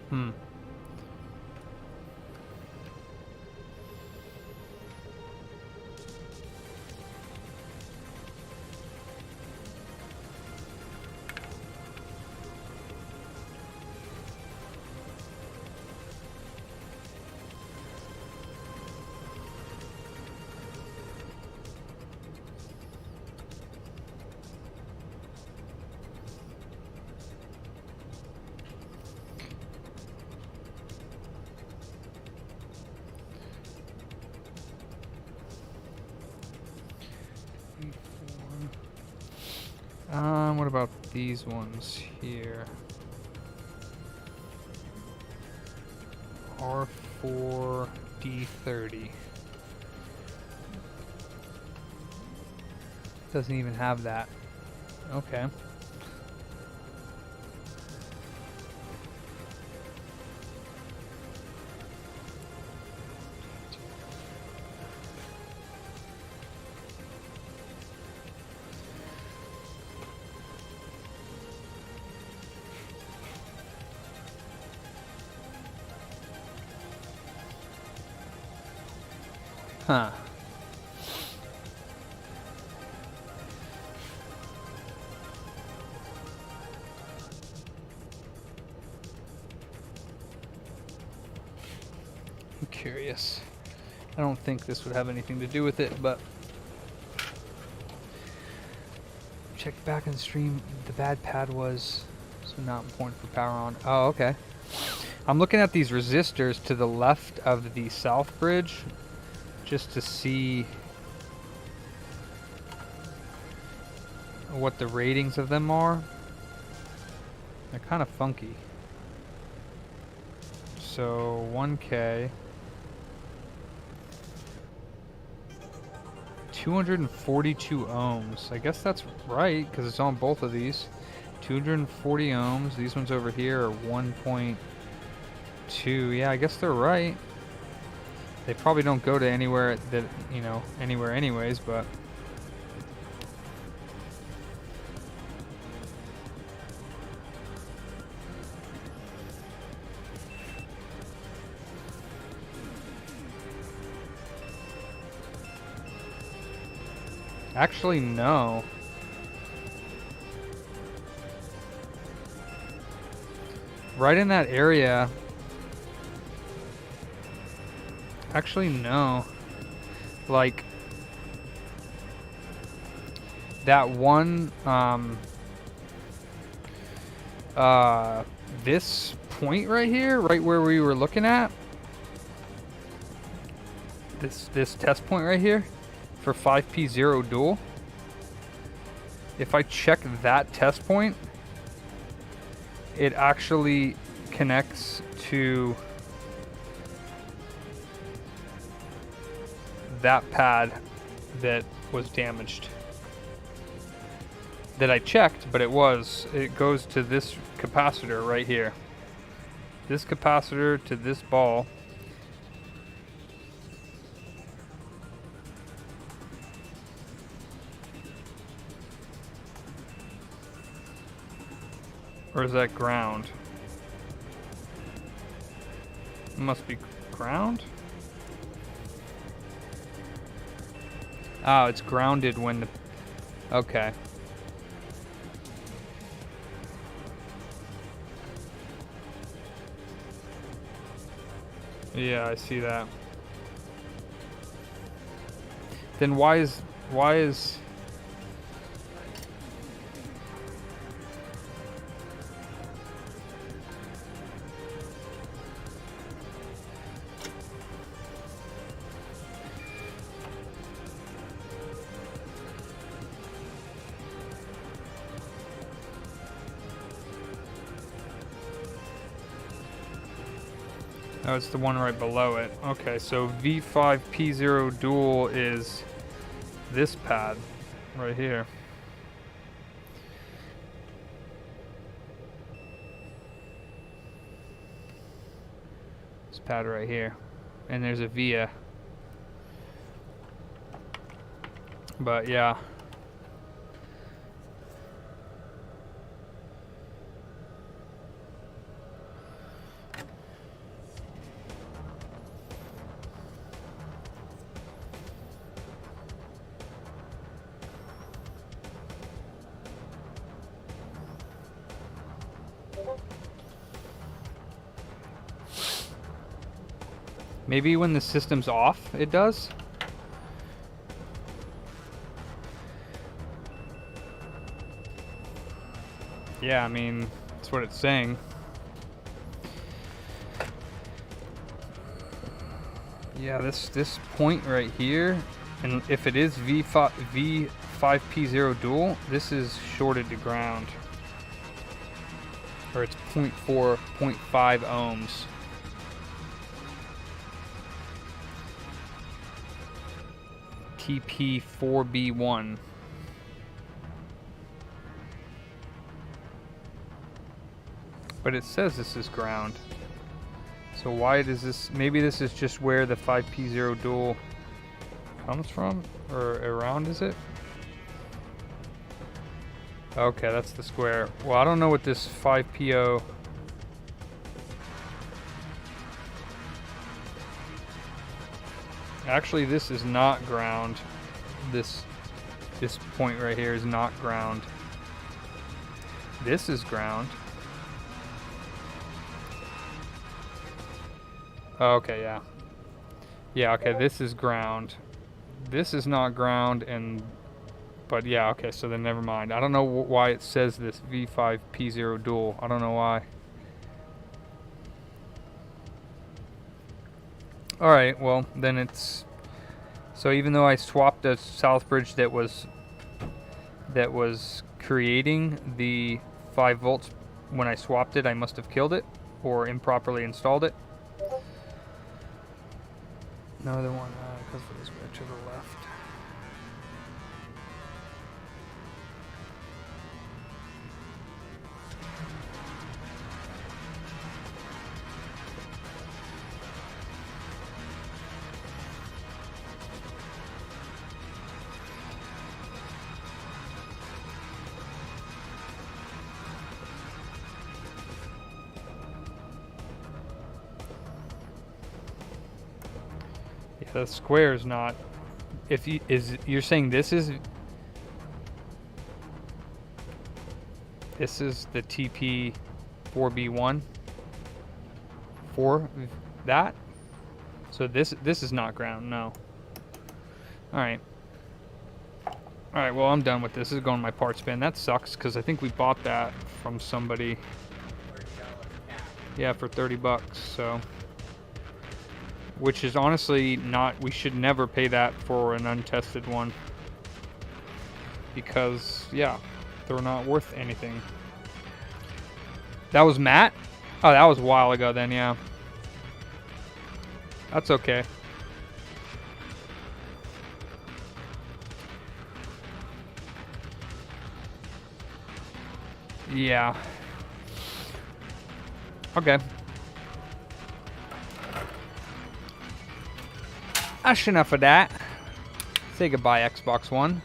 Hmm. What about these ones here? R4D30. Doesn't even have that. Okay. Huh. I'm curious. I don't think this would have anything to do with it, but check back in stream. The bad pad was so not important for power on. Oh, okay. I'm looking at these resistors to the left of the Southbridge just to see. what the ratings of them are. They're kind of funky. So 1K, 242 ohms. I guess that's right because it's on both of these. 240 ohms. These ones over here are 1.2. Yeah, I guess they're right. They probably don't go to anywhere that, you know, anywhere anyways, but actually no. Right in that area. Actually, no. Like, that one, this point right here, right where we were looking at, this test point right here, for 5P0 dual, if I check that test point, it actually connects to that pad that was damaged. That I checked, but it goes to this capacitor right here. This capacitor to this ball. Or is that ground? It must be ground? Oh, it's grounded when the... Okay. Yeah, I see that. Then why is... Oh, it's the one right below it. Okay, so V5P0 dual is this pad right here. This pad right here. And there's a via. But yeah. Maybe when the system's off, it does? Yeah, I mean, that's what it's saying. Yeah, this point right here, and if it is V5P0 dual, this is shorted to ground. Or it's 0.4, 0.5 ohms. TP4B1. But it says this is ground. So why does this... Maybe this is just where the 5P0 dual comes from? Or around, is it? Okay, that's the square. Well, I don't know what this 5PO... Actually, this is not ground. This point right here is not ground. This is ground. Oh, okay, yeah. Yeah, okay, this is ground. This is not ground, but yeah, okay, so then never mind. I don't know why it says this V5P0 dual. I don't know why. Alright, well, then it's... So even though I swapped a Southbridge that was that was creating the 5 volts. When I swapped it, I must have killed it or improperly installed it. Another one goes this way to the left. The square is not. If you you're saying this is the TP 4B1 for that. So this is not ground. No. All right. All right. Well, I'm done with this. This is going in my parts bin. That sucks because I think we bought that from somebody. Yeah, for $30. So. Which is honestly not, we should never pay that for an untested one. Because, yeah, they're not worth anything. That was Matt? Oh, that was a while ago then, yeah. That's okay. Yeah. Okay. That's enough of that. Say goodbye, Xbox One.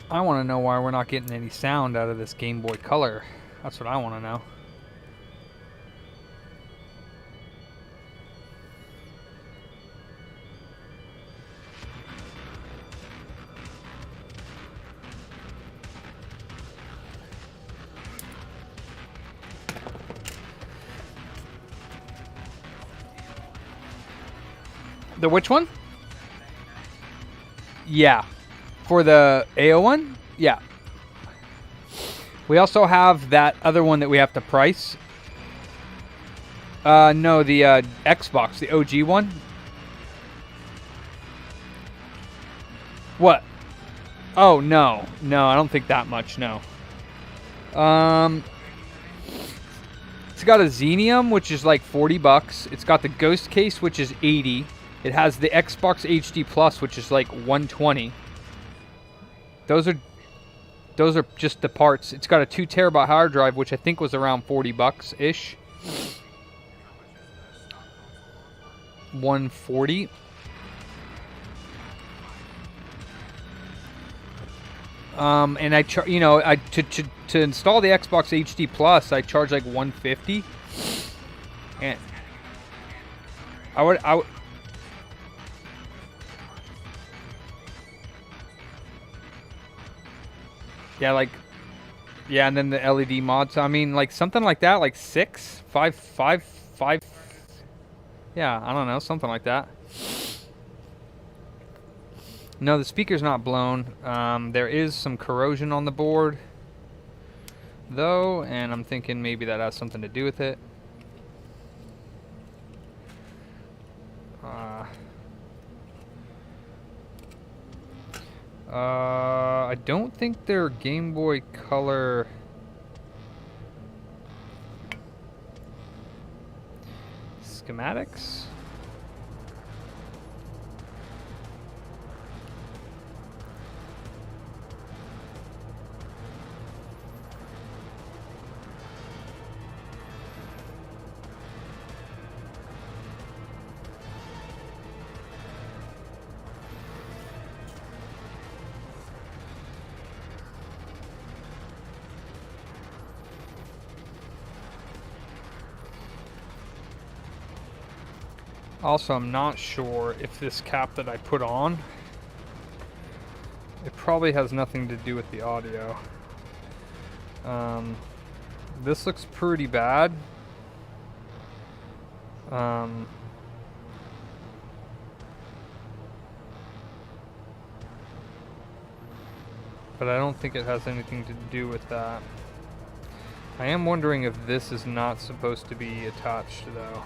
I want to know why we're not getting any sound out of this Game Boy Color. That's what I want to know. The which one? Yeah. For the AO one? Yeah. We also have that other one that we have to price. No, the Xbox, the OG one. What? Oh, no. No, I don't think that much, no. It's got a Xenium, which is like $40. It's got the Ghost case, which is $80. It has the Xbox HD Plus, which is like $120. Those are just the parts. It's got a 2 terabyte hard drive, which I think was around $40 ish. 140. And I to install the Xbox HD Plus, I charge like $150. And I would yeah, like, yeah, and then the LED mods. I mean, like something like that, like 6, 5. Yeah, I don't know, something like that. No, the speaker's not blown. There is some corrosion on the board, though, and I'm thinking maybe that has something to do with it. I don't think they're Game Boy Color schematics. Also, I'm not sure if this cap that I put on, it probably has nothing to do with the audio. This looks pretty bad. But I don't think it has anything to do with that. I am wondering if this is not supposed to be attached though.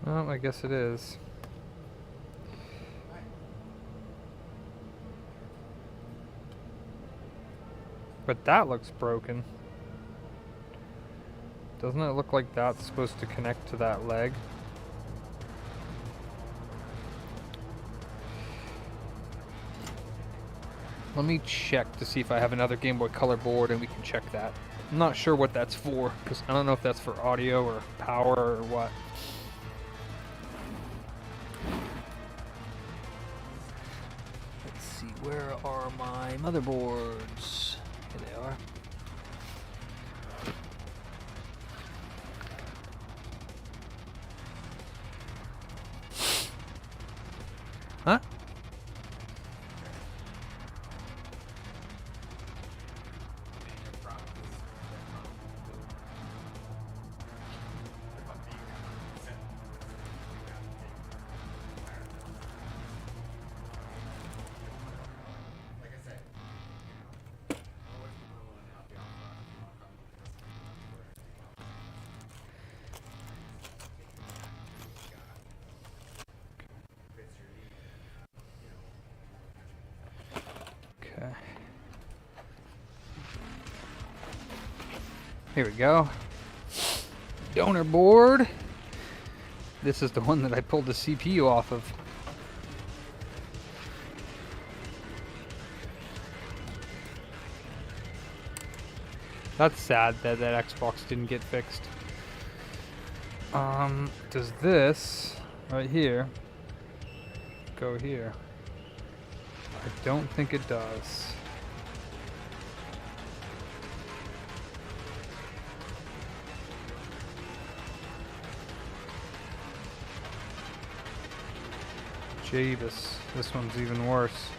Well, I guess it is. But that looks broken. Doesn't it look like that's supposed to connect to that leg? Let me check to see if I have another Game Boy Color board and we can check that. I'm not sure what that's for, because I don't know if that's for audio or power or what. Let's see, where are my motherboards? Here they are. Huh? Okay. Here we go. Donor board. This is the one that I pulled the CPU off of. That's sad that that Xbox didn't get fixed. Does this right here go here? I don't think it does. Jeebus, this one's even worse.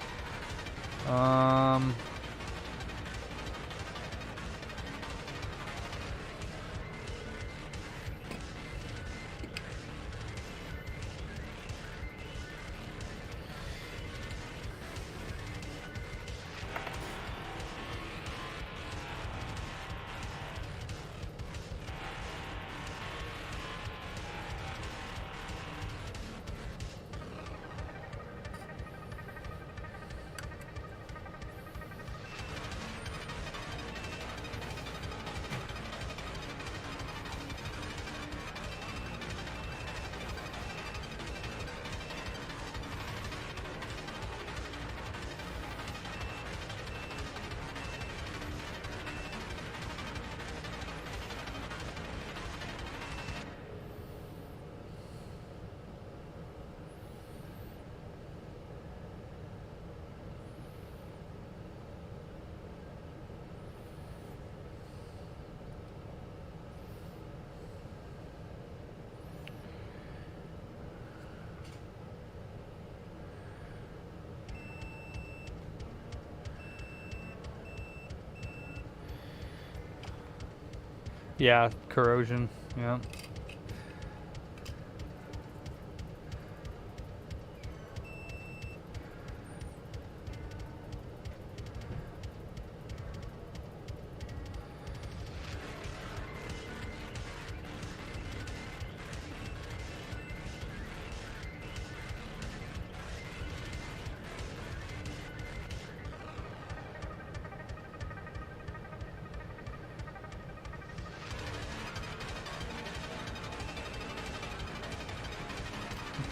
Yeah, corrosion. Yeah.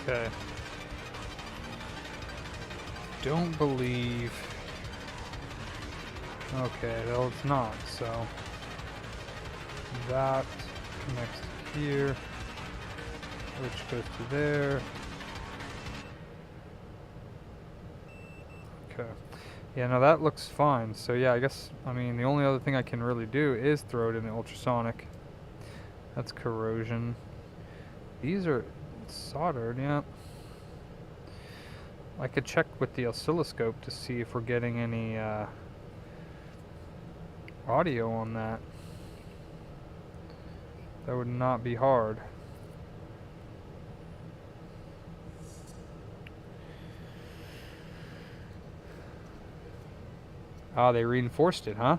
Okay. Don't believe. Okay, well it's not, so that connects here, which goes to there. Okay. Yeah, no, that looks fine. So yeah, I guess, I mean, the only other thing I can really do is throw it in the ultrasonic. That's corrosion. These are soldered, yeah. I could check with the oscilloscope to see if we're getting any audio on that. That would not be hard. Ah, they reinforced it, huh?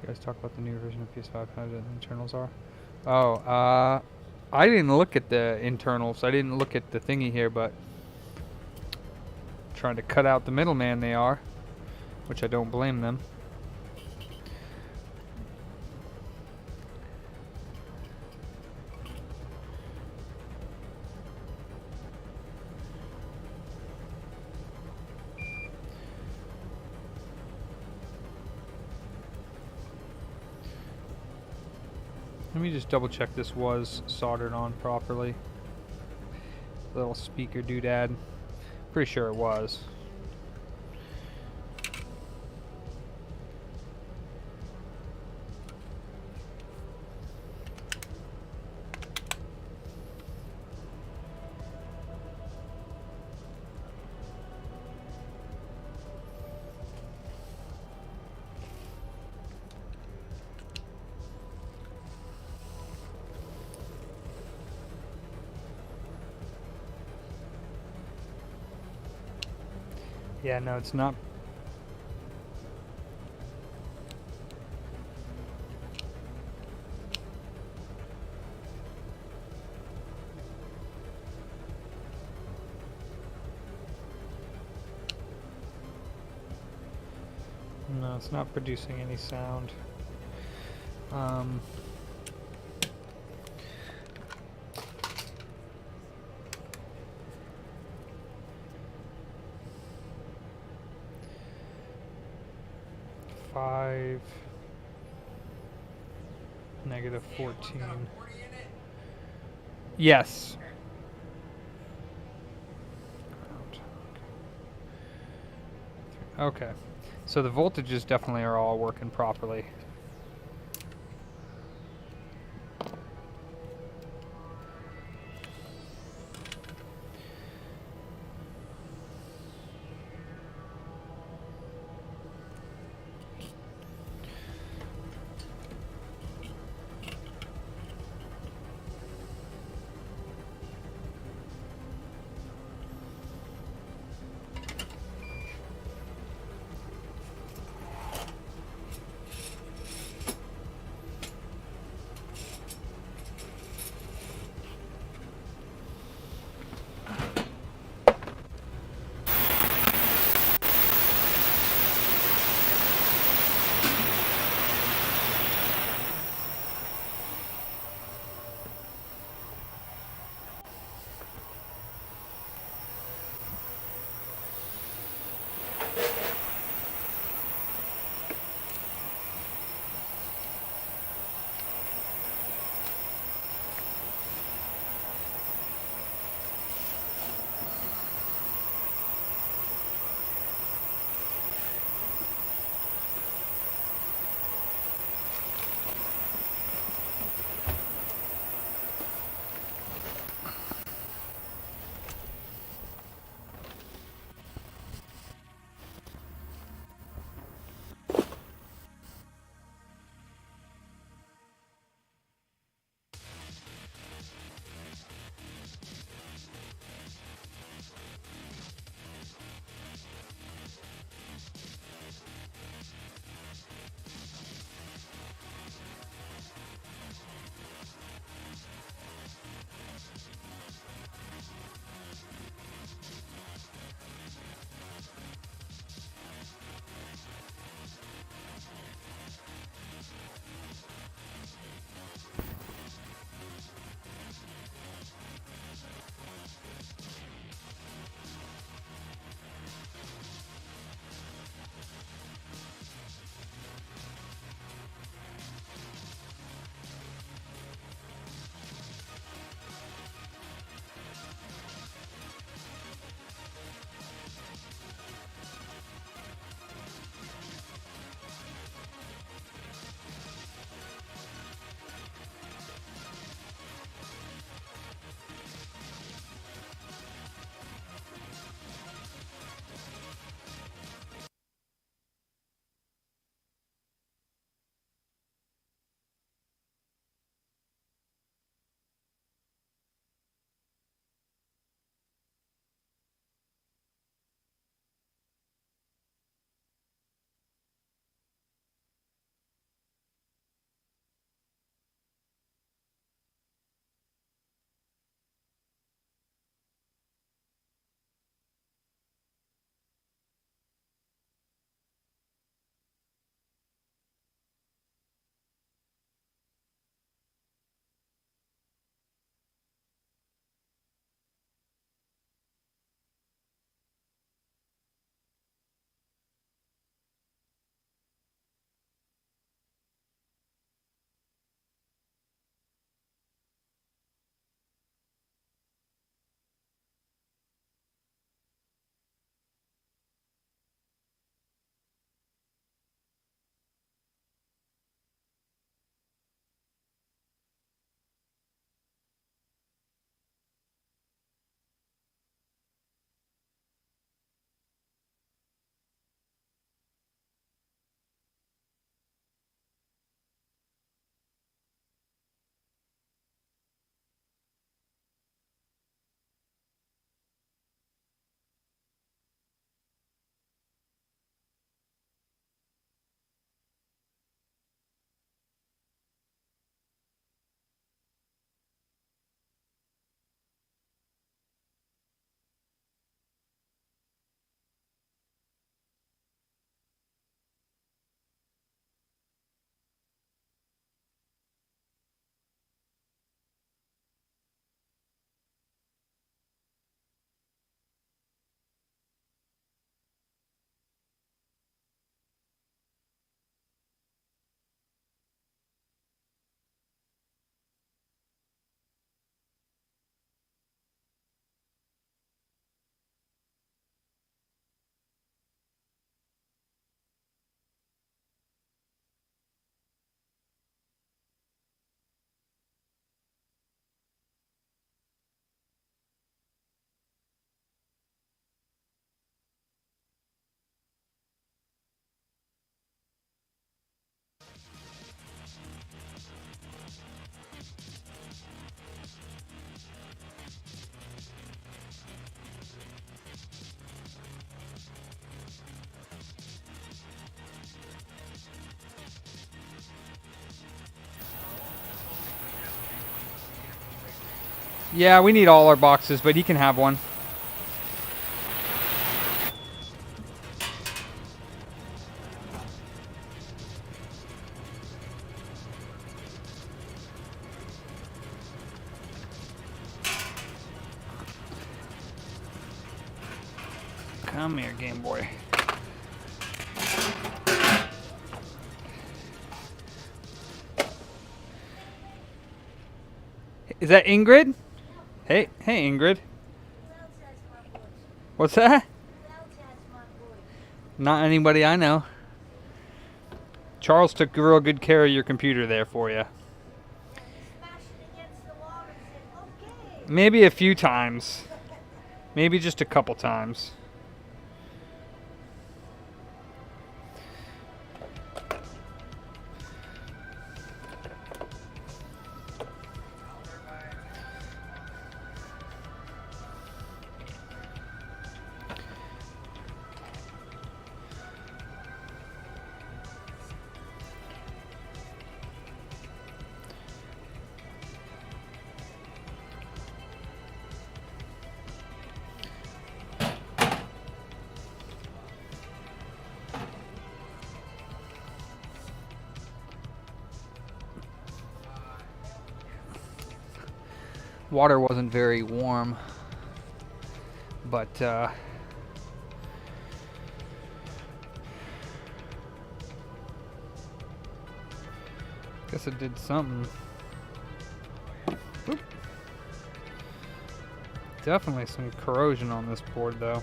You guys talk about the new version of PS5, how the internals are. Oh, I didn't look at the internals. I didn't look at the thingy here, but trying to cut out the middleman they are, which I don't blame them. Let me just double check this was soldered on properly. Little speaker doodad. Pretty sure it was. Yeah, no, it's not. No, it's not producing any sound. Negative 14. Yes. Okay. So the voltages definitely are all working properly. Yeah, we need all our boxes, but he can have one. Come here, Game Boy. Is that Ingrid? Hey, Ingrid. What's that? Not anybody I know. Charles took real good care of your computer there for you. Maybe a few times. Maybe just a couple times. Water wasn't very warm, but guess it did something. Oop. Definitely some corrosion on this board though.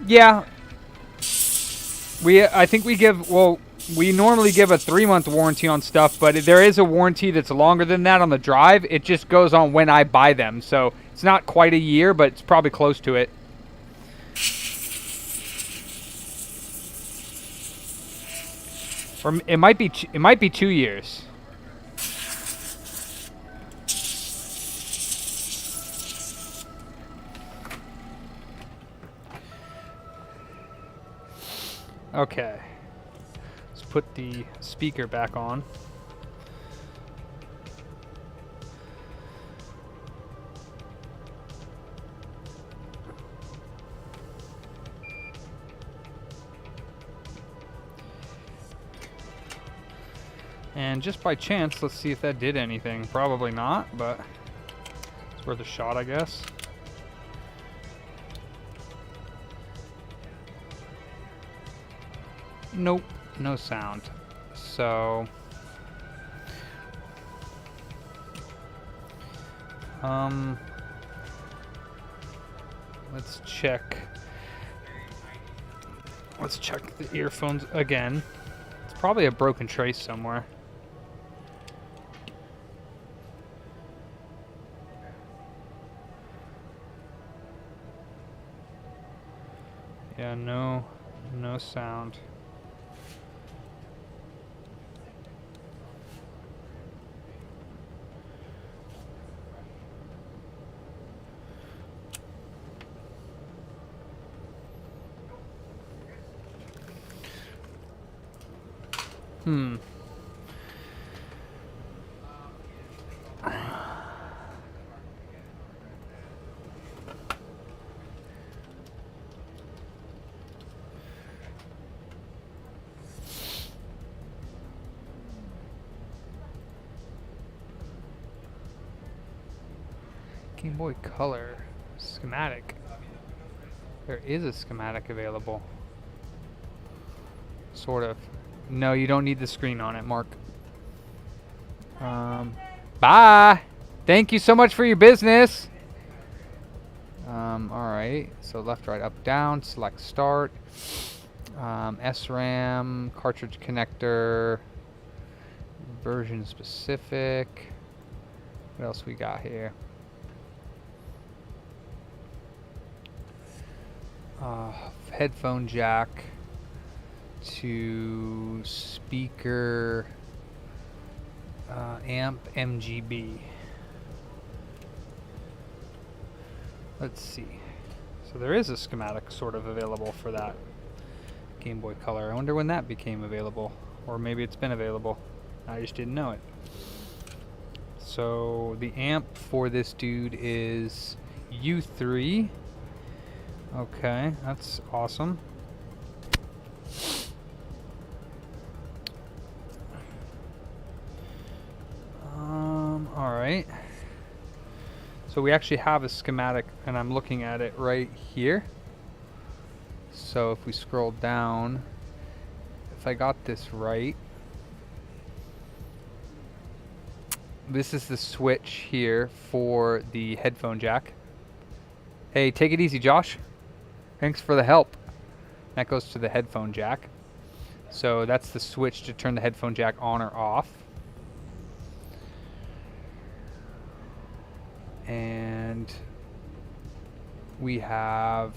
Yeah. I think we give, well, we normally give a 3-month warranty on stuff, but there is a warranty that's longer than that on the drive. It just goes on when I buy them. So it's not quite a year, but it's probably close to it. Or it might be 2 years. Okay, let's put the speaker back on. And just by chance, let's see if that did anything. Probably not, but it's worth a shot, I guess. Nope, no sound. So, let's check. Let's check the earphones again. It's probably a broken trace somewhere. Yeah, no sound. Game Boy Color schematic. There is a schematic available. Sort of. No, you don't need the screen on it, Mark. Bye. Thank you so much for your business. Alright, so left, right, up, down, select start. SRAM, cartridge connector, version specific. What else we got here? Headphone jack to speaker amp MGB. Let's see. So there is a schematic sort of available for that Game Boy Color. I wonder when that became available, or maybe it's been available. I just didn't know it. So the amp for this dude is U3. Okay, that's awesome. All right. So we actually have a schematic, and I'm looking at it right here. So if we scroll down, if I got this right, this is the switch here for the headphone jack. Hey, take it easy, Josh. Thanks for the help. That goes to the headphone jack. So that's the switch to turn the headphone jack on or off. And we have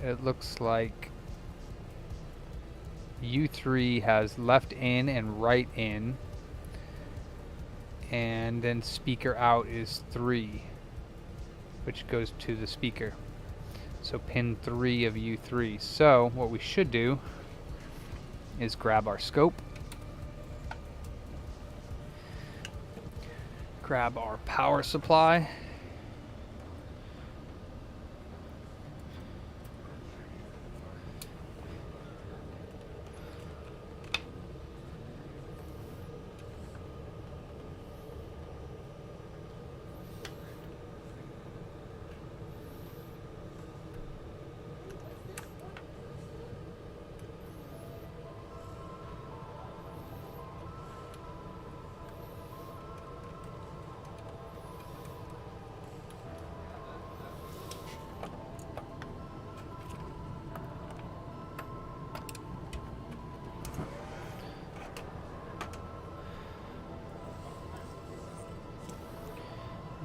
it looks like U3 has left in and right in, and then speaker out is 3, which goes to the speaker. So pin 3 of U3. So what we should do is grab our scope, grab our power supply,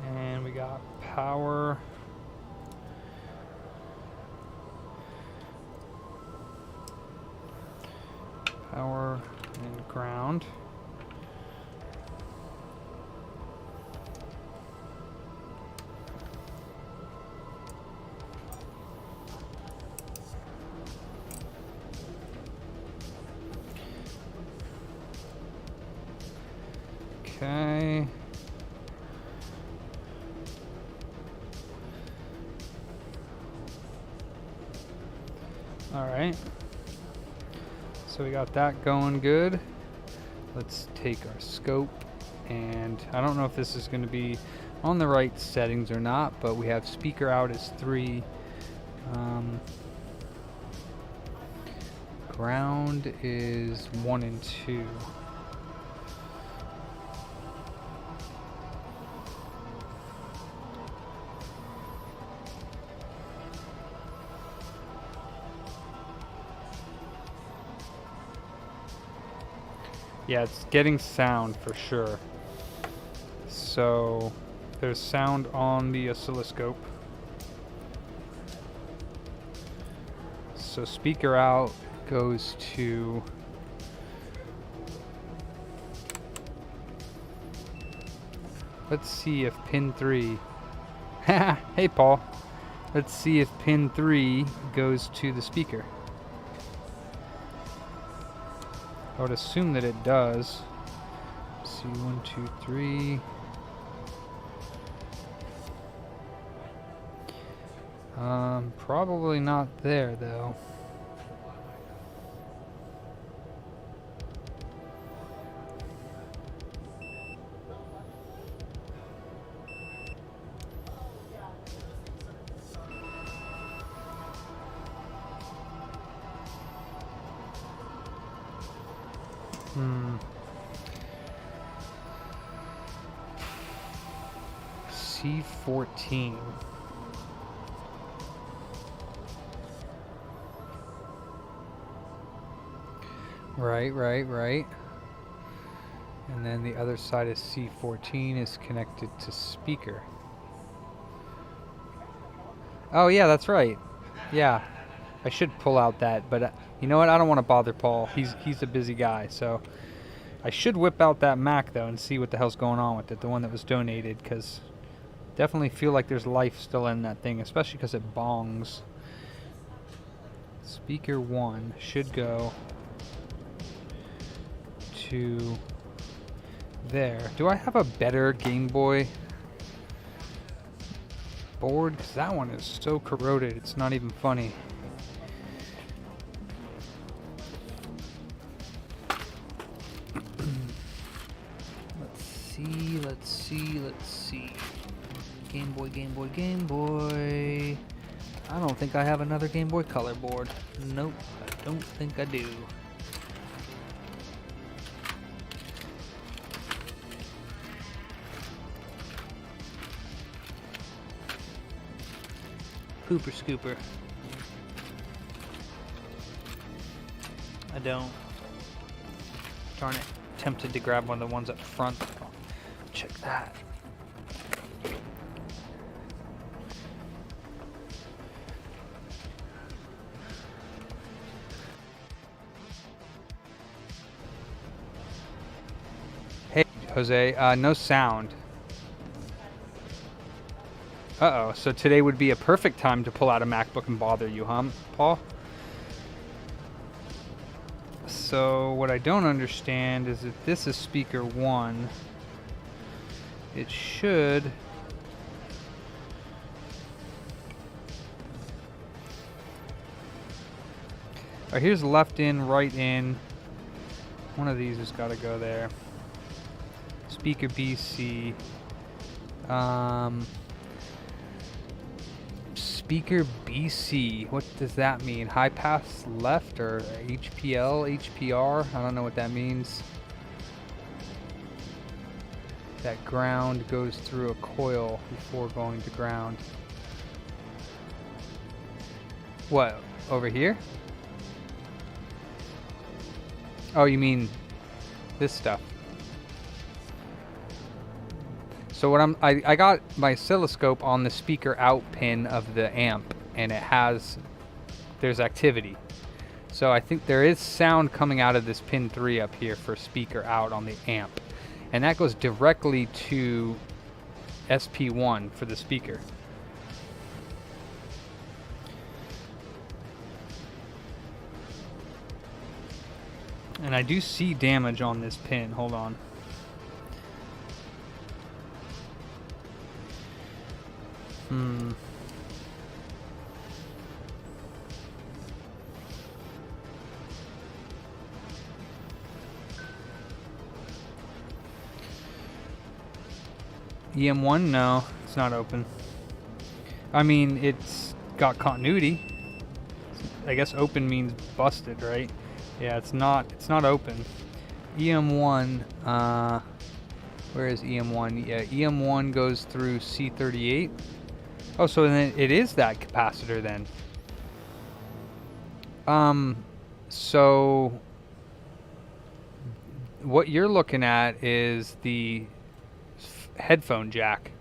and we got power, and ground. Okay. All right. So we got that going good. Let's take our scope, and I don't know if this is going to be on the right settings or not, but we have speaker out as 3. Ground is 1 and 2. Yeah, it's getting sound for sure. So there's sound on the oscilloscope. So speaker out goes to let's see if pin 3 hey Paul, let's see if pin 3 goes to the speaker. I would assume that it does. Let's see, 1, 2, 3. Probably not there though. C14. Right. And then the other side of C14 is connected to speaker. Oh yeah, that's right. Yeah, I should pull out that, but you know what? I don't want to bother Paul. He's a busy guy, so I should whip out that Mac though and see what the hell's going on with it, the one that was donated, because definitely feel like there's life still in that thing, especially because it bongs. Speaker 1 should go to there. Do I have a better Game Boy board? Because that one is so corroded, it's not even funny. Let's see. Game Boy. I don't think I have another Game Boy Color board. Nope, I don't think I do. Pooper scooper. I don't. Darn it. Tempted to grab one of the ones up front. Oh, check that. Hey, Jose, no sound. Uh-oh, so today would be a perfect time to pull out a MacBook and bother you, huh, Paul? So what I don't understand is if this is speaker 1, it should... Alright, here's left in, right in. One of these has got to go there. Speaker BC. Speaker BC. What does that mean? High pass left or HPL, HPR? I don't know what that means. That ground goes through a coil before going to ground. What? Over here? Oh, you mean this stuff. So what I got my oscilloscope on the speaker out pin of the amp, and there's activity. So I think there is sound coming out of this pin 3 up here for speaker out on the amp. And that goes directly to SP1 for the speaker. And I do see damage on this pin. Hold on. EM1? No, it's not open. I mean, it's got continuity. I guess open means busted, right? Yeah, it's not open. EM1, where is EM1? Yeah, EM1 goes through C38. Oh, so then it is that capacitor then. So what you're looking at is the headphone jack.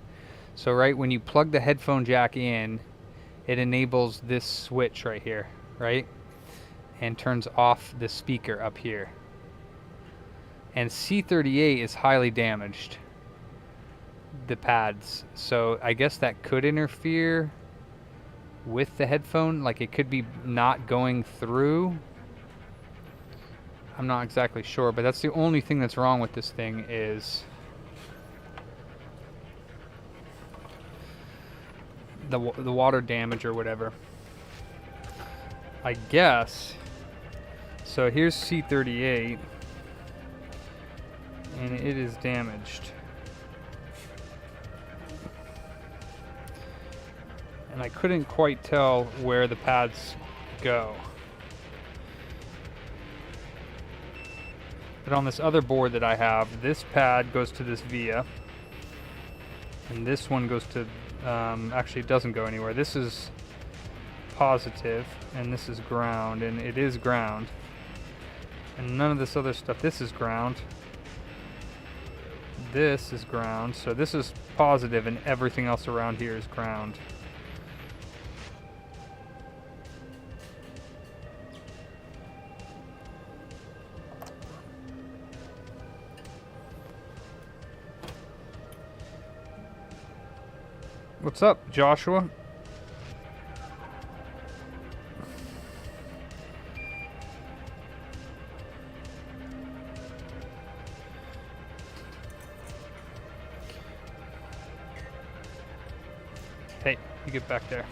So right when you plug the headphone jack in, it enables this switch right here, right? And turns off the speaker up here. And C38 is highly damaged, the pads. So I guess that could interfere with the headphone. Like it could be not going through. I'm not exactly sure, but that's the only thing that's wrong with this thing is the water damage or whatever. I guess. So here's C38, and it is damaged. And I couldn't quite tell where the pads go. But on this other board that I have, this pad goes to this via, and this one goes to, actually it doesn't go anywhere. This is positive, and this is ground, and it is ground. And none of this other stuff. This is ground. This is ground. So this is positive and everything else around here is ground. What's up, Joshua? Hey, you get back there.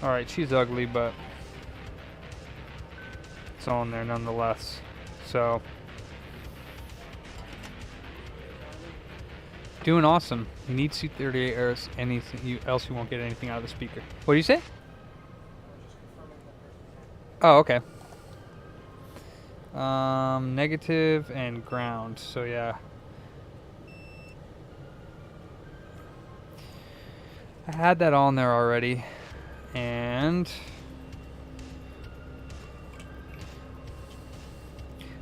Alright, she's ugly, but it's on there nonetheless. So, doing awesome. You need C38 or anything else you won't get anything out of the speaker. What do you say? Oh, okay. Negative and ground. So yeah. I had that on there already. And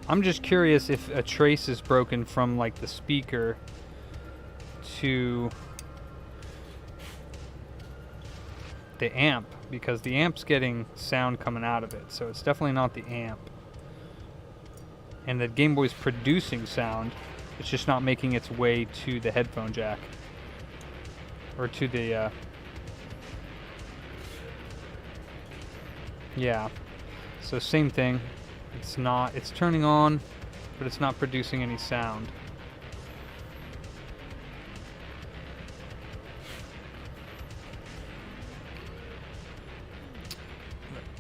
I'm just curious if a trace is broken from like the speaker to the amp, because the amp's getting sound coming out of it, so it's definitely not the amp. And the Game Boy's producing sound, it's just not making its way to the headphone jack or to the yeah, so same thing. It's turning on, but it's not producing any sound.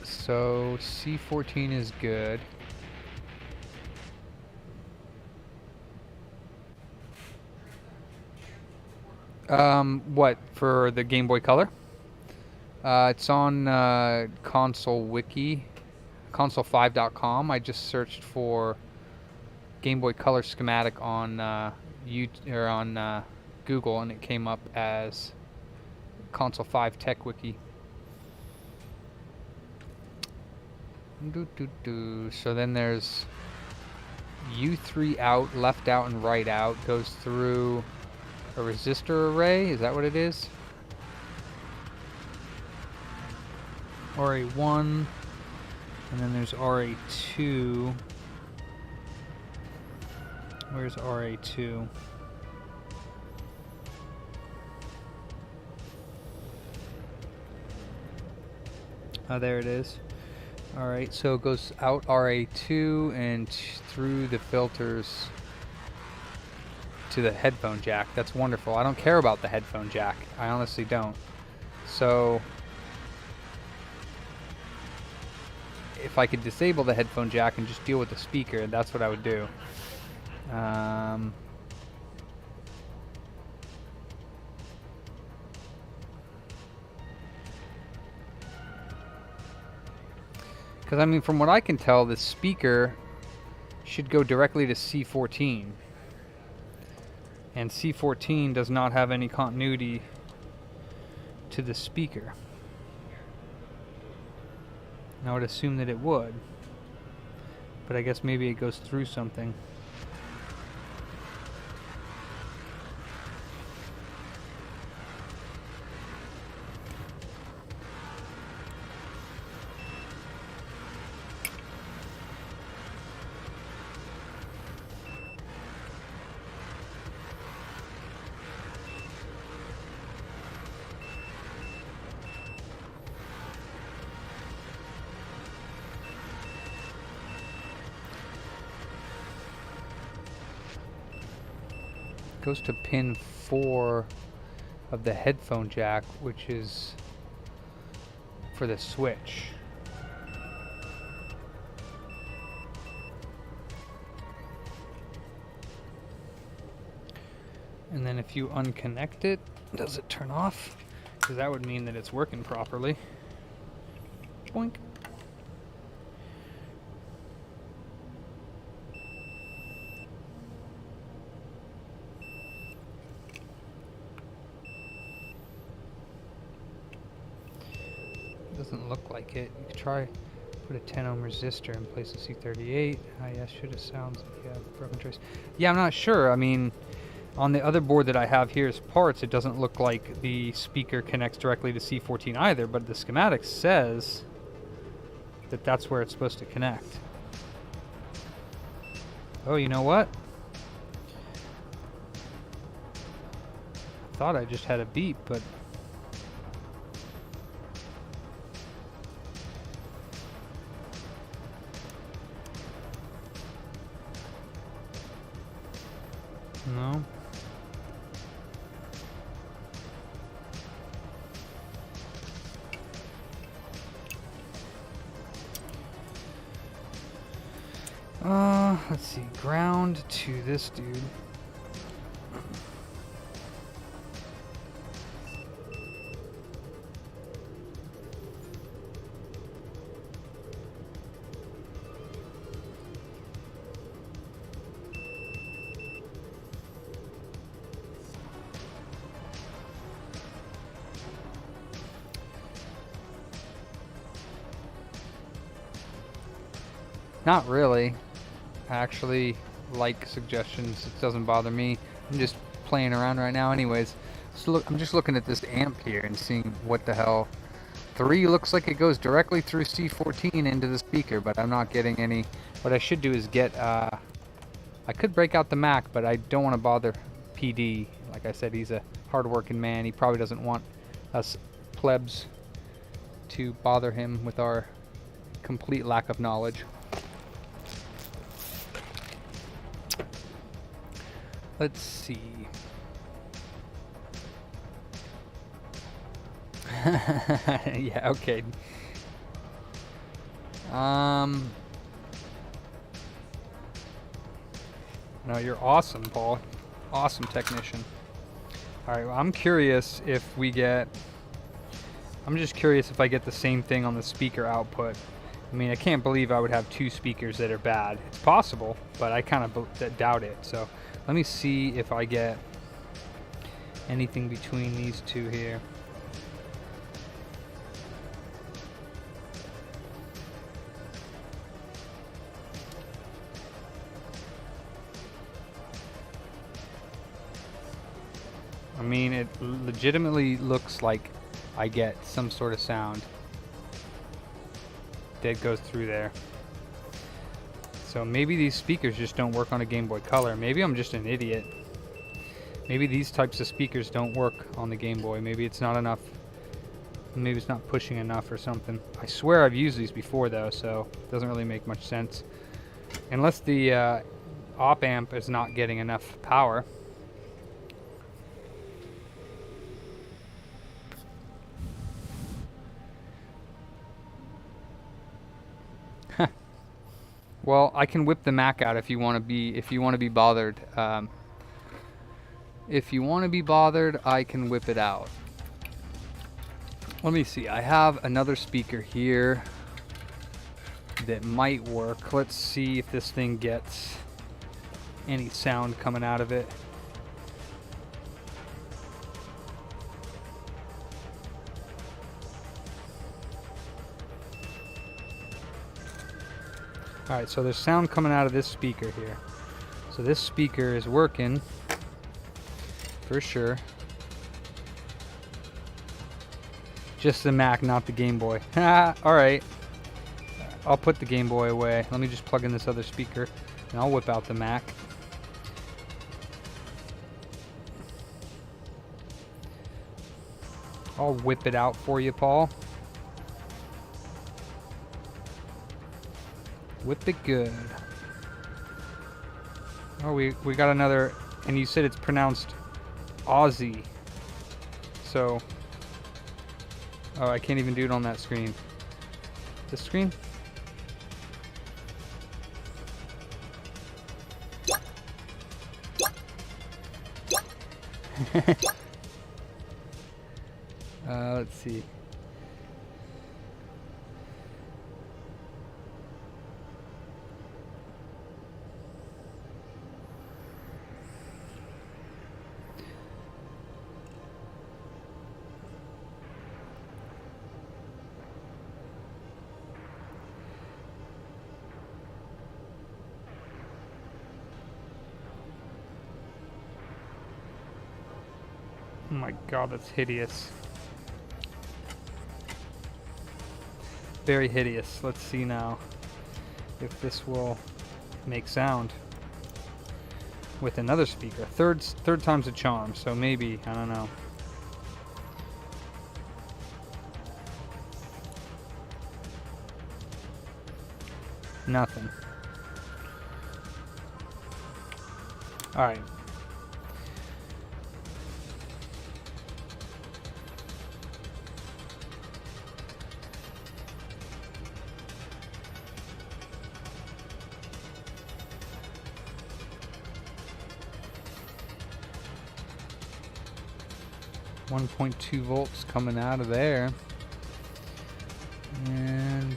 So C14 is good. What, for the Game Boy Color? It's on console wiki, console5.com. I just searched for Game Boy Color schematic on on Google, and it came up as console 5 tech wiki. So then there's U3 out, left out, and right out. Goes through a resistor array. Is that what it is? RA1, and then there's RA2. Where's RA2? Oh, there it is. Alright, so it goes out RA2 and through the filters to the headphone jack. That's wonderful. I don't care about the headphone jack. I honestly don't. So if I could disable the headphone jack and just deal with the speaker, that's what I would do. Because, I mean, from what I can tell, the speaker should go directly to C14. And C14 does not have any continuity to the speaker. I would assume that it would, but I guess maybe it goes through something. Goes to pin 4 of the headphone jack, which is for the switch. And then if you unconnect it, does it turn off? Because that would mean that it's working properly. Boink. Doesn't look like it. You could try put a 10 ohm resistor in place of C38. Yes, should have sounds like you have broken trace. Yeah, I'm not sure. I mean, on the other board that I have here as parts, it doesn't look like the speaker connects directly to C14 either, but the schematic says that that's where it's supposed to connect. Oh, you know what? I thought I just had a beep, but no. Let's see, ground to this dude. Not really. I actually like suggestions. It doesn't bother me. I'm just playing around right now anyways. So look, I'm just looking at this amp here and seeing what the hell. 3 looks like it goes directly through C14 into the speaker, but I'm not getting any. What I should do is get, I could break out the Mac, but I don't want to bother PD. Like I said, he's a hard-working man. He probably doesn't want us plebs to bother him with our complete lack of knowledge. Let's see. Yeah, okay. No, you're awesome, Paul. Awesome technician. Alright, well, I'm curious if we get... I'm just curious if I get the same thing on the speaker output. I mean, I can't believe I would have 2 speakers that are bad. It's possible, but I kind of doubt it. So let me see if I get anything between these 2 here. I mean, it legitimately looks like I get some sort of sound that goes through there. So maybe these speakers just don't work on a Game Boy Color. Maybe I'm just an idiot. Maybe these types of speakers don't work on the Game Boy. Maybe it's not enough. Maybe it's not pushing enough or something. I swear I've used these before though, so it doesn't really make much sense. Unless the op amp is not getting enough power. Well, I can whip the Mac out if you want to be bothered. If you want to be bothered, I can whip it out. Let me see. I have another speaker here that might work. Let's see if this thing gets any sound coming out of it. Alright, so there's sound coming out of this speaker here. So this speaker is working for sure. Just the Mac, not the Game Boy. Alright. I'll put the Game Boy away. Let me just plug in this other speaker and I'll whip out the Mac. I'll whip it out for you, Paul. Whip it good. Oh, we got another, and you said it's pronounced Aussie. So, oh, I can't even do it on that screen. This screen? Let's see. Oh my god, that's hideous. Very hideous. Let's see now if this will make sound with another speaker. Third time's a charm, so maybe, I don't know. Nothing. All right. .2 volts coming out of there, and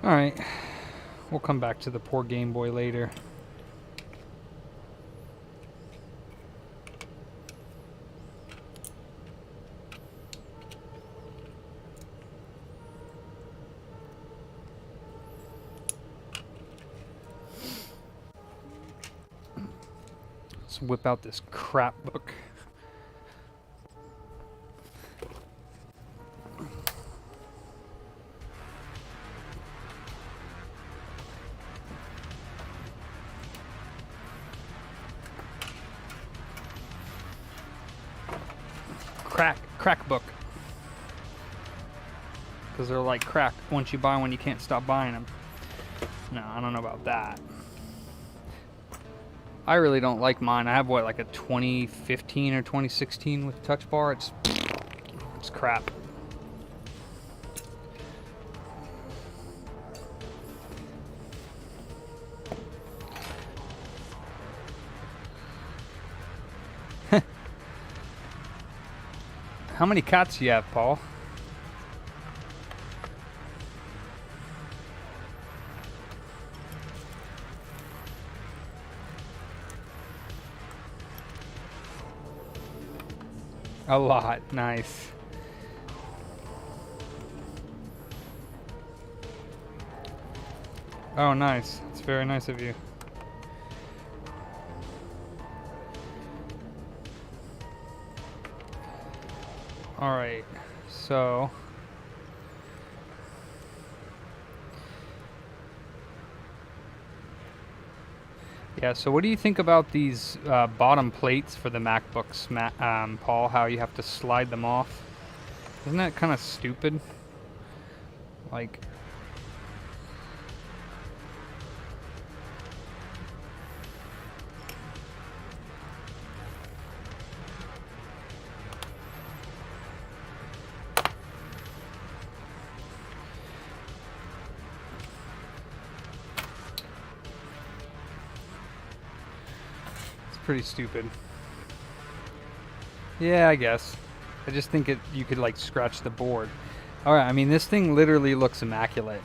all right, we'll come back to the poor Game Boy later. Let's whip out this crap book. Crack book. Because they're like crack. Once you buy one, you can't stop buying them. No, I don't know about that. I really don't like mine. I have what, like a 2015 or 2016 with touch bar. It's crap. How many cats do you have, Paul? A lot. Nice. Oh, nice. It's very nice of you. All right. So yeah, so what do you think about these bottom plates for the MacBooks, Paul? How you have to slide them off? Isn't that kind of stupid? Like, pretty stupid. Yeah, I guess. I just think you could like scratch the board. Alright, I mean this thing literally looks immaculate.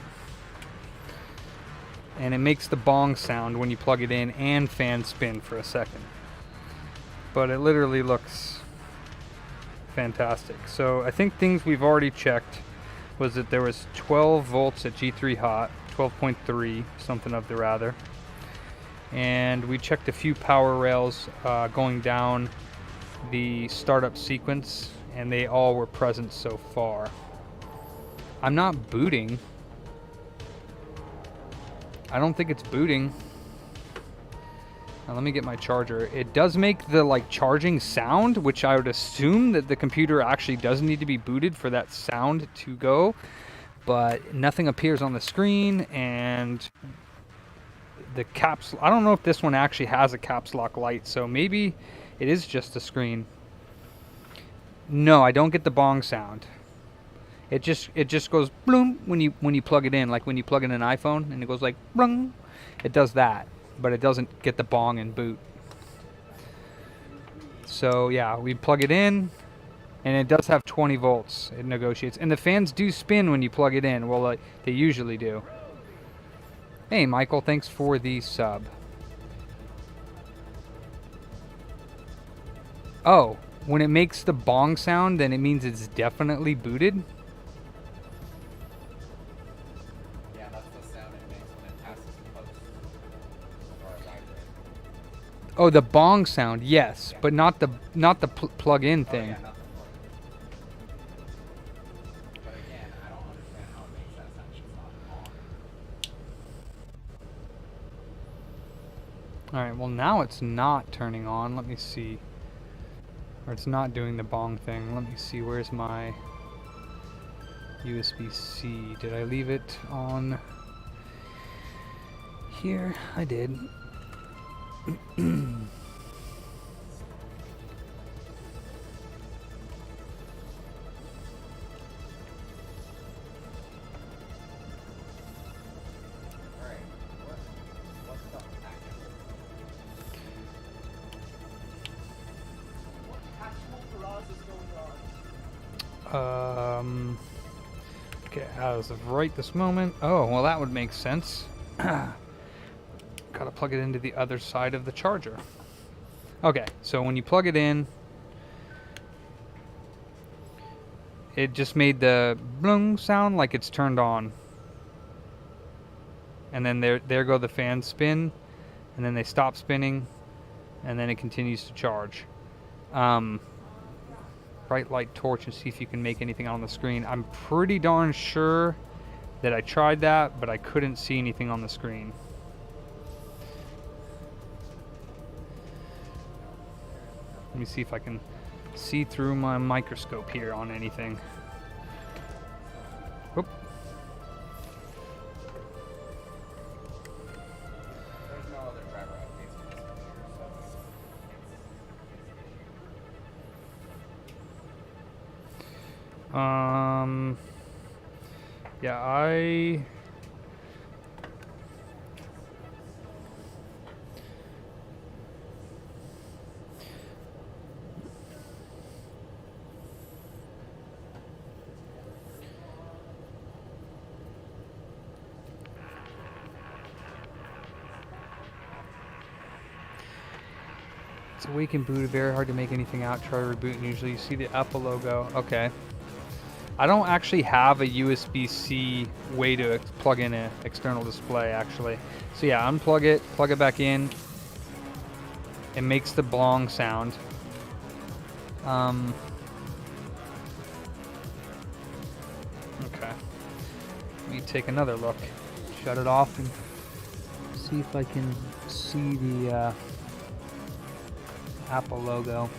And it makes the bong sound when you plug it in and fan spin for a second. But it literally looks fantastic. So I think things we've already checked was that there was 12 volts at G3 hot, 12.3, something of the rather. And we checked a few power rails going down the startup sequence, and they all were present so far. I'm not booting. I don't think it's booting. Now let me get my charger. It does make the like charging sound, which I would assume that the computer actually does need to be booted for that sound to go, but nothing appears on the screen, and the caps, I don't know if this one actually has a caps lock light, so maybe it is just a screen. No, I don't get the bong sound. It just goes bloom when you plug it in, like when you plug in an iPhone and it goes like blung. It does that, but it doesn't get the bong and boot. So yeah, we plug it in and it does have 20 volts. It negotiates, and the fans do spin when you plug it in. Well, they usually do. Hey Michael, thanks for the sub. Oh, when it makes the bong sound, then it means it's definitely booted. Yeah, that's the sound it makes when it passes post or a vibrate. Oh, the bong sound, yes, Yeah. but not the plug-in Oh, thing. yeah, not the plug. But again, I don't understand how it makes that sound. It's not on. All right, well now it's not turning on. Let me see. Or it's not doing the bong thing. Let me see, where's my USB-C? Did I leave it on here? I did. Alright, what's the What actual garage is going on? Okay, as of right this moment. Oh, well that would make sense. Gotta plug it into the other side of the charger. Okay, so when you plug it in, it just made the bloom sound like it's turned on. And then there go the fans spin, and then they stop spinning, and then it continues to charge. Bright light torch and see if you can make anything on the screen. I'm pretty darn sure that I tried that, but I couldn't see anything on the screen. Let me see if I can see through my microscope here on anything. Oop. There's no other driver updates for this computer, so Yeah, I It's a weak and boot, very hard to make anything out. Try to reboot and usually you see the Apple logo. Okay. I don't actually have a USB-C way to plug in an external display actually. So yeah, unplug it, plug it back in. It makes the blong sound. Okay. Let me take another look. Shut it off and see if I can see the Apple logo.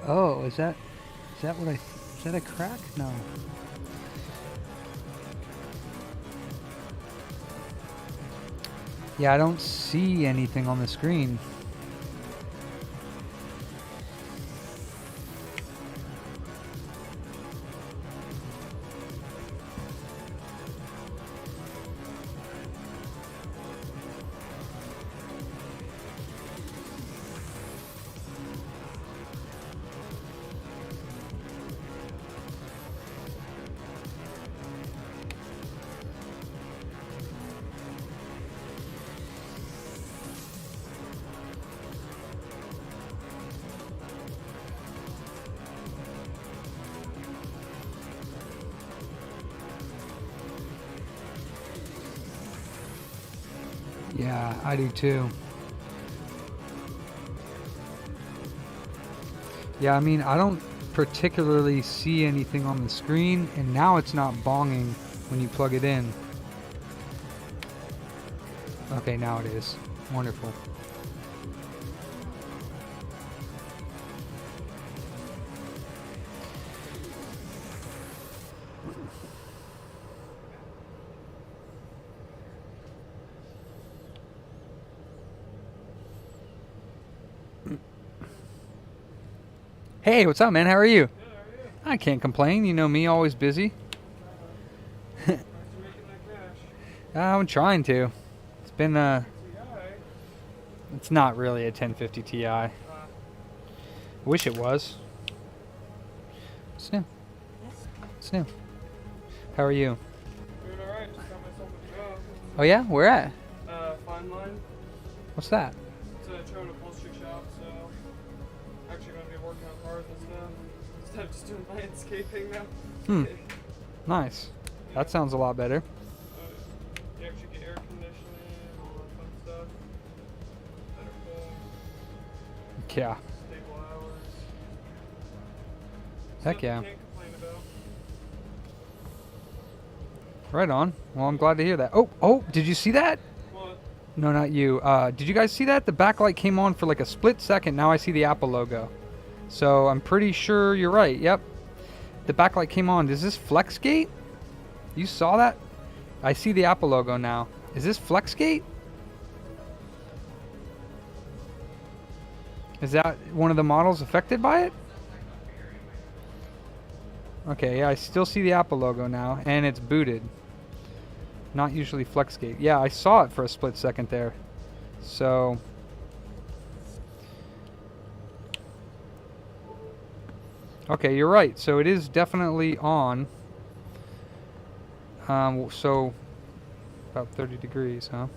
Oh, is that what is that a crack? No. Yeah, I don't see anything on the screen. Yeah, I do too. Yeah, I mean, I don't particularly see anything on the screen, and now it's not bonging when you plug it in. Okay, now it is. Wonderful. Hey, what's up, man? How are you? I can't complain. You know me, always busy. I'm trying to. It's been it's not really a 1050 Ti. Wish it was. What's new? What's new? How are you? Doing alright, just got myself a job. Oh yeah, where at? Fine line. What's that? It's a Toyota upholstery shop, so actually gonna be working on cars and stuff. Instead of just doing landscaping now. Nice. That sounds a lot better. You actually get air conditioning, all that fun stuff. Better pay, Yeah. stable hours. Heck Stuff yeah. you can't complain about. Right on. Well, I'm glad to hear that. Oh, did you see that? What? No, not you. Did you guys see that? The backlight came on for like a split second. Now I see the Apple logo. So I'm pretty sure you're right. Yep. The backlight came on. Is this FlexGate? You saw that? I see the Apple logo now. Is this FlexGate? Is that one of the models affected by it? Okay, yeah, I still see the Apple logo now, and it's booted. Not usually FlexGate. Yeah, I saw it for a split second there. So... Okay, you're right. So it is definitely on. So about 30 degrees, huh?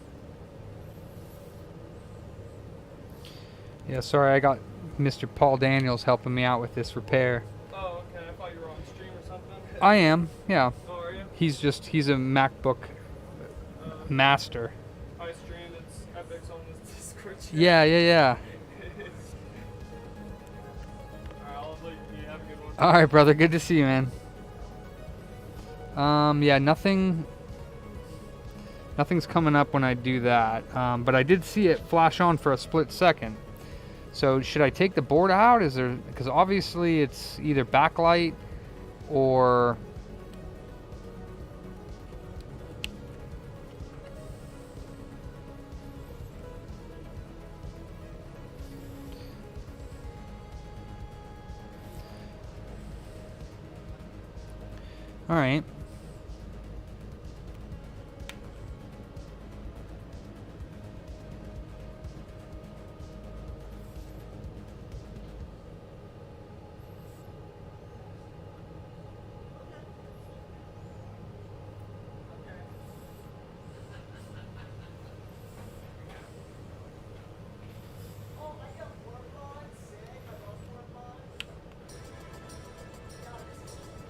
Yeah, sorry, I got Mr. Paul Daniels helping me out with this repair. Oh, okay. I thought you were on stream or something. I am, yeah. Oh, are you? He's a MacBook master. I streamed. It's Epic's on this Discord chat. Yeah. Alright, I'll let you have a good one. All right, brother. Good to see you, man. Yeah, nothing's coming up when I do that. But I did see it flash on for a split second. So should I take the board out? Because obviously it's either backlight or... All right.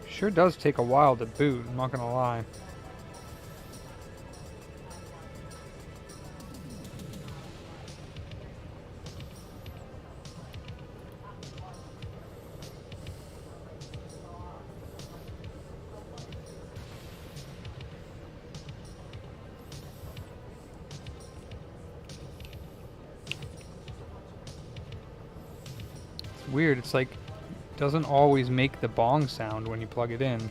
Sure does take a while to boot, I'm not gonna lie. It's weird, it's like doesn't always make the bong sound when you plug it in.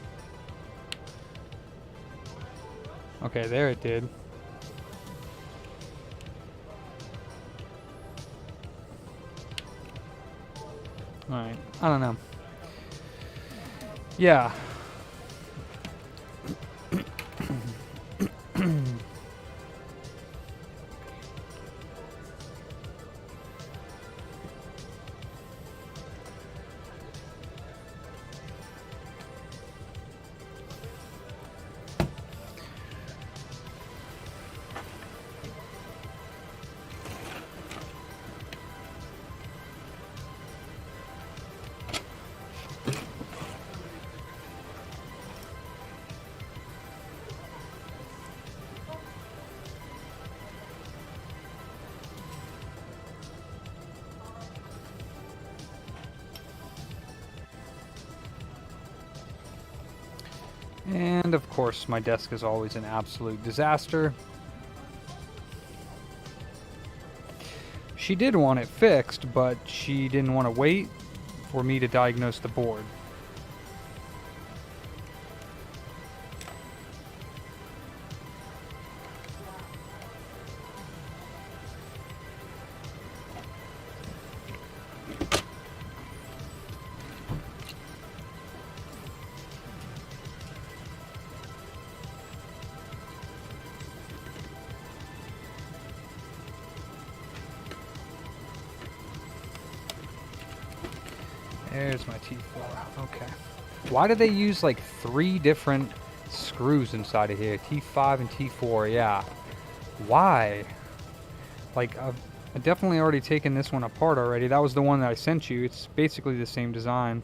Okay, there it did. Alright, I don't know. Yeah. And of course, my desk is always an absolute disaster. She did want it fixed, but she didn't want to wait for me to diagnose the board. There's my T4. Okay. Why do they use like 3 different screws inside of here? T5 and T4, yeah. Why? Like, I've definitely already taken this one apart already. That was the one that I sent you. It's basically the same design.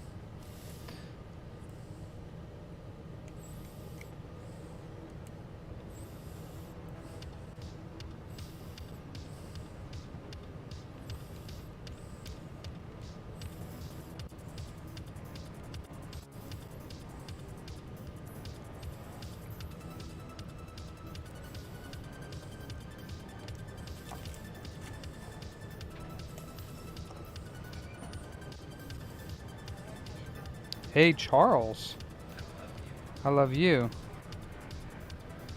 Hey, Charles. I love you.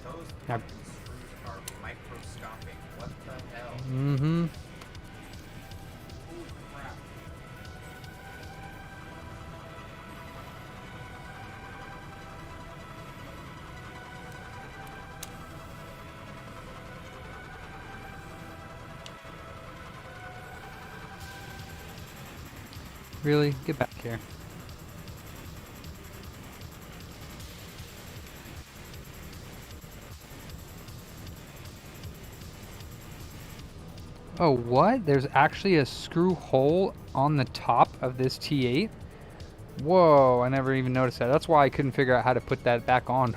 Those Now- fucking screws are microscopic. What the hell? Mm-hmm. Holy crap. Really? Get back here. Oh, what? There's actually a screw hole on the top of this T8? Whoa, I never even noticed that. That's why I couldn't figure out how to put that back on.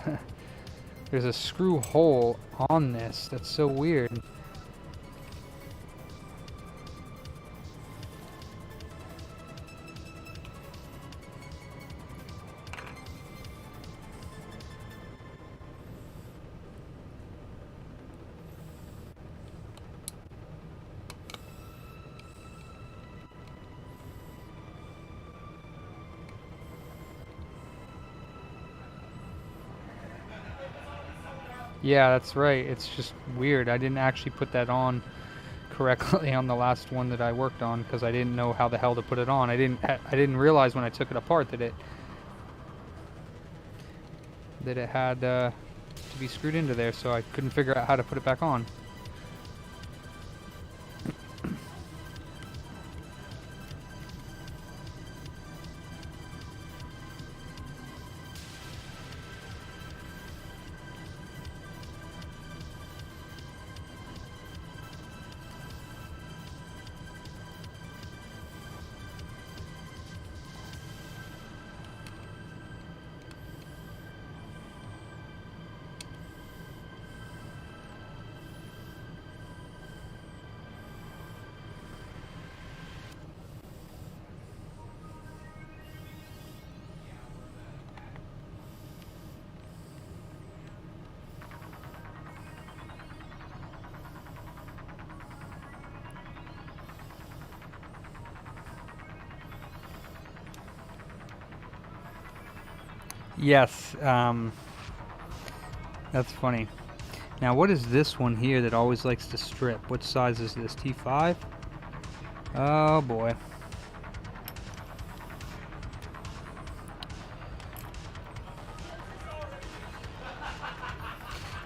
There's a screw hole on this. That's so weird. Yeah, that's right. It's just weird. I didn't actually put that on correctly on the last one that I worked on because I didn't know how the hell to put it on. I didn't realize when I took it apart that it had to be screwed into there, so I couldn't figure out how to put it back on. Yes, that's funny. Now, what is this one here that always likes to strip? What size is this? T5? Oh boy.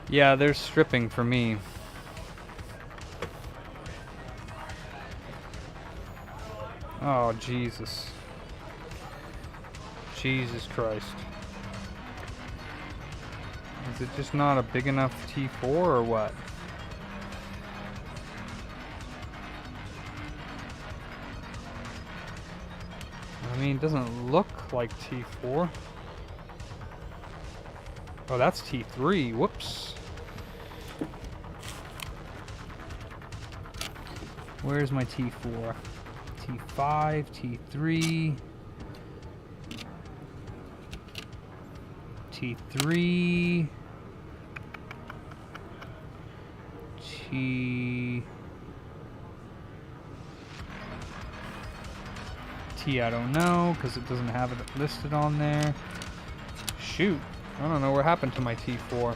Yeah, they're stripping for me. Oh, Jesus. Jesus Christ. Is it just not a big enough T4 or what? I mean, it doesn't look like T4. Oh, that's T3. Whoops. Where's my T4? T5, T3. T3. T, I don't know, because it doesn't have it listed on there. Shoot, I don't know what happened to my T4.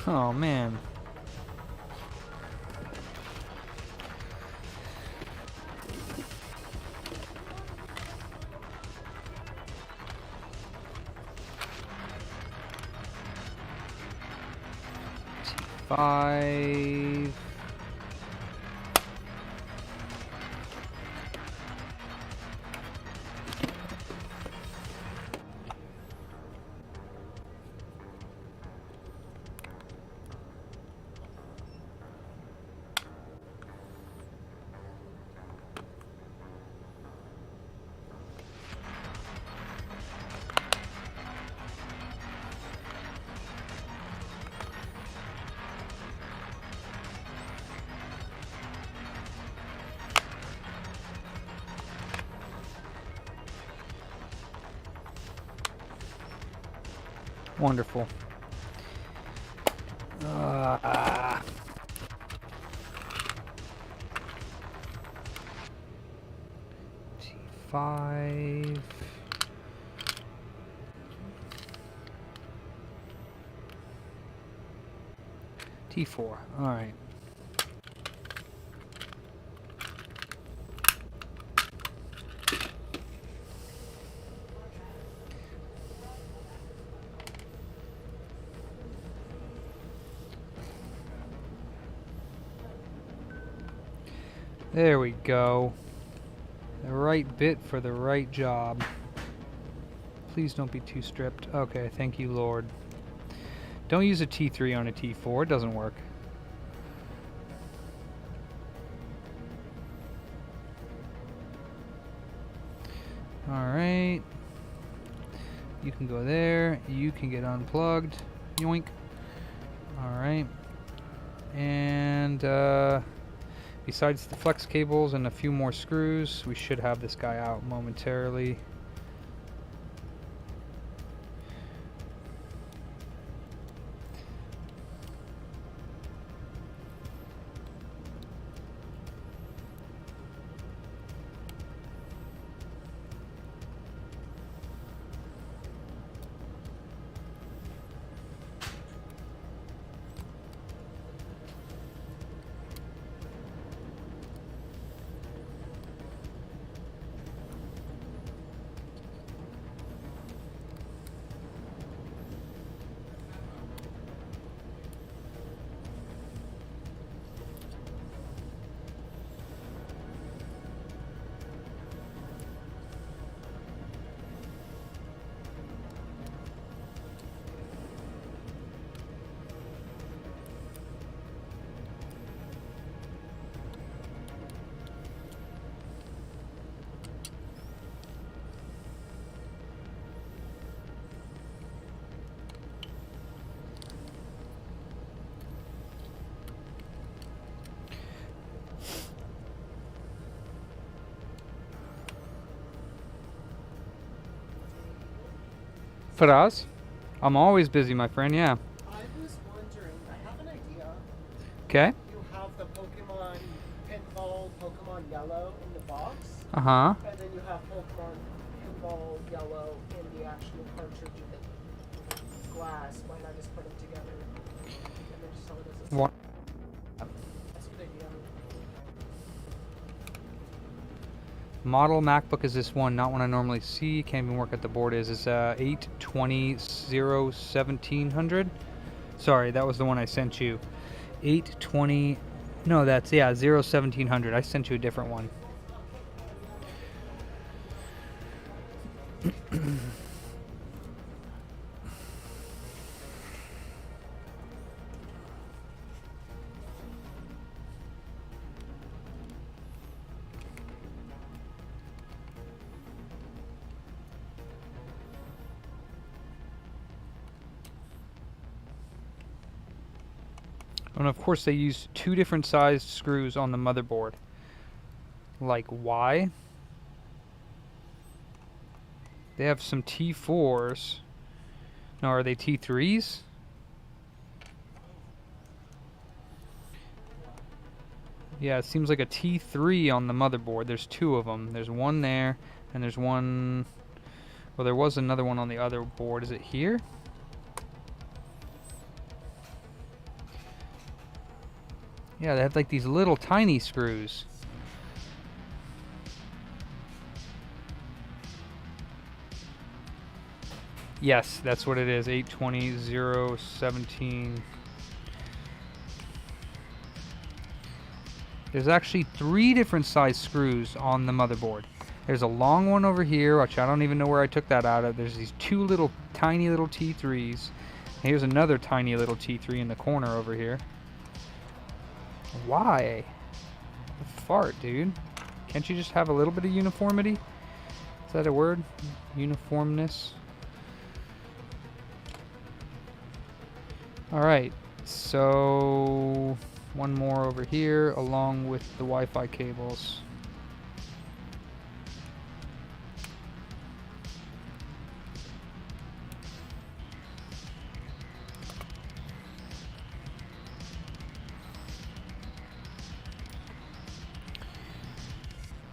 Oh man. T5. Wonderful. T5. T4. All right. There we go. The right bit for the right job. Please don't be too stripped. Okay, thank you, Lord. Don't use a T3 on a T4. It doesn't work. Alright. You can go there. You can get unplugged. Yoink. Alright. And, besides the flex cables and a few more screws, we should have this guy out momentarily. Faraz? I'm always busy, my friend, yeah. I was wondering, I have an idea. Okay. You have the Pokemon Pinball, Pokemon Yellow in the box, Uh-huh. and then you have Pokemon Pinball Yellow in the actual cartridge of the glass. Why not just put them together and then just sell it as a set? What? That's a good idea. Model MacBook is this one, not one I normally see. Can't even work at the board. It's 820-1700. Sorry, that was the one I sent you. 820. No, that's 01700. I sent you a different one. And of course they use two different sized screws on the motherboard. Like, why? They have some T4s. No, are they T3s? Yeah, it seems like a T3 on the motherboard. There's two of them. There's one there, and there's one... Well, there was another one on the other board. Is it here? Yeah, they have like these little tiny screws. Yes, that's what it is. 820-017. There's actually 3 different size screws on the motherboard. There's a long one over here, which I don't even know where I took that out of. There's these 2 little tiny little T3s. Here's another tiny little T3 in the corner over here. Why? The fart, dude. Can't you just have a little bit of uniformity? Is that a word? Uniformness? Alright, so one more over here along with the Wi-Fi cables.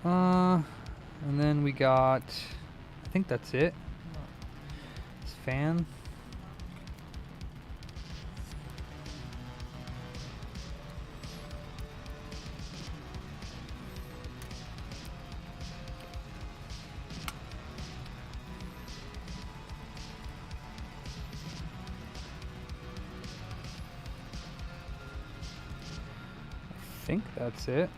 And then we got, I think that's it. This fan. I think that's it.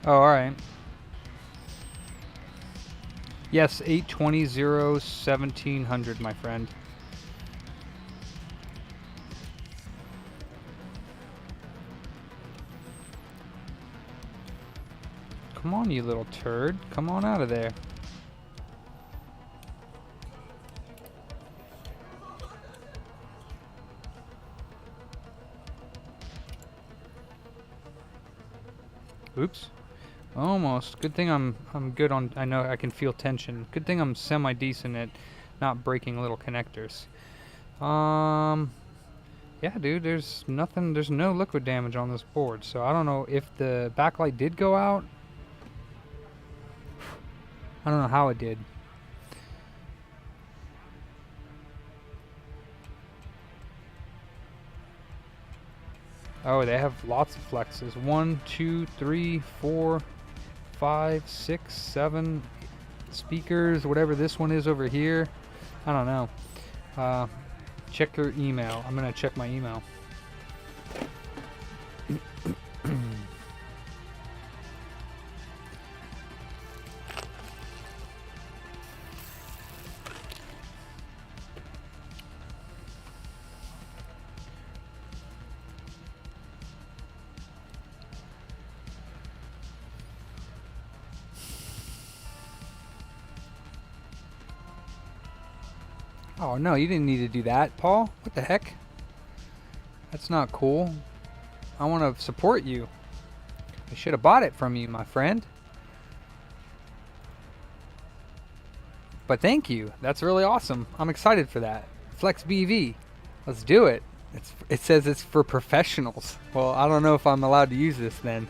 Oh, alright. Yes, 820-1700, my friend. Come on, you little turd. Come on out of there. Oops. Almost. Good thing I'm good on. I know I can feel tension. Good thing I'm semi decent at not breaking little connectors. Yeah, dude. There's nothing. There's no liquid damage on this board, so I don't know if the backlight did go out. I don't know how it did. Oh, they have lots of flexes. 1, 2, 3, 4, 5, 6, 7 speakers, whatever this one is over here. I don't know. Check your email. I'm gonna check my email. Oh no, you didn't need to do that, Paul. What the heck? That's not cool. I want to support you. I should have bought it from you, my friend. But thank you. That's really awesome. I'm excited for that. Flex BV. Let's do it. It says it's for professionals. Well, I don't know if I'm allowed to use this then.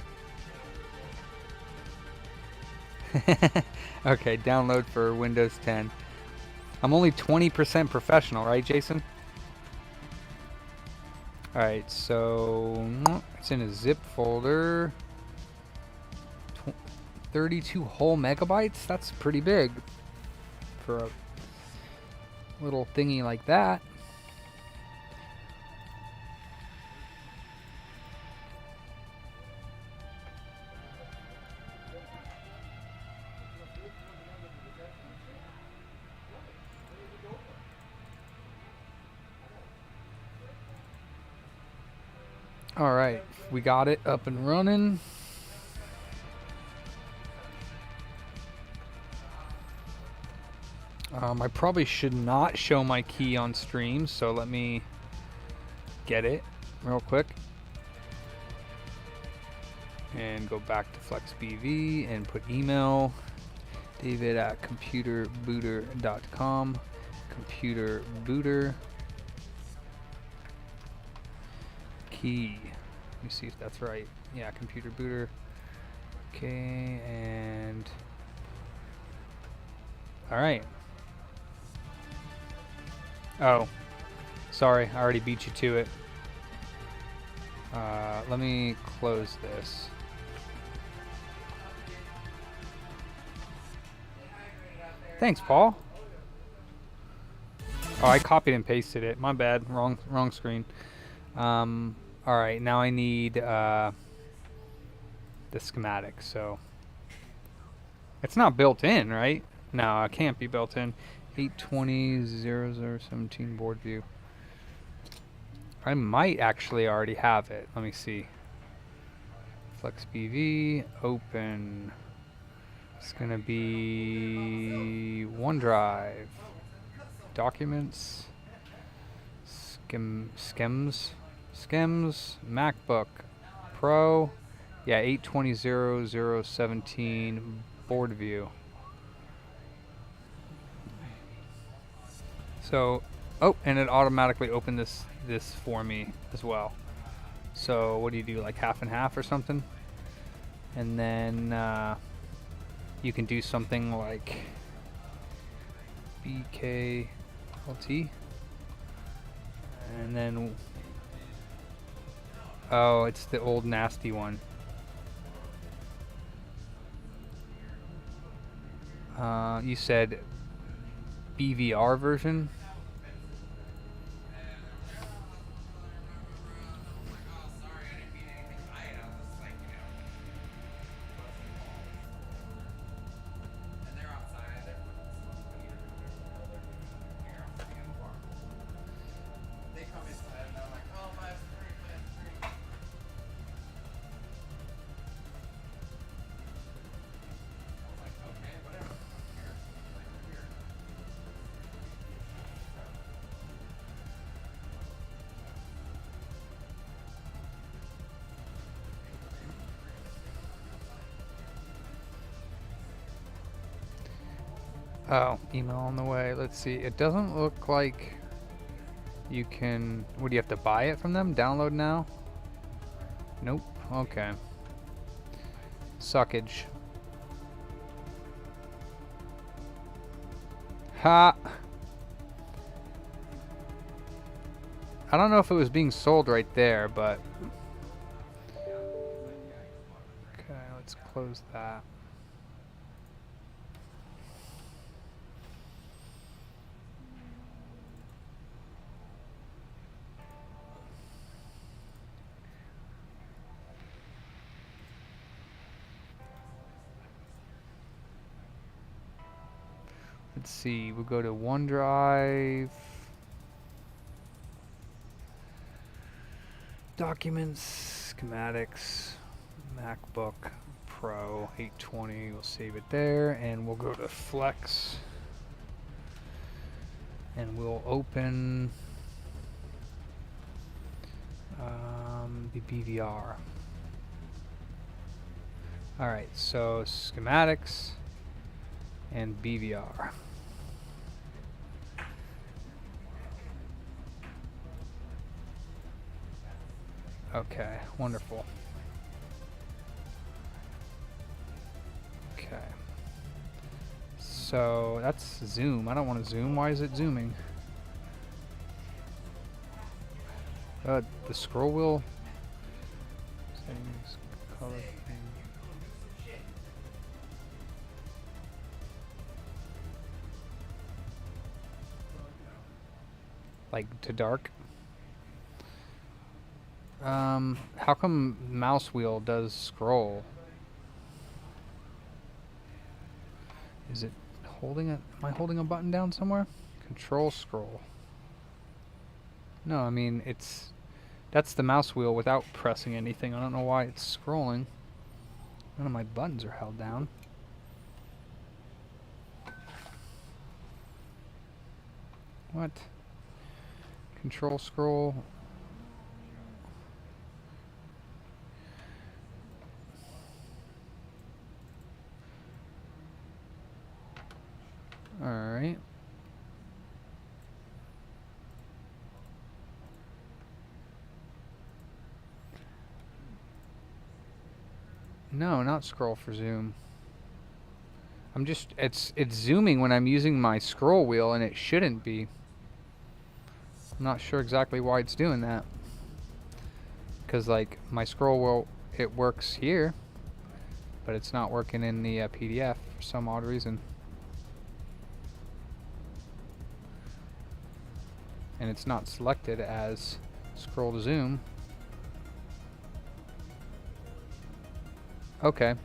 Okay, download for Windows 10. I'm only 20% professional, right, Jason? Alright, so it's in a zip folder. 32 whole megabytes? That's pretty big for a little thingy like that. All right, we got it up and running. I probably should not show my key on stream, so let me get it real quick. And go back to FlexBV and put email, david@computerbooter.com, computerbooter. Key. Let me see if that's right. Yeah, computer booter. Okay, and all right. Oh, sorry, I already beat you to it. Let me close this. Thanks, Paul. Oh, I copied and pasted it. My bad. Wrong screen. All right, now I need the schematic. So it's not built in, right? No, it can't be built in. 820.0017 board view. I might actually already have it. Let me see. Flux BV, open. It's gonna be OneDrive, documents, schems, MacBook Pro. Yeah, 820.0017 board view. So, oh, and it automatically opened this for me as well. So what do you do, like half and half or something? And then you can do something like BKLT. And then, oh, it's the old nasty one. You said BVR version? Oh, email on the way. Let's see. It doesn't look like you can... Would you have to buy it from them? Download now? Nope. Okay. Suckage. Ha! I don't know if it was being sold right there, but... Okay, let's close that. Let's see, we'll go to OneDrive, documents, schematics, MacBook Pro 820, we'll save it there, and we'll go to Flex, and we'll open the BVR. Alright, so schematics and BVR. Okay, wonderful. Okay. So that's zoom. I don't want to zoom. Why is it zooming? The scroll wheel. Settings, color thing. Like to dark. How come mouse wheel does scroll? Is it holding it? Am I holding a button down somewhere? Control scroll. No, I mean that's the mouse wheel without pressing anything. I don't know why it's scrolling. None of my buttons are held down. What? Control scroll. Alright. No, not scroll for zoom. I'm just, it's zooming when I'm using my scroll wheel and it shouldn't be. I'm not sure exactly why it's doing that. Because like my scroll wheel, it works here, but it's not working in the PDF for some odd reason. And it's not selected as scroll to zoom. Okay.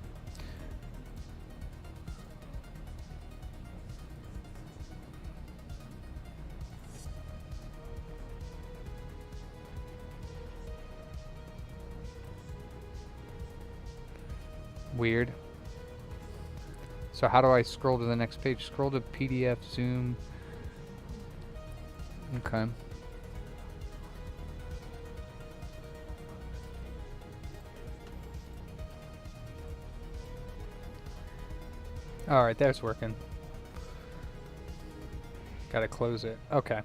Weird. So how do I scroll to the next page? Scroll to PDF, zoom. Okay. Alright, that's working. Gotta close it. Okay.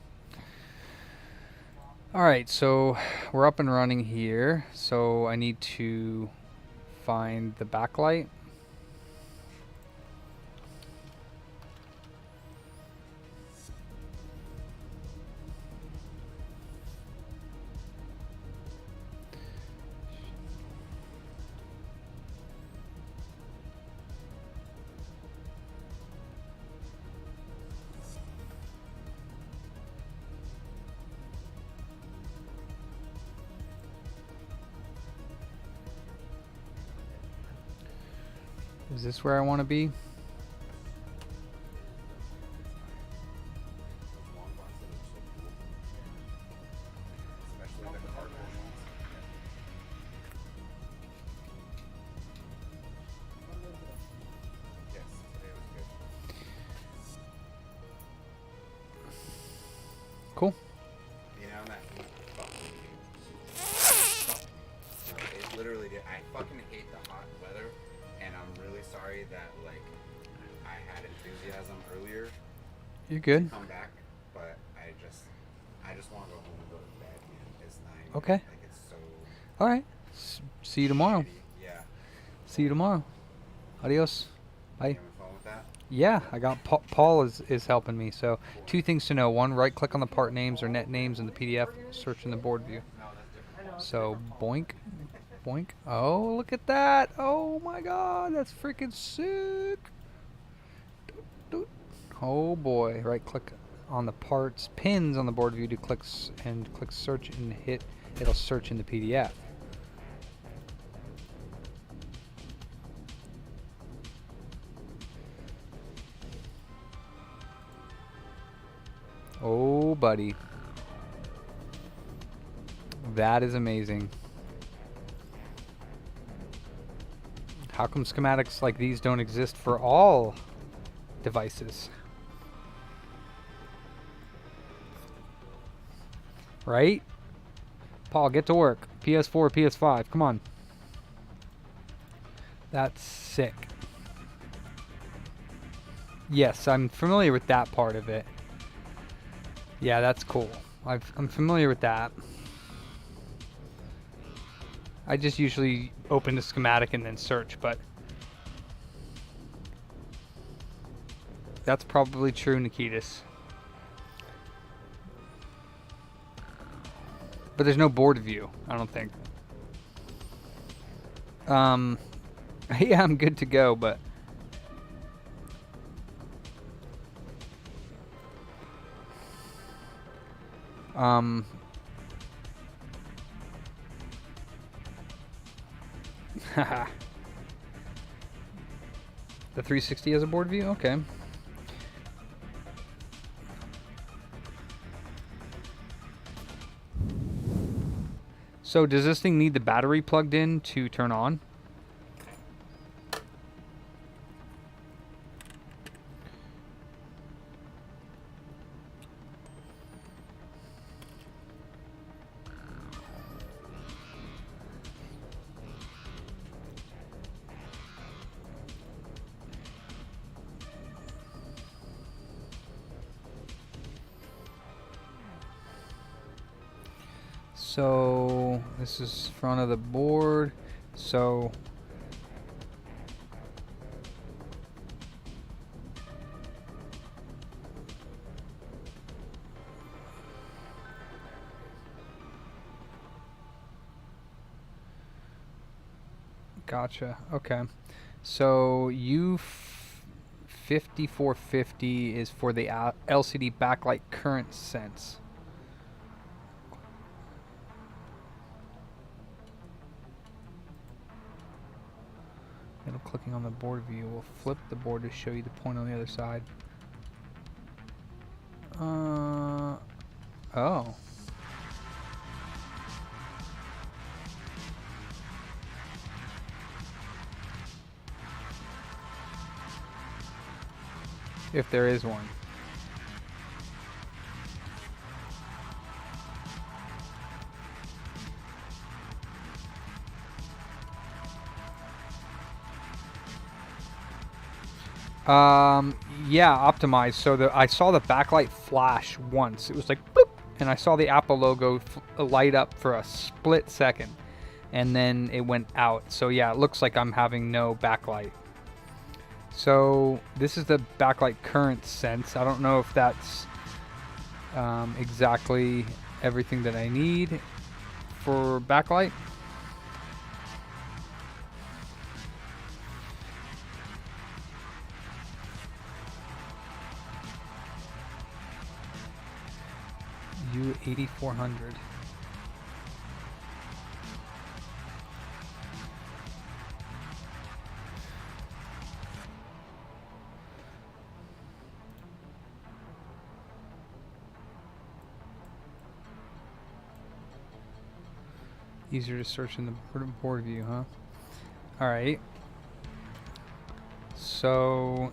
Alright, so we're up and running here. So I need to find the backlight. Is this where I want to be? Long boxes are so cool. Especially the cardboard ones. Yes, today was good. Cool. You know that fucking it literally did. I fucking hate the hot weather, and I'm really sorry that like I had enthusiasm earlier You're good. to come back, but I just want to go home and go to bed, man. It's 9. Okay. Like it's so Alright. See you tomorrow. shitty. Yeah. See you tomorrow. Adios. Bye. You having fun with that? Yeah, I got Paul is helping me. So two things to know. One, right click on the part names or net names in the PDF, search in the board view. So boink, boink. Oh, look at that. Oh my god, that's freaking sick. Doot, doot. Oh boy, right click on the parts pins on the board view to click search and hit, it'll search in the PDF. Oh, buddy. That is amazing. How come schematics like these don't exist for all devices? Right? Paul, get to work. PS4, PS5, come on. That's sick. Yes, I'm familiar with that part of it. Yeah, that's cool. I'm familiar with that. I just usually open the schematic and then search, but that's probably true, Nikitas. But there's no board view, I don't think. Yeah, I'm good to go, but haha. The 360 has a board view? Okay. So does this thing need the battery plugged in to turn on? So this is front of the board. So gotcha. Okay. So U5450 is for the LCD backlight current sense. Clicking on the board view will flip the board to show you the point on the other side. Oh. If there is one. Yeah, optimized. So I saw the backlight flash once. It was like bloop, and I saw the Apple logo light up for a split second, and then it went out. So yeah, it looks like I'm having no backlight. So this is the backlight current sense. I don't know if that's exactly everything that I need for backlight. U8400. Easier to search in the board view, huh? Alright. So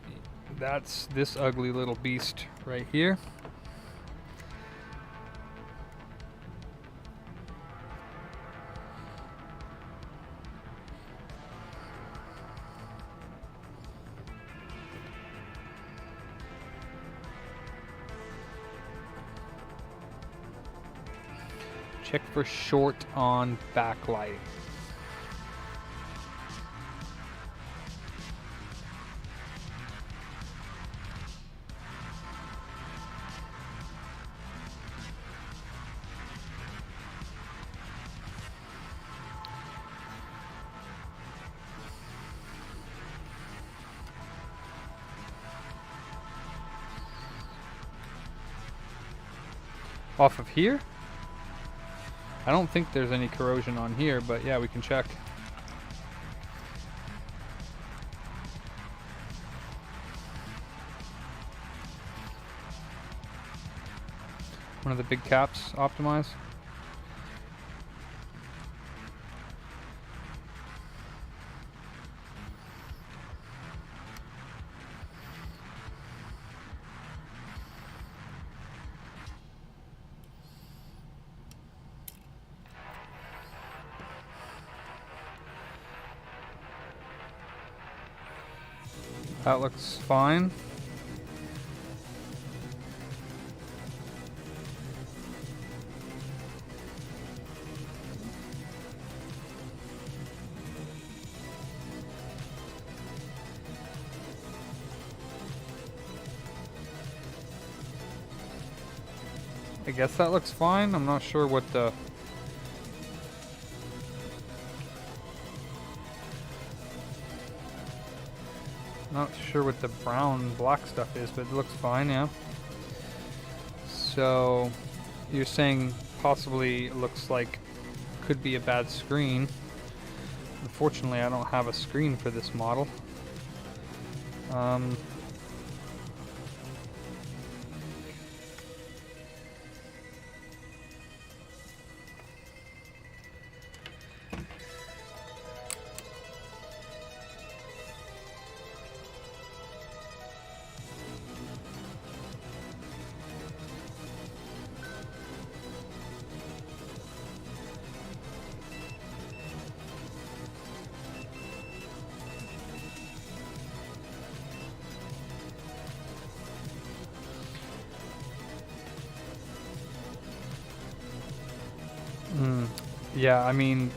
that's this ugly little beast right here. Check for short on backlight. Off of here? I don't think there's any corrosion on here, but yeah, we can check. One of the big caps optimized. That looks fine. I guess that looks fine. I'm not sure what the... Not sure what the brown black stuff is, but it looks fine, yeah. So you're saying possibly it looks like could be a bad screen. Unfortunately, I don't have a screen for this model. Yeah, I mean,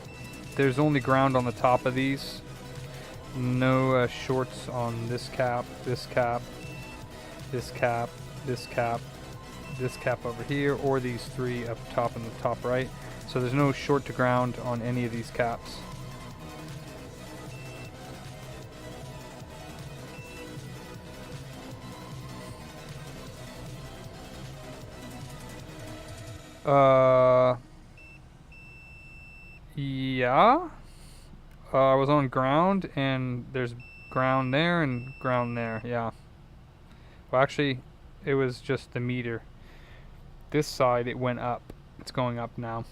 there's only ground on the top of these. No shorts on this cap, this cap, this cap, this cap, this cap over here, or these three up top in the top right. So there's no short to ground on any of these caps. Yeah. I was on ground, and there's ground there and ground there. Yeah. Well, actually, it was just the meter. This side, it went up. It's going up now.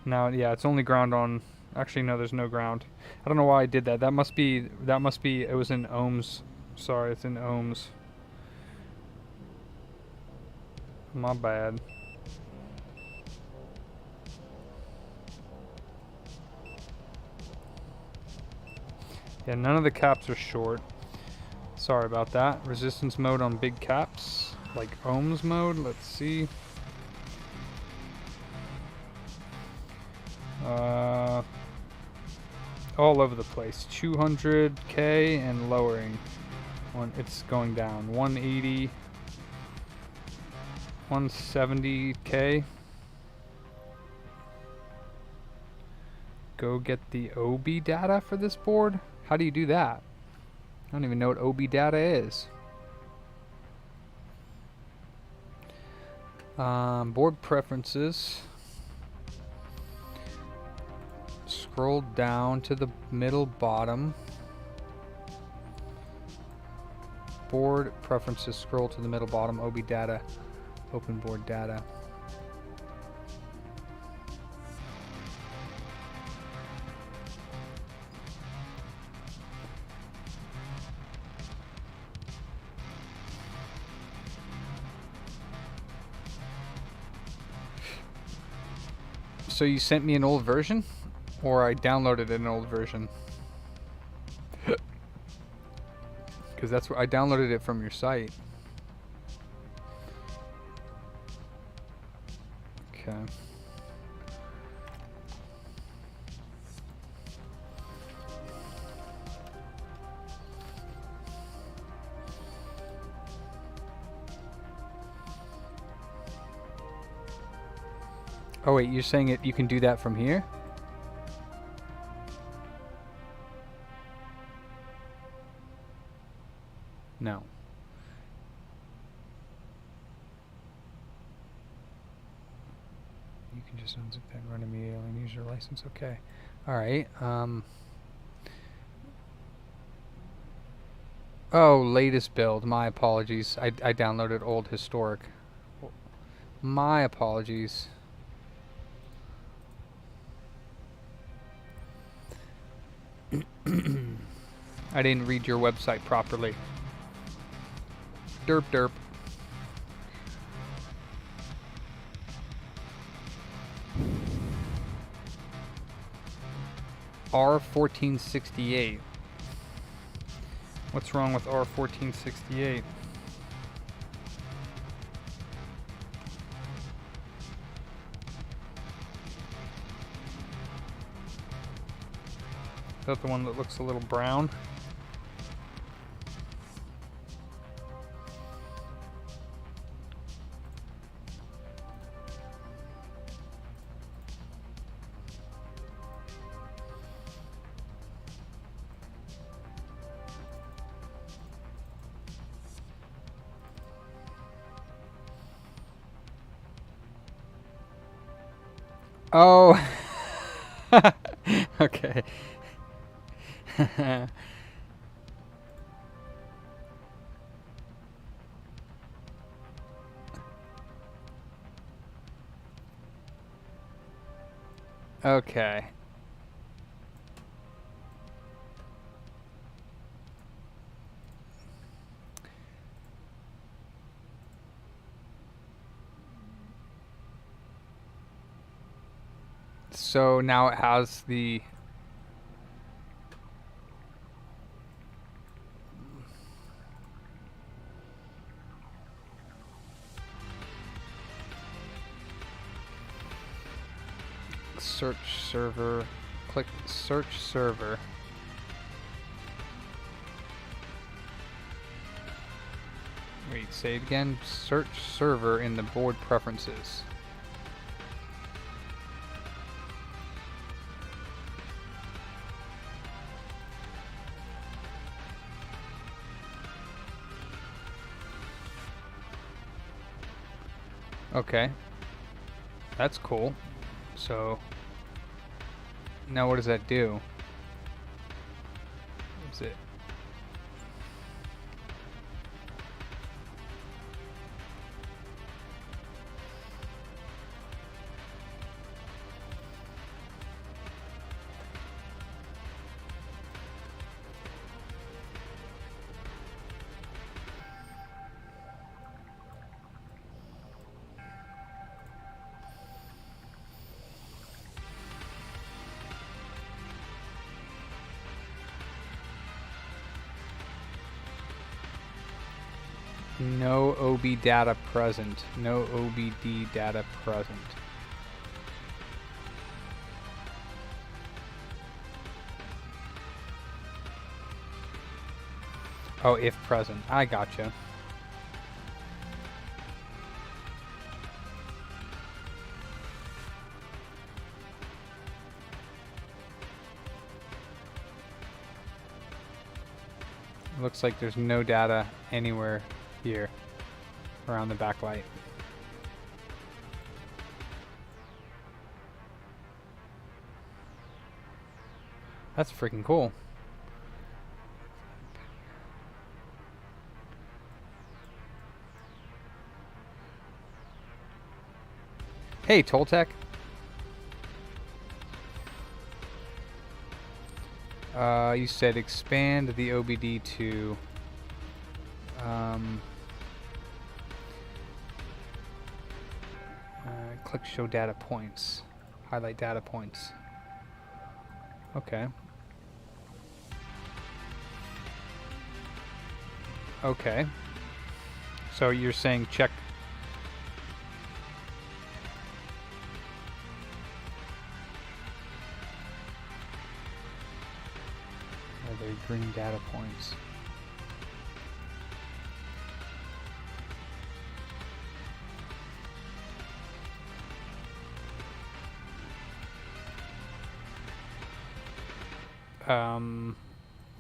Now, yeah, it's only ground on. Actually, no, there's no ground. I don't know why I did that. That must be. It was in ohms. Sorry, it's in ohms. My bad. Yeah, none of the caps are short. Sorry about that. Resistance mode on big caps, like ohms mode. Let's see. All over the place. 200k and lowering. It's going down. 180. 170k. Go get the OB data for this board? How do you do that? I don't even know what OB data is. Board preferences. Scroll down to the middle bottom. Board preferences, scroll to the middle bottom. OB data, open board data. So you sent me an old version? Or I downloaded an old version? Because that's where I downloaded it from your site. Okay. Oh wait, you're saying you can do that from here? No. You can just unzip that and run immediately and use your license. Okay. Alright. Oh, latest build. My apologies. I downloaded old historic. My apologies. I didn't read your website properly. Derp derp. R1468. What's wrong with R1468? Is that the one that looks a little brown? Oh, okay. Okay. So now it has the search server. Click search server. Wait, say it again. Search server in the board preferences. Okay, that's cool. So now what does that do? is it? No OB data present. No OBD data present. Oh, if present. I gotcha. Looks like there's no data anywhere here around the backlight. That's freaking cool. Hey, Toltec. You said expand the OBD to click show data points. Highlight data points. Okay. Okay. So you're saying check. Are there green data points?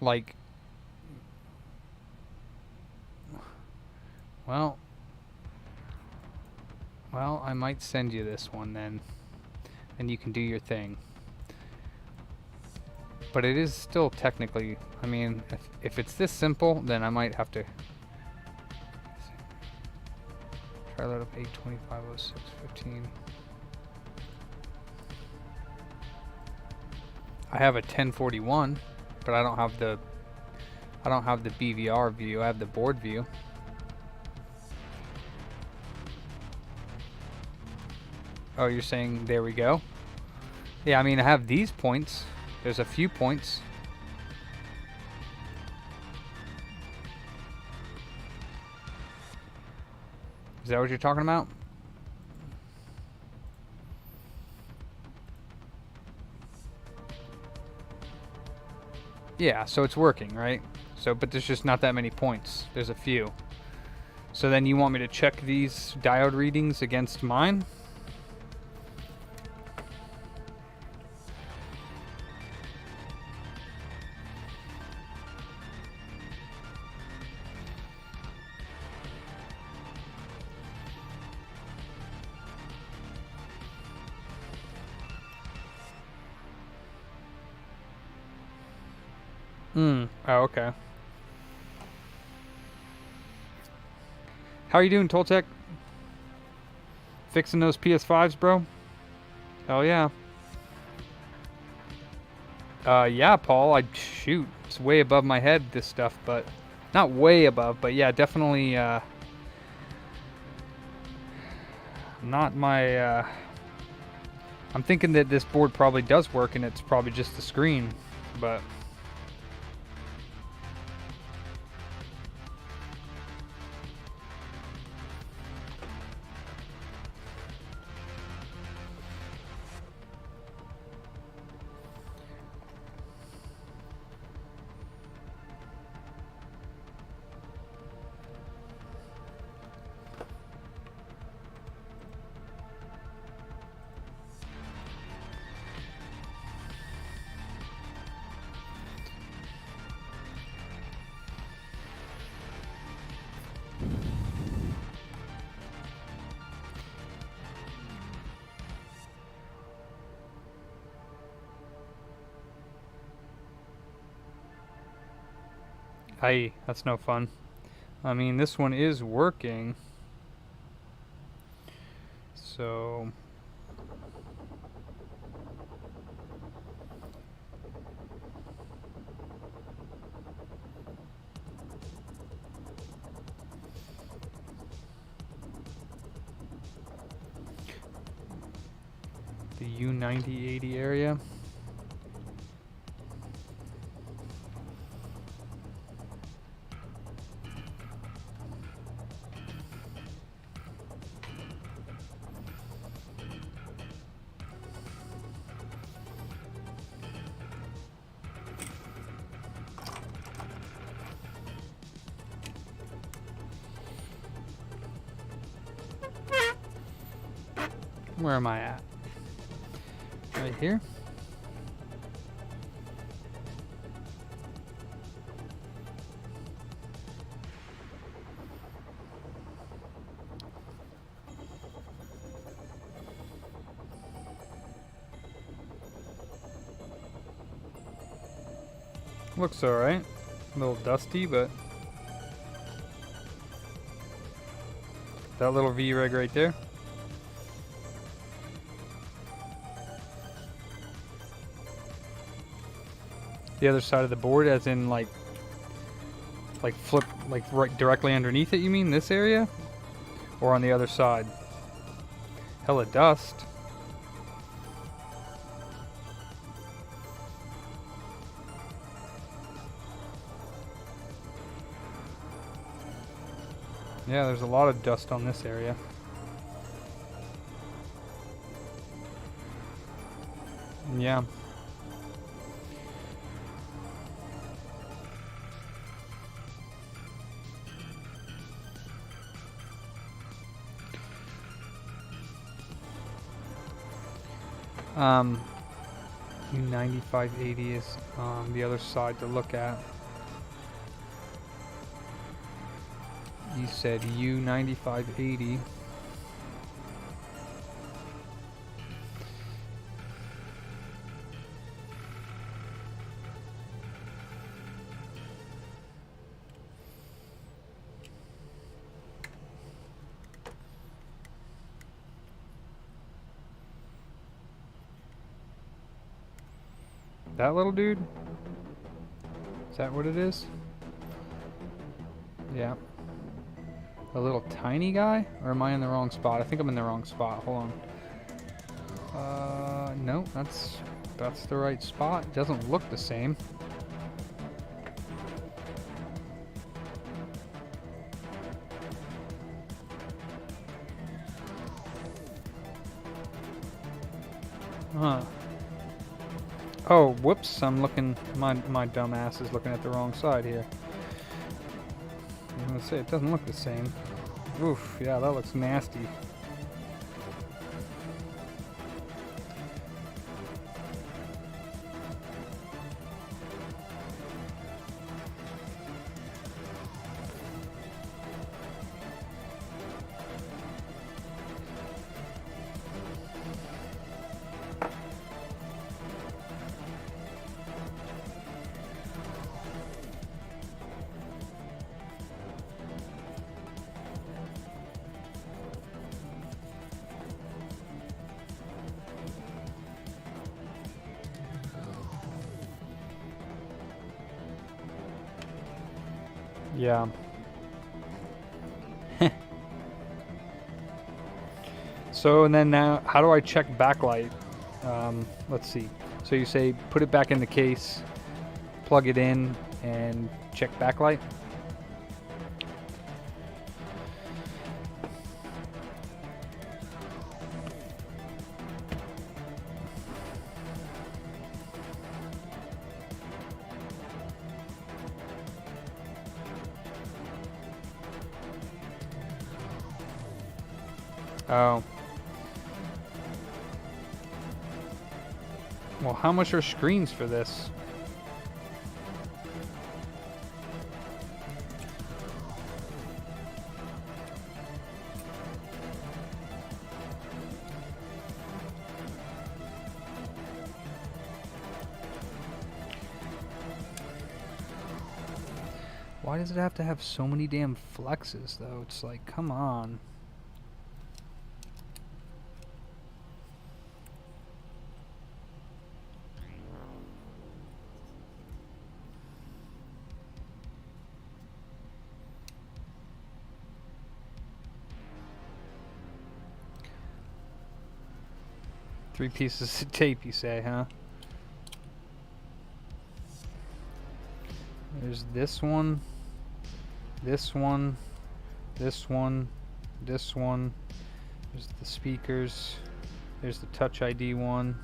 Like, well, I might send you this one then, and you can do your thing. But it is still technically, I mean, if it's this simple, then I might have to try load up 8250615. I have a 1041, but I don't have the BVR view. I have the board view. Oh, you're saying there we go? Yeah, I mean I have these points. There's a few points. Is that what you're talking about? Yeah, so it's working, right? So, but there's just not that many points. There's a few. So then you want me to check these diode readings against mine? Oh, okay. How are you doing, Toltec? Fixing those PS5s, bro? Hell yeah. Yeah, Paul, shoot. It's way above my head, this stuff, but... Not way above, but yeah, definitely, not my, I'm thinking that this board probably does work, and it's probably just the screen, but... Aye, that's no fun. I mean, this one is working. So... the U9080 area. Where am I at? Right here? Looks alright. A little dusty, but that little V-rig right there. The other side of the board, as in like flip, like right directly underneath it, you mean this area? Or on the other side? Hella dust. Yeah, there's a lot of dust on this area. Yeah. U9580 is on the other side to look at. You said U9580. That little dude? Is that what it is? Yeah. A little tiny guy? Or am I in the wrong spot? I think I'm in the wrong spot. Hold on. No, that's the right spot. It doesn't look the same. Huh. Oh, whoops, I'm looking, my dumb ass is looking at the wrong side here. I'm gonna say, it doesn't look the same. Oof, yeah, that looks nasty. Yeah. So, and then now, how do I check backlight? Let's see. So you say put it back in the case, plug it in, and check backlight? Oh. Well, how much are screens for this? Why does it have to have so many damn flexes, though? It's like, come on. Three pieces of tape, you say, huh? There's this one, this one, this one, this one. There's the speakers. There's the Touch ID one.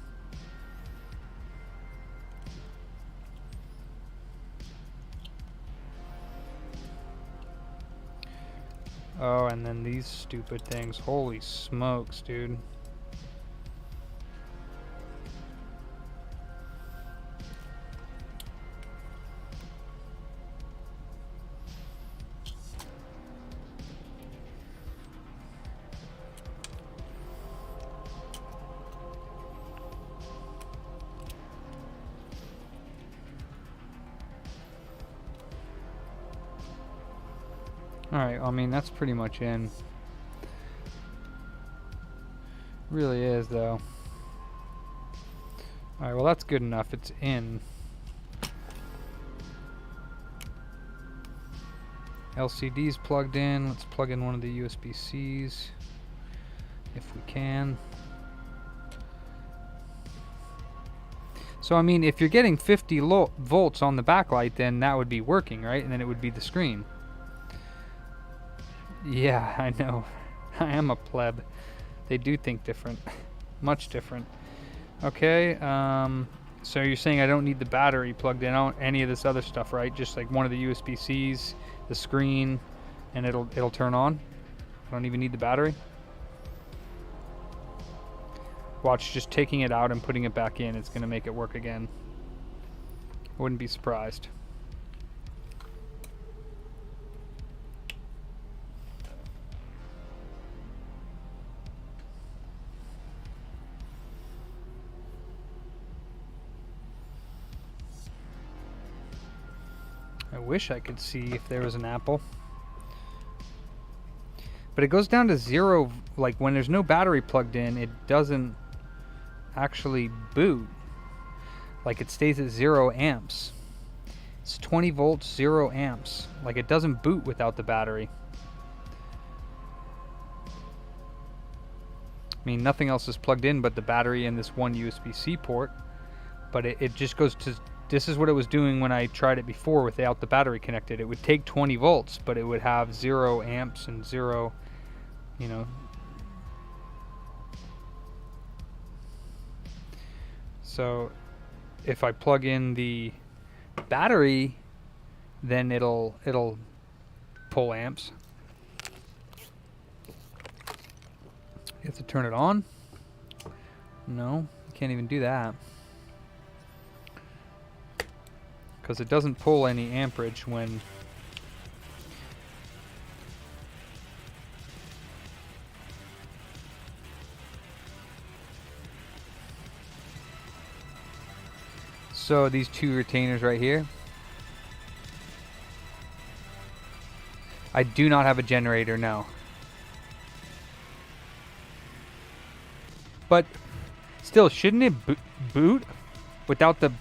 Oh, and then these stupid things. Holy smokes, dude. Alright, I mean, that's pretty much in. Really is, though. Alright, well, that's good enough. It's in. LCD's plugged in. Let's plug in one of the USB-Cs if we can. So, I mean, if you're getting 50 volts on the backlight, then that would be working, right? And then it would be the screen. Yeah, I know. I am a pleb. They do think different. Much different. Okay, so you're saying I don't need the battery plugged in, any of this other stuff, right? Just like one of the USB-Cs, the screen, and it'll turn on? I don't even need the battery? Watch, just taking it out and putting it back in, it's gonna make it work again. I wouldn't be surprised. I wish I could see if there was an Apple. But it goes down to 0, like when there's no battery plugged in, it doesn't actually boot. Like it stays at 0 amps. It's 20 volts, 0 amps. Like it doesn't boot without the battery. I mean, nothing else is plugged in but the battery and this one USB-C port. But it just goes to... This is what it was doing when I tried it before without the battery connected. It would take 20 volts, but it would have 0 amps and 0, you know. So if I plug in the battery, then it'll pull amps. You have to turn it on? No, you can't even do that. Because it doesn't pull any amperage when so these two retainers right here, I do not have a generator now, but still, shouldn't it boot without the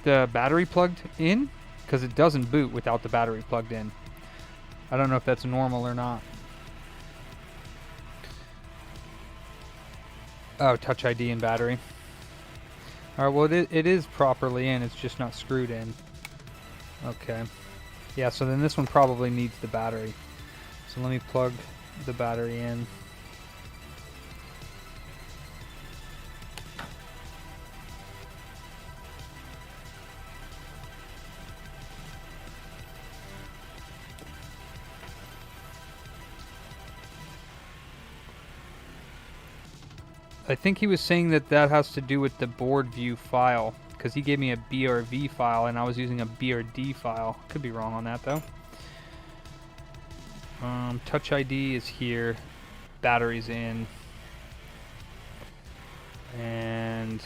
battery plugged in? Because it doesn't boot without the battery plugged in. I don't know if that's normal or not. Oh, Touch ID and battery. Alright, well it is properly in, it's just not screwed in. Okay. Yeah, so then this one probably needs the battery. So let me plug the battery in. I think he was saying that has to do with the board view file, because he gave me a BRV file and I was using a BRD file. Could be wrong on that though. Touch ID is here, batteries in, and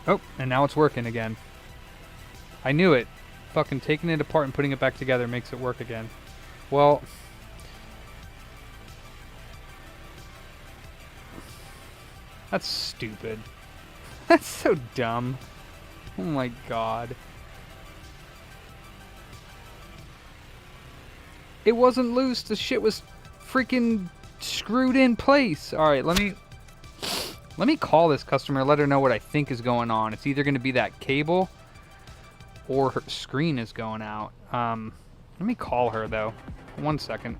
Oh, and now it's working again. I knew it. Fucking taking it apart and putting it back together makes it work again. Well, that's stupid. That's so dumb. Oh my god. It wasn't loose. The shit was freaking screwed in place. All right, let me call this customer, let her know what I think is going on. It's either going to be that cable or her screen is going out. Let me call her though. 1 second.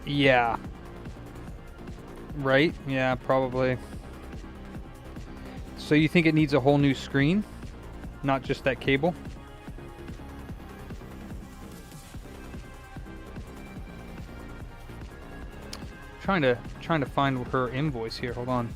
Yeah. Right? Yeah, probably. So you think it needs a whole new screen? Not just that cable? Trying to find her invoice here. Hold on.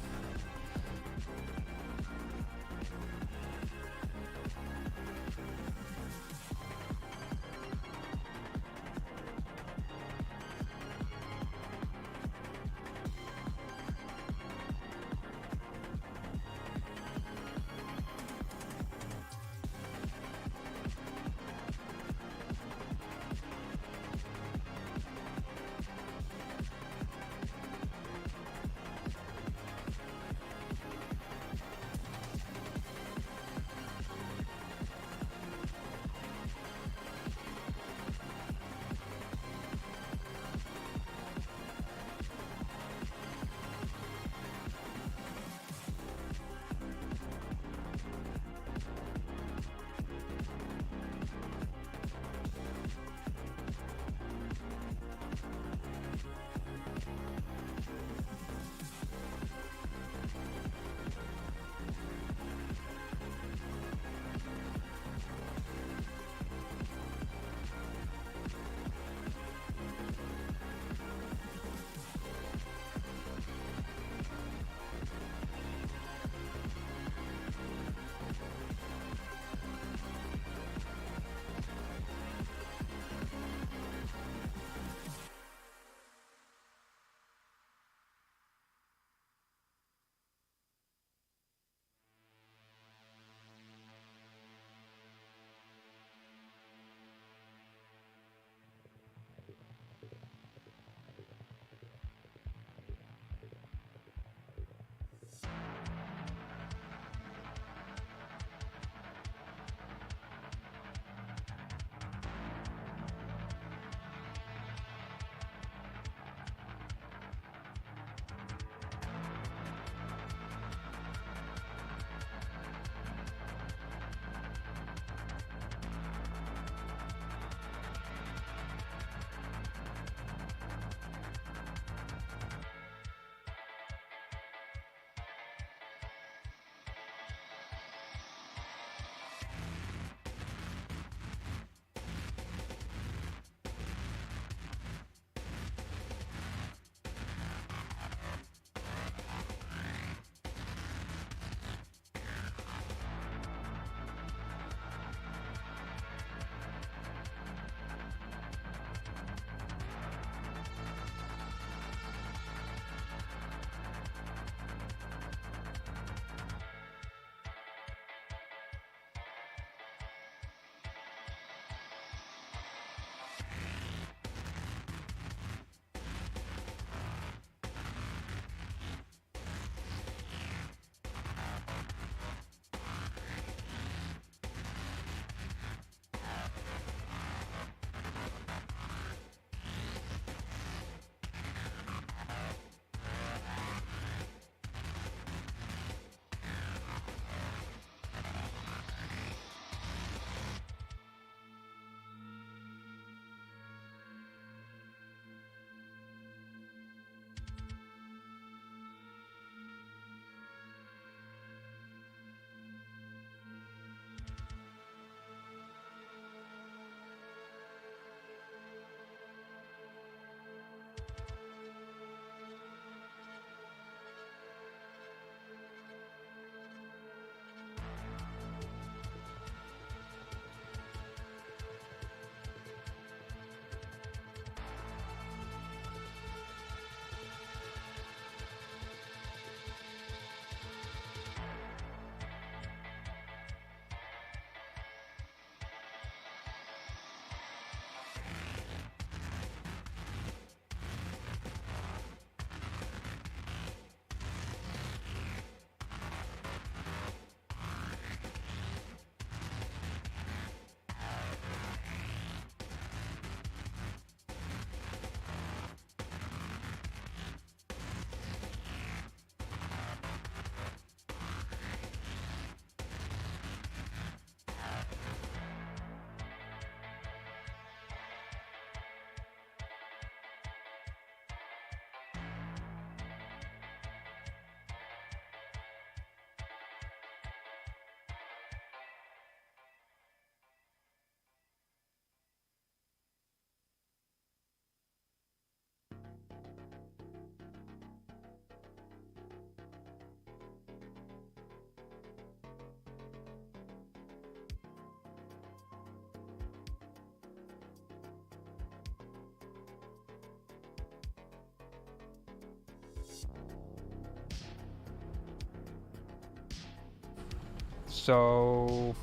So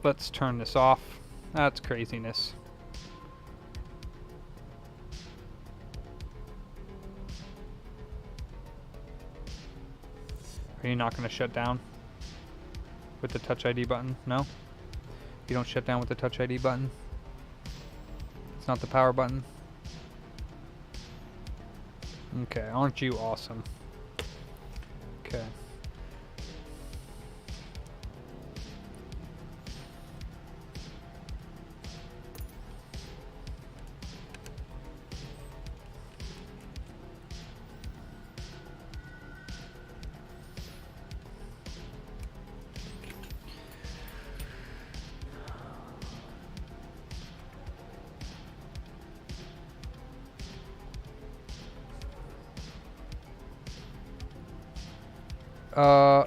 let's turn this off. That's craziness. Are you not going to shut down with the Touch ID button? No? You don't shut down with the Touch ID button? It's not the power button? Okay, aren't you awesome? Okay.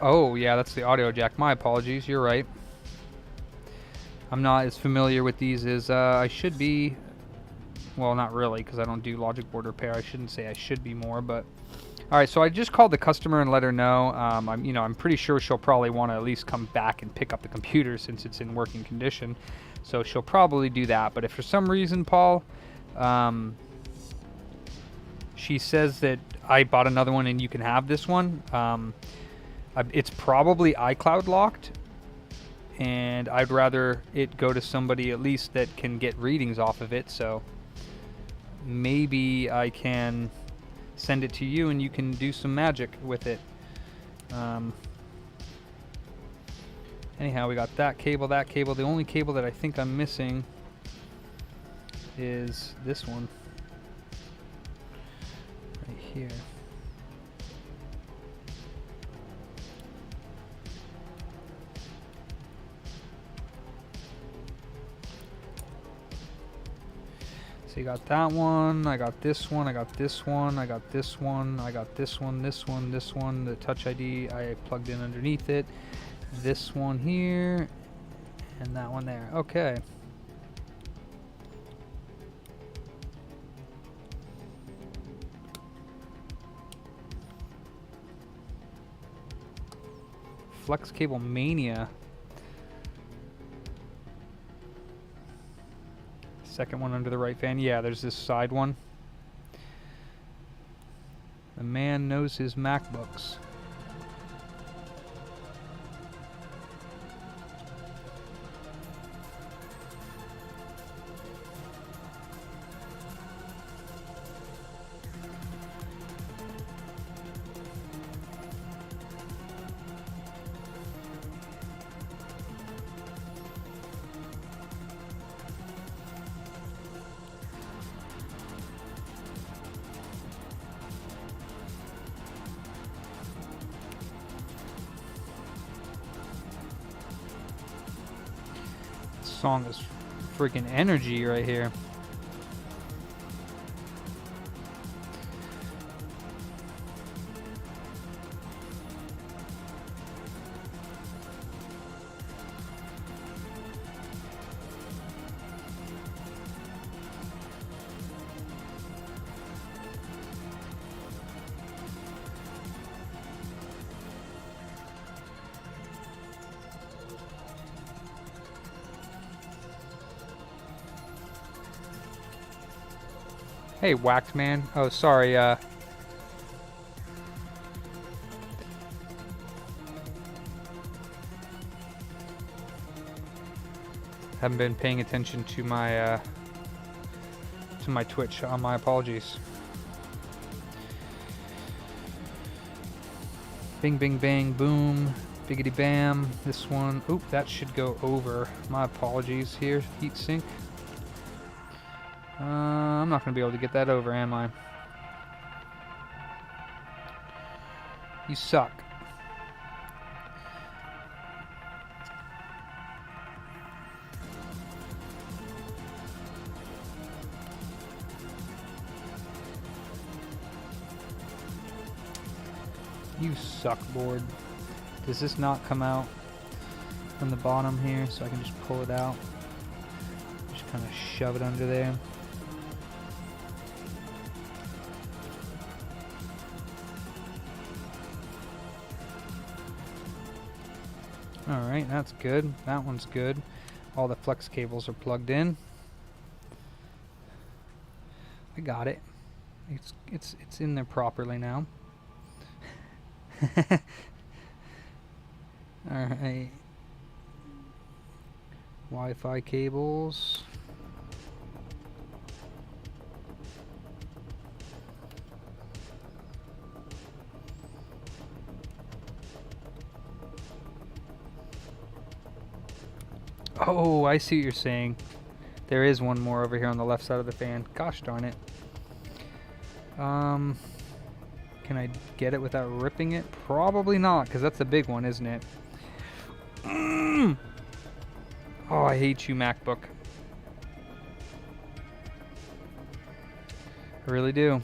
Oh, yeah, that's the audio jack. My apologies, you're right. I'm not as familiar with these as I should be. Well, not really, because I don't do logic board repair. I shouldn't say I should be more, but... Alright, so I just called the customer and let her know. I'm pretty sure she'll probably want to at least come back and pick up the computer since it's in working condition. So she'll probably do that. But if for some reason, Paul, she says that I bought another one and you can have this one, it's probably iCloud locked, and I'd rather it go to somebody at least that can get readings off of it, so maybe I can send it to you and you can do some magic with it. Anyhow, we got that cable. The only cable that I think I'm missing is this one right here. So you got that one, I got this one, I got this one, I got this one, I got this one, this one, this one, the Touch ID I plugged in underneath it, this one here, and that one there. Okay. Flex Cable Mania. Second one under the right fan. Yeah, there's this side one. The man knows his MacBooks. Song is freaking energy right here. Hey, whacked man. Oh, sorry. Haven't been paying attention to my Twitch. My apologies. Bing, bing, bang, boom, biggity bam. This one. Oop, that should go over. My apologies here. Heatsink. I'm not going to be able to get that over, am I? You suck. You suck, board. Does this not come out from the bottom here so I can just pull it out? Just kind of shove it under there. Alright, that's good. That one's good. All the flex cables are plugged in. I got it. It's in there properly now. Alright. Wi-Fi cables. Oh, I see what you're saying. There is one more over here on the left side of the fan. Gosh darn it. Can I get it without ripping it? Probably not, because that's the big one, isn't it? Oh, I hate you, MacBook. I really do.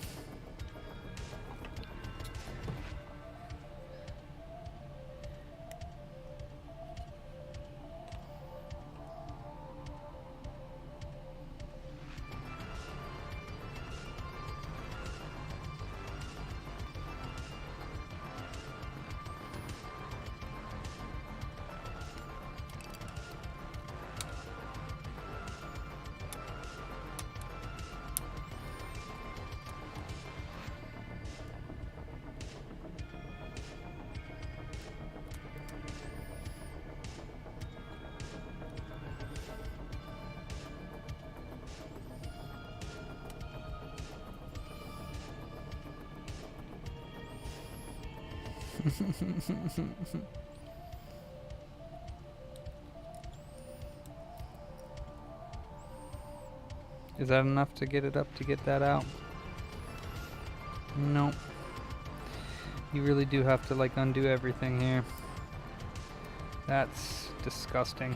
Is that enough to get it up to get that out? Nope. You really do have to like undo everything here. That's disgusting.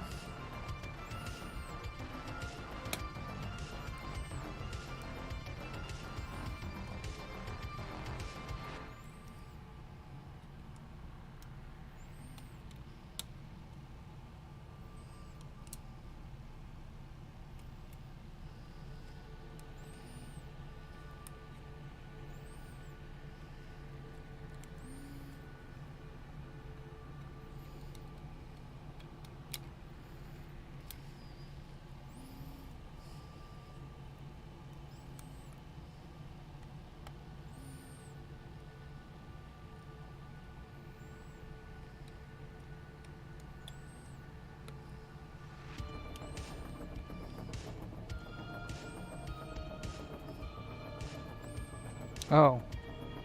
Oh,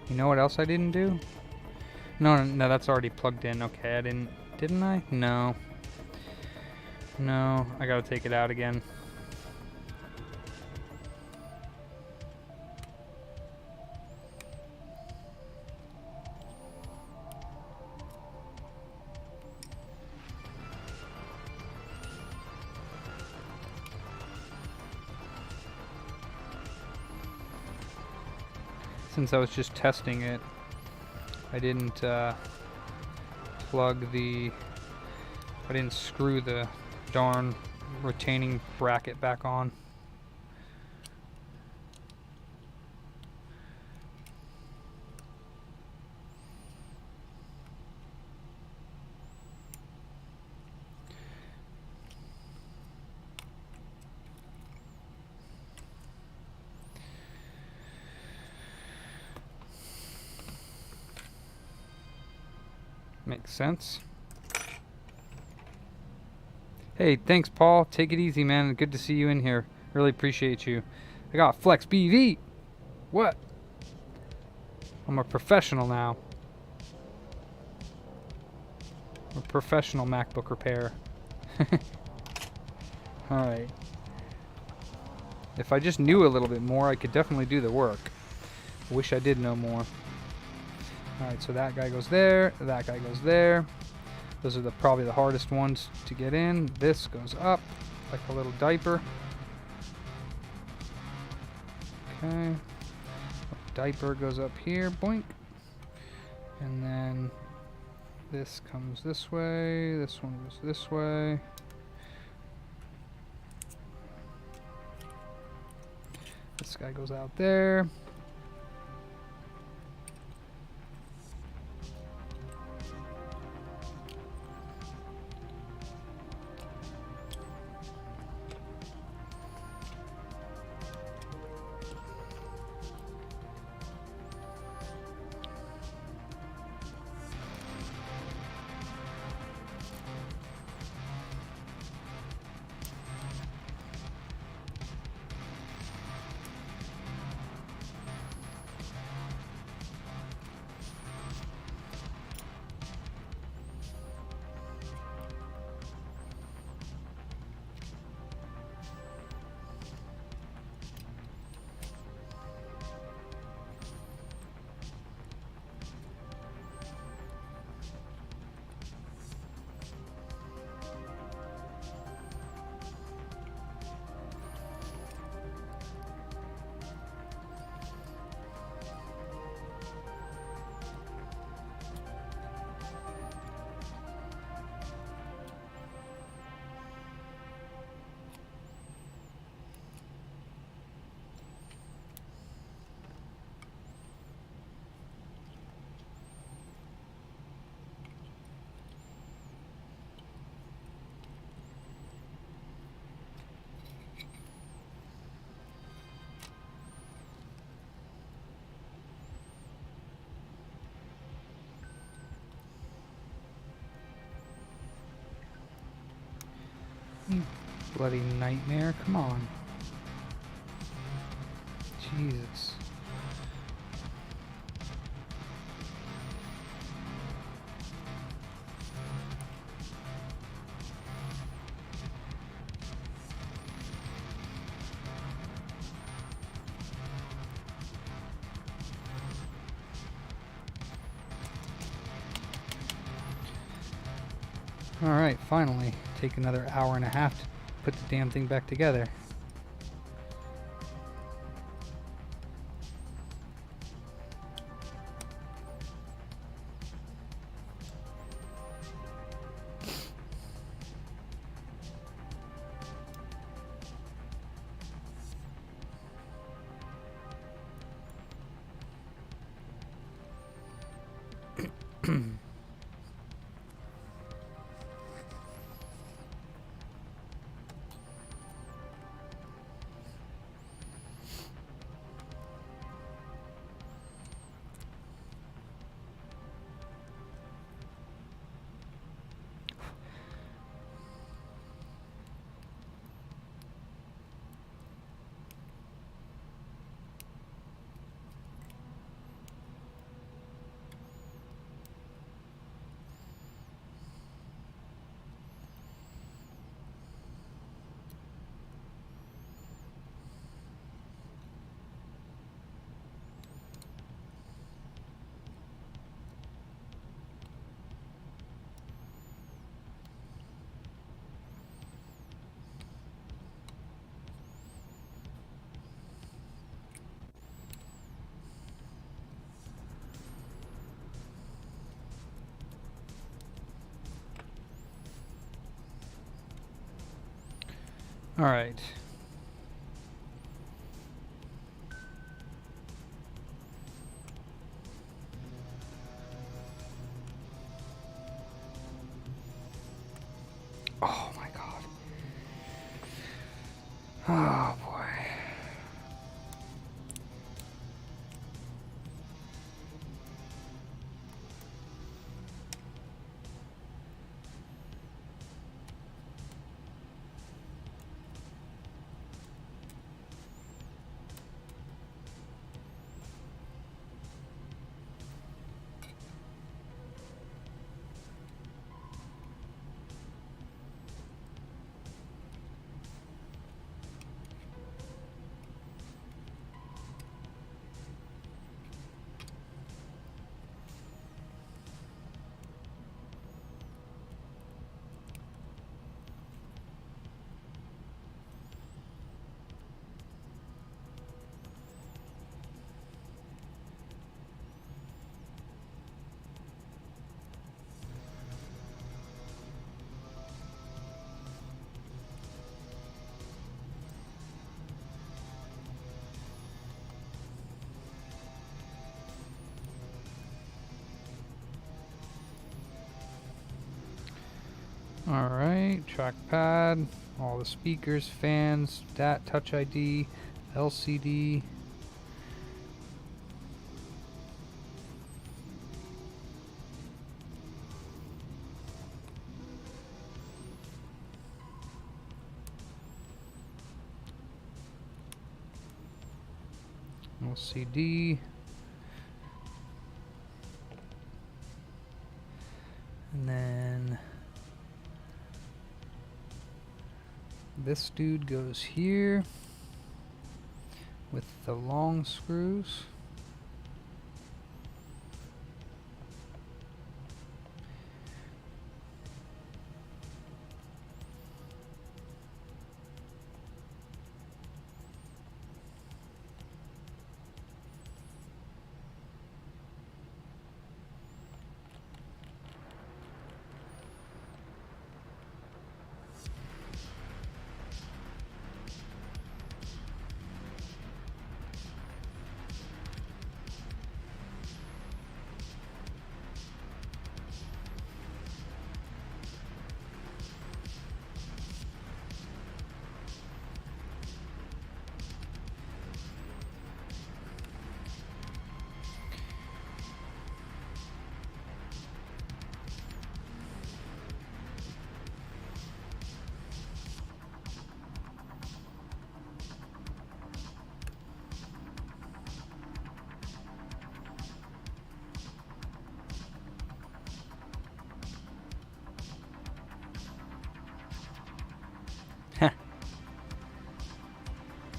you know what else I didn't do? No, that's already plugged in. Okay, I didn't I? No. No, I gotta take it out again. Since I was just testing it, I didn't I didn't screw the darn retaining bracket back on. Makes sense. Hey, thanks, Paul. Take it easy, man. Good to see you in here. Really appreciate you. I got Flex BV. What? I'm a professional now. I'm a professional MacBook repairer. Alright. If I just knew a little bit more, I could definitely do the work. I wish I did know more. Alright, so that guy goes there, that guy goes there. Those are probably the hardest ones to get in. This goes up like a little diaper. Okay. Diaper goes up here, boink. And then this comes this way, this one goes this way. This guy goes out there. bloody nightmare. Come on. Jesus. Alright, finally. Take another hour and a half to put the damn thing back together. All right. Oh my God. Oh boy. Alright, trackpad, all the speakers, fans, DAT, Touch ID, LCD. LCD. And then this dude goes here with the long screws.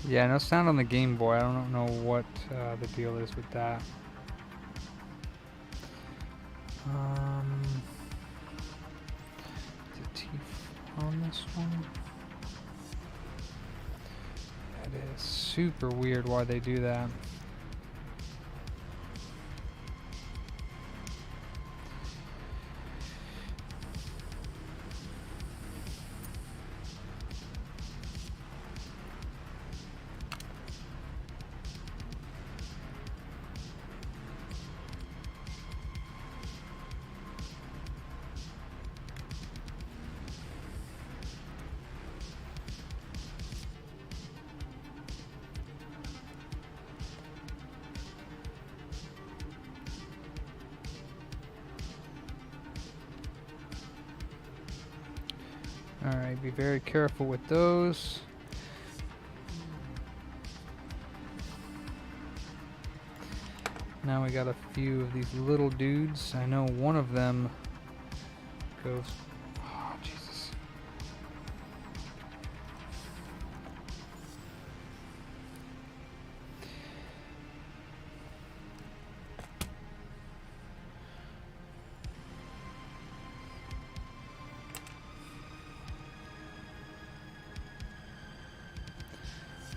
Yeah, no sound on the Game Boy. I don't know what the deal is with that. Is it T4 on this one? That is super weird why they do that. Alright, be very careful with those. Now we got a few of these little dudes. I know one of them goes... Oh, Jesus.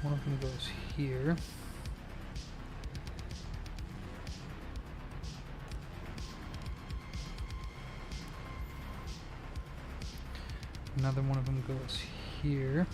One of them goes here. Another one of them goes here.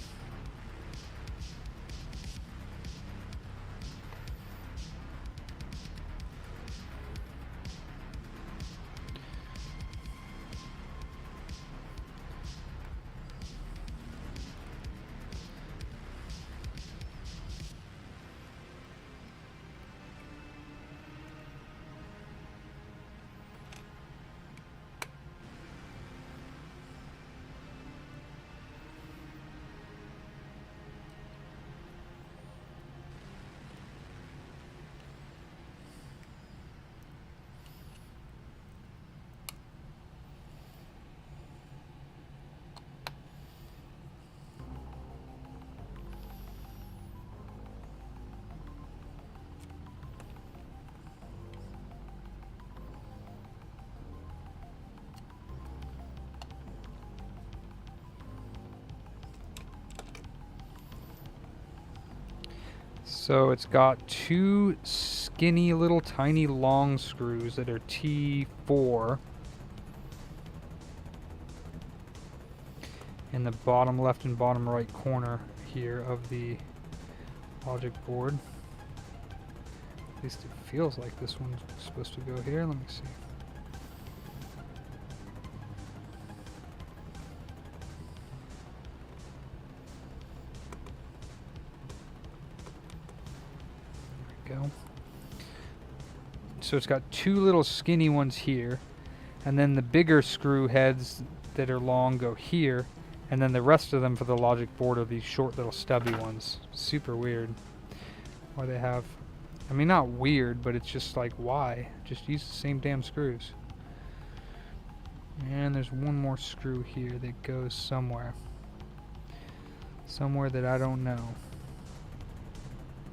So it's got two skinny little tiny long screws that are T4 in the bottom left and bottom right corner here of the logic board. At least it feels like this one's supposed to go here. Let me see. Go. So it's got two little skinny ones here, and then the bigger screw heads that are long go here, and then the rest of them for the logic board are these short little stubby ones. Super weird why they have, I mean, not weird, but it's just like, why? Just use the same damn screws. And there's one more screw here that goes somewhere that I don't know.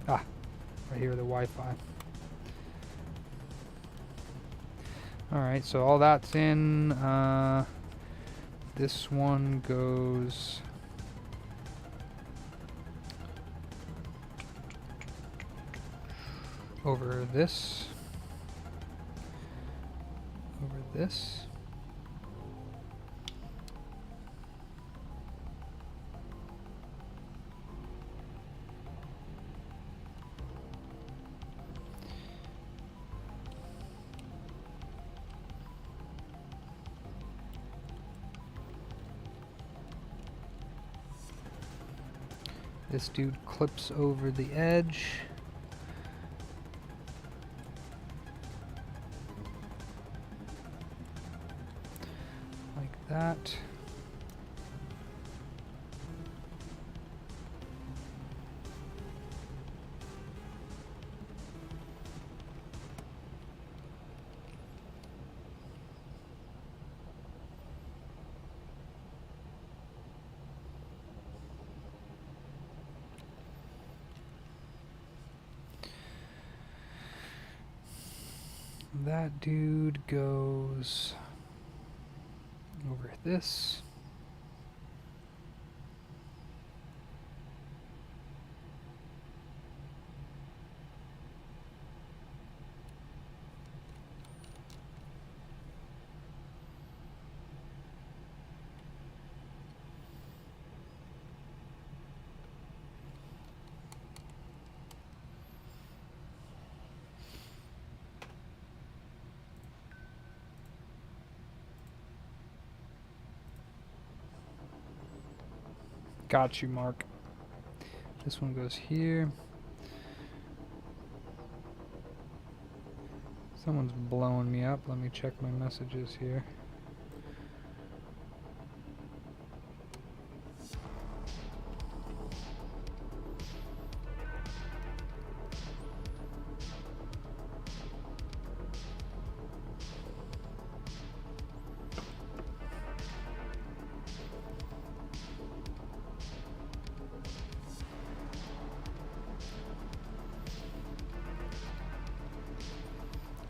Ah, right here, the Wi-Fi. Alright, so all that's in. This one goes over this. Over this. This dude clips over the edge. Like that. That dude goes over this. Got you, Mark. This one goes here. Someone's blowing me up. Let me check my messages here.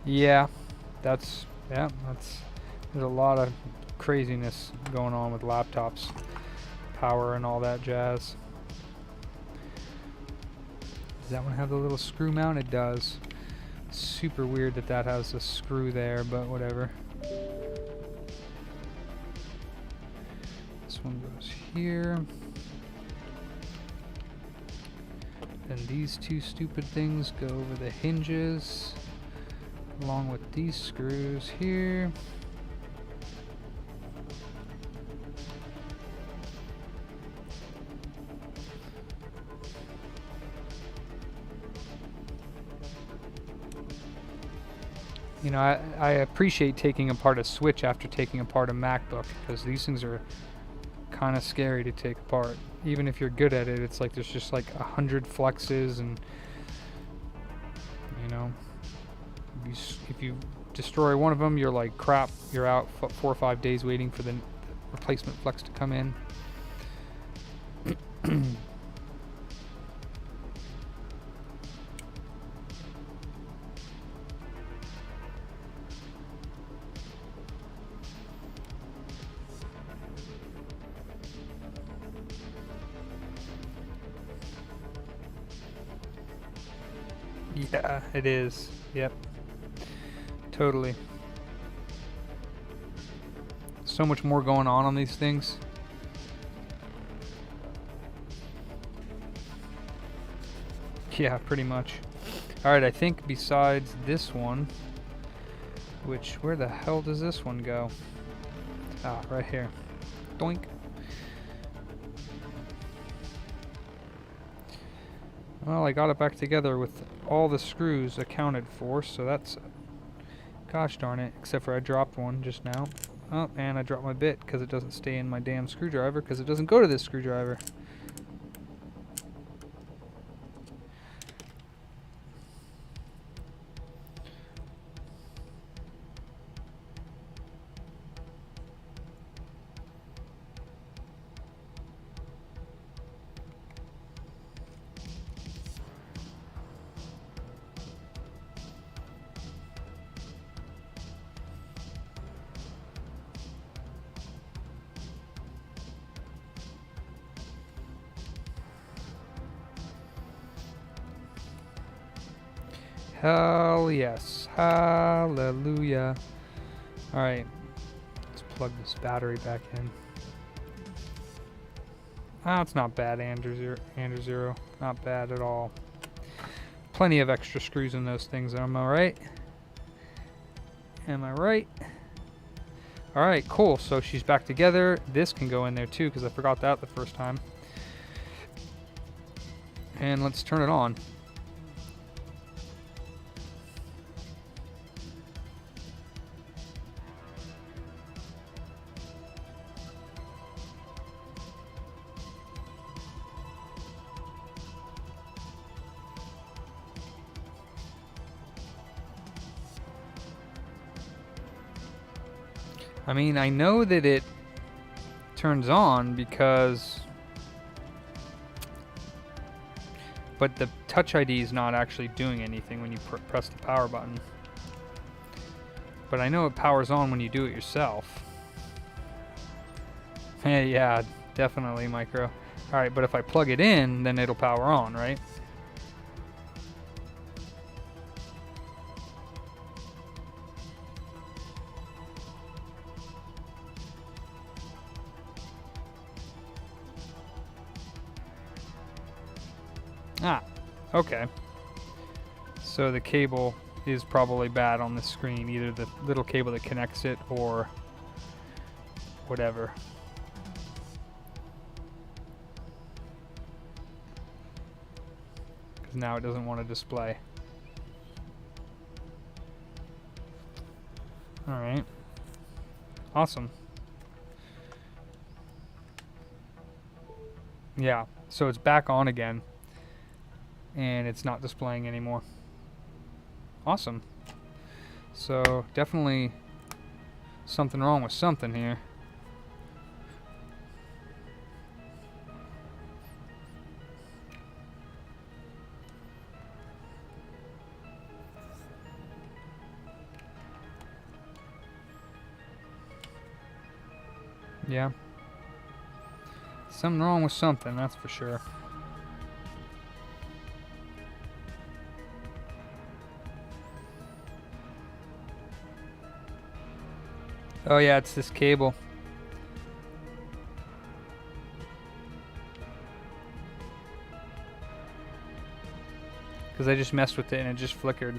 Yeah, that's there's a lot of craziness going on with laptops, power and all that jazz. Does that one have the little screw mount? It does. Super weird that that has a screw there, but whatever. This one goes here. Then these two stupid things go over the hinges, along with these screws here. You know, I appreciate taking apart a Switch after taking apart a MacBook, because these things are kind of scary to take apart. Even if you're good at it, it's like there's just like 100 fluxes, and you know, if you destroy one of them, you're like crap. You're out 4 or 5 days waiting for the replacement flux to come in. Yeah, it is. Yep. Totally. So much more going on these things. Yeah, pretty much. Alright, I think besides this one, which, where the hell does this one go? Ah, right here. Doink. Well, I got it back together with all the screws accounted for, so that's... Gosh darn it, except for I dropped one just now. Oh, and I dropped my bit because it doesn't stay in my damn screwdriver because it doesn't go to this screwdriver. Hell yes. Hallelujah. Alright. Let's plug this battery back in. Ah, it's not bad, Andrew Zero. Not bad at all. Plenty of extra screws in those things, am I right? Am I right? Alright, cool. So she's back together. This can go in there too, because I forgot that the first time. And let's turn it on. I mean, I know that it turns on because... But the Touch ID is not actually doing anything when you press the power button. But I know it powers on when you do it yourself. Hey, yeah, definitely, Micro. Alright, but if I plug it in, then it'll power on, right? Ah, okay. So the cable is probably bad on the screen, either the little cable that connects it or whatever. Because now it doesn't want to display. Alright. Awesome. Yeah, so it's back on again. And it's not displaying anymore. Awesome. So definitely something wrong with something here. Yeah. Something wrong with something, that's for sure. Oh yeah, it's this cable. Because I just messed with it and it just flickered.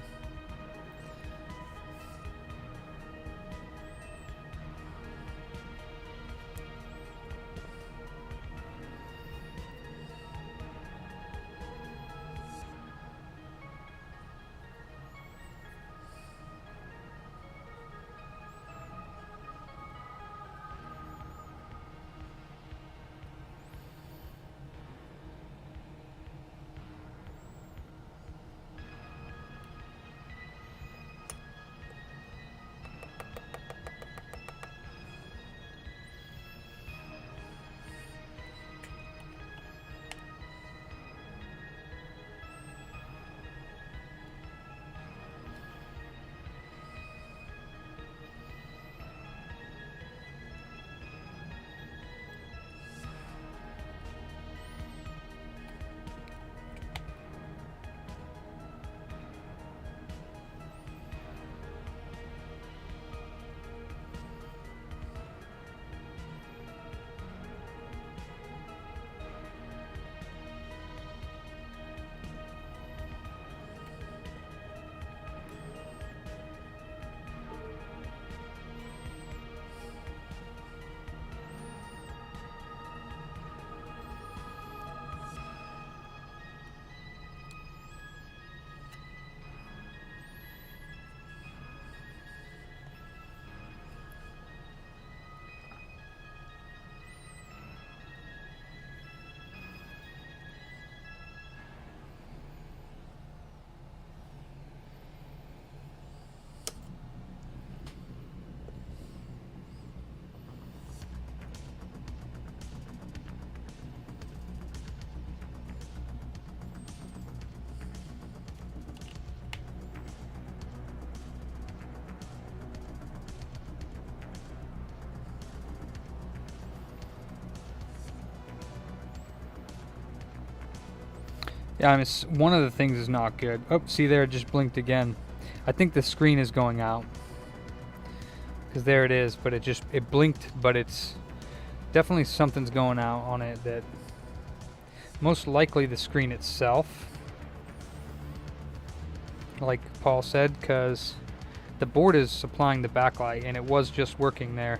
Yeah, I mean, one of the things is not good. Oh, see there, it just blinked again. I think the screen is going out. Because there it is, but it blinked, but it's definitely something's going out on it that most likely the screen itself, like Paul said, because the board is supplying the backlight and it was just working there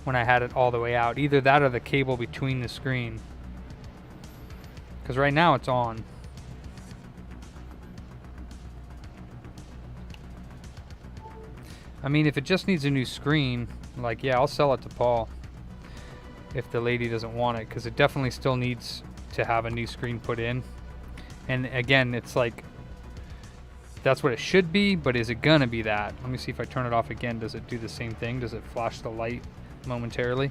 when I had it all the way out. Either that or the cable between the screen. Because right now it's on. I mean, if it just needs a new screen, like, yeah, I'll sell it to Paul if the lady doesn't want it, because it definitely still needs to have a new screen put in. And again, it's like, that's what it should be, but is it gonna be that? Let me see if I turn it off again. Does it do the same thing? Does it flash the light momentarily?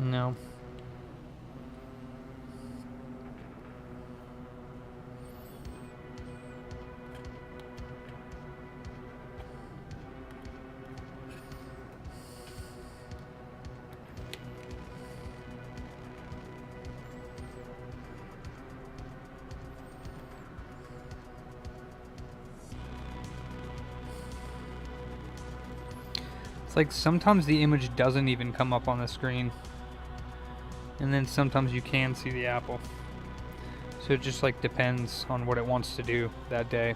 No. It's like sometimes the image doesn't even come up on the screen. And then sometimes you can see the apple. So it just like depends on what it wants to do that day.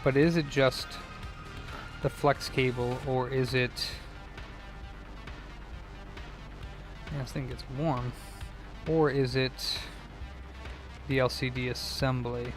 But is it just the flex cable, or is it... I think it's one. Or is it the LCD assembly?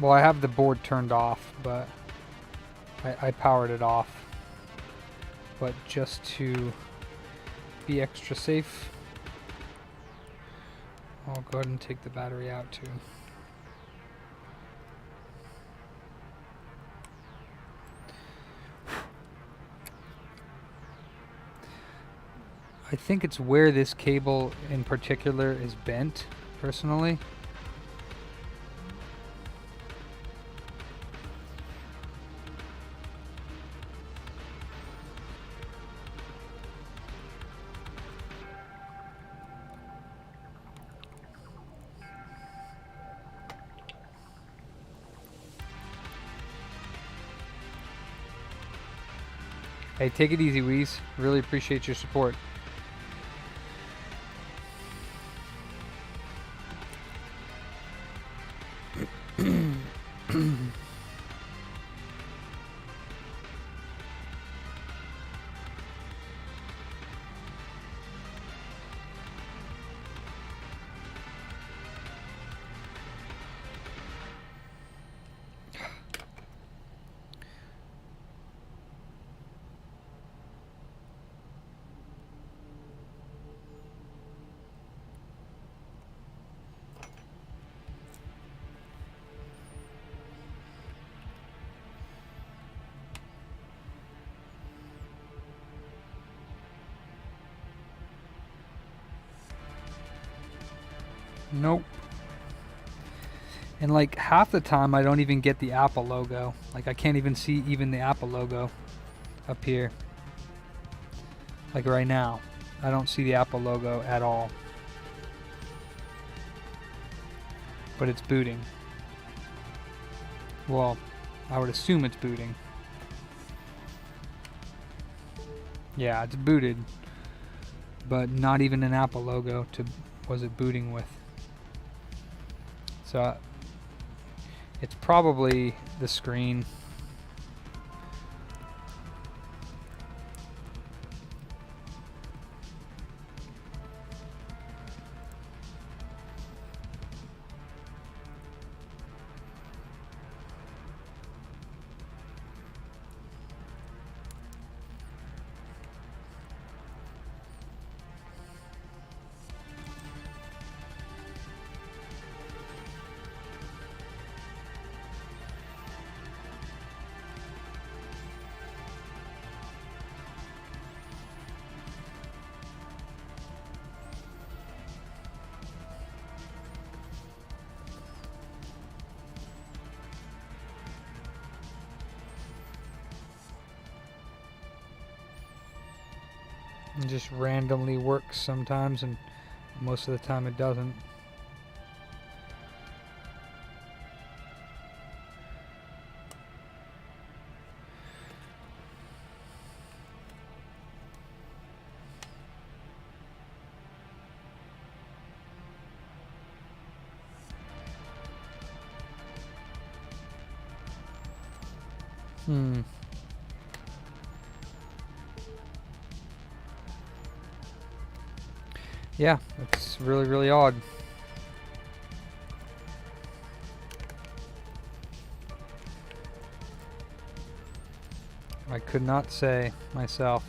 Well, I have the board turned off, but I powered it off. But just to be extra safe, I'll go ahead and take the battery out too. I think it's where this cable in particular is bent, personally. Hey, take it easy, Wheeze. Really appreciate your support. Nope. And like half the time I don't even get the Apple logo. Like I can't even see even the Apple logo up here. Like right now, I don't see the Apple logo at all. But it's booting. Well, I would assume it's booting. Yeah, it's booted. But not even an Apple logo to was it booting with. So it's probably the screen. It just randomly works sometimes, and most of the time it doesn't. Yeah, it's really, really odd. I could not say myself.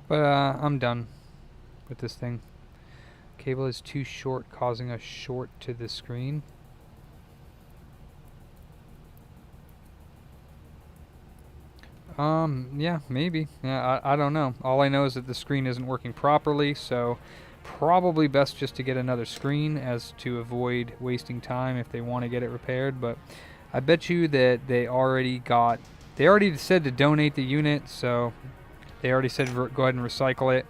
But I'm done with this thing. Cable is too short, causing a short to the screen. Yeah, maybe. Yeah, I don't know. All I know is that the screen isn't working properly, so probably best just to get another screen as to avoid wasting time if they want to get it repaired. But I bet you that they already said to donate the unit, so they already said go ahead and recycle it.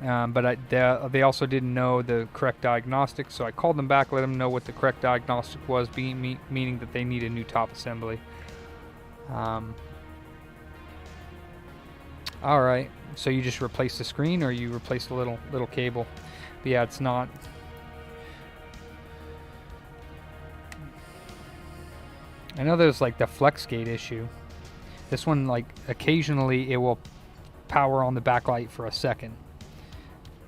But they also didn't know the correct diagnostic, so I called them back, let them know what the correct diagnostic was, meaning that they need a new top assembly. Alright, so you just replace the screen, or you replace the little cable? But yeah, it's not. I know there's like the flex gate issue. This one, like, occasionally it will power on the backlight for a second.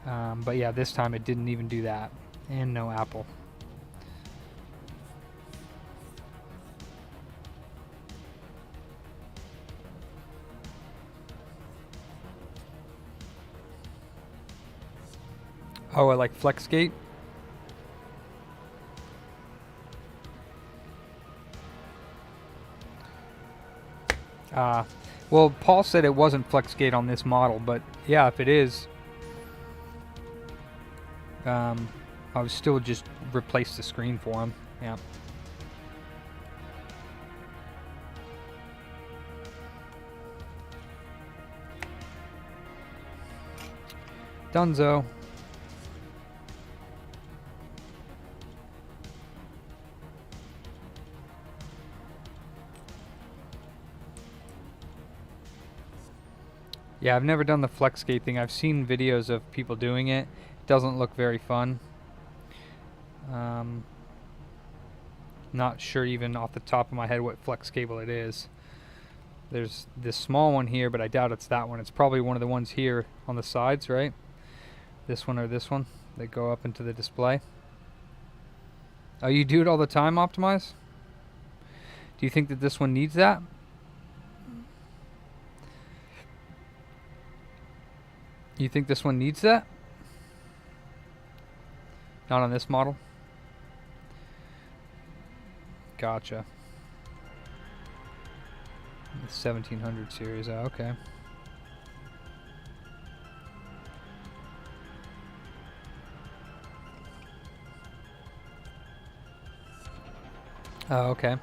But yeah, this time it didn't even do that. And no Apple. Oh, I like FlexGate? Well, Paul said it wasn't FlexGate on this model, but yeah, if it is, I would still just replace the screen for him. Yeah. Dunzo. Yeah, I've never done the FlexGate thing. I've seen videos of people doing it. It doesn't look very fun. Not sure even off the top of my head what flex cable it is. There's this small one here, but I doubt it's that one. It's probably one of the ones here on the sides, right? This one or this one that go up into the display. Oh, you do it all the time, Optimize? Do you think that this one needs that? You think this one needs that? Not on this model? Gotcha. The 1700 series, oh, okay. Oh, okay.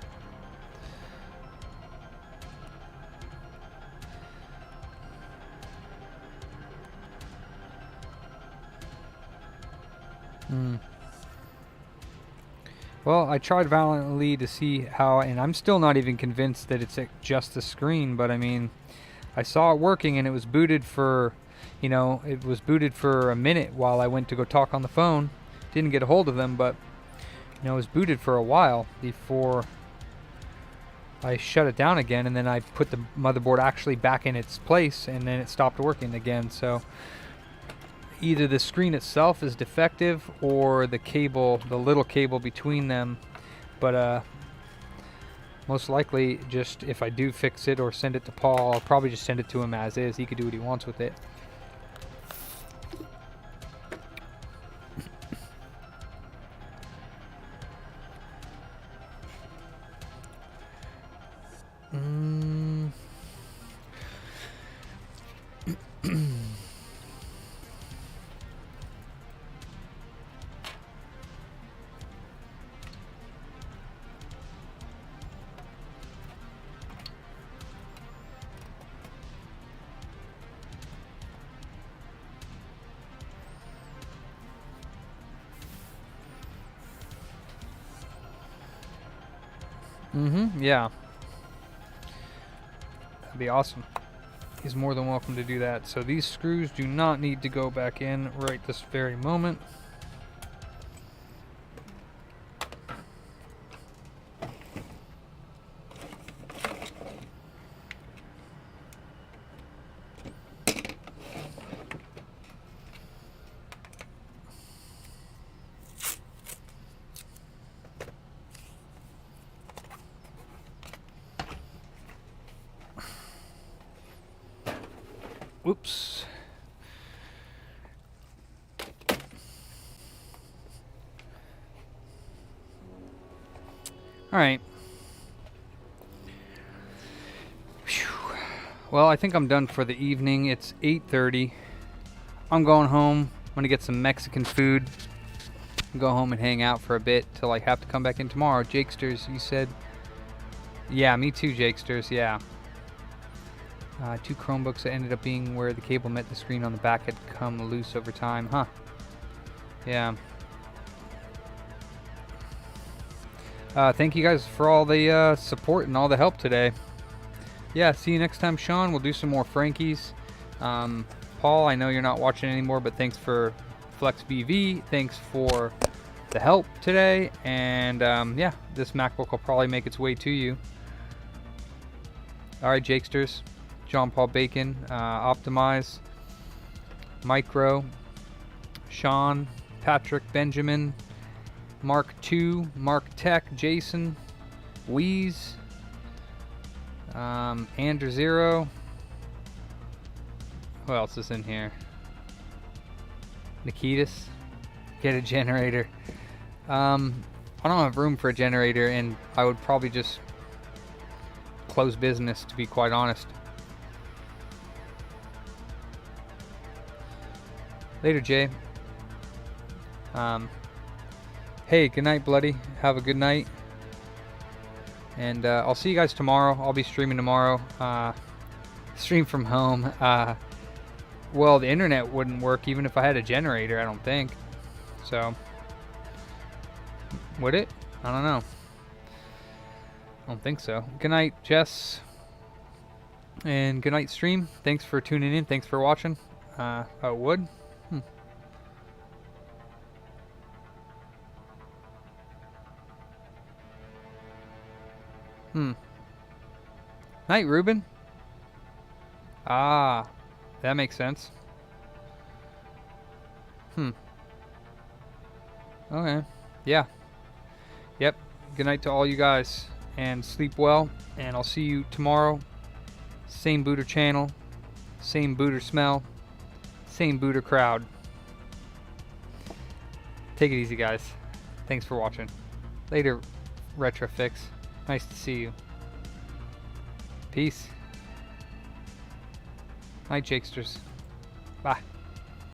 Well, I tried valiantly to see how, and I'm still not even convinced that it's just the screen, but I mean, I saw it working and it was booted for, you know, it was booted for a minute while I went to go talk on the phone. Didn't get a hold of them, but, you know, it was booted for a while before I shut it down again, and then I put the motherboard actually back in its place, and then it stopped working again. So either the screen itself is defective or the cable, the little cable between them, but most likely just if I do fix it or send it to Paul, I'll probably just send it to him as is. He could do what he wants with it. Yeah. That'd be awesome. He's more than welcome to do that. So these screws do not need to go back in right this very moment. Whoops. All right. Whew. Well, I think I'm done for the evening. It's 8:30. I'm going home. I'm gonna get some Mexican food. Go home and hang out for a bit till I have to come back in tomorrow. Jakesters, you said? Yeah, me too, Jakesters. Yeah. 2 Chromebooks that ended up being where the cable met the screen on the back had come loose over time. Huh. Yeah. Thank you guys for all the support and all the help today. Yeah, see you next time, Sean. We'll do some more Frankies. Paul, I know you're not watching anymore, but thanks for FlexBV. Thanks for the help today. And yeah, this MacBook will probably make its way to you. Alright, Jakesters. John Paul Bacon, Optimize, Micro, Sean, Patrick, Benjamin, Mark II, Mark Tech, Jason, Wheeze, Andrew Zero. Who else is in here? Nikitas. Get a generator. I don't have room for a generator, and I would probably just close business, to be quite honest. Later, Jay. Hey, good night, Bloody. Have a good night. And I'll see you guys tomorrow. I'll be streaming tomorrow. Stream from home. Well, the internet wouldn't work even if I had a generator, I don't think. So, would it? I don't know. I don't think so. Good night, Jess. And good night, stream. Thanks for tuning in. Thanks for watching. Oh, it would? Night, Ruben. Ah, that makes sense. Okay. Yeah. Yep. Good night to all you guys, and sleep well, and I'll see you tomorrow. Same booter channel, same booter smell, same booter crowd. Take it easy, guys. Thanks for watching. Later, Retrofix. Nice to see you. Peace. Night, Jakesters. Bye.